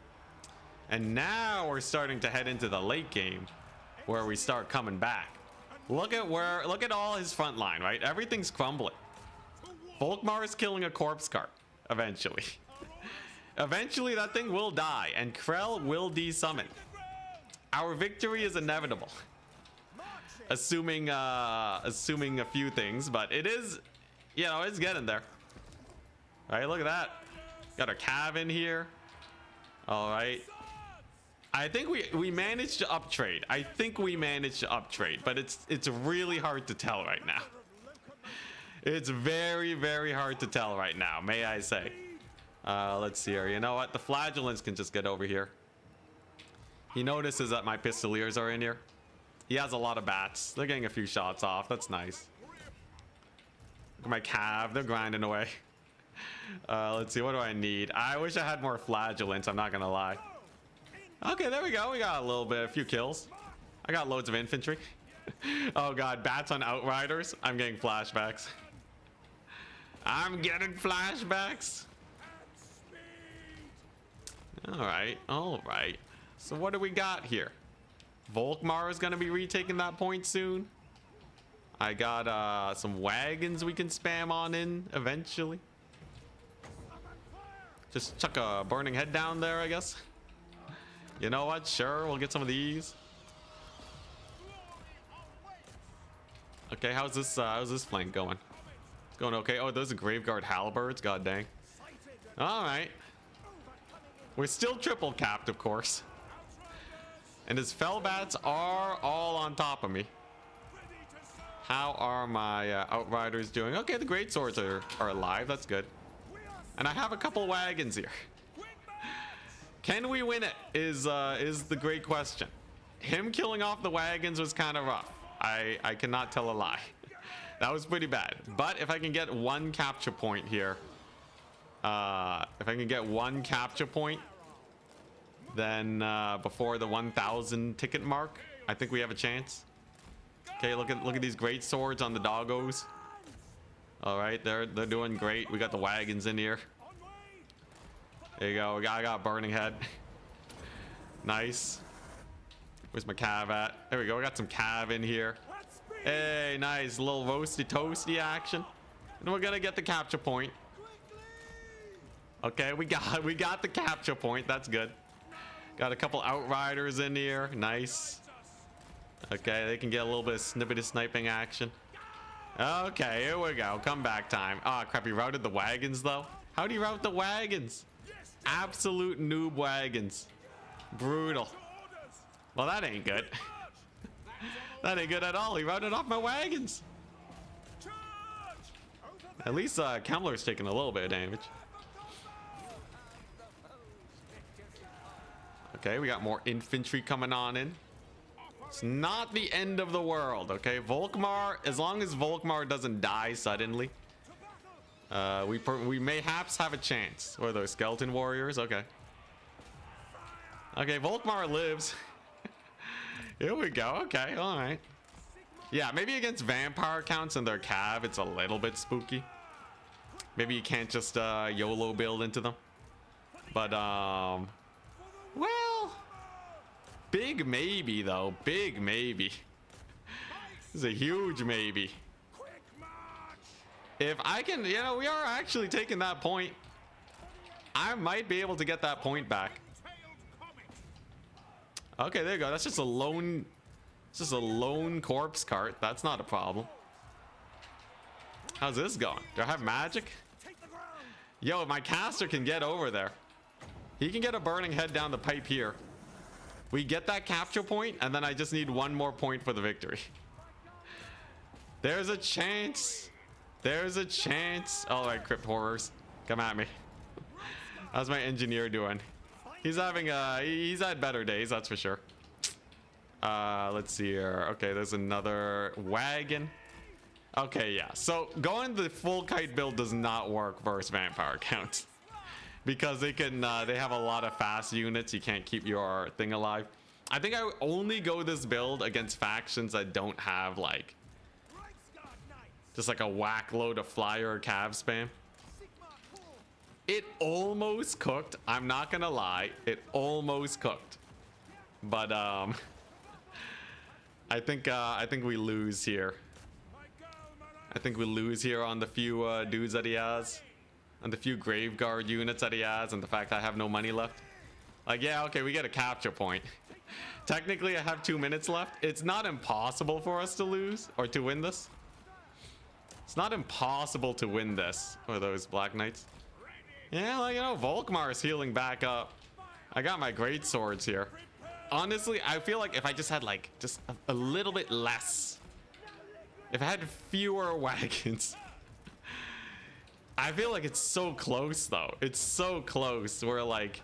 And now we're starting to head into the late game where we start coming back. Look at all his front line, right? Everything's crumbling. Volkmar is killing a corpse cart eventually. Eventually that thing will die and Krell will de-summon. Our victory is inevitable. Assuming a few things, but it is, you know, it's getting there. All right, look at that. Got our cav in here. All right. I think we managed to uptrade. I think we managed to uptrade, but it's really hard to tell right now. It's very, very hard to tell right now, may I say. Let's see here. You know what? The flagellants can just get over here. He notices that my pistoliers are in here. He has a lot of bats. They're getting a few shots off. That's nice. Look at my cav. They're grinding away. Let's see. What do I need? I wish I had more flagellants. I'm not gonna lie. Okay, there we go. We got a few kills. I got loads of infantry. Oh god, bats on outriders. I'm getting flashbacks. I'm getting flashbacks. All right. So what do we got here? Volkmar is gonna be retaking that point soon. I got some wagons we can spam on in eventually. Just chuck a burning head down there, I guess. You know what? Sure, we'll get some of these. Okay, how's this flank going? It's going okay. Oh, those are Graveguard Halberds. God dang. All right. We're still triple capped, of course. And his Fellbats are all on top of me. How are my Outriders doing? Okay, the Greatswords are alive. That's good. And I have a couple wagons here. Can we win it is the great question. Him killing off the wagons was kind of rough. I cannot tell a lie. That was pretty bad. But if I can get one capture point here, then before the 1,000 ticket mark, I think we have a chance. Okay, look at these great swords on the doggos. All right, they're doing great. We got the wagons in here. There you go. I got burning head. Nice. Where's my cav at? There we go. We got some cav in here. Hey, nice little roasty toasty action. And we're gonna get the capture point. Okay, we got the capture point. That's good. Got a couple Outriders in here. Nice. Okay, they can get a little bit of snippety sniping action. Okay, here we go. Comeback time. Oh, crap. He routed the wagons, though. How'd he route the wagons? Absolute noob wagons. Brutal. Well, that ain't good. That ain't good at all. He routed off my wagons. At least Kemmler's taking a little bit of damage. Okay, we got more infantry coming on in. It's not the end of the world, okay? Volkmar, as long as Volkmar doesn't die suddenly, we mayhaps have a chance. What are those, skeleton warriors? Okay. Okay, Volkmar lives. Here we go. Okay, all right. Yeah, maybe against vampire counts and their cav, it's a little bit spooky. Maybe you can't just YOLO build into them. But, well, big maybe, though. Big maybe. This is a huge maybe. If I can, you know, we are actually taking that point. I might be able to get that point back. Okay, there you go. That's just a lone, corpse cart. That's not a problem. How's this going? Do I have magic? Yo, my caster can get over there. He can get a burning head down the pipe here. We get that capture point, and then I just need one more point for the victory. There's a chance. There's a chance. All right, crypt horrors, come at me. How's my engineer doing? He's having he's had better days, that's for sure. Let's see here. Okay, there's another wagon. Okay, yeah. So going the full kite build does not work versus vampire counts. Because they have a lot of fast units. You can't keep your thing alive. I think I would only go this build against factions that don't have like just like a whack load of flyer or cav spam. It almost cooked. I'm not gonna lie, it almost cooked. But I think we lose here. I think we lose here on the few dudes that he has. And the few Graveguard units that he has, and the fact that I have no money left. Like, yeah, okay, we get a capture point. Technically, I have 2 minutes left. It's not impossible for us to lose or to win this. It's not impossible to win this. Or those Black Knights. Yeah, like, you know, Volkmar is healing back up. I got my great swords here. Honestly, I feel like if I just had like just a little bit less, if I had fewer wagons. I feel like it's so close, though. It's so close. We're like,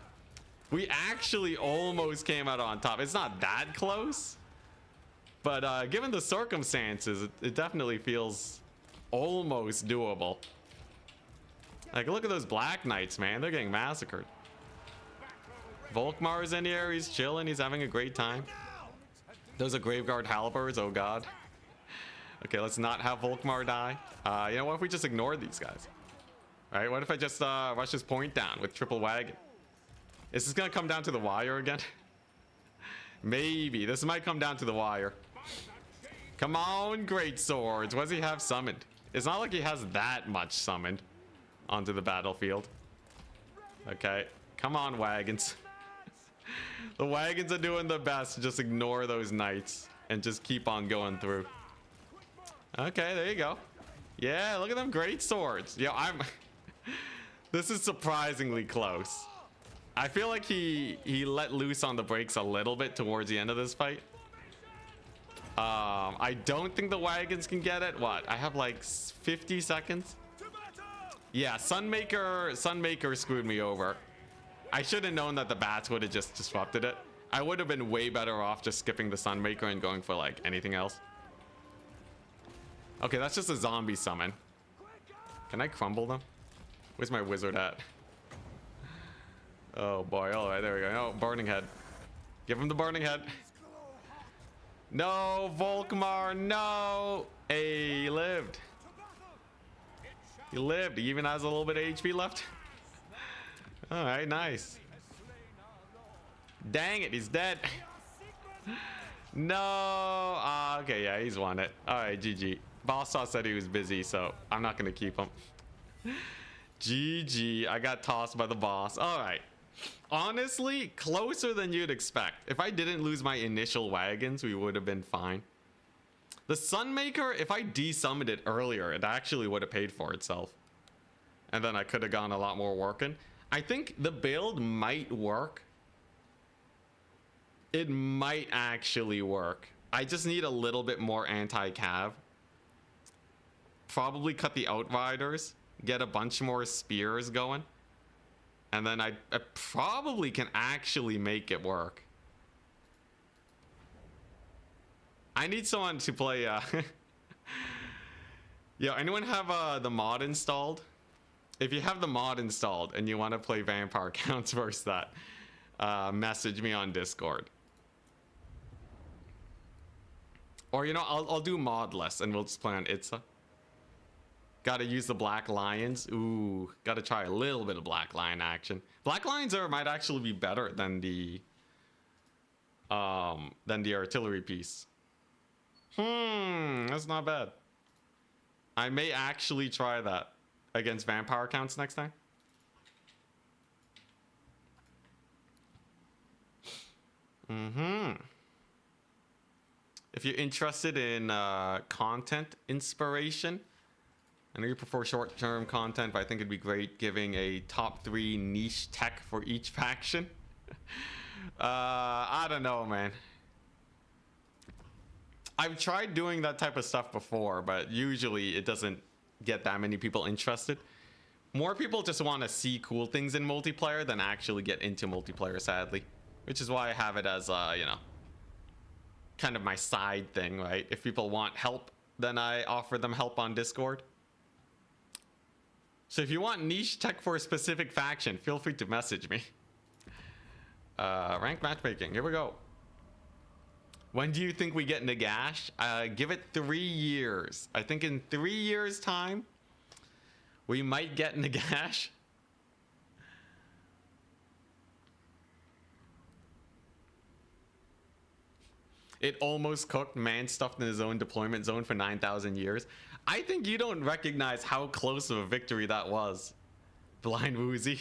we actually almost came out on top. It's not that close, but given the circumstances, it definitely feels almost doable. Like, look at those Black Knights, man. They're getting massacred. Volkmar's in here. He's chilling. He's having a great time. Those are Graveguard Halberds. Oh, God. Okay, let's not have Volkmar die. You know what if we just ignore these guys? All right, what if I just rush his point down with triple wagon? Is this gonna come down to the wire again? Maybe. This might come down to the wire. Come on, great swords. What does he have summoned? It's not like he has that much summoned onto the battlefield. Okay, come on, wagons. The wagons are doing the best. Just ignore those knights and just keep on going through. Okay, there you go. Yeah, look at them great swords. Yo, this is surprisingly close. I feel like he let loose on the brakes a little bit towards the end of this fight. I don't think the wagons can get it. What? I have like 50 seconds. Yeah, Sunmaker screwed me over. I should have known that the bats would have just disrupted it. I would have been way better off just skipping the Sunmaker and going for like anything else. Okay, that's just a zombie summon. Can I crumble them? Where's my wizard at? Oh boy, all right, there we go. Oh, burning head. Give him the burning head. No, Volkmar, no. Hey, he lived. He lived. He even has a little bit of HP left. All right, nice. Dang it, he's dead. No. Okay, yeah, he's won it. All right, GG. Boss saw said he was busy, so I'm not going to keep him. GG. I got tossed by the boss. All right. Honestly, closer than you'd expect. If I didn't lose my initial wagons, we would have been fine. The Sunmaker, if I desummoned it earlier, it actually would have paid for itself. And then I could have gone a lot more working. I think the build might work. It might actually work. I just need a little bit more anti-cav. Probably cut the Outriders. Get a bunch more spears going. And then I probably can actually make it work. I need someone to play... Yo, anyone have the mod installed? If you have the mod installed and you want to play Vampire Counts versus that, message me on Discord. Or, you know, I'll do modless and we'll just play on Itza. Gotta use the Black Lions. Ooh, gotta try a little bit of Black Lion action. Black Lions might actually be better than the artillery piece. That's not bad. I may actually try that against Vampire Counts next time. If you're interested in content inspiration, I know you prefer short-term content, but I think it'd be great giving a top 3 niche tech for each faction. I don't know, man. I've tried doing that type of stuff before, but usually it doesn't get that many people interested. More people just want to see cool things in multiplayer than actually get into multiplayer, sadly. Which is why I have it as, you know, kind of my side thing, right? If people want help, then I offer them help on Discord. So if you want niche tech for a specific faction, feel free to message me. Ranked matchmaking, here we go. When do you think we get Nagash? Give it 3 years. I think in 3 years' time, we might get Nagash. It almost cooked, man stuffed in his own deployment zone for 9,000 years. I think you don't recognize how close of a victory that was, Blind Woozy.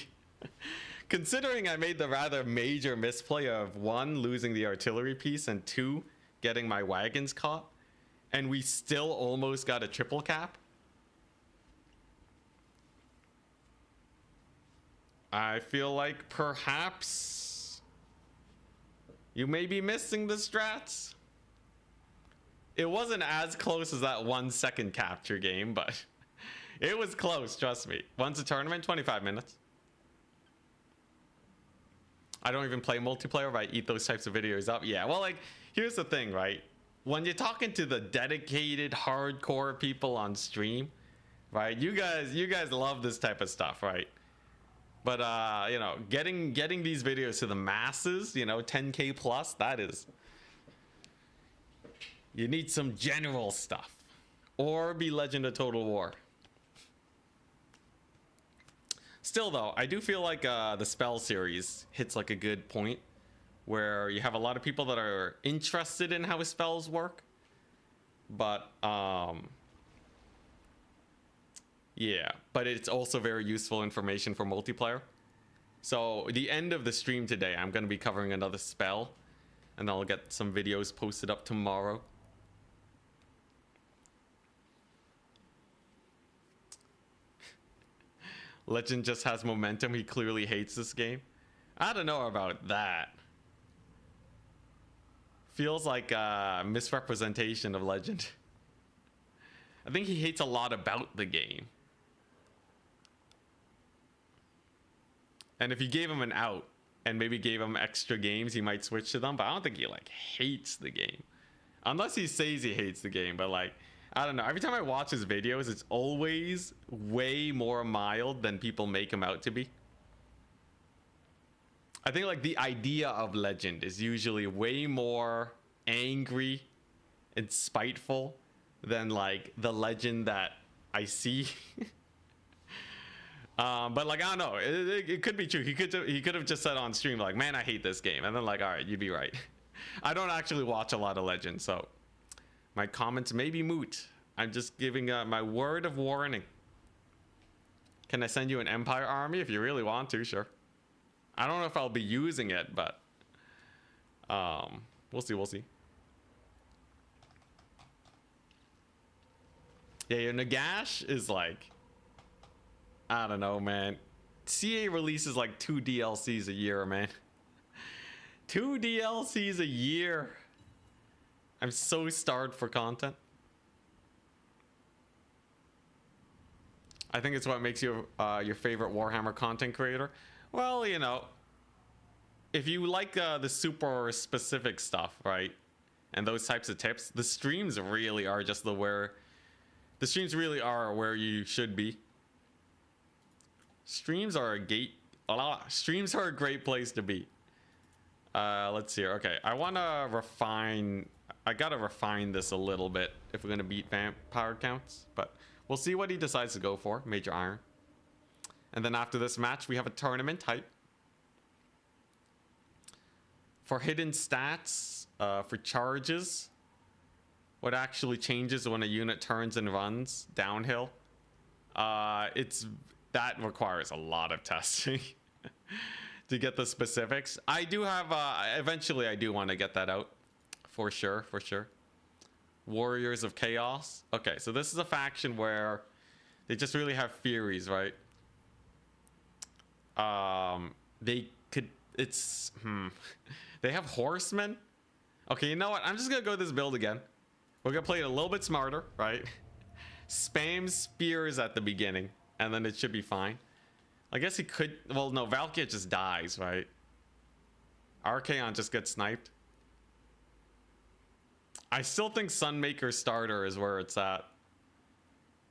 Considering I made the rather major misplay of 1, losing the artillery piece, and 2, getting my wagons caught, and we still almost got a triple cap. I feel like perhaps you may be missing the strats. It wasn't as close as that 1 second capture game, but it was close, trust me. Once a tournament, 25 minutes. I don't even play multiplayer, but I eat those types of videos up. Yeah, well, like, here's the thing, right? When you're talking to the dedicated, hardcore people on stream, right? You guys love this type of stuff, right? But, you know, getting these videos to the masses, you know, 10K plus, that is... You need some general stuff. Or be Legend of Total War. Still, though, I do feel like the spell series hits like a good point where you have a lot of people that are interested in how spells work. But, yeah. But it's also very useful information for multiplayer. So the end of the stream today, I'm going to be covering another spell, and I'll get some videos posted up tomorrow. Legend just has momentum. He clearly hates this game. I don't know about that. Feels like a misrepresentation of Legend. I think he hates a lot about the game. And if you gave him an out and maybe gave him extra games, he might switch to them. But I don't think he like hates the game. Unless he says he hates the game. But like, I don't know. Every time I watch his videos, it's always way more mild than people make him out to be. I think like the idea of Legend is usually way more angry and spiteful than like the Legend that I see. But like, I don't know, it could be true. He could have just said on stream like, man, I hate this game, and then like, all right, you'd be right. I don't actually watch a lot of Legend, so my comments may be moot. I'm just giving my word of warning. Can I send you an Empire army if you really want to? Sure. I don't know if I'll be using it, but we'll see. We'll see. Yeah, your Nagash is like, I don't know, man. CA releases like 2 DLCs a year, man. 2 DLCs a year. I'm so starved for content. I think it's what makes you your favorite Warhammer content creator. Well, you know, if you like the super specific stuff, right, and those types of tips, the streams really are just the streams really are where you should be. Streams are streams are a great place to be. Let's see here. Okay, I gotta refine this a little bit if we're gonna beat power counts, but we'll see what he decides to go for. Major Iron. And then after this match, we have a tournament type. For hidden stats, for charges, what actually changes when a unit turns and runs downhill? That requires a lot of testing to get the specifics. I do have, eventually I do want to get that out. For sure, for sure. Warriors of Chaos. Okay, so this is a faction where they just really have Furies, right? They have Horsemen. Okay, you know what? I'm just gonna go this build again. We're gonna play it a little bit smarter, right? Spam spears at the beginning, and then it should be fine. I guess he could, well, no, Valkyrie just dies, right? Archaon just gets sniped. I still think Sunmaker starter is where it's at,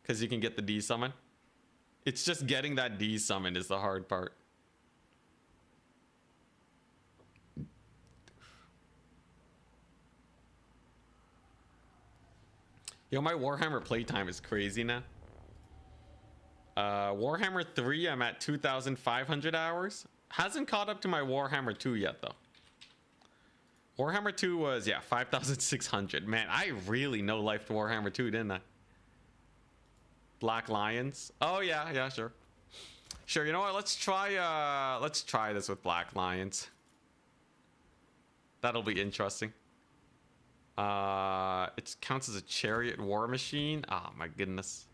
because you can get the D summon. It's just getting that D summon is the hard part. Yo, my Warhammer playtime is crazy now. Warhammer 3, I'm at 2,500 hours. Hasn't caught up to my Warhammer 2 yet, though. Warhammer 2 was, yeah, 5,600. Man, I really no-lifed Warhammer 2, didn't I? Black Lions. Oh, yeah, yeah, sure. Sure, you know what? Let's try this with Black Lions. That'll be interesting. It counts as a chariot war machine. Oh, my goodness.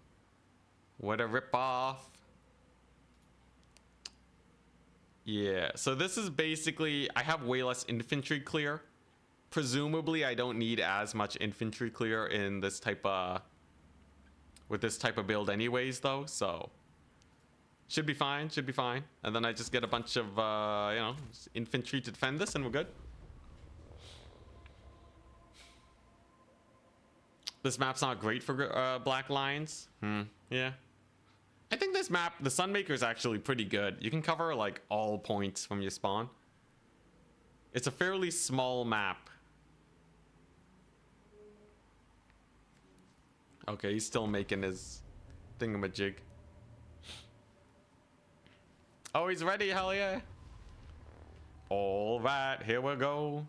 What a ripoff. Yeah, so this is basically, I have way less infantry clear. Presumably, I don't need as much infantry clear in this type of, with this type of build anyways, though, so should be fine, should be fine. And then I just get a bunch of, you know, infantry to defend this, and we're good. This map's not great for Black Lions. Yeah. I think this map, the Sunmaker, is actually pretty good. You can cover like all points from your spawn. It's a fairly small map. Okay, he's still making his thingamajig. Oh, he's ready, hell yeah. All right, here we go.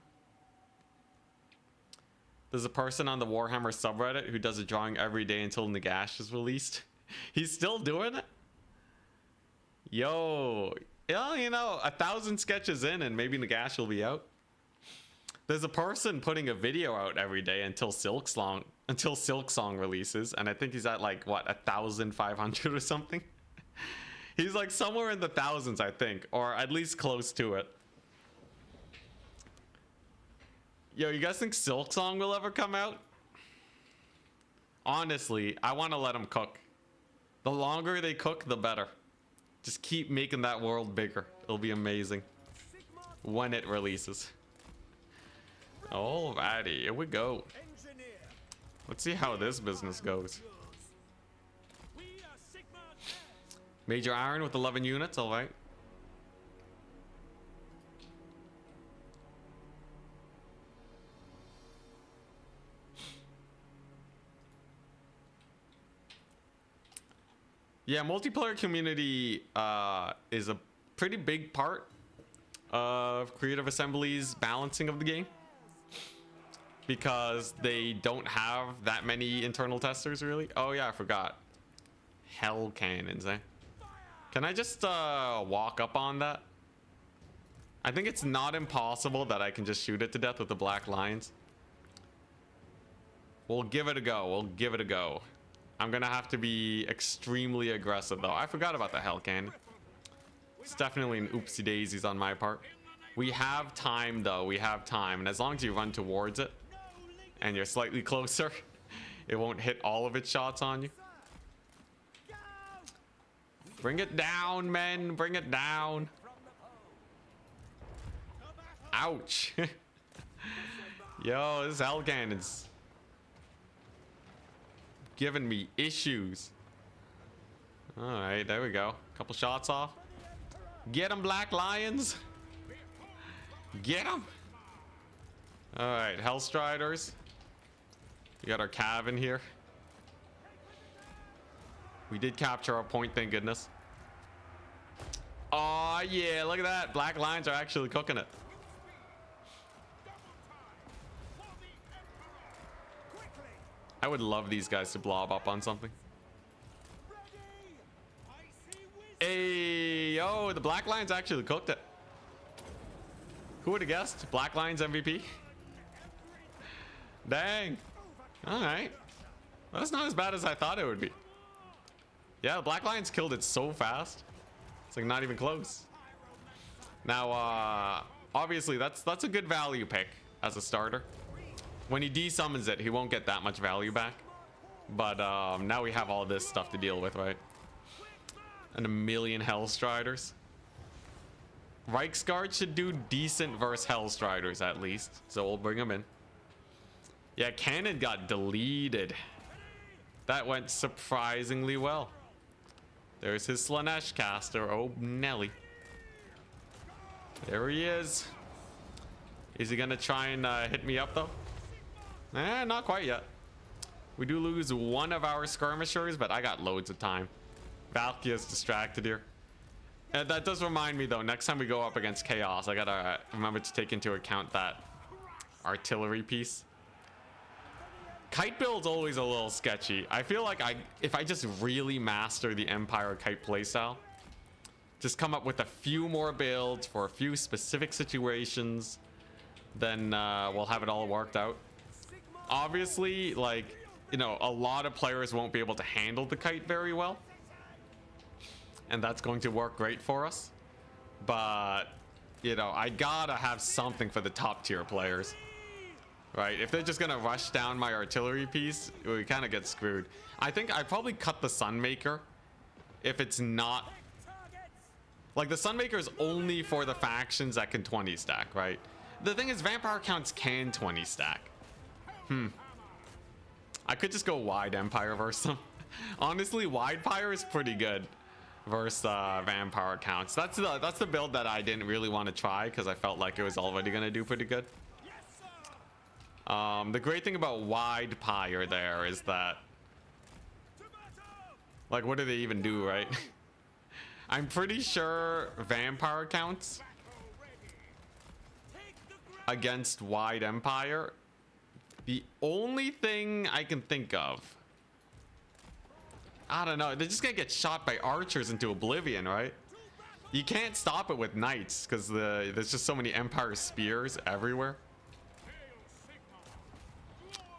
There's a person on the Warhammer subreddit who does a drawing every day until Nagash is released. He's still doing it? Yo, Yeah, you know, 1,000 sketches in and maybe Nagash will be out. There's a person putting a video out every day until Silksong releases, and I think he's at like what 1,500 or something. He's like somewhere in the thousands, I think, or at least close to it. Yo, you guys think Silksong will ever come out? Honestly, I want to let them cook. The longer they cook, the better. Just keep making that world bigger. It'll be amazing when it releases. Alrighty, here we go. Let's see how this business goes. Major Iron with 11 units, alright. Yeah, multiplayer community is a pretty big part of Creative Assembly's balancing of the game, because they don't have that many internal testers, really. Oh yeah, I forgot. Hell cannons, eh? Can I just walk up on that? I think it's not impossible that I can just shoot it to death with the black lions. We'll give it a go. We'll give it a go. I'm gonna have to be extremely aggressive though. I forgot about the hell cannon. It's definitely an oopsie daisies on my part. We have time though. We have time, and as long as you run towards it and you're slightly closer, it won't hit all of its shots on you. Bring it down, men. Bring it down. Ouch. Yo, this hell cannon's giving me issues. All right, there we go. Couple shots off. Get them, Black Lions. Get them. All right, Hellstriders. We got our cav in here. We did capture our point, thank goodness. Oh yeah, look at that. Black Lions are actually cooking it. I would love these guys to blob up on something. Hey, yo, the Black Lions actually cooked it. Who would have guessed? Black Lions MVP? Dang. All right. Well, that's not as bad as I thought it would be. Yeah, the Black Lions killed it so fast. It's like not even close. Now, obviously, that's a good value pick as a starter. When he desummons it, he won't get that much value back. But now we have all this stuff to deal with, right? And a million Hellstriders. Reiksguard should do decent versus Hellstriders at least. So we'll bring them in. Yeah, Cannon got deleted. That went surprisingly well. There's his Slanesh caster. Oh, Nelly. There he is. Is he gonna try and hit me up though? Not quite yet. We do lose one of our skirmishers, but I got loads of time. Valkyria's distracted here. And that does remind me though, next time we go up against Chaos, I gotta remember to take into account that artillery piece. Kite build's always a little sketchy. I feel like if I just really master the Empire kite playstyle, just come up with a few more builds for a few specific situations, then we'll have it all worked out. Obviously, like, you know, a lot of players won't be able to handle the kite very well, and that's going to work great for us. But, you know, I gotta have something for the top tier players, right? If they're just gonna rush down my artillery piece, we kind of get screwed. I think I probably cut the Sunmaker if it's not like the Sunmaker is only for the factions that can 20 stack, right? The thing is, vampire counts can 20 stack. I could just go wide Empire versus them. Honestly, wide Pyre is pretty good versus vampire counts. That's the build that I didn't really want to try because I felt like it was already gonna do pretty good. The great thing about wide Pyre there is that, like, what do they even do, right? I'm pretty sure vampire counts against wide Empire. The only thing I can think of, I don't know, they're just gonna get shot by archers into oblivion, right? You can't stop it with knights because there's just so many Empire spears everywhere.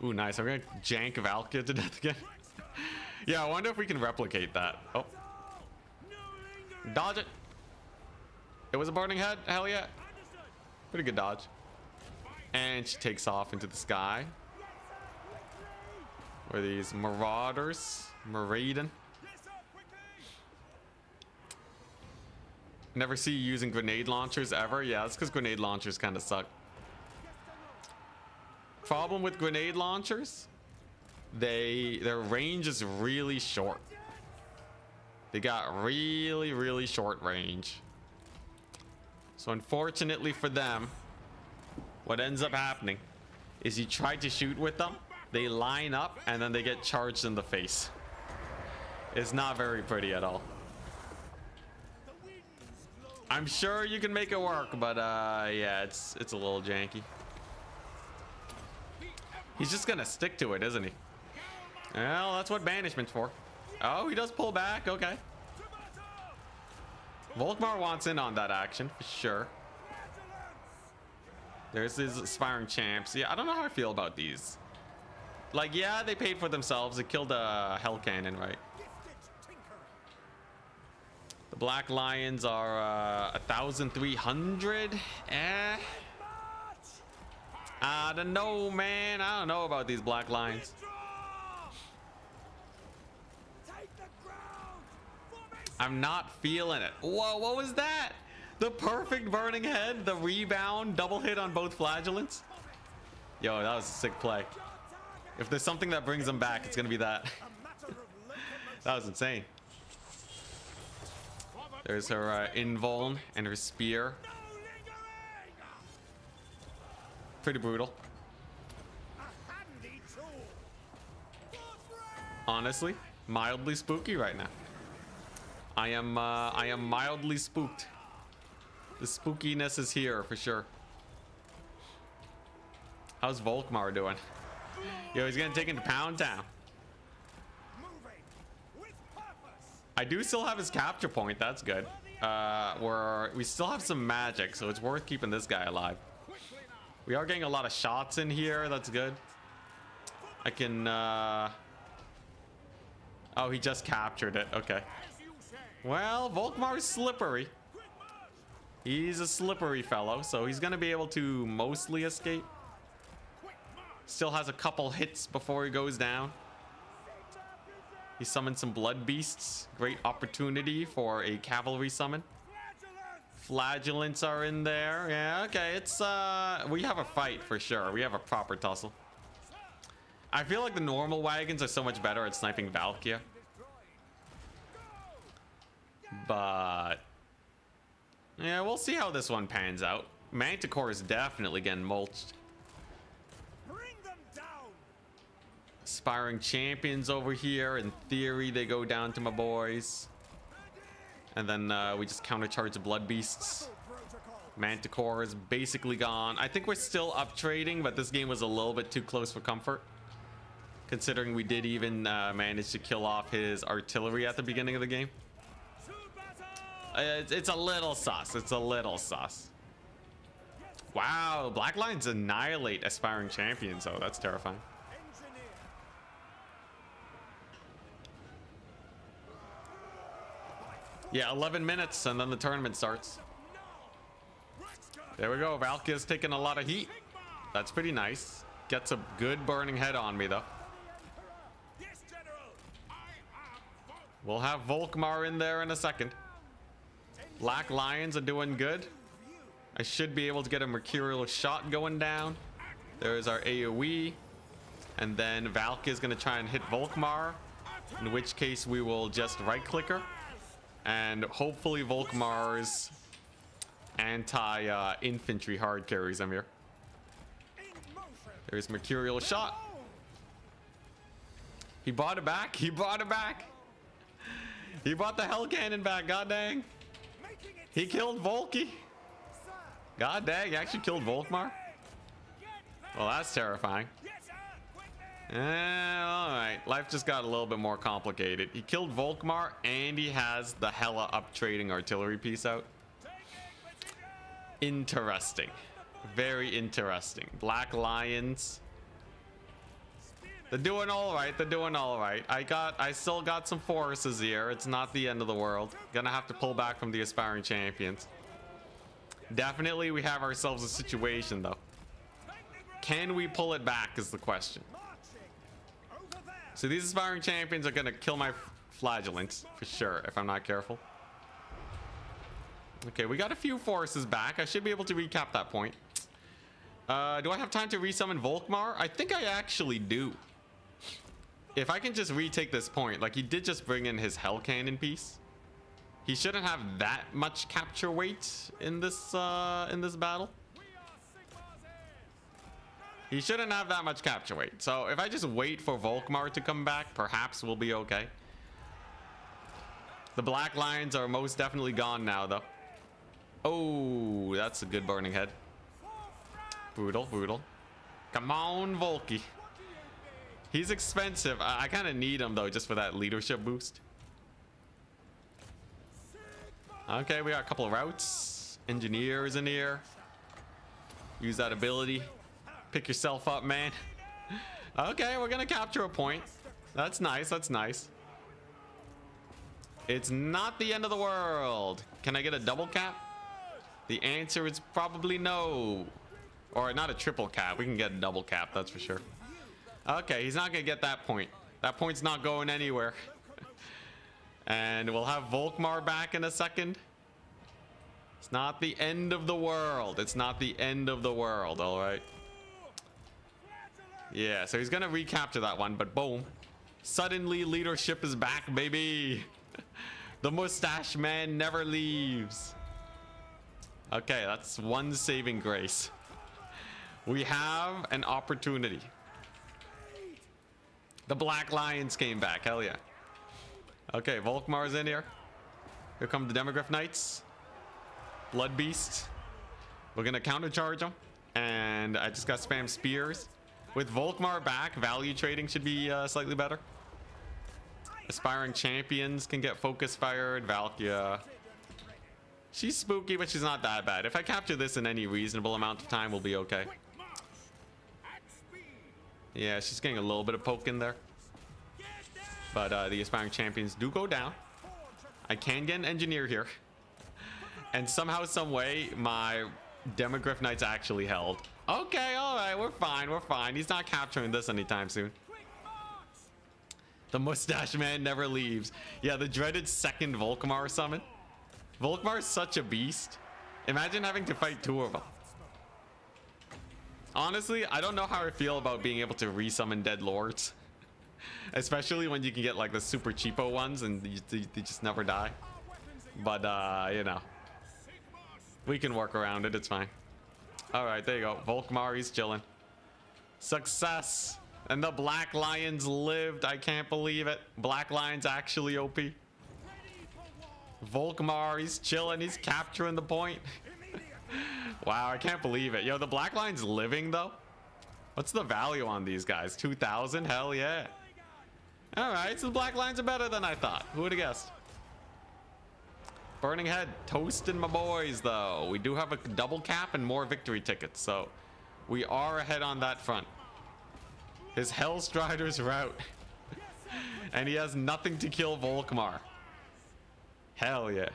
Ooh, nice. I'm gonna jank Valkia to death again. Yeah, I wonder if we can replicate that. Oh. Dodge it. It was a burning head. Hell yeah. Pretty good dodge. And she takes off into the sky. Where these marauders. Marauding. Never see you using grenade launchers ever. Yeah, that's because grenade launchers kind of suck. Problem with grenade launchers, their range is really short. They got really short range. So unfortunately for them, what ends up happening is you try to shoot with them, they line up, and then they get charged in the face. It's not very pretty at all. I'm sure you can make it work, but yeah, it's a little janky. He's just gonna stick to it, isn't he? Well, that's what banishment's for. Oh, he does pull back. Okay. Volkmar wants in on that action for sure. There's his aspiring champs. Yeah, I don't know how I feel about these. Like, yeah, they paid for themselves. They killed a hell cannon, right? The Black Lions are 1,300. I don't know, man. I don't know about these Black Lions. I'm not feeling it. Whoa, what was that? The perfect burning head, the rebound, double hit on both flagellants. Yo, that was a sick play. If there's something that brings them back, it's gonna be that. That was insane. There's her invuln and her spear. Pretty brutal. Honestly, mildly spooky right now. I am mildly spooked. The spookiness is here for sure. How's Volkmar doing? Yo, he's gonna take into Pound Town. I do still have his capture point. That's good. We still have some magic, so it's worth keeping this guy alive. We are getting a lot of shots in here. That's good. I can. Oh, he just captured it. Okay. Well, Volkmar's slippery. He's a slippery fellow, so he's gonna be able to mostly escape. Still has a couple hits before he goes down. He summoned some blood beasts. Great opportunity for a cavalry summon. Flagellants are in there. Yeah, okay. It's we have a fight for sure. We have a proper tussle. I feel like the normal wagons are so much better at sniping Valkia. But yeah, we'll see how this one pans out. Manticore is definitely getting mulched. Aspiring champions over here. In theory, they go down to my boys. And then we just countercharge the blood beasts. Manticore is basically gone. I think we're still up trading, but this game was a little bit too close for comfort. Considering we did even manage to kill off his artillery at the beginning of the game. It's a little sus. It's a little sus. Wow, Black Lions annihilate aspiring champions, though. That's terrifying. Yeah, 11 minutes and then the tournament starts. There we go. Valky's taking a lot of heat. That's pretty nice. Gets a good burning head on me, though. We'll have Volkmar in there in a second. Black Lions are doing good. I should be able to get a mercurial shot going down. There's our AoE. And then Valk is going to try and hit Volkmar. In which case we will just right-click her. And hopefully Volkmar's anti-infantry hard carries him here. There's mercurial shot. He brought it back. He brought it back. He brought the hell cannon back. God dang. He killed Volky. God dang, he actually killed Volkmar. Well, that's terrifying. Alright. Life just got a little bit more complicated. He killed Volkmar, and he has the hella up trading artillery piece out. Interesting. Very interesting. Black Lions. They're doing all right. They're doing all right. I still got some forces here. It's not the end of the world. Gonna have to pull back from the aspiring champions. Definitely, we have ourselves a situation, though. Can we pull it back is the question. So these aspiring champions are gonna kill my flagellants for sure if I'm not careful. Okay, we got a few forces back. I should be able to recap that point. Do I have time to resummon Volkmar? I think I actually do. If I can just retake this point, like he did just bring in his Hell Cannon piece. He shouldn't have that much capture weight in this battle. He shouldn't have that much capture weight. So if I just wait for Volkmar to come back, perhaps we'll be okay. The Black Lions are most definitely gone now, though. Oh, that's a good burning head. Brutal, brutal. Come on, Volky. He's expensive. I kind of need him, though, just for that leadership boost. Okay, we got a couple of routes. Engineers in here. Use that ability. Pick yourself up, man. Okay, we're gonna capture a point. That's nice, that's nice. It's not the end of the world. Can I get a double cap? The answer is probably no. Or not a triple cap. We can get a double cap, that's for sure. Okay, he's not gonna get that point. That point's not going anywhere. And we'll have Volkmar back in a second. It's not the end of the world. It's not the end of the world, all right. Yeah, so he's gonna recapture that one, but boom. Suddenly leadership is back, baby. The mustache man never leaves. Okay, that's one saving grace. We have an opportunity. The Black Lions came back, hell yeah. Okay, Volkmar's in here. Here come the Demogryph Knights. Blood Beast. We're gonna countercharge them. And I just got spam spears. With Volkmar back, value trading should be slightly better. Aspiring champions can get focus fired. Valkia. She's spooky, but she's not that bad. If I capture this in any reasonable amount of time, we'll be okay. Yeah, she's getting a little bit of poke in there. But the aspiring champions do go down. I can get an engineer here. And somehow, some way, my Demogryph Knights actually held. Okay, all right, we're fine, we're fine. He's not capturing this anytime soon. The mustache man never leaves. Yeah, the dreaded second Volkmar summon. Volkmar is such a beast. Imagine having to fight two of them. Honestly, I don't know how I feel about being able to resummon dead lords. Especially when you can get like the super cheapo ones and they just never die. But, you know. We can work around it, it's fine. Alright, there you go. Volkmar, he's chilling. Success! And the Black Lions lived. I can't believe it. Black Lions actually OP. Volkmar, he's chilling. He's capturing the point. Wow, I can't believe it. Yo, the Black Lions living, though? What's the value on these guys? 2,000? Hell yeah. Alright, so the Black Lions are better than I thought. Who would have guessed? Burning Head, toasting my boys, though. We do have a double cap and more victory tickets, so we are ahead on that front. His Hellstrider's route. And he has nothing to kill Volkmar. Hell yeah.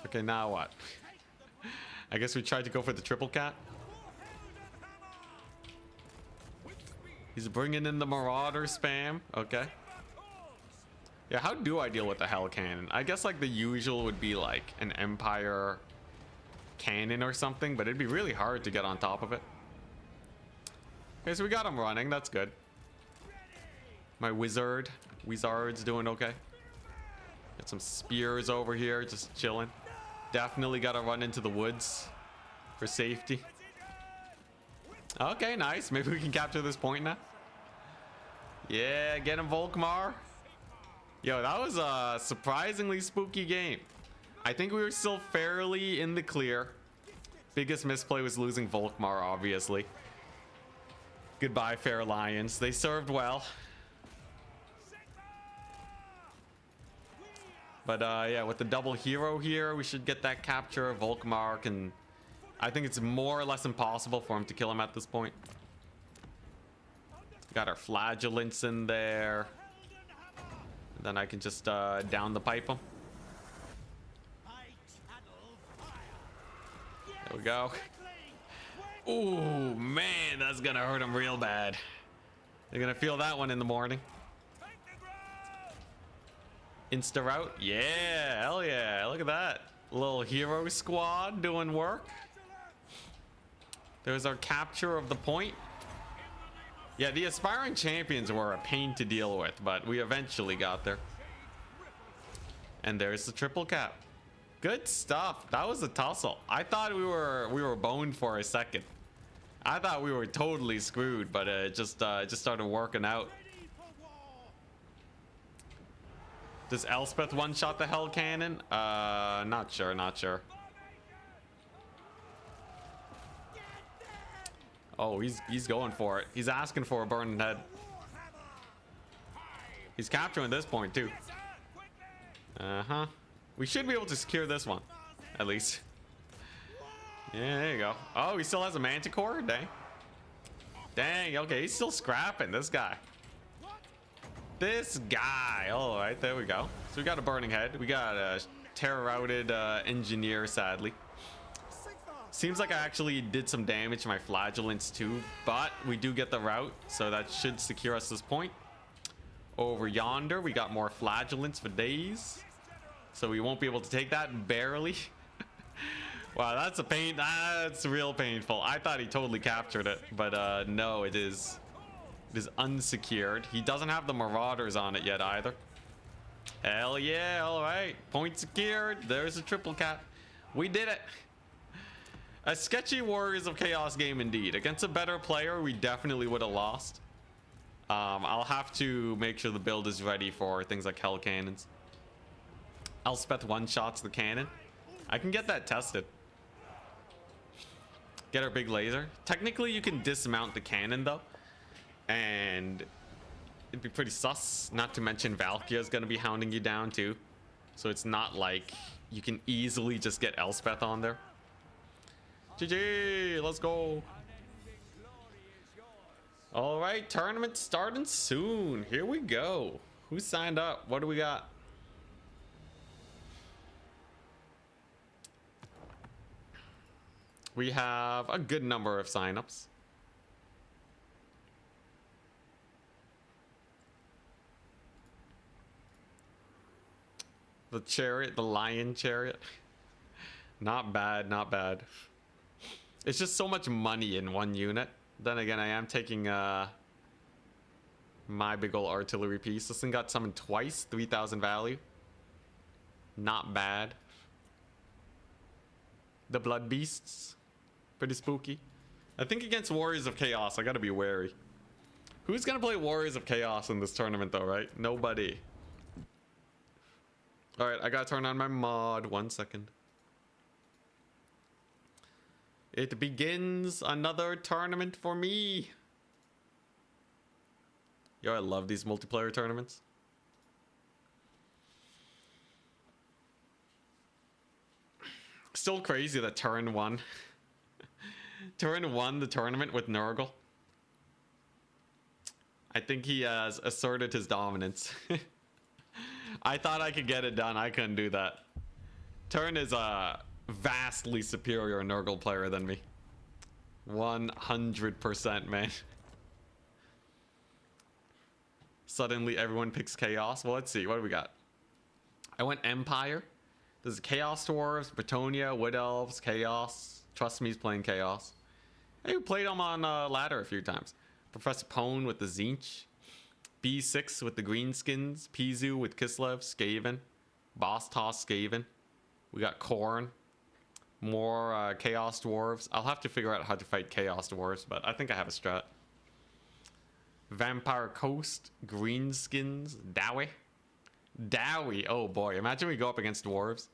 Okay, now what? I guess we tried to go for the triple cap. He's bringing in the Marauder spam. Okay. Yeah, how do I deal with the Hell Cannon? I guess like the usual would be like an Empire cannon or something, but it'd be really hard to get on top of it. Okay, so we got him running. That's good. My wizard's doing okay. Got some spears over here, just chilling. Definitely got to run into the woods for safety. Okay, nice. Maybe we can capture this point now. Yeah, get him, Volkmar. Yo, that was a surprisingly spooky game. I think we were still fairly in the clear Biggest misplay was losing Volkmar, obviously. Goodbye, Fair Lions. They served well. But yeah, with the double hero here, we should get that capture. Volkmar, and I think it's more or less impossible for him to kill him at this point. Got our flagellants in there. And then I can just down the pipe him. There we go. Ooh, man, that's gonna hurt him real bad. They're gonna feel that one in the morning. Insta route? Yeah, hell yeah. Look at that. Little hero squad doing work. There's our capture of the point. Yeah, the aspiring champions were a pain to deal with, but we eventually got there. And there's the triple cap. Good stuff. That was a tussle. I thought we were boned for a second. I thought we were totally screwed, but it just started working out. Does Elspeth one-shot the Hell Cannon? Not sure, not sure. Oh, he's going for it. He's asking for a burning head. He's capturing this point too. Uh-huh. We should be able to secure this one, at least. Yeah, there you go. Oh, he still has a Manticore? Dang. Dang, okay, he's still scrapping, this guy. This guy. All right, there we go. So we got a burning head. We got a terror-routed engineer, sadly. Seems like I actually did some damage to my flagellants too, but we do get the route, so that should secure us this point. Over yonder, we got more flagellants for days, so we won't be able to take that, barely. Wow, that's a pain. That's real painful. I thought he totally captured it, but no, it is unsecured. He doesn't have the Marauders on it yet either. Hell yeah, all right. Point secured. There's a triple cap. We did it. A sketchy Warriors of Chaos game indeed. Against a better player, we definitely would have lost. I'll have to make sure the build is ready for things like Hell Cannons. Elspeth one-shots the cannon. I can get that tested. Get our big laser. Technically, you can dismount the cannon, though. And it'd be pretty sus. Not to mention Valkyria's going to be hounding you down, too. So it's not like you can easily just get Elspeth on there. GG, let's go. All right, tournament starting soon. Here we go. Who signed up? What do we got? We have a good number of signups. The chariot, the lion chariot. Not bad, not bad. It's just so much money in one unit. Then again, I am taking my big ol' artillery piece. This thing got summoned twice, 3,000 value. Not bad. The blood beasts, pretty spooky. I think against Warriors of Chaos, I gotta be wary. Who's gonna play Warriors of Chaos in this tournament though, right? Nobody. All right, I gotta turn on my mod. 1 second. It begins another tournament for me. Yo, I love these multiplayer tournaments. Still crazy that Turin won. Turin won the tournament with Nurgle. I think he has asserted his dominance. I thought I could get it done. I couldn't do that. Turin is a vastly superior Nurgle player than me. 100%, man. Suddenly everyone picks Chaos. Well, let's see. What do we got? I went Empire. There's Chaos Dwarves, Bretonia, Wood Elves, Chaos. Trust me, he's playing Chaos. Hey, we played him on ladder a few times. Professor Pone with the Zinch. B6 with the Greenskins. Pizu with Kislev, Skaven. Boss Toss, Skaven. We got Khorne. More Chaos Dwarves. I'll have to figure out how to fight Chaos Dwarves, but I think I have a strat. Vampire Coast, Greenskins, Dowie. Dowie, oh boy, imagine we go up against Dwarves.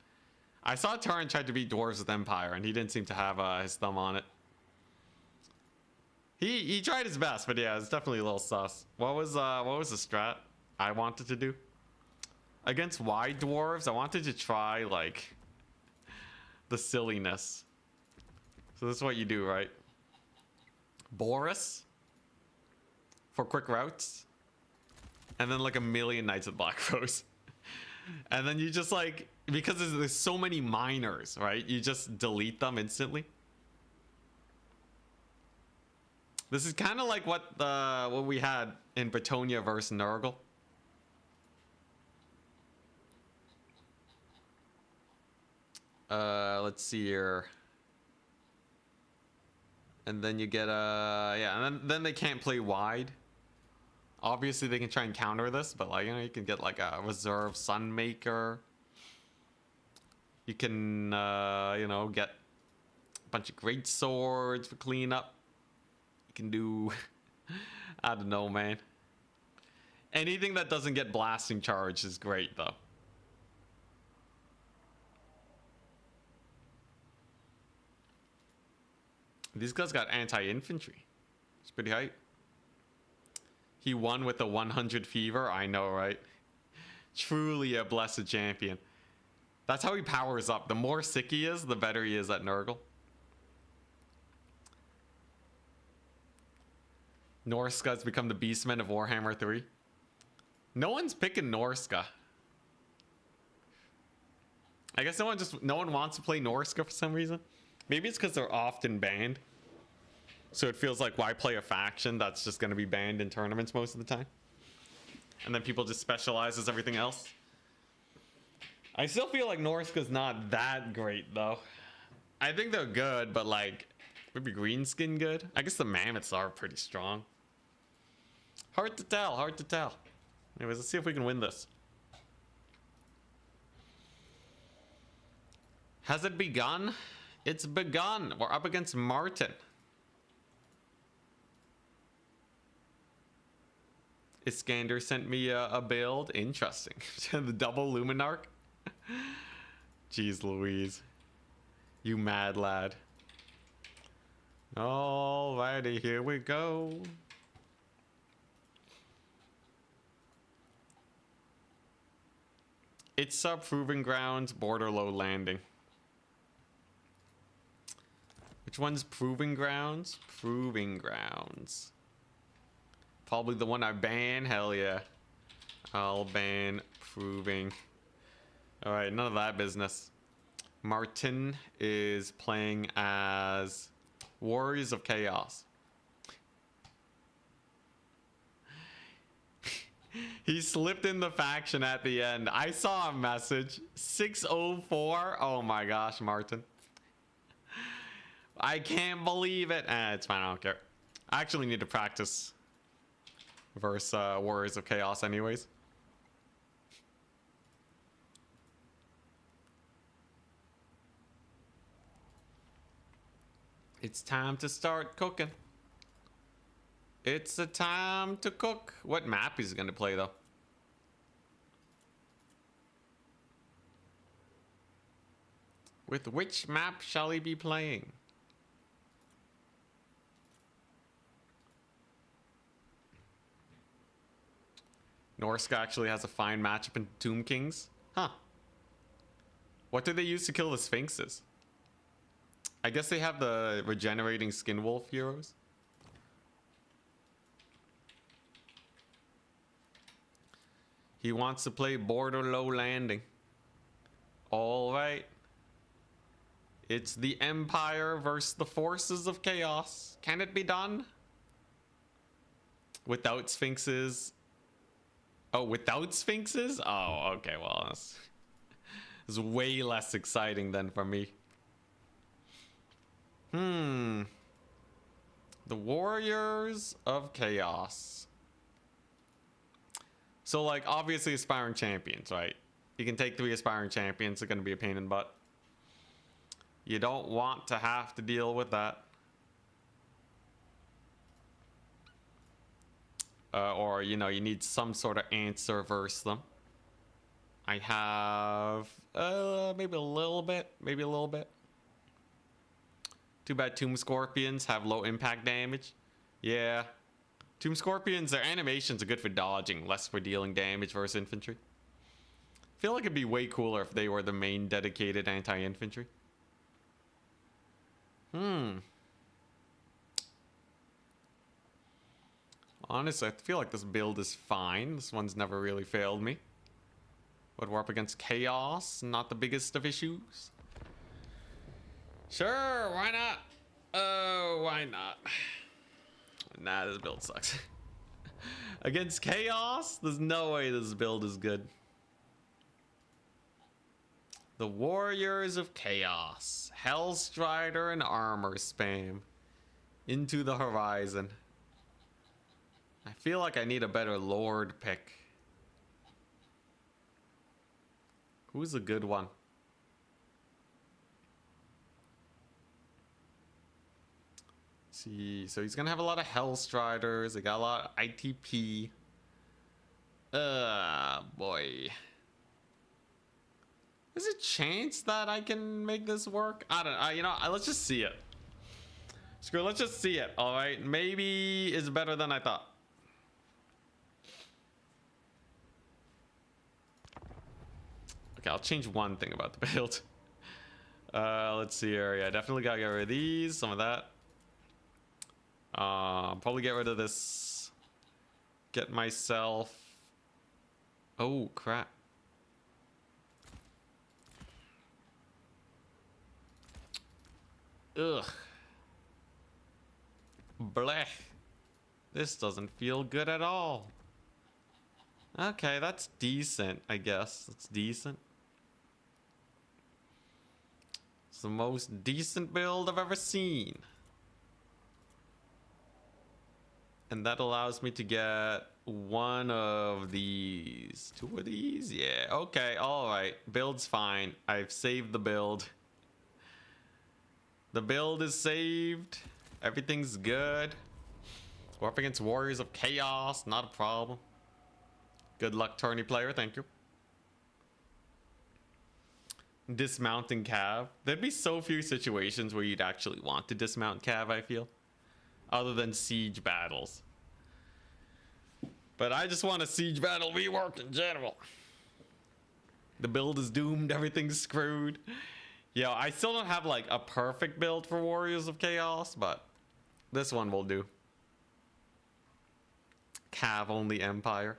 I saw Turin tried to beat dwarves with Empire, and he didn't seem to have his thumb on it. He tried his best, but yeah, it's definitely a little sus. What was the strat I wanted to do? Against wide dwarves, I wanted to try, like, the silliness. So this is what you do, right? Boris for quick routes. And then, like, a million Knights of Black Rose. And then you just, like, because there's so many minors, right? You just delete them instantly. This is kind of like what we had in Bretonia versus Nurgle. Let's see here. And then you get yeah, and then they can't play wide. Obviously they can try and counter this, but like, you know, you can get like a reserve Sunmaker. You can you know, get a bunch of great swords for cleanup. You can do I don't know, man. Anything that doesn't get blasting charge is great though. These guys got anti-infantry. It's pretty hype. He won with a 100 fever. I know, right? Truly a blessed champion. That's how he powers up. The more sick he is, the better he is at Nurgle. Norska's become the Beastmen of Warhammer 3. No one's picking Norska. I guess no one wants to play Norska for some reason. Maybe it's because they're often banned. So it feels like, why play a faction that's just going to be banned in tournaments most of the time? And then people just specialize as everything else. I still feel like Norska's not that great, though. I think they're good, but like, maybe Greenskin good? I guess the Mammoths are pretty strong. Hard to tell, hard to tell. Anyways, let's see if we can win this. Has it begun? It's begun. We're up against Martin. Iskander sent me a build. Interesting. The double Luminarch. Jeez Louise. You mad lad. Alrighty, here we go. It's a Proving Grounds, Borderlow Landing. Which one's Proving Grounds? Proving Grounds. Probably the one I ban. Hell yeah. I'll ban Proving. Alright, none of that business. Martin is playing as Warriors of Chaos. He slipped in the faction at the end. I saw a message. 604. Oh my gosh, Martin. I can't believe it. It's fine, I don't care. I actually need to practice versus Warriors of Chaos anyways. It's time to start cooking. It's the time to cook. What map is he gonna play though? With which map shall he be playing? Norska actually has a fine matchup in Tomb Kings. Huh. What do they use to kill the Sphinxes? I guess they have the regenerating Skin Wolf heroes. He wants to play Borderlow Landing. Alright. It's the Empire versus the Forces of Chaos. Can it be done? Without Sphinxes. Oh, without Sphinxes? Oh, okay, well, that's way less exciting than for me. The Warriors of Chaos. So, like, obviously aspiring champions, right? You can take 3 aspiring champions. They're going to be a pain in the butt. You don't want to have to deal with that. Or, you know, you need some sort of answer versus them. I have maybe a little bit. Maybe a little bit. Too bad Tomb Scorpions have low impact damage. Yeah. Tomb Scorpions, their animations are good for dodging, less for dealing damage versus infantry. I feel like it'd be way cooler if they were the main dedicated anti-infantry. Honestly, I feel like this build is fine. This one's never really failed me. But we're up against Chaos, not the biggest of issues. Sure, why not? Oh, why not? Nah, this build sucks. Against Chaos? There's no way this build is good. The Warriors of Chaos. Hellstrider and armor spam. Into the horizon. I feel like I need a better Lord pick. Who's a good one? See, so he's gonna have a lot of Hellstriders. They got a lot of ITP. Boy. There's a chance that I can make this work. I don't know. You know, let's just see it. Screw it, let's just see it. All right, maybe it's better than I thought. Okay, I'll change one thing about the build. Let's see here. Yeah, definitely gotta get rid of these. Some of that. Probably get rid of this. Get myself. Oh crap. Ugh. Blech. This doesn't feel good at all. Okay, that's decent, I guess. It's decent. It's the most decent build I've ever seen. And that allows me to get one of these. Two of these? Yeah, okay, alright. Build's fine. I've saved the build. The build is saved. Everything's good. We're up against Warriors of Chaos. Not a problem. Good luck, tourney player. Thank you. Dismounting Cav. There'd be so few situations where you'd actually want to dismount Cav, I feel. Other than siege battles. But I just want a siege battle rework in general. The build is doomed. Everything's screwed. Yo, I still don't have like a perfect build for Warriors of Chaos, but this one will do. Cav only Empire.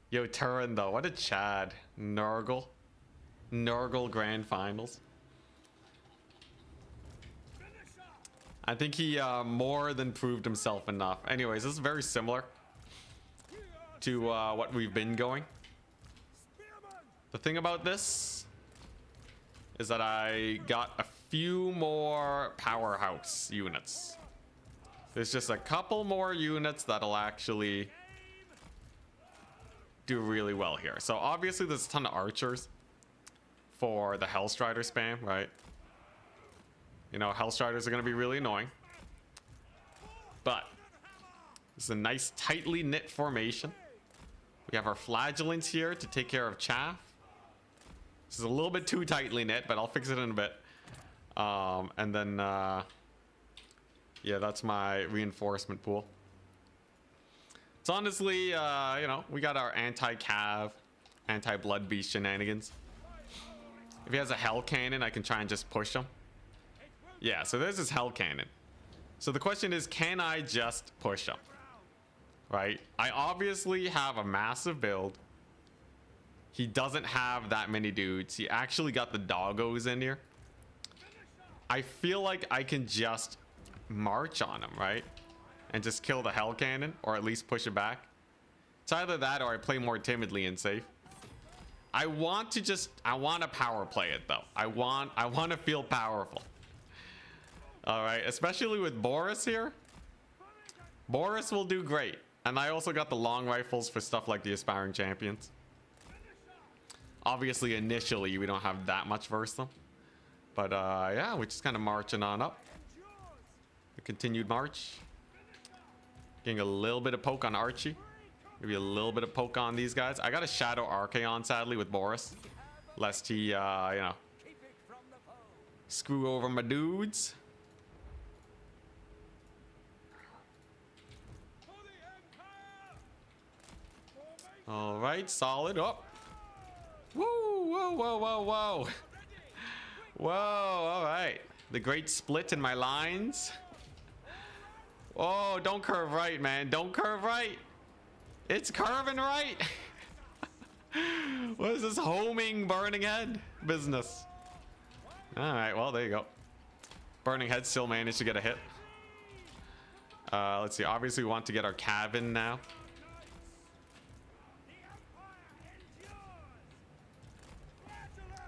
Yo, Turin though, what a Chad. Nurgle. Nurgle Grand Finals. I think he more than proved himself enough. Anyways, this is very similar to what we've been going. The thing about this is that I got a few more powerhouse units. There's just a couple more units that'll actually do really well here. So obviously there's a ton of archers for the Hellstrider spam, right? You know, Hellstriders are going to be really annoying. But it's a nice tightly knit formation. We have our flagellants here to take care of chaff. This is a little bit too tightly knit, but I'll fix it in a bit. And then, yeah, that's my reinforcement pool. It's honestly, you know, we got our anti-cav, anti-blood beast shenanigans. If he has a hell cannon, I can try and just push him. Yeah, so there's his hell cannon. So the question is, can I just push him? Right? I obviously have a massive build. He doesn't have that many dudes. He actually got the doggos in here. I feel like I can just march on him, right? And just kill the hell cannon, or at least push it back. It's either that or I play more timidly and safe. I want to power play it though. I want to feel powerful. All right, especially with Boris here. Boris will do great. And I also got the long rifles for stuff like the aspiring champions. Obviously, initially, we don't have that much versus them. But yeah, we're just kind of marching on up. The continued march. Getting a little bit of poke on Archie. Maybe a little bit of poke on these guys. I got a Shadow Archaon, sadly, with Boris. Lest he, you know, screw over my dudes. All right, solid. Oh. Woo, whoa, whoa, whoa, whoa. Whoa, all right. The great split in my lines. Oh, don't curve right, man. Don't curve right. It's curving right. What is this homing burning head business? All right, well, there you go. Burning head still managed to get a hit. Let's see. Obviously, we want to get our cav in now.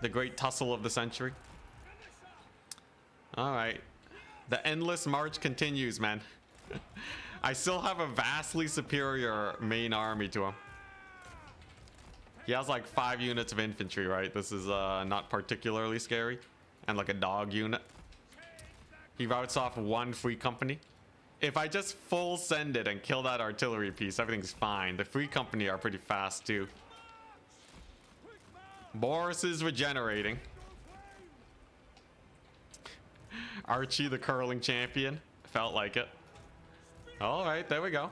The great tussle of the century. All right. The endless march continues, man. I still have a vastly superior main army to him. He has like 5 units of infantry, right? This is not particularly scary. And like a dog unit. He routes off 1 free company. If I just full send it and kill that artillery piece, everything's fine. The free company are pretty fast too. Boris is regenerating. Archie, the curling champion. Felt like it. All right, there we go.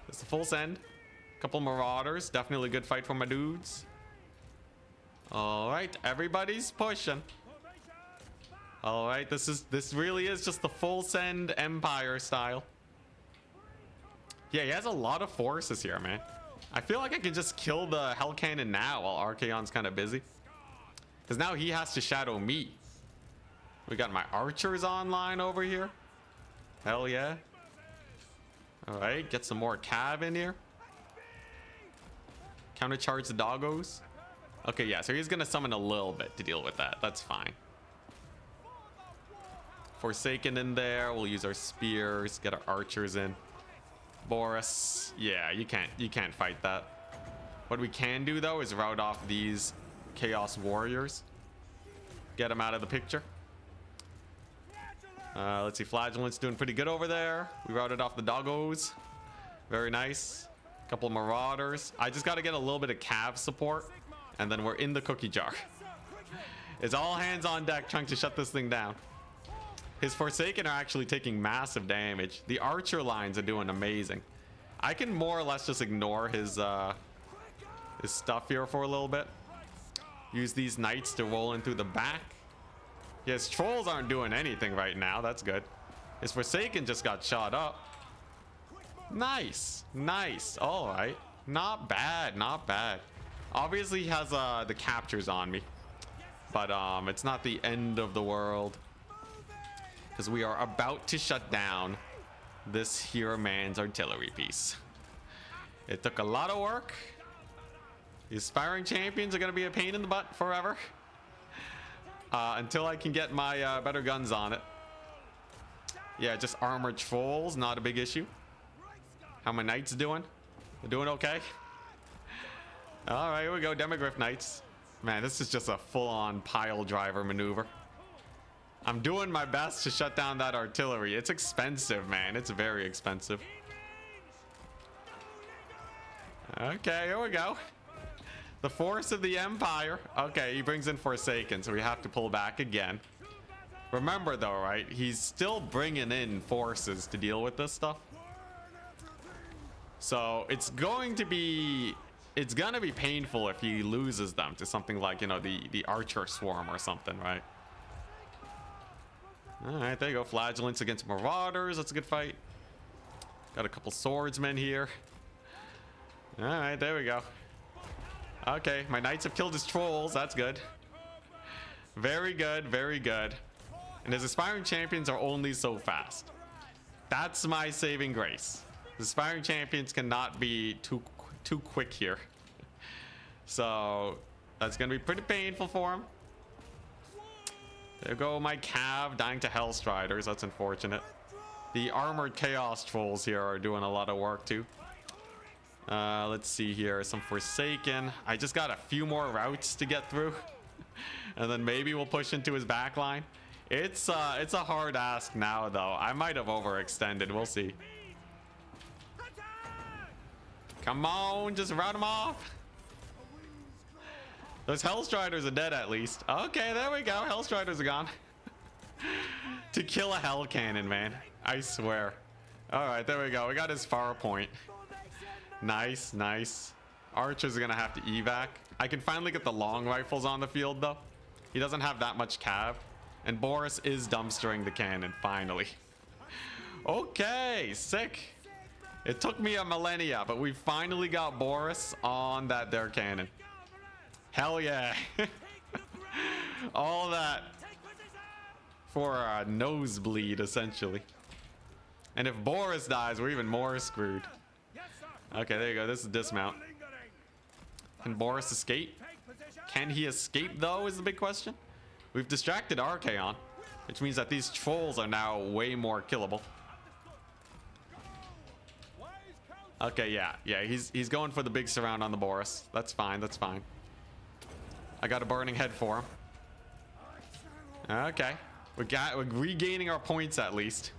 It's a full send. Couple marauders. Definitely a good fight for my dudes. All right, everybody's pushing. All right, this really is just the full send Empire style. Yeah, he has a lot of forces here, man. I feel like I can just kill the Hell Cannon now while Archaon's kind of busy. Because now he has to shadow me. We got my archers online over here. Hell yeah. All right, get some more cav in here. Countercharge the doggos. Okay, yeah, so he's going to summon a little bit to deal with that. That's fine. Forsaken in there. We'll use our spears, get our archers in. Boris, yeah, you can't fight that. What we can do though is rout off these Chaos Warriors. Get them out of the picture. Let's see, Flagellant's doing pretty good over there. We routed off the doggos. Very nice. Couple Marauders. I just got to get a little bit of cav support, and then we're in the cookie jar. It's all hands on deck trying to shut this thing down. His Forsaken are actually taking massive damage. The archer lines are doing amazing. I can more or less just ignore his stuff here for a little bit. Use these knights to roll in through the back. Yeah, his trolls aren't doing anything right now. That's good. His Forsaken just got shot up. Nice. Nice. All right. Not bad. Not bad. Obviously, he has the captures on me. But it's not the end of the world. Because we are about to shut down this Hero Man's artillery piece. It took a lot of work. The aspiring champions are going to be a pain in the butt forever. Until I can get my better guns on it. Yeah, just armored trolls, not a big issue. How my knights doing? They're doing okay? All right, here we go, Demogryph Knights. Man, this is just a full-on pile driver maneuver. I'm doing my best to shut down that artillery. It's expensive, man. It's very expensive. Okay, here we go. The force of the Empire. Okay, he brings in Forsaken, so we have to pull back again. Remember, though, right? He's still bringing in forces to deal with this stuff. So it's going to be painful if he loses them to something like, you know, the Archer Swarm or something, right? All right, there you go. Flagellants against Marauders. That's a good fight. Got a couple swordsmen here. All right, there we go. Okay, my knights have killed his trolls. That's good. Very good, very good. And his aspiring champions are only so fast. That's my saving grace. The aspiring champions cannot be too quick here. So that's gonna be pretty painful for him. There go my cav dying to Hellstriders. That's unfortunate. The armored chaos trolls here are doing a lot of work too. Let's see here, some Forsaken. I just got a few more routes to get through. And then maybe we'll push into his backline. It's a hard ask now though. I might have overextended. We'll see. Come on, just rout him off. Those Hellstriders are dead at least. Okay, there we go. Hellstriders are gone. To kill a Hell Cannon, man. I swear. Alright, there we go. We got his far point. Nice, nice. Archer's gonna have to evac. I can finally get the long rifles on the field, though. He doesn't have that much cav. And Boris is dumpstering the cannon, finally. Okay, sick. It took me a millennia, but we finally got Boris on that there cannon. Hell yeah. All that for a nosebleed, essentially. And if Boris dies, we're even more screwed. Okay, there you go. This is dismount. Can Boris escape? Can he escape, though, is the big question. We've distracted Archaon, which means that these trolls are now way more killable. Okay, yeah, he's going for the big surround on the Boris. That's fine, that's fine. I got a burning head for him. Okay, we're regaining our points at least.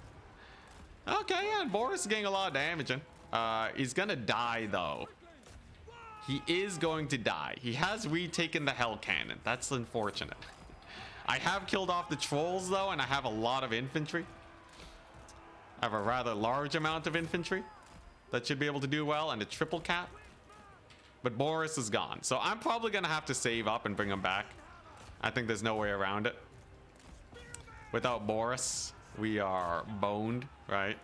Okay, yeah, and Boris is getting a lot of damage in. He's gonna die though. He is going to die. He has retaken the Hell Cannon. That's unfortunate. I have killed off the trolls though, and I have a lot of infantry. I have a rather large amount of infantry that should be able to do well, and a triple cap. But Boris is gone, so I'm probably gonna have to save up and bring him back. I think there's no way around it. Without Boris, we are boned, right?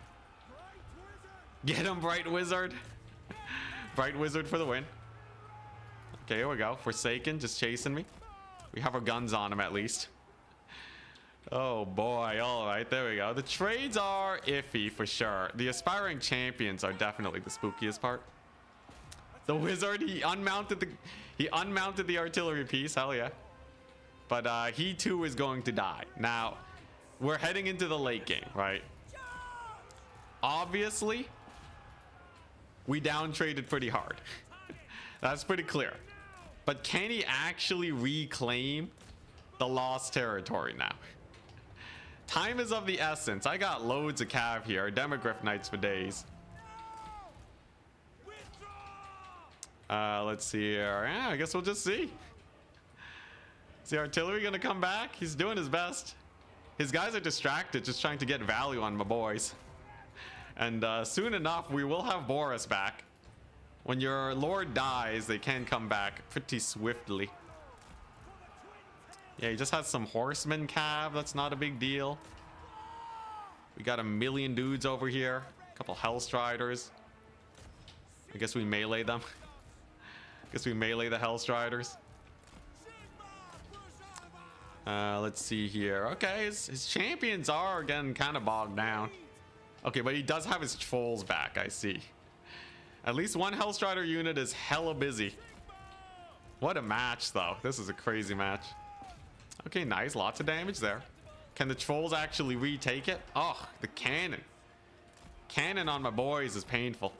Get him, Bright Wizard. Bright Wizard for the win. Okay, here we go. Forsaken just chasing me. We have our guns on him at least. Oh boy, all right, there we go. The trades are iffy for sure. The aspiring champions are definitely the spookiest part. The wizard, he unmounted the artillery piece, hell yeah. But he too is going to die. Now, we're heading into the late game, right? Obviously, we down traded pretty hard. That's pretty clear. But can he actually reclaim the lost territory now? Time is of the essence. I got loads of cav here. Demogryph Knights for days. Let's see here. Yeah, I guess we'll just see. Is the artillery gonna come back? He's doing his best. His guys are distracted, just trying to get value on my boys. And soon enough, we will have Boris back. When your lord dies, they can come back pretty swiftly. Yeah, he just has some horsemen cav. That's not a big deal. We got a million dudes over here. A couple Hellstriders. I guess we melee them. Guess we melee the Hellstriders. Let's see here. Okay, his champions are getting kind of bogged down. Okay, but he does have his trolls back, I see. At least one Hellstrider unit is hella busy. What a match, though. This is a crazy match. Okay, nice. Lots of damage there. Can the trolls actually retake it? Oh, the cannon. Cannon on my boys is painful.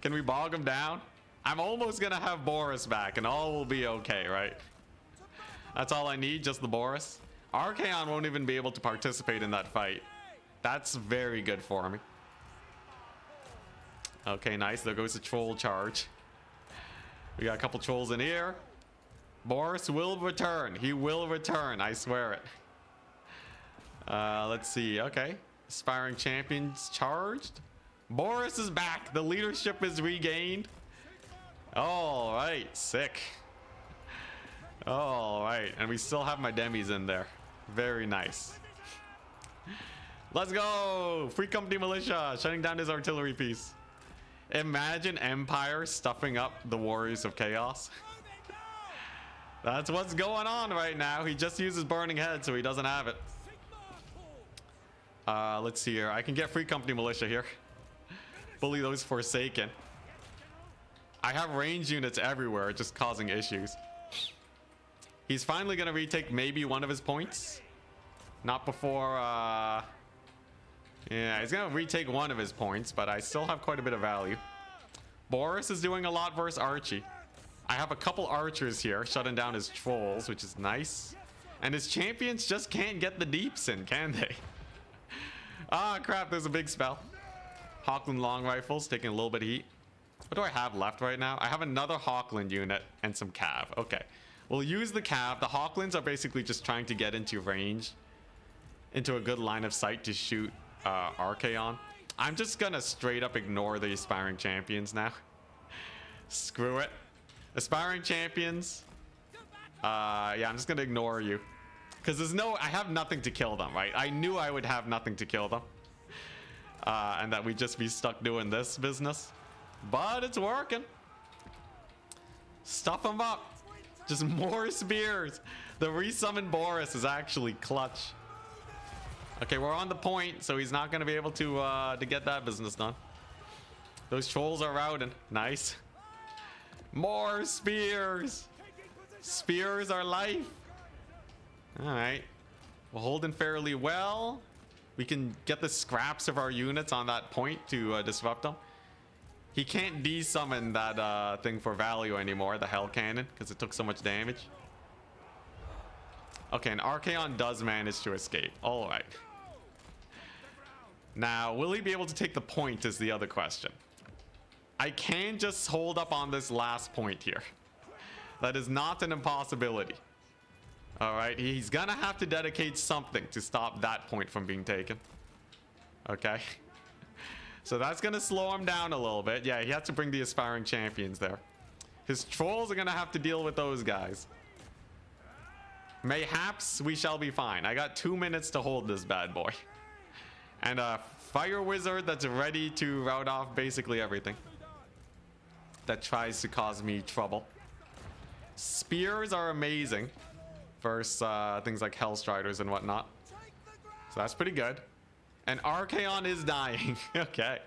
Can we bog them down? I'm almost gonna have Boris back and all will be okay, right? That's all I need, just the Boris. Archaon won't even be able to participate in that fight. That's very good for me. Okay, nice. There goes the troll charge. We got a couple trolls in here. Boris will return. He will return. I swear it. Let's see. Okay. Aspiring champions charged. Boris is back. The leadership is regained. All right. Sick. All right. And we still have my demis in there. Very nice. Let's go. Free Company Militia shutting down his artillery piece. Imagine Empire stuffing up the Warriors of Chaos. That's what's going on right now. He just uses Burning Head, so he doesn't have it. Let's see here. I can get Free Company Militia here. Bully those Forsaken. I have range units everywhere, just causing issues. He's finally going to retake maybe one of his points. Not before... Yeah, he's going to retake one of his points, but I still have quite a bit of value. Boris is doing a lot versus Archie. I have a couple archers here shutting down his trolls, which is nice. And his champions just can't get the deeps in, can they? Ah, crap, there's a big spell. Hawkland long rifles taking a little bit of heat. What do I have left right now? I have another Hawkland unit and some Cav. Okay. We'll use the Cav. The Hawklands are basically just trying to get into range, into a good line of sight to shoot Archaon. I'm just gonna straight up ignore the aspiring champions now. Screw it. Aspiring champions. Yeah, I'm just gonna ignore you. Because I have nothing to kill them, right? I knew I would have nothing to kill them. And that we'd just be stuck doing this business. But it's working. Stuff them up. Just more spears. The resummoned Boris is actually clutch. Okay, we're on the point, so he's not going to be able to get that business done. Those trolls are routing. Nice. More spears. Spears are life. All right. We're holding fairly well. We can get the scraps of our units on that point to disrupt them. He can't de-summon that thing for value anymore, the Hell Cannon, because it took so much damage. Okay, and Archaon does manage to escape. All right. Now, will he be able to take the point is the other question. I can just hold up on this last point here. That is not an impossibility. All right, he's gonna have to dedicate something to stop that point from being taken. Okay. So that's gonna slow him down a little bit. Yeah, he has to bring the aspiring champions there. His trolls are gonna have to deal with those guys. Mayhaps we shall be fine. I got 2 minutes to hold this bad boy. And a fire wizard that's ready to rout off basically everything that tries to cause me trouble. Spears are amazing versus things like Hellstriders and whatnot. So that's pretty good. And Archaon is dying. Okay.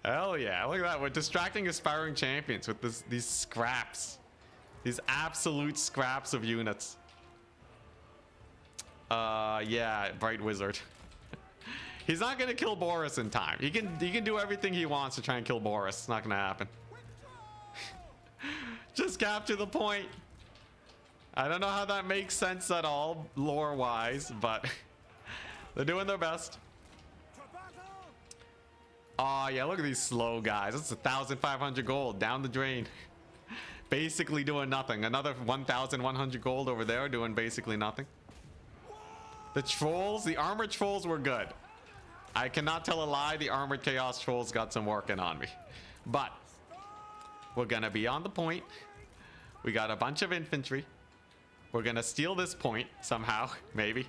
Hell yeah. Look at that. We're distracting aspiring champions with these scraps. These absolute scraps of units. Yeah, Bright Wizard. He's not gonna kill Boris in time. He can do everything he wants to try and kill Boris. It's not gonna happen. Just capture the point. I don't know how that makes sense at all, lore-wise, but they're doing their best. Oh yeah, look at these slow guys. That's 1,500 gold down the drain. Basically doing nothing. Another 1,100 gold over there doing basically nothing. The trolls, the armored trolls were good. I cannot tell a lie, the armored chaos trolls got some working on me. But we're gonna be on the point. We got a bunch of infantry. We're gonna steal this point somehow, maybe.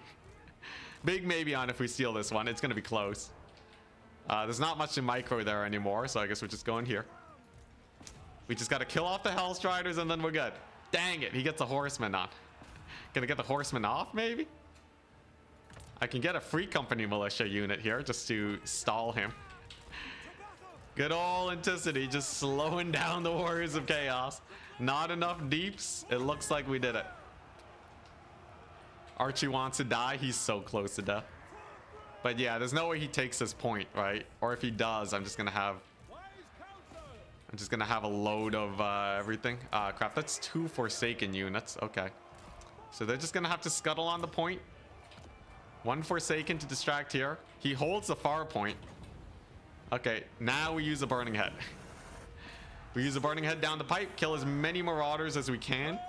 Big maybe on if we steal this one. It's gonna be close. There's not much in micro there anymore, so I guess we're just going here. We just gotta kill off the Hellstriders and then we're good. Dang it, he gets a horseman on. Gonna get the horseman off, maybe? I can get a free company militia unit here just to stall him. Good old Anticity, just slowing down the Warriors of Chaos. Not enough deeps. It looks like we did it. Archie wants to die. He's so close to death. But yeah, there's no way he takes this point, right? Or if he does, I'm just gonna have a load of everything. Crap, that's 2 Forsaken units. Okay. So they're just gonna have to scuttle on the point. 1 Forsaken to distract here. He holds the far point. Okay, now we use a Burning Head. We use a Burning Head down the pipe, kill as many Marauders as we can.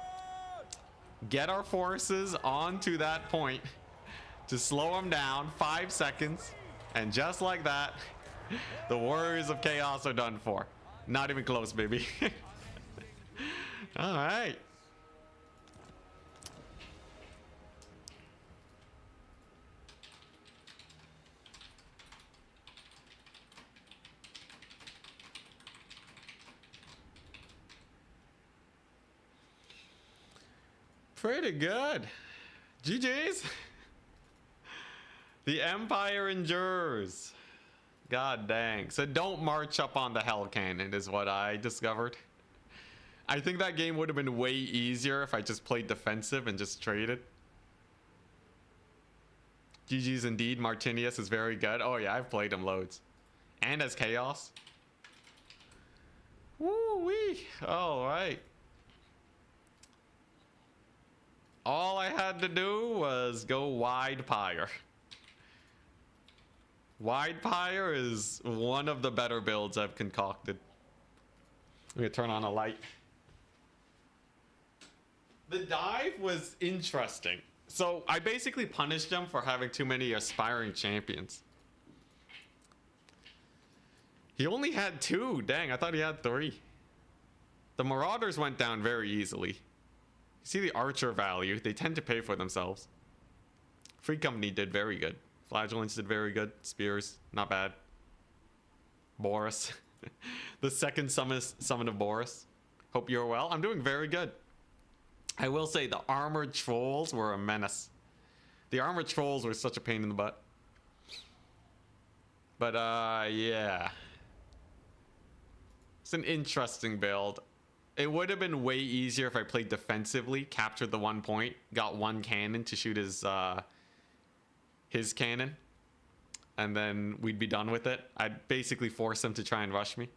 Get our forces onto that point to slow them down. 5 seconds. And just like that, the Warriors of Chaos are done for. Not even close, baby. All right. Pretty good. GG's. The Empire endures. God dang. So don't march up on the Hell Cannon is what I discovered. I think that game would have been way easier if I just played defensive and just traded. GG's indeed. Martinius is very good. Oh yeah, I've played him loads. And as Chaos. Woo-wee. All right. All I had to do was go wide pyre. Wide Pyre is one of the better builds I've concocted. I'm gonna turn on a light. The dive was interesting. So I basically punished him for having too many aspiring champions. He only had 2. Dang, I thought he had 3. The Marauders went down very easily. You see the Archer value. They tend to pay for themselves. Free Company did very good. Flagellants did very good. Spears, not bad. Boris. The second summon of Boris. Hope you're well. I'm doing very good. I will say the armored trolls were a menace. The armored trolls were such a pain in the butt. But yeah. It's an interesting build. It would have been way easier if I played defensively, captured the 1 point, got 1 cannon to shoot his cannon, and then we'd be done with it. I'd basically force him to try and rush me.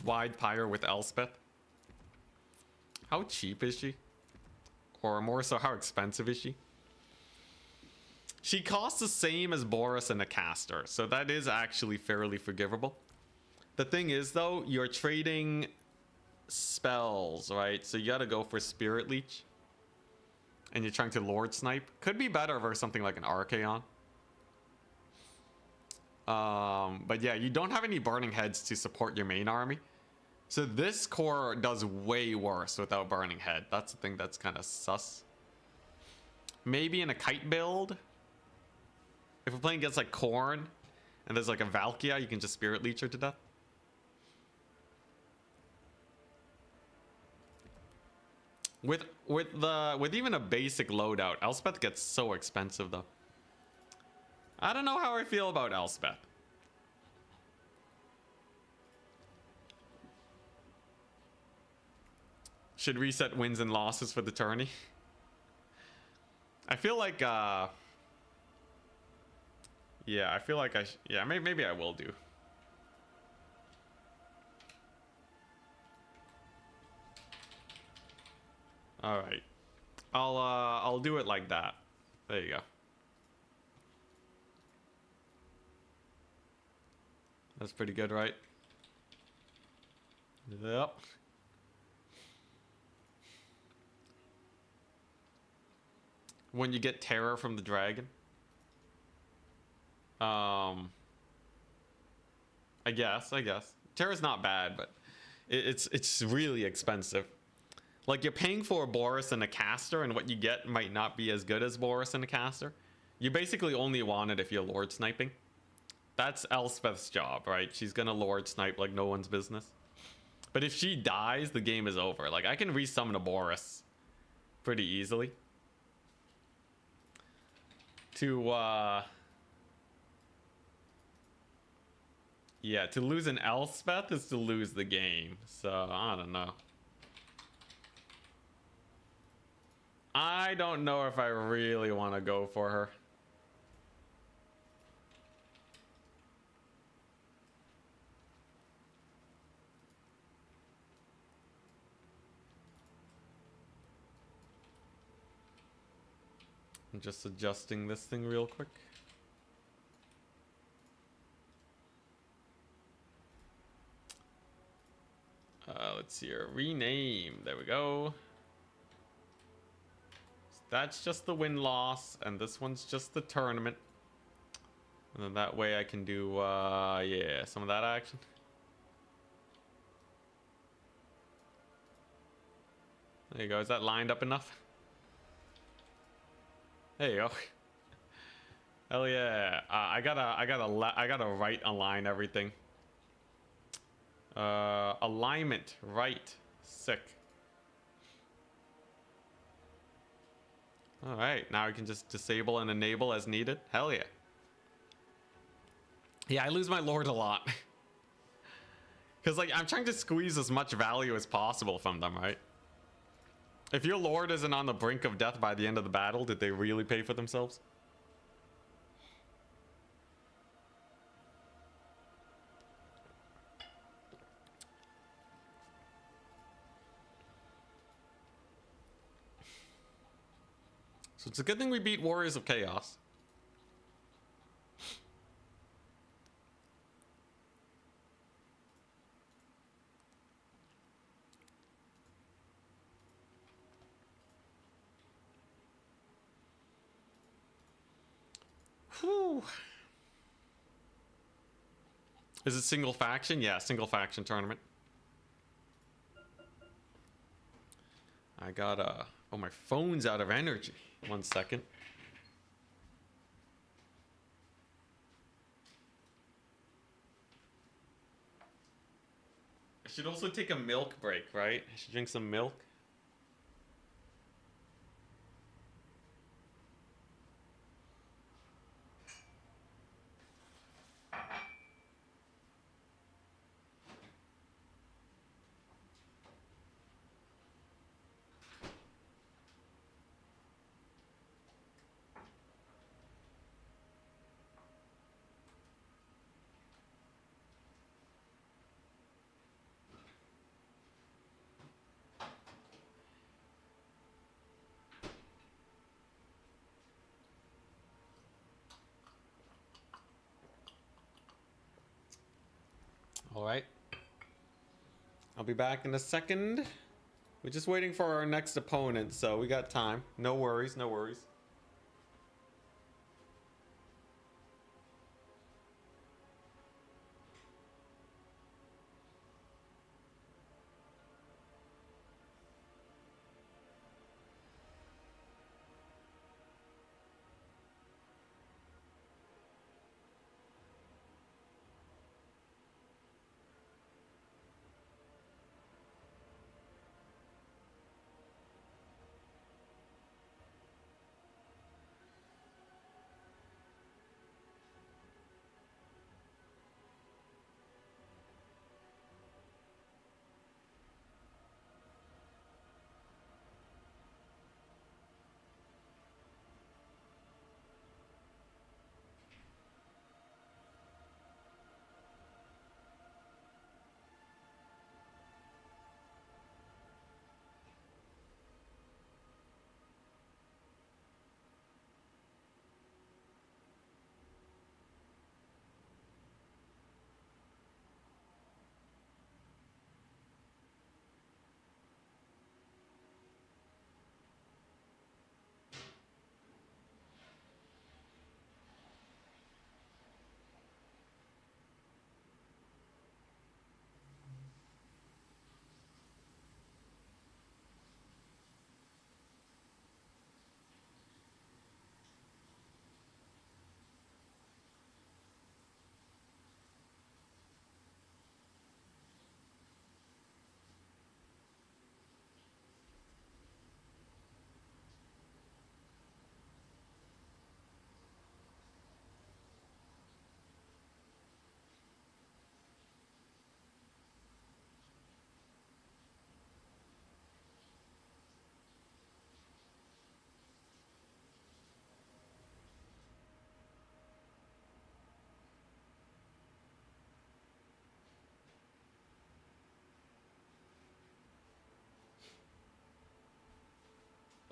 Wide Pyre with Elspeth. How cheap is she? Or more so, how expensive is she? She costs the same as Boris and a caster, so that is actually fairly forgivable. The thing is, though, you're trading spells, right? So you gotta go for Spirit Leech. And you're trying to Lord Snipe. Could be better versus something like an Archaon. But yeah, you don't have any Burning Heads to support your main army. So this core does way worse without Burning Head. That's the thing that's kind of sus. Maybe in a Kite build. If we're playing against like Khorne and there's like a Valkia, you can just Spirit Leech her to death. With even a basic loadout, Elspeth gets so expensive though. I don't know how I feel about Elspeth. Should reset wins and losses for the tourney. I feel like yeah, I feel like yeah, maybe I will do. All right. I'll do it like that. There you go. That's pretty good, right? Yep. When you get terror from the dragon. I guess. Terror's not bad, but it's really expensive. Like, you're paying for a Boris and a caster, and what you get might not be as good as Boris and a caster. You basically only want it if you're Lord Sniping. That's Elspeth's job, right? She's gonna Lord Snipe like no one's business. But if she dies, the game is over. Like, I can resummon a Boris pretty easily. Yeah, to lose an Elspeth is to lose the game. So, I don't know. I don't know if I really want to go for her. I'm just adjusting this thing real quick. Let's see here. Rename. There we go. So that's just the win-loss, and this one's just the tournament. And then that way I can do, yeah, some of that action. There you go. Is that lined up enough? There you go. Hell yeah. I gotta right align everything. Alignment, right. Sick. All right, now I can just disable and enable as needed. Hell yeah. Yeah, I lose my Lord a lot. Because, like, I'm trying to squeeze as much value as possible from them, right? If your Lord isn't on the brink of death by the end of the battle, did they really pay for themselves? So it's a good thing we beat Warriors of Chaos. Whew. Is it single faction? Yeah, single faction tournament. I got oh, my phone's out of energy. 1 second. I should also take a milk break, right? I should drink some milk. All right. I'll be back in a second. We're just waiting for our next opponent, so we got time. No worries, no worries.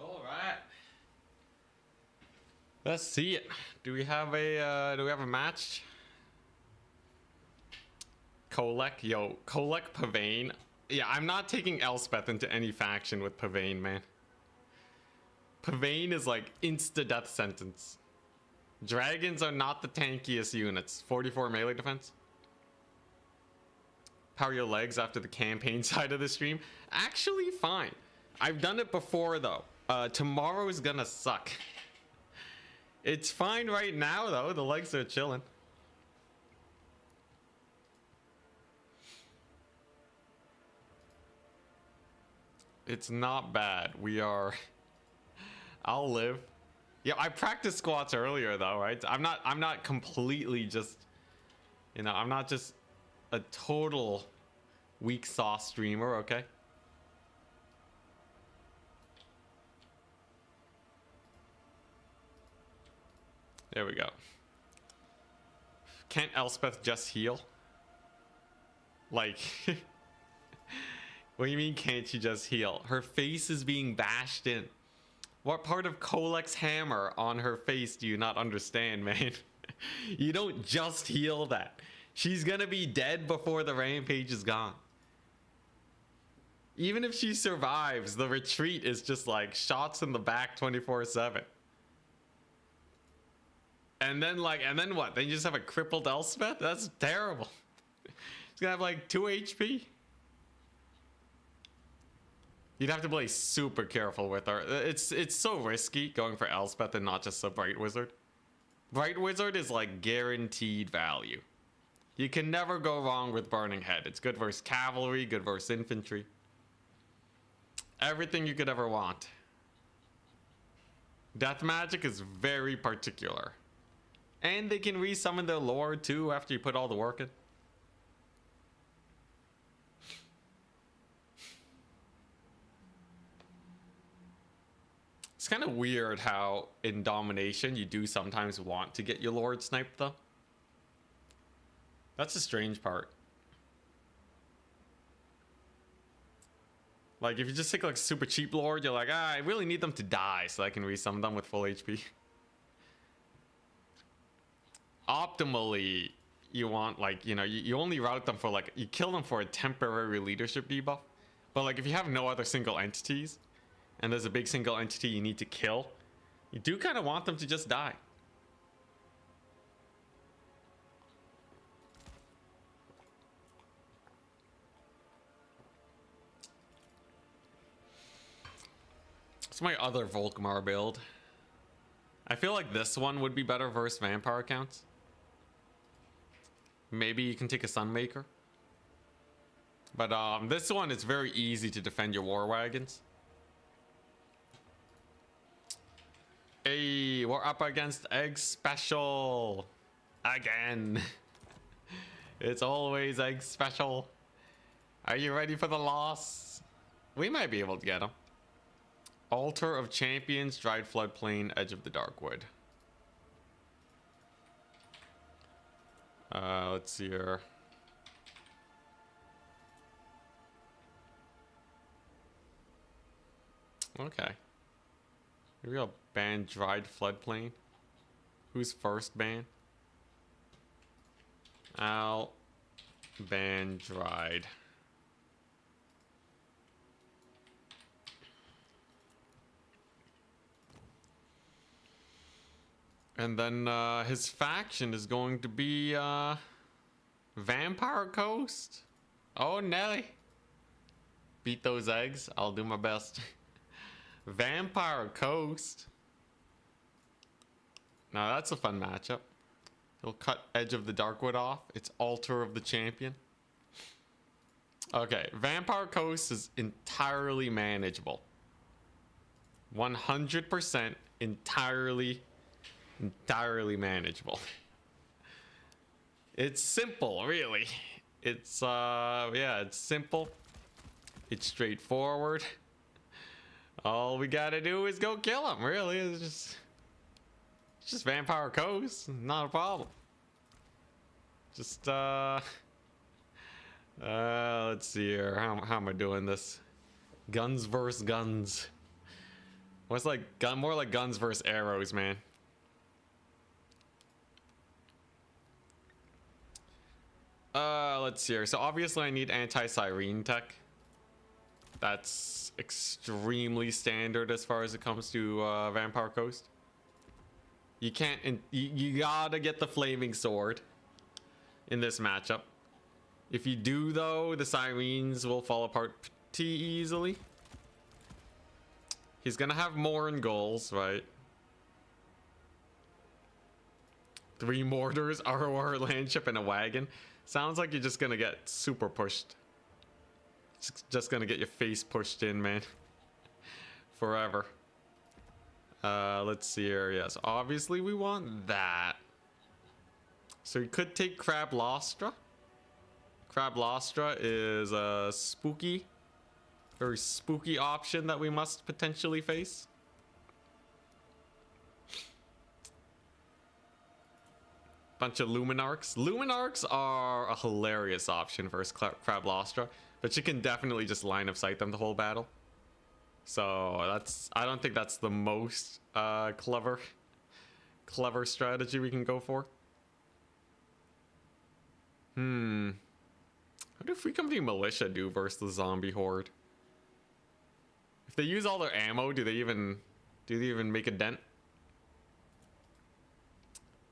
All right. Let's see it. Do we have a match? Kolek, yo, Kolek Pavane. Yeah, I'm not taking Elspeth into any faction with Pavane, man. Pavane is like insta death sentence. Dragons are not the tankiest units. 44 melee defense. Power your legs after the campaign side of the stream. Actually, fine. I've done it before though. Tomorrow is gonna suck. It's fine right now though. The legs are chilling. It's not bad. We are. I'll live. Yeah, I practiced squats earlier though, right? I'm not completely just, you know, I'm not just a total weak sauce streamer, okay? There we go. Can't Elspeth just heal? Like, what do you mean can't she just heal? Her face is being bashed in. What part of Kolek's hammer on her face do you not understand, man? You don't just heal that. She's gonna be dead before the rampage is gone. Even if she survives, the retreat is just like shots in the back 24/7. And then what? Then you just have a crippled Elspeth? That's terrible. She's gonna have like 2 HP. You'd have to play super careful with her. It's so risky going for Elspeth and not just a Bright Wizard. Bright Wizard is like guaranteed value. You can never go wrong with Burning Head. It's good versus cavalry, good versus infantry. Everything you could ever want. Death magic is very particular. And they can resummon their lord too after you put all the work in. It's kind of weird how in Domination you do sometimes want to get your lord sniped though. That's the strange part. Like if you just take like super cheap lord, you're like, I really need them to die so I can resummon them with full HP. Optimally, you want like, you know, you only route them for like, you kill them for a temporary leadership debuff. But like if you have no other single entities, and there's a big single entity you need to kill, you do kind of want them to just die. It's my other Volkmar build. I feel like this one would be better versus vampire accounts. Maybe you can take a Sunmaker. But this one is very easy to defend your war wagons. Hey, we're up against Egg Special again. It's always Egg Special. Are you ready for the loss? We might be able to get him. Altar of Champions, Dried Floodplain, Edge of the Darkwood. Let's see here. Okay. Maybe I'll ban Dried Floodplain. Who's first ban? I'll ban Dried. And then his faction is going to be Vampire Coast. Oh, Nelly. Beat those eggs. I'll do my best. Vampire Coast. Now that's a fun matchup. He'll cut Edge of the Darkwood off. It's Altar of the Champion. Okay, Vampire Coast is entirely manageable. 100% entirely manageable. It's simple, really. It's yeah, it's simple. It's straightforward. All we gotta do is go kill him, really. It's just Vampire Coast, not a problem. Just let's see here. How am I doing this? Guns versus guns. What's like more like guns versus arrows, man. Let's see here. So obviously I need anti-Siren tech. That's extremely standard as far as it comes to Vampire Coast. You can't, you gotta get the Flaming Sword in this matchup. If you do though, the Sirens will fall apart pretty easily. He's gonna have Morn goals, right? 3 mortars, ROR, landship, and a wagon. Sounds like you're just gonna get super pushed. Just gonna get your face pushed in, man. Forever. Let's see here. Yes, obviously we want that. So you could take Crab Lostra. Crab Lostra is a spooky, very spooky option that we must potentially face. Bunch of Luminarchs. Luminarchs are a hilarious option versus Crab Lostra, but you can definitely just line of sight them the whole battle. So that's, I don't think that's the most clever strategy we can go for. What do Free Company Militia do versus the zombie horde? If they use all their ammo, do they even make a dent?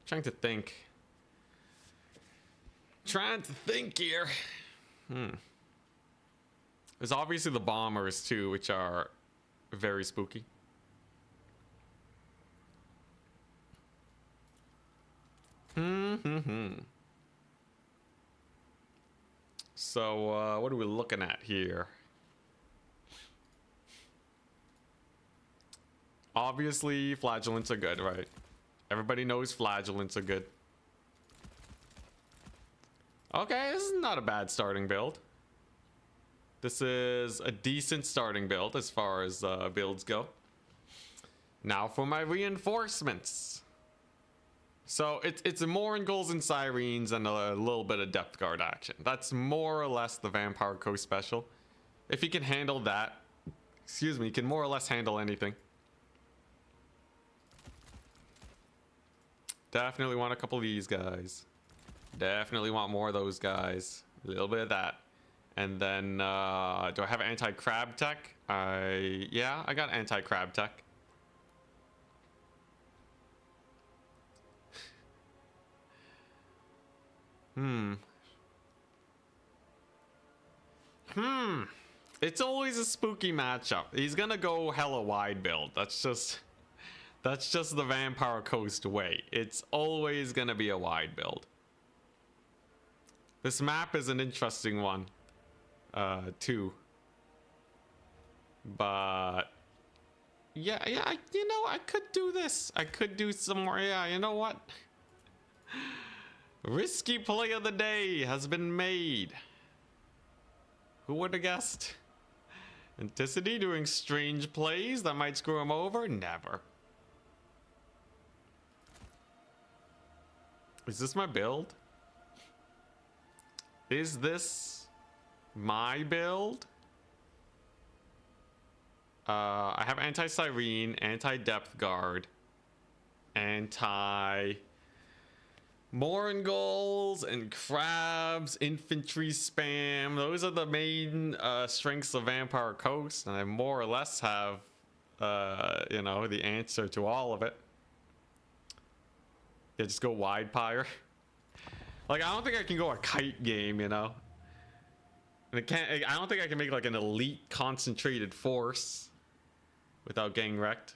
Trying to think here. There's obviously the bombers too, which are very spooky. So what are we looking at here? Obviously flagellants are good, right? Everybody knows flagellants are good. Okay, this is not a bad starting build. This is a decent starting build as far as builds go. Now for my reinforcements. So it's more in goals and sirens and a little bit of depth guard action. That's more or less the Vampire Coast special. If you can handle that, excuse me, you can more or less handle anything. Definitely want a couple of these guys. Definitely want more of those guys. A little bit of that. And then, do I have anti-crab tech? Yeah, I got anti-crab tech. It's always a spooky matchup. He's gonna go hella wide build. That's just the Vampire Coast way. It's always gonna be a wide build. This map is an interesting one, too. But yeah, you know, I could do this. I could do some more. Yeah, you know what? Risky play of the day has been made. Who would have guessed? Anticity doing strange plays that might screw him over? Never. Is this my build? Is this my build? I have anti-Siren, anti-Depth Guard, Moringals and Crabs, Infantry Spam. Those are the main strengths of Vampire Coast, and I more or less have, you know, the answer to all of it. Yeah, just go wide pyre. Like, I don't think I can go a kite game, you know? And I don't think I can make like an elite concentrated force without getting wrecked.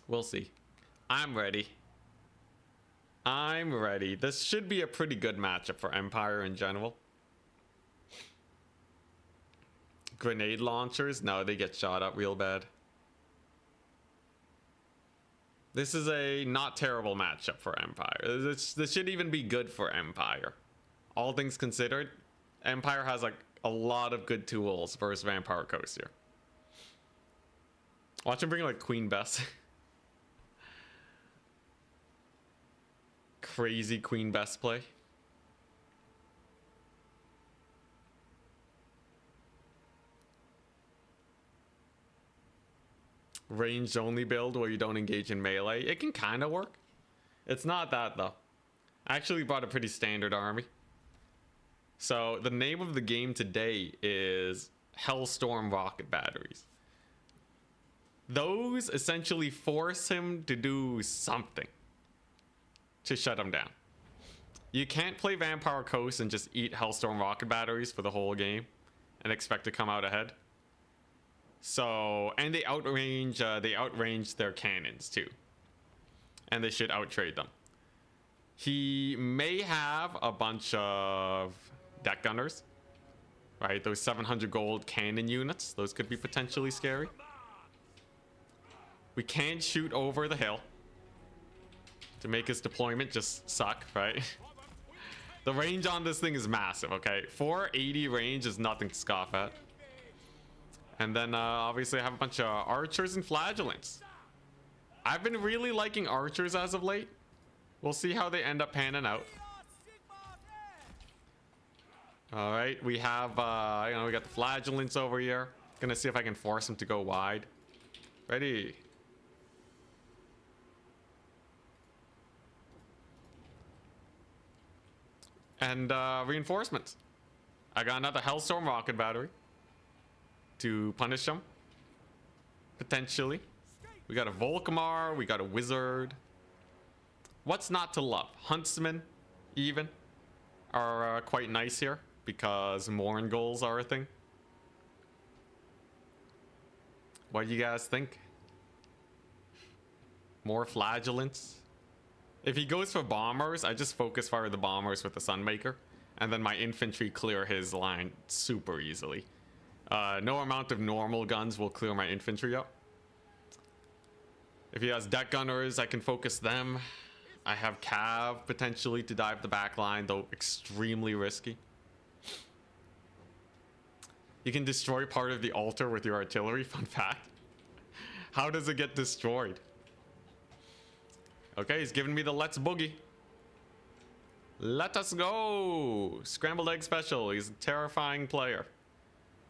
We'll see. I'm ready. I'm ready. This should be a pretty good matchup for Empire in general. Grenade launchers? No, they get shot up real bad. This is a not terrible matchup for Empire. This should even be good for Empire. All things considered, Empire has like a lot of good tools versus Vampire Coast here. Watch him bring like Queen Bess. Crazy Queen Bess play. Ranged only build where you don't engage in melee. It can kind of work. It's not that though. I actually brought a pretty standard army. So the name of the game today is Hellstorm Rocket Batteries. Those essentially force him to do something to shut him down. You can't play Vampire Coast and just eat Hellstorm Rocket Batteries for the whole game and expect to come out ahead. So, and they outrange their cannons too. And they should outtrade them. He may have a bunch of deck gunners, right? Those 700 gold cannon units. Those could be potentially scary. We can't shoot over the hill to make his deployment just suck, right? The range on this thing is massive, okay? 480 range is nothing to scoff at. And then obviously I have a bunch of archers and flagellants. I've been really liking archers as of late. We'll see how they end up panning out. All right, we have, you know, we got the flagellants over here. Gonna see if I can force him to go wide. Ready. And reinforcements. I got another Hellstorm rocket battery to punish them. Potentially. We got a Volkmar, we got a Wizard. What's not to love? Huntsmen, even, are quite nice here because Nurgles are a thing. What do you guys think? More flagellants? If he goes for bombers, I just focus fire the bombers with the Sunmaker, and then my infantry clear his line super easily. No amount of normal guns will clear my infantry up. If he has deck gunners, I can focus them. I have Cav potentially to dive the back line, though extremely risky. You can destroy part of the altar with your artillery. Fun fact. How does it get destroyed? Okay, he's giving me the let's boogie. Let us go. Scrambled egg special. He's a terrifying player.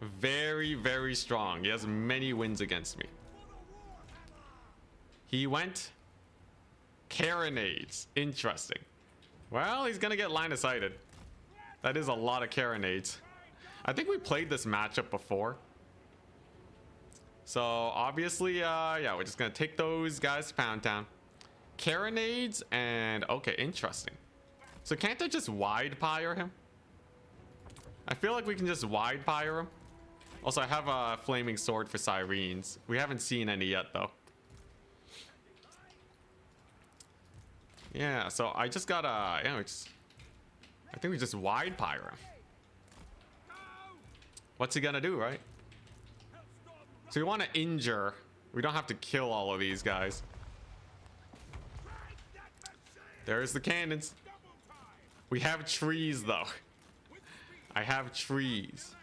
Very, very strong. He has many wins against me. He went carronades. Interesting. Well, he's gonna get line of sighted. That is a lot of carronades. I think we played this matchup before. So obviously, yeah, we're just gonna take those guys to Pound Town. Carronades and okay, interesting. So can't I just wide pyre him? I feel like we can just wide pyre him. Also, I have a flaming sword for sirens. We haven't seen any yet though. Yeah, so I just gotta, you know, I think we just wide pyre him. What's he gonna do, right? So we want to injure. We don't have to kill all of these guys. There's the cannons. We have trees though. I have trees.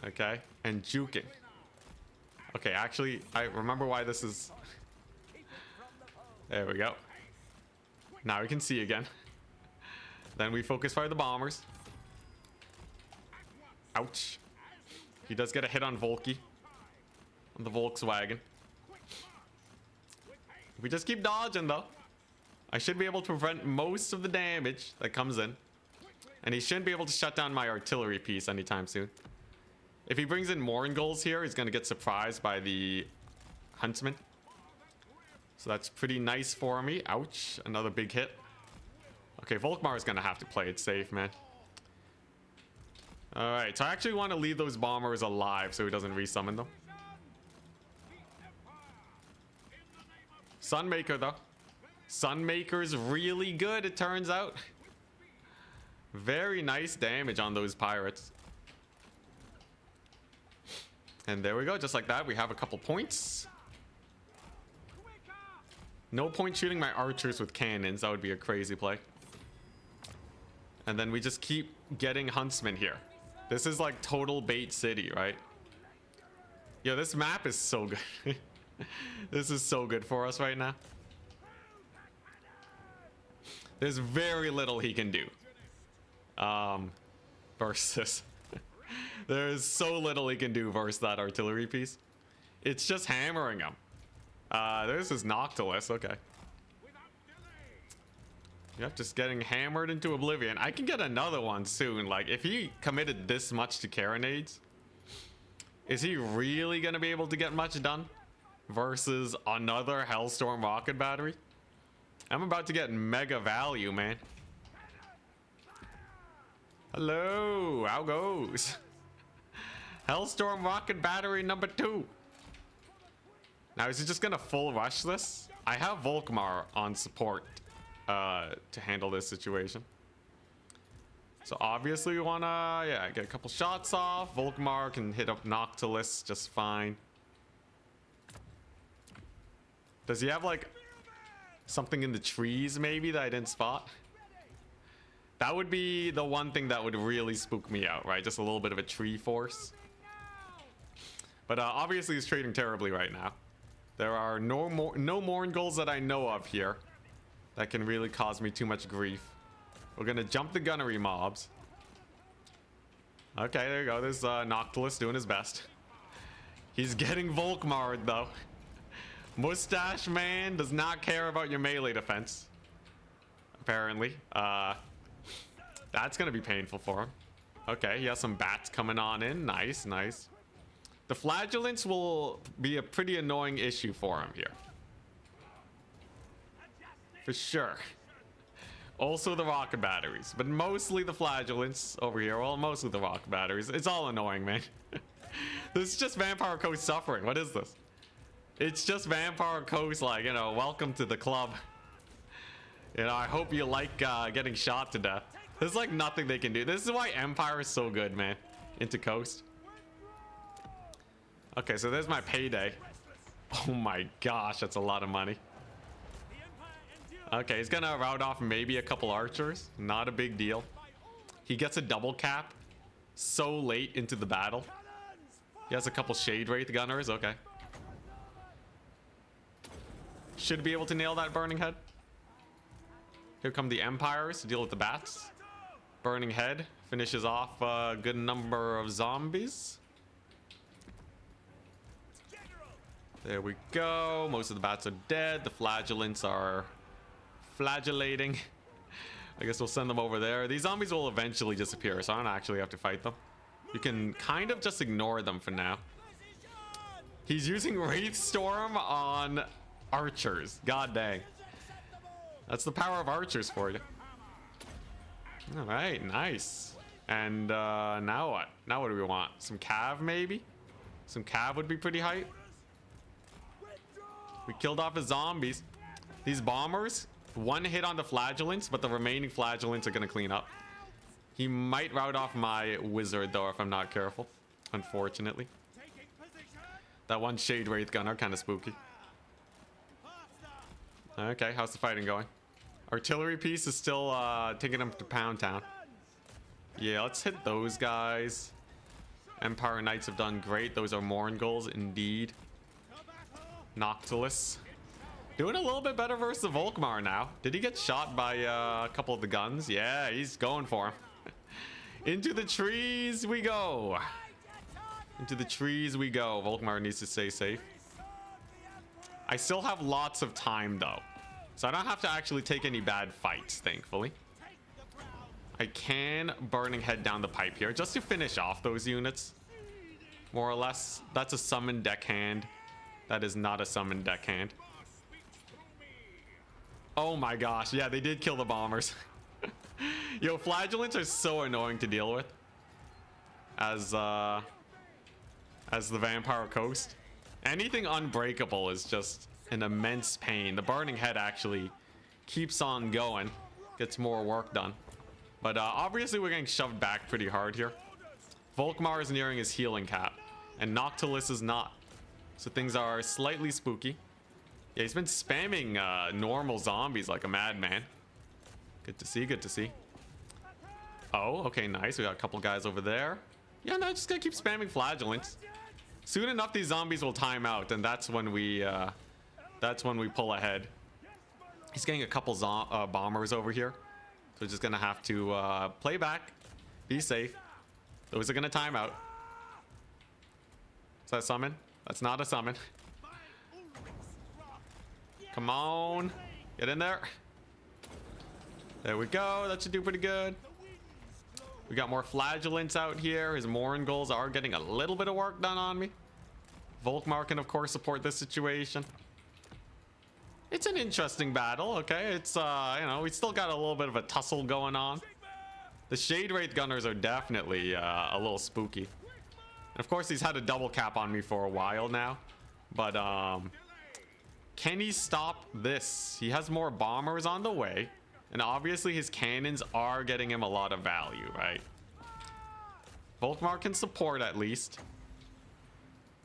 Okay, and juking. Okay, actually, I remember why this is. There we go. Now we can see again. Then we focus fire the bombers. Ouch. He does get a hit on Volky. On the Volkswagen. We just keep dodging though. I should be able to prevent most of the damage that comes in. And he shouldn't be able to shut down my artillery piece anytime soon. If he brings in Nurgles here, he's going to get surprised by the Huntsman. So that's pretty nice for me. Ouch. Another big hit. Okay, Volkmar is going to have to play it safe, man. Alright, so I actually want to leave those bombers alive so he doesn't resummon them. Sunmaker, though. Sunmaker's really good, it turns out. Very nice damage on those pirates. And there we go, just like that, we have a couple points. No point shooting my archers with cannons, that would be a crazy play. And then we just keep getting huntsmen here. This is like total bait city, right? Yo, this map is so good. This is so good for us right now. There's very little he can do. Versus. There's so little he can do versus that artillery piece. It's just hammering him. There's his Noctilus, okay. Yep, just getting hammered into oblivion. I can get another one soon. Like, if he committed this much to carronades, is he really gonna be able to get much done? Versus another Hellstorm rocket battery? I'm about to get mega value, man. Hello, how goes? Hellstorm rocket battery number 2. Now, is he just gonna full rush this? I have Volkmar on support to handle this situation. So obviously we wanna, yeah, get a couple shots off. Volkmar can hit up Noctilus just fine. Does he have like something in the trees maybe that I didn't spot? That would be the one thing that would really spook me out, right? Just a little bit of a tree force. But obviously he's trading terribly right now. There are no Nurgles that I know of here that can really cause me too much grief. We're gonna jump the gunnery mobs. Okay, there you go. There's Noctilus doing his best. He's getting Volkmarred though. Mustache Man does not care about your melee defense. Apparently. That's gonna be painful for him. Okay, he has some bats coming on in. Nice, nice. The flagellants will be a pretty annoying issue for him here. For sure. Also the rocket batteries, but mostly the flagellants over here. Well, mostly the rocket batteries. It's all annoying, man. This is just Vampire Coast suffering. What is this? It's just Vampire Coast, like, you know, welcome to the club. You know, I hope you like getting shot to death. There's like nothing they can do. This is why Empire is so good, man. Into Coast. Okay, so there's my payday. Oh my gosh, that's a lot of money. Okay, he's gonna route off maybe a couple archers. Not a big deal. He gets a double cap so late into the battle. He has a couple Shade Wraith Gunners. Okay. Should be able to nail that Burning Head. Here come the Empires to deal with the bats. Burning Head finishes off a good number of zombies. There we go. Most of the bats are dead. The flagellants are flagellating. I guess we'll send them over there. These zombies will eventually disappear, so I don't actually have to fight them. You can kind of just ignore them for now. He's using Wraith Storm on archers. God dang. That's the power of archers for you. All right, nice. And now what? Now what do we want? Some cav maybe? Some cav would be pretty hype. We killed off his zombies. These bombers, one hit on the flagellants, but the remaining flagellants are gonna clean up. He might rout off my wizard though if I'm not careful, unfortunately. That one Shade Wraith Gunner, kind of spooky. Okay, how's the fighting going? Artillery piece is still taking him to Pound Town. Yeah, let's hit those guys. Empire Knights have done great. Those are Morngulls indeed. Noctilus doing a little bit better versus the Volkmar now. Did he get shot by a couple of the guns? Yeah, he's going for him. Into the trees we go. Into the trees we go. Volkmar needs to stay safe. I still have lots of time though, so I don't have to actually take any bad fights, thankfully. I can Burning Head down the pipe here just to finish off those units. More or less. That's a summon deckhand. That is not a summon deckhand. Oh my gosh, yeah, they did kill the bombers. Yo, flagellants are so annoying to deal with as the Vampire Coast. Anything unbreakable is just an immense pain. The Burning Head actually keeps on going, gets more work done. But obviously we're getting shoved back pretty hard here. Volkmar is nearing his healing cap, and Noctilus is not. So things are slightly spooky. Yeah, he's been spamming normal zombies like a madman. Good to see, good to see. Oh, okay, nice. We got a couple guys over there. Yeah, no, just gonna keep spamming flagellants. Soon enough, these zombies will time out, and that's when we pull ahead. He's getting a couple bombers over here, so we're just gonna have to play back, be safe. Those are gonna time out. Is that a summon? That's not a summon. Come on, get in there. There we go. That should do pretty good. We got more flagellants out here. His Morngulls are getting a little bit of work done on me. Volkmar can, of course, support this situation. It's an interesting battle, okay? It's, you know, we still got a little bit of a tussle going on. The Shade Wraith Gunners are definitely a little spooky. And of course, he's had a double cap on me for a while now. But, can he stop this? He has more bombers on the way. And obviously his cannons are getting him a lot of value, right? Volkmar can support at least.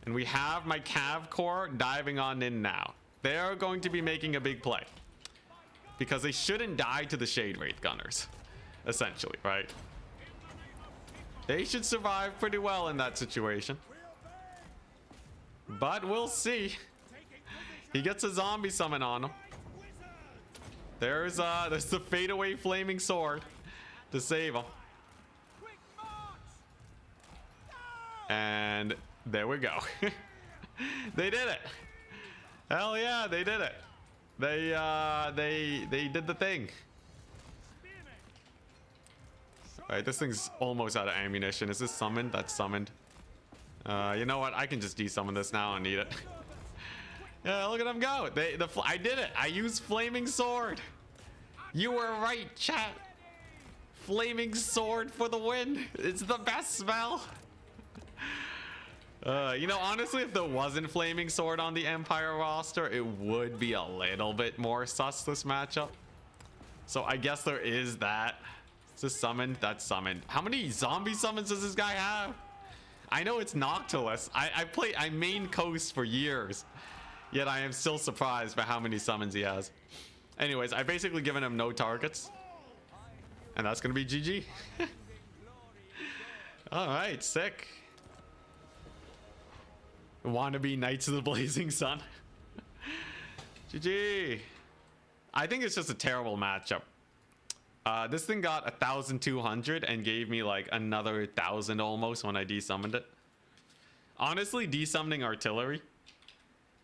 And we have my Cav Corps diving on in now. They are going to be making a big play. Because they shouldn't die to the Shade Wraith Gunners. Essentially, right? They should survive pretty well in that situation. But we'll see. He gets a zombie summon on him. There's the fadeaway flaming sword to save him. And there we go. They did it. Hell yeah, they did it. They did the thing. All right, this thing's almost out of ammunition. Is this summoned? That's summoned. You know what? I can just desummon this now and need it. Yeah, look at them go. I did it. I used flaming sword. You were right, chat. Flaming sword for the win. It's the best spell. You know, honestly, if there wasn't flaming sword on the Empire roster, it would be a little bit more sus this matchup. So I guess there is that. Is this summoned? That's summoned. How many zombie summons does this guy have? I know it's Noctilus. I main Coast for years. Yet I am still surprised by how many summons he has. Anyways, I've basically given him no targets. And that's going to be GG. Alright, sick. Wannabe Knights of the Blazing Sun. GG. I think it's just a terrible matchup. This thing got 1,200 and gave me like another 1,000 almost when I desummoned it. Honestly, desummoning artillery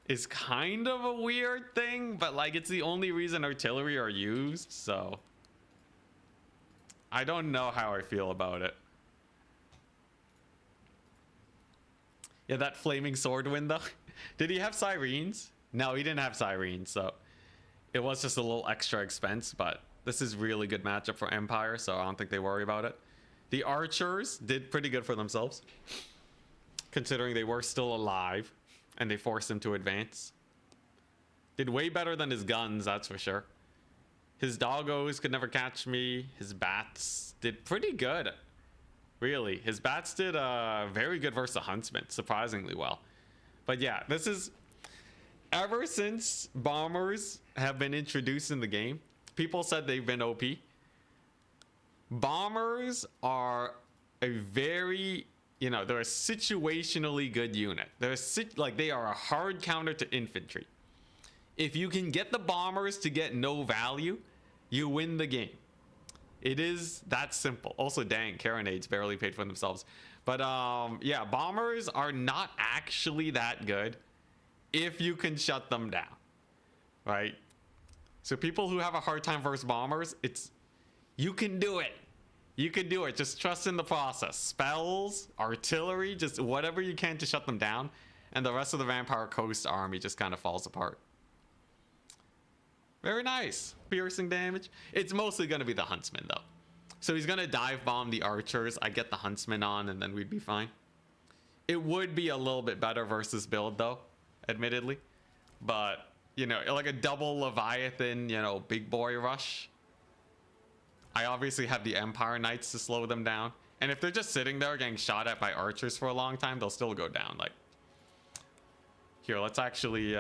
is kind of a weird thing, but like it's the only reason artillery are used, so I don't know how I feel about it. Yeah, that flaming sword win though. Did he have sirens? No, he didn't have sirens, so it was just a little extra expense, but this is really good matchup for Empire, so I don't think they worry about it. The archers did pretty good for themselves, considering they were still alive and they forced him to advance. Did way better than his guns, that's for sure. His doggos could never catch me. His bats did pretty good, really. His bats did very good versus the huntsman, surprisingly well. But yeah, this is, ever since bombers have been introduced in the game, people said they've been OP. Bombers are a very, you know, they're a situationally good unit. They are a hard counter to infantry. If you can get the bombers to get no value, you win the game. It is that simple. Also, dang, carronades barely paid for themselves. But yeah, bombers are not actually that good if you can shut them down, right? So people who have a hard time versus bombers, you can do it. You can do it. Just trust in the process. Spells, artillery, just whatever you can to shut them down. And the rest of the Vampire Coast army just kind of falls apart. Very nice. Piercing damage. It's mostly going to be the Huntsman, though. So he's going to dive bomb the archers. I get the Huntsman on, and then we'd be fine. It would be a little bit better versus build, though, admittedly. But, you know, like a double Leviathan, you know, big boy rush. I obviously have the Empire Knights to slow them down. And if they're just sitting there getting shot at by archers for a long time, they'll still go down. Like, here, let's actually,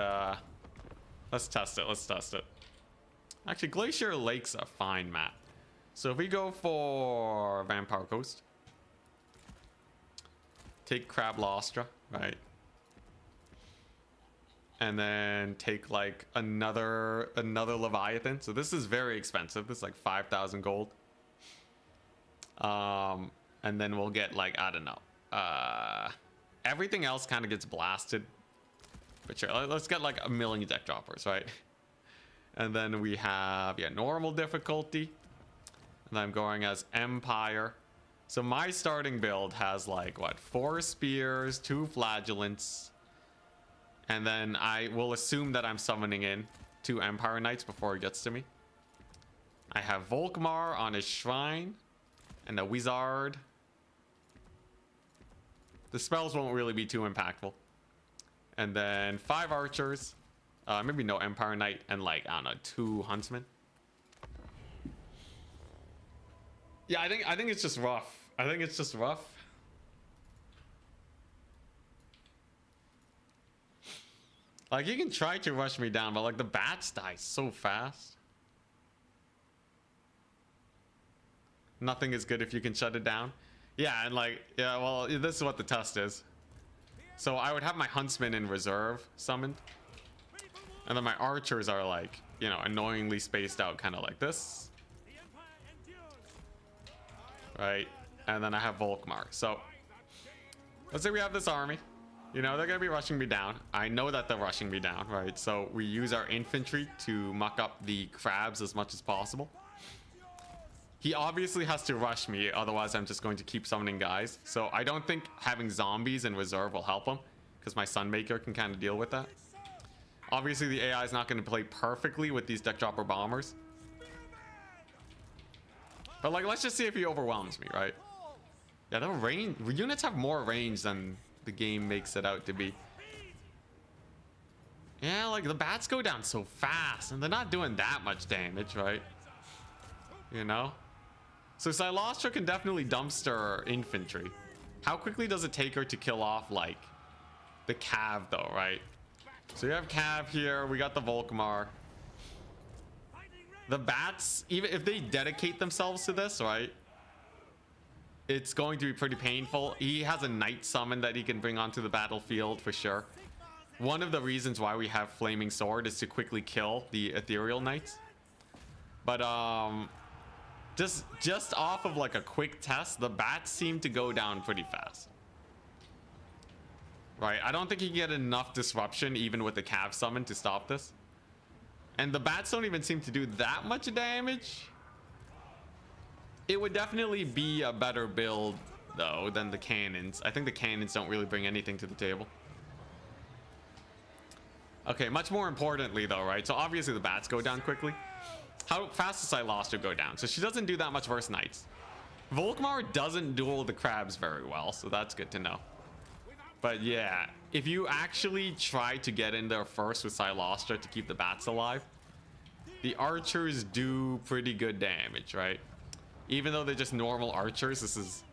let's test it. Let's test it. Actually, Glacier Lake's a fine map. So if we go for Vampire Coast, take Crab Lostra, right? And then take like another Leviathan. So this is very expensive. This is like 5,000 gold. And then we'll get like, I don't know. Everything else kind of gets blasted. But sure, let's get like 1,000,000 deck droppers, right? And then we have, yeah, normal difficulty. And I'm going as Empire. So my starting build has like, what, 4 spears, 2 flagellants. And then I will assume that I'm summoning in 2 Empire Knights before it gets to me. I have Volkmar on his shrine. And a Wizard. The spells won't really be too impactful. And then 5 archers. Maybe no Empire Knight. And like, I don't know, 2 huntsmen. Yeah, I think it's just rough. I think it's just rough. Like, you can try to rush me down, but like the bats die so fast. Nothing is good if you can shut it down. Yeah, and like, yeah, well, this is what the test is. So I would have my huntsman in reserve summoned. And then my archers are like, you know, annoyingly spaced out, kind of like this. Right? And then I have Volkmar. So let's say we have this army. You know, they're gonna be rushing me down. I know that they're rushing me down, right? So we use our infantry to muck up the crabs as much as possible. He obviously has to rush me, otherwise I'm just going to keep summoning guys. So I don't think having zombies in reserve will help him, because my Sunmaker can kind of deal with that. Obviously the AI is not going to play perfectly with these deck dropper bombers. But like, let's just see if he overwhelms me, right? Yeah, the range units have more range than the game makes it out to be. Yeah, like the bats go down so fast and they're not doing that much damage, right? You know? So Silostra can definitely dumpster infantry. How quickly does it take her to kill off like the Cav though, right? So you have Cav here, we got the Volkmar. The bats, even if they dedicate themselves to this, right? It's going to be pretty painful. He has a Knight summon that he can bring onto the battlefield for sure. One of the reasons why we have Flaming Sword is to quickly kill the Ethereal Knights. But just off of like a quick test, the bats seem to go down pretty fast. Right, I don't think he can get enough disruption even with the Cav summon to stop this. And the bats don't even seem to do that much damage. It would definitely be a better build though than the cannons. I think the cannons don't really bring anything to the table. Okay, much more importantly though, right? So obviously the bats go down quickly. How fast does Silostra go down? So she doesn't do that much versus Knights. Volkmar doesn't duel the crabs very well, so that's good to know. But yeah, if you actually try to get in there first with Silostra to keep the bats alive, the archers do pretty good damage, right? Even though they're just normal archers, this is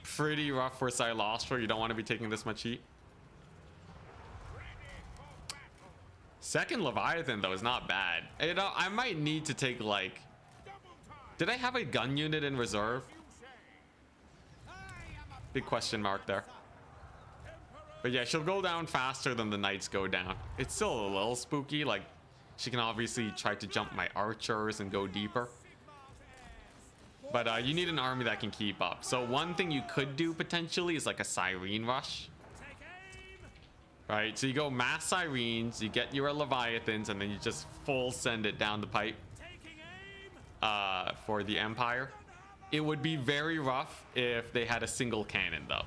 pretty rough for Silostra. You don't want to be taking this much heat. Second Leviathan though is not bad. You know, I might need to take like... Did I have a gun unit in reserve? Big question mark there. But yeah, she'll go down faster than the Knights go down. It's still a little spooky. Like, she can obviously try to jump my archers and go deeper. But you need an army that can keep up. So one thing you could do potentially is like a Siren rush. Right, so you go mass Sirens, you get your Leviathans, and then you just full send it down the pipe for the Empire. It would be very rough if they had a single cannon though.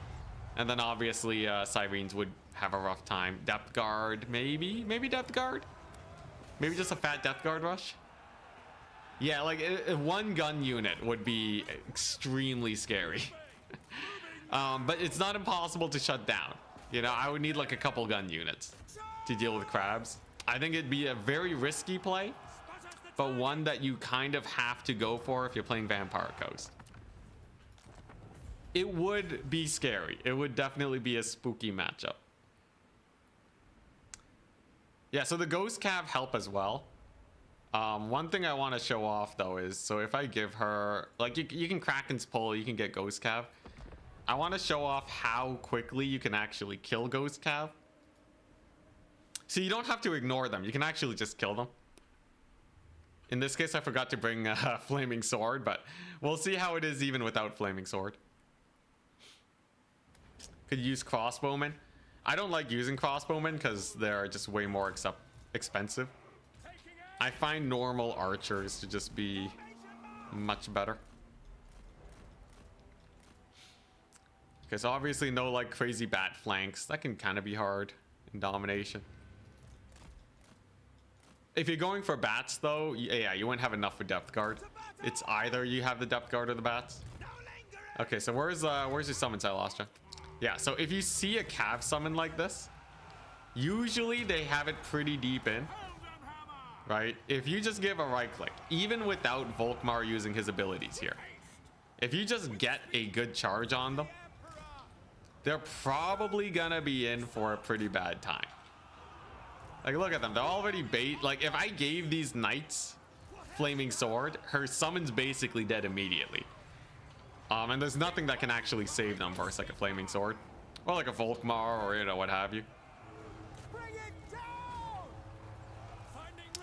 And then obviously Sirens would have a rough time. Depth Guard, maybe Depth Guard? Maybe just a fat Depth Guard rush? Yeah, like one gun unit would be extremely scary. But it's not impossible to shut down. You know, I would need like a couple gun units to deal with crabs. I think it'd be a very risky play, but one that you kind of have to go for if you're playing Vampire Coast. It would be scary. It would definitely be a spooky matchup. Yeah, so the Ghost Cav help as well. One thing I want to show off though is, so if I give her, like you can Kraken's Pull, you can get Ghost Cav. I want to show off how quickly you can actually kill Ghost Cav. So you don't have to ignore them. You can actually just kill them. In this case, I forgot to bring a Flaming Sword, but we'll see how it is even without Flaming Sword. Could use Crossbowmen. I don't like using Crossbowmen because they're just way more expensive. I find normal archers to just be much better. Because obviously no like crazy bat flanks. That can kind of be hard in domination. If you're going for bats though, yeah, you wouldn't have enough for Depth Guard. It's either you have the Depth Guard or the bats. Okay, so where's your summon, Silostra? Yeah, so if you see a Cav summon like this, usually they have it pretty deep in. Right? If you just give a right click, even without Volkmar using his abilities here, if you just get a good charge on them, they're probably gonna be in for a pretty bad time. Like, look at them. They're already bait. Like, if I gave these Knights Flaming Sword, her summon's basically dead immediately. And there's nothing that can actually save them versus like a Flaming Sword. Or like a Volkmar or, you know, what have you.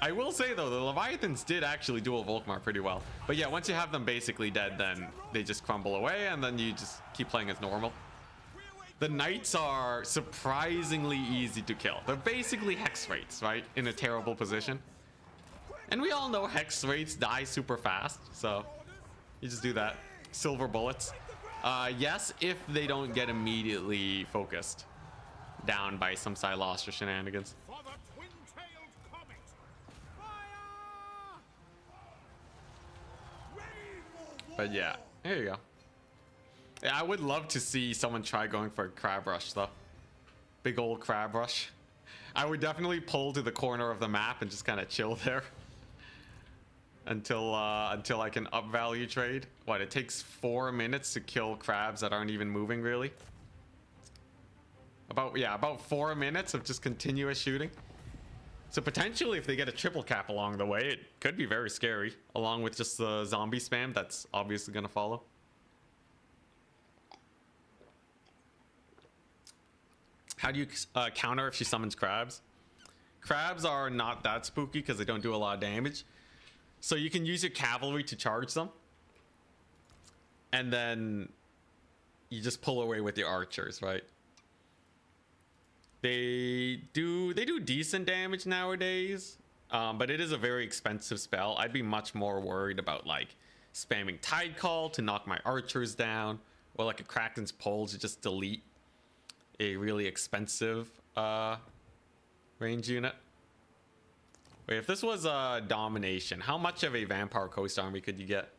I will say, though, the Leviathans did actually duel Volkmar pretty well. But yeah, once you have them basically dead, then they just crumble away, and then you just keep playing as normal. The knights are surprisingly easy to kill. They're basically hex rates, right? In a terrible position. And we all know hex rates die super fast, so you just do that. Silver bullets. Yes, if they don't get immediately focused down by some Siloster shenanigans. For the twin-tailed comet. Fire! Ready for But yeah, there you go. Yeah, I would love to see someone try going for a crab rush though. Big old crab rush. I would definitely pull to the corner of the map and just kind of chill there until I can up value trade. What, it takes 4 minutes to kill crabs that aren't even moving really? About 4 minutes of just continuous shooting. So potentially if they get a triple cap along the way, it could be very scary, along with just the zombie spam that's obviously gonna follow. How do you counter if she summons crabs? Crabs are not that spooky because they don't do a lot of damage. So you can use your cavalry to charge them. And then you just pull away with your archers, right? They do decent damage nowadays. But it is a very expensive spell. I'd be much more worried about like spamming Tide Call to knock my archers down. Or like a Kraken's Pole to just delete a really expensive range unit. Wait, if this was a domination, how much of a Vampire Coast army could you get?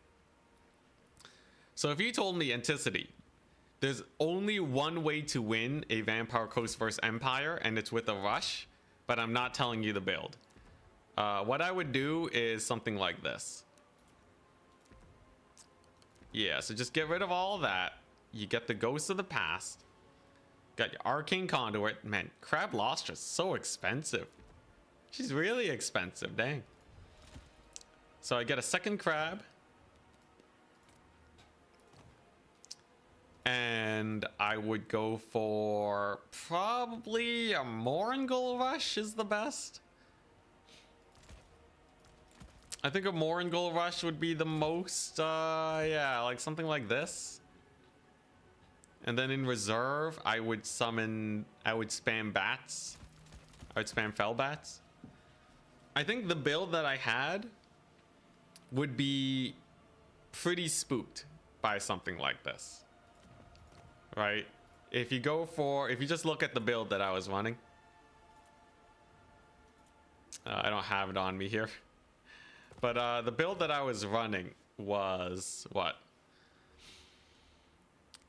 So if you told me Anticity, there's only one way to win a Vampire Coast versus Empire, and it's with a rush, but I'm not telling you the build. What I would do is something like this. Yeah, so just get rid of all that. You get the Ghosts of the Past. Got your Arcane Conduit. Man, Crab Lostra is so expensive. She's really expensive, dang. So I get a second crab. And I would go for probably a Moringal Rush is the best. I think a Moringal Rush would be the most, yeah, like something like this. And then in reserve, I would spam bats. I would spam fell bats. I think the build that I had would be pretty spooked by something like this. Right? If you just look at the build that I was running. I don't have it on me here. But the build that I was running was what?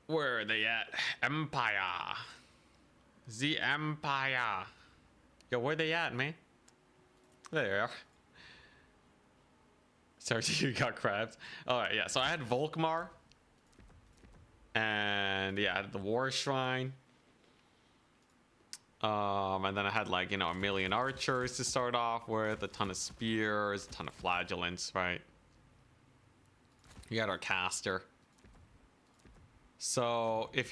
Where are they at? Empire. The Empire. Yo, where they at, man? There they are. Sorry, you got crabs. Alright, yeah. So I had Volkmar. And yeah, I had the War Shrine. And then I had like, you know, a million archers to start off with, a ton of spears, a ton of flagellants, right? We got our caster. So if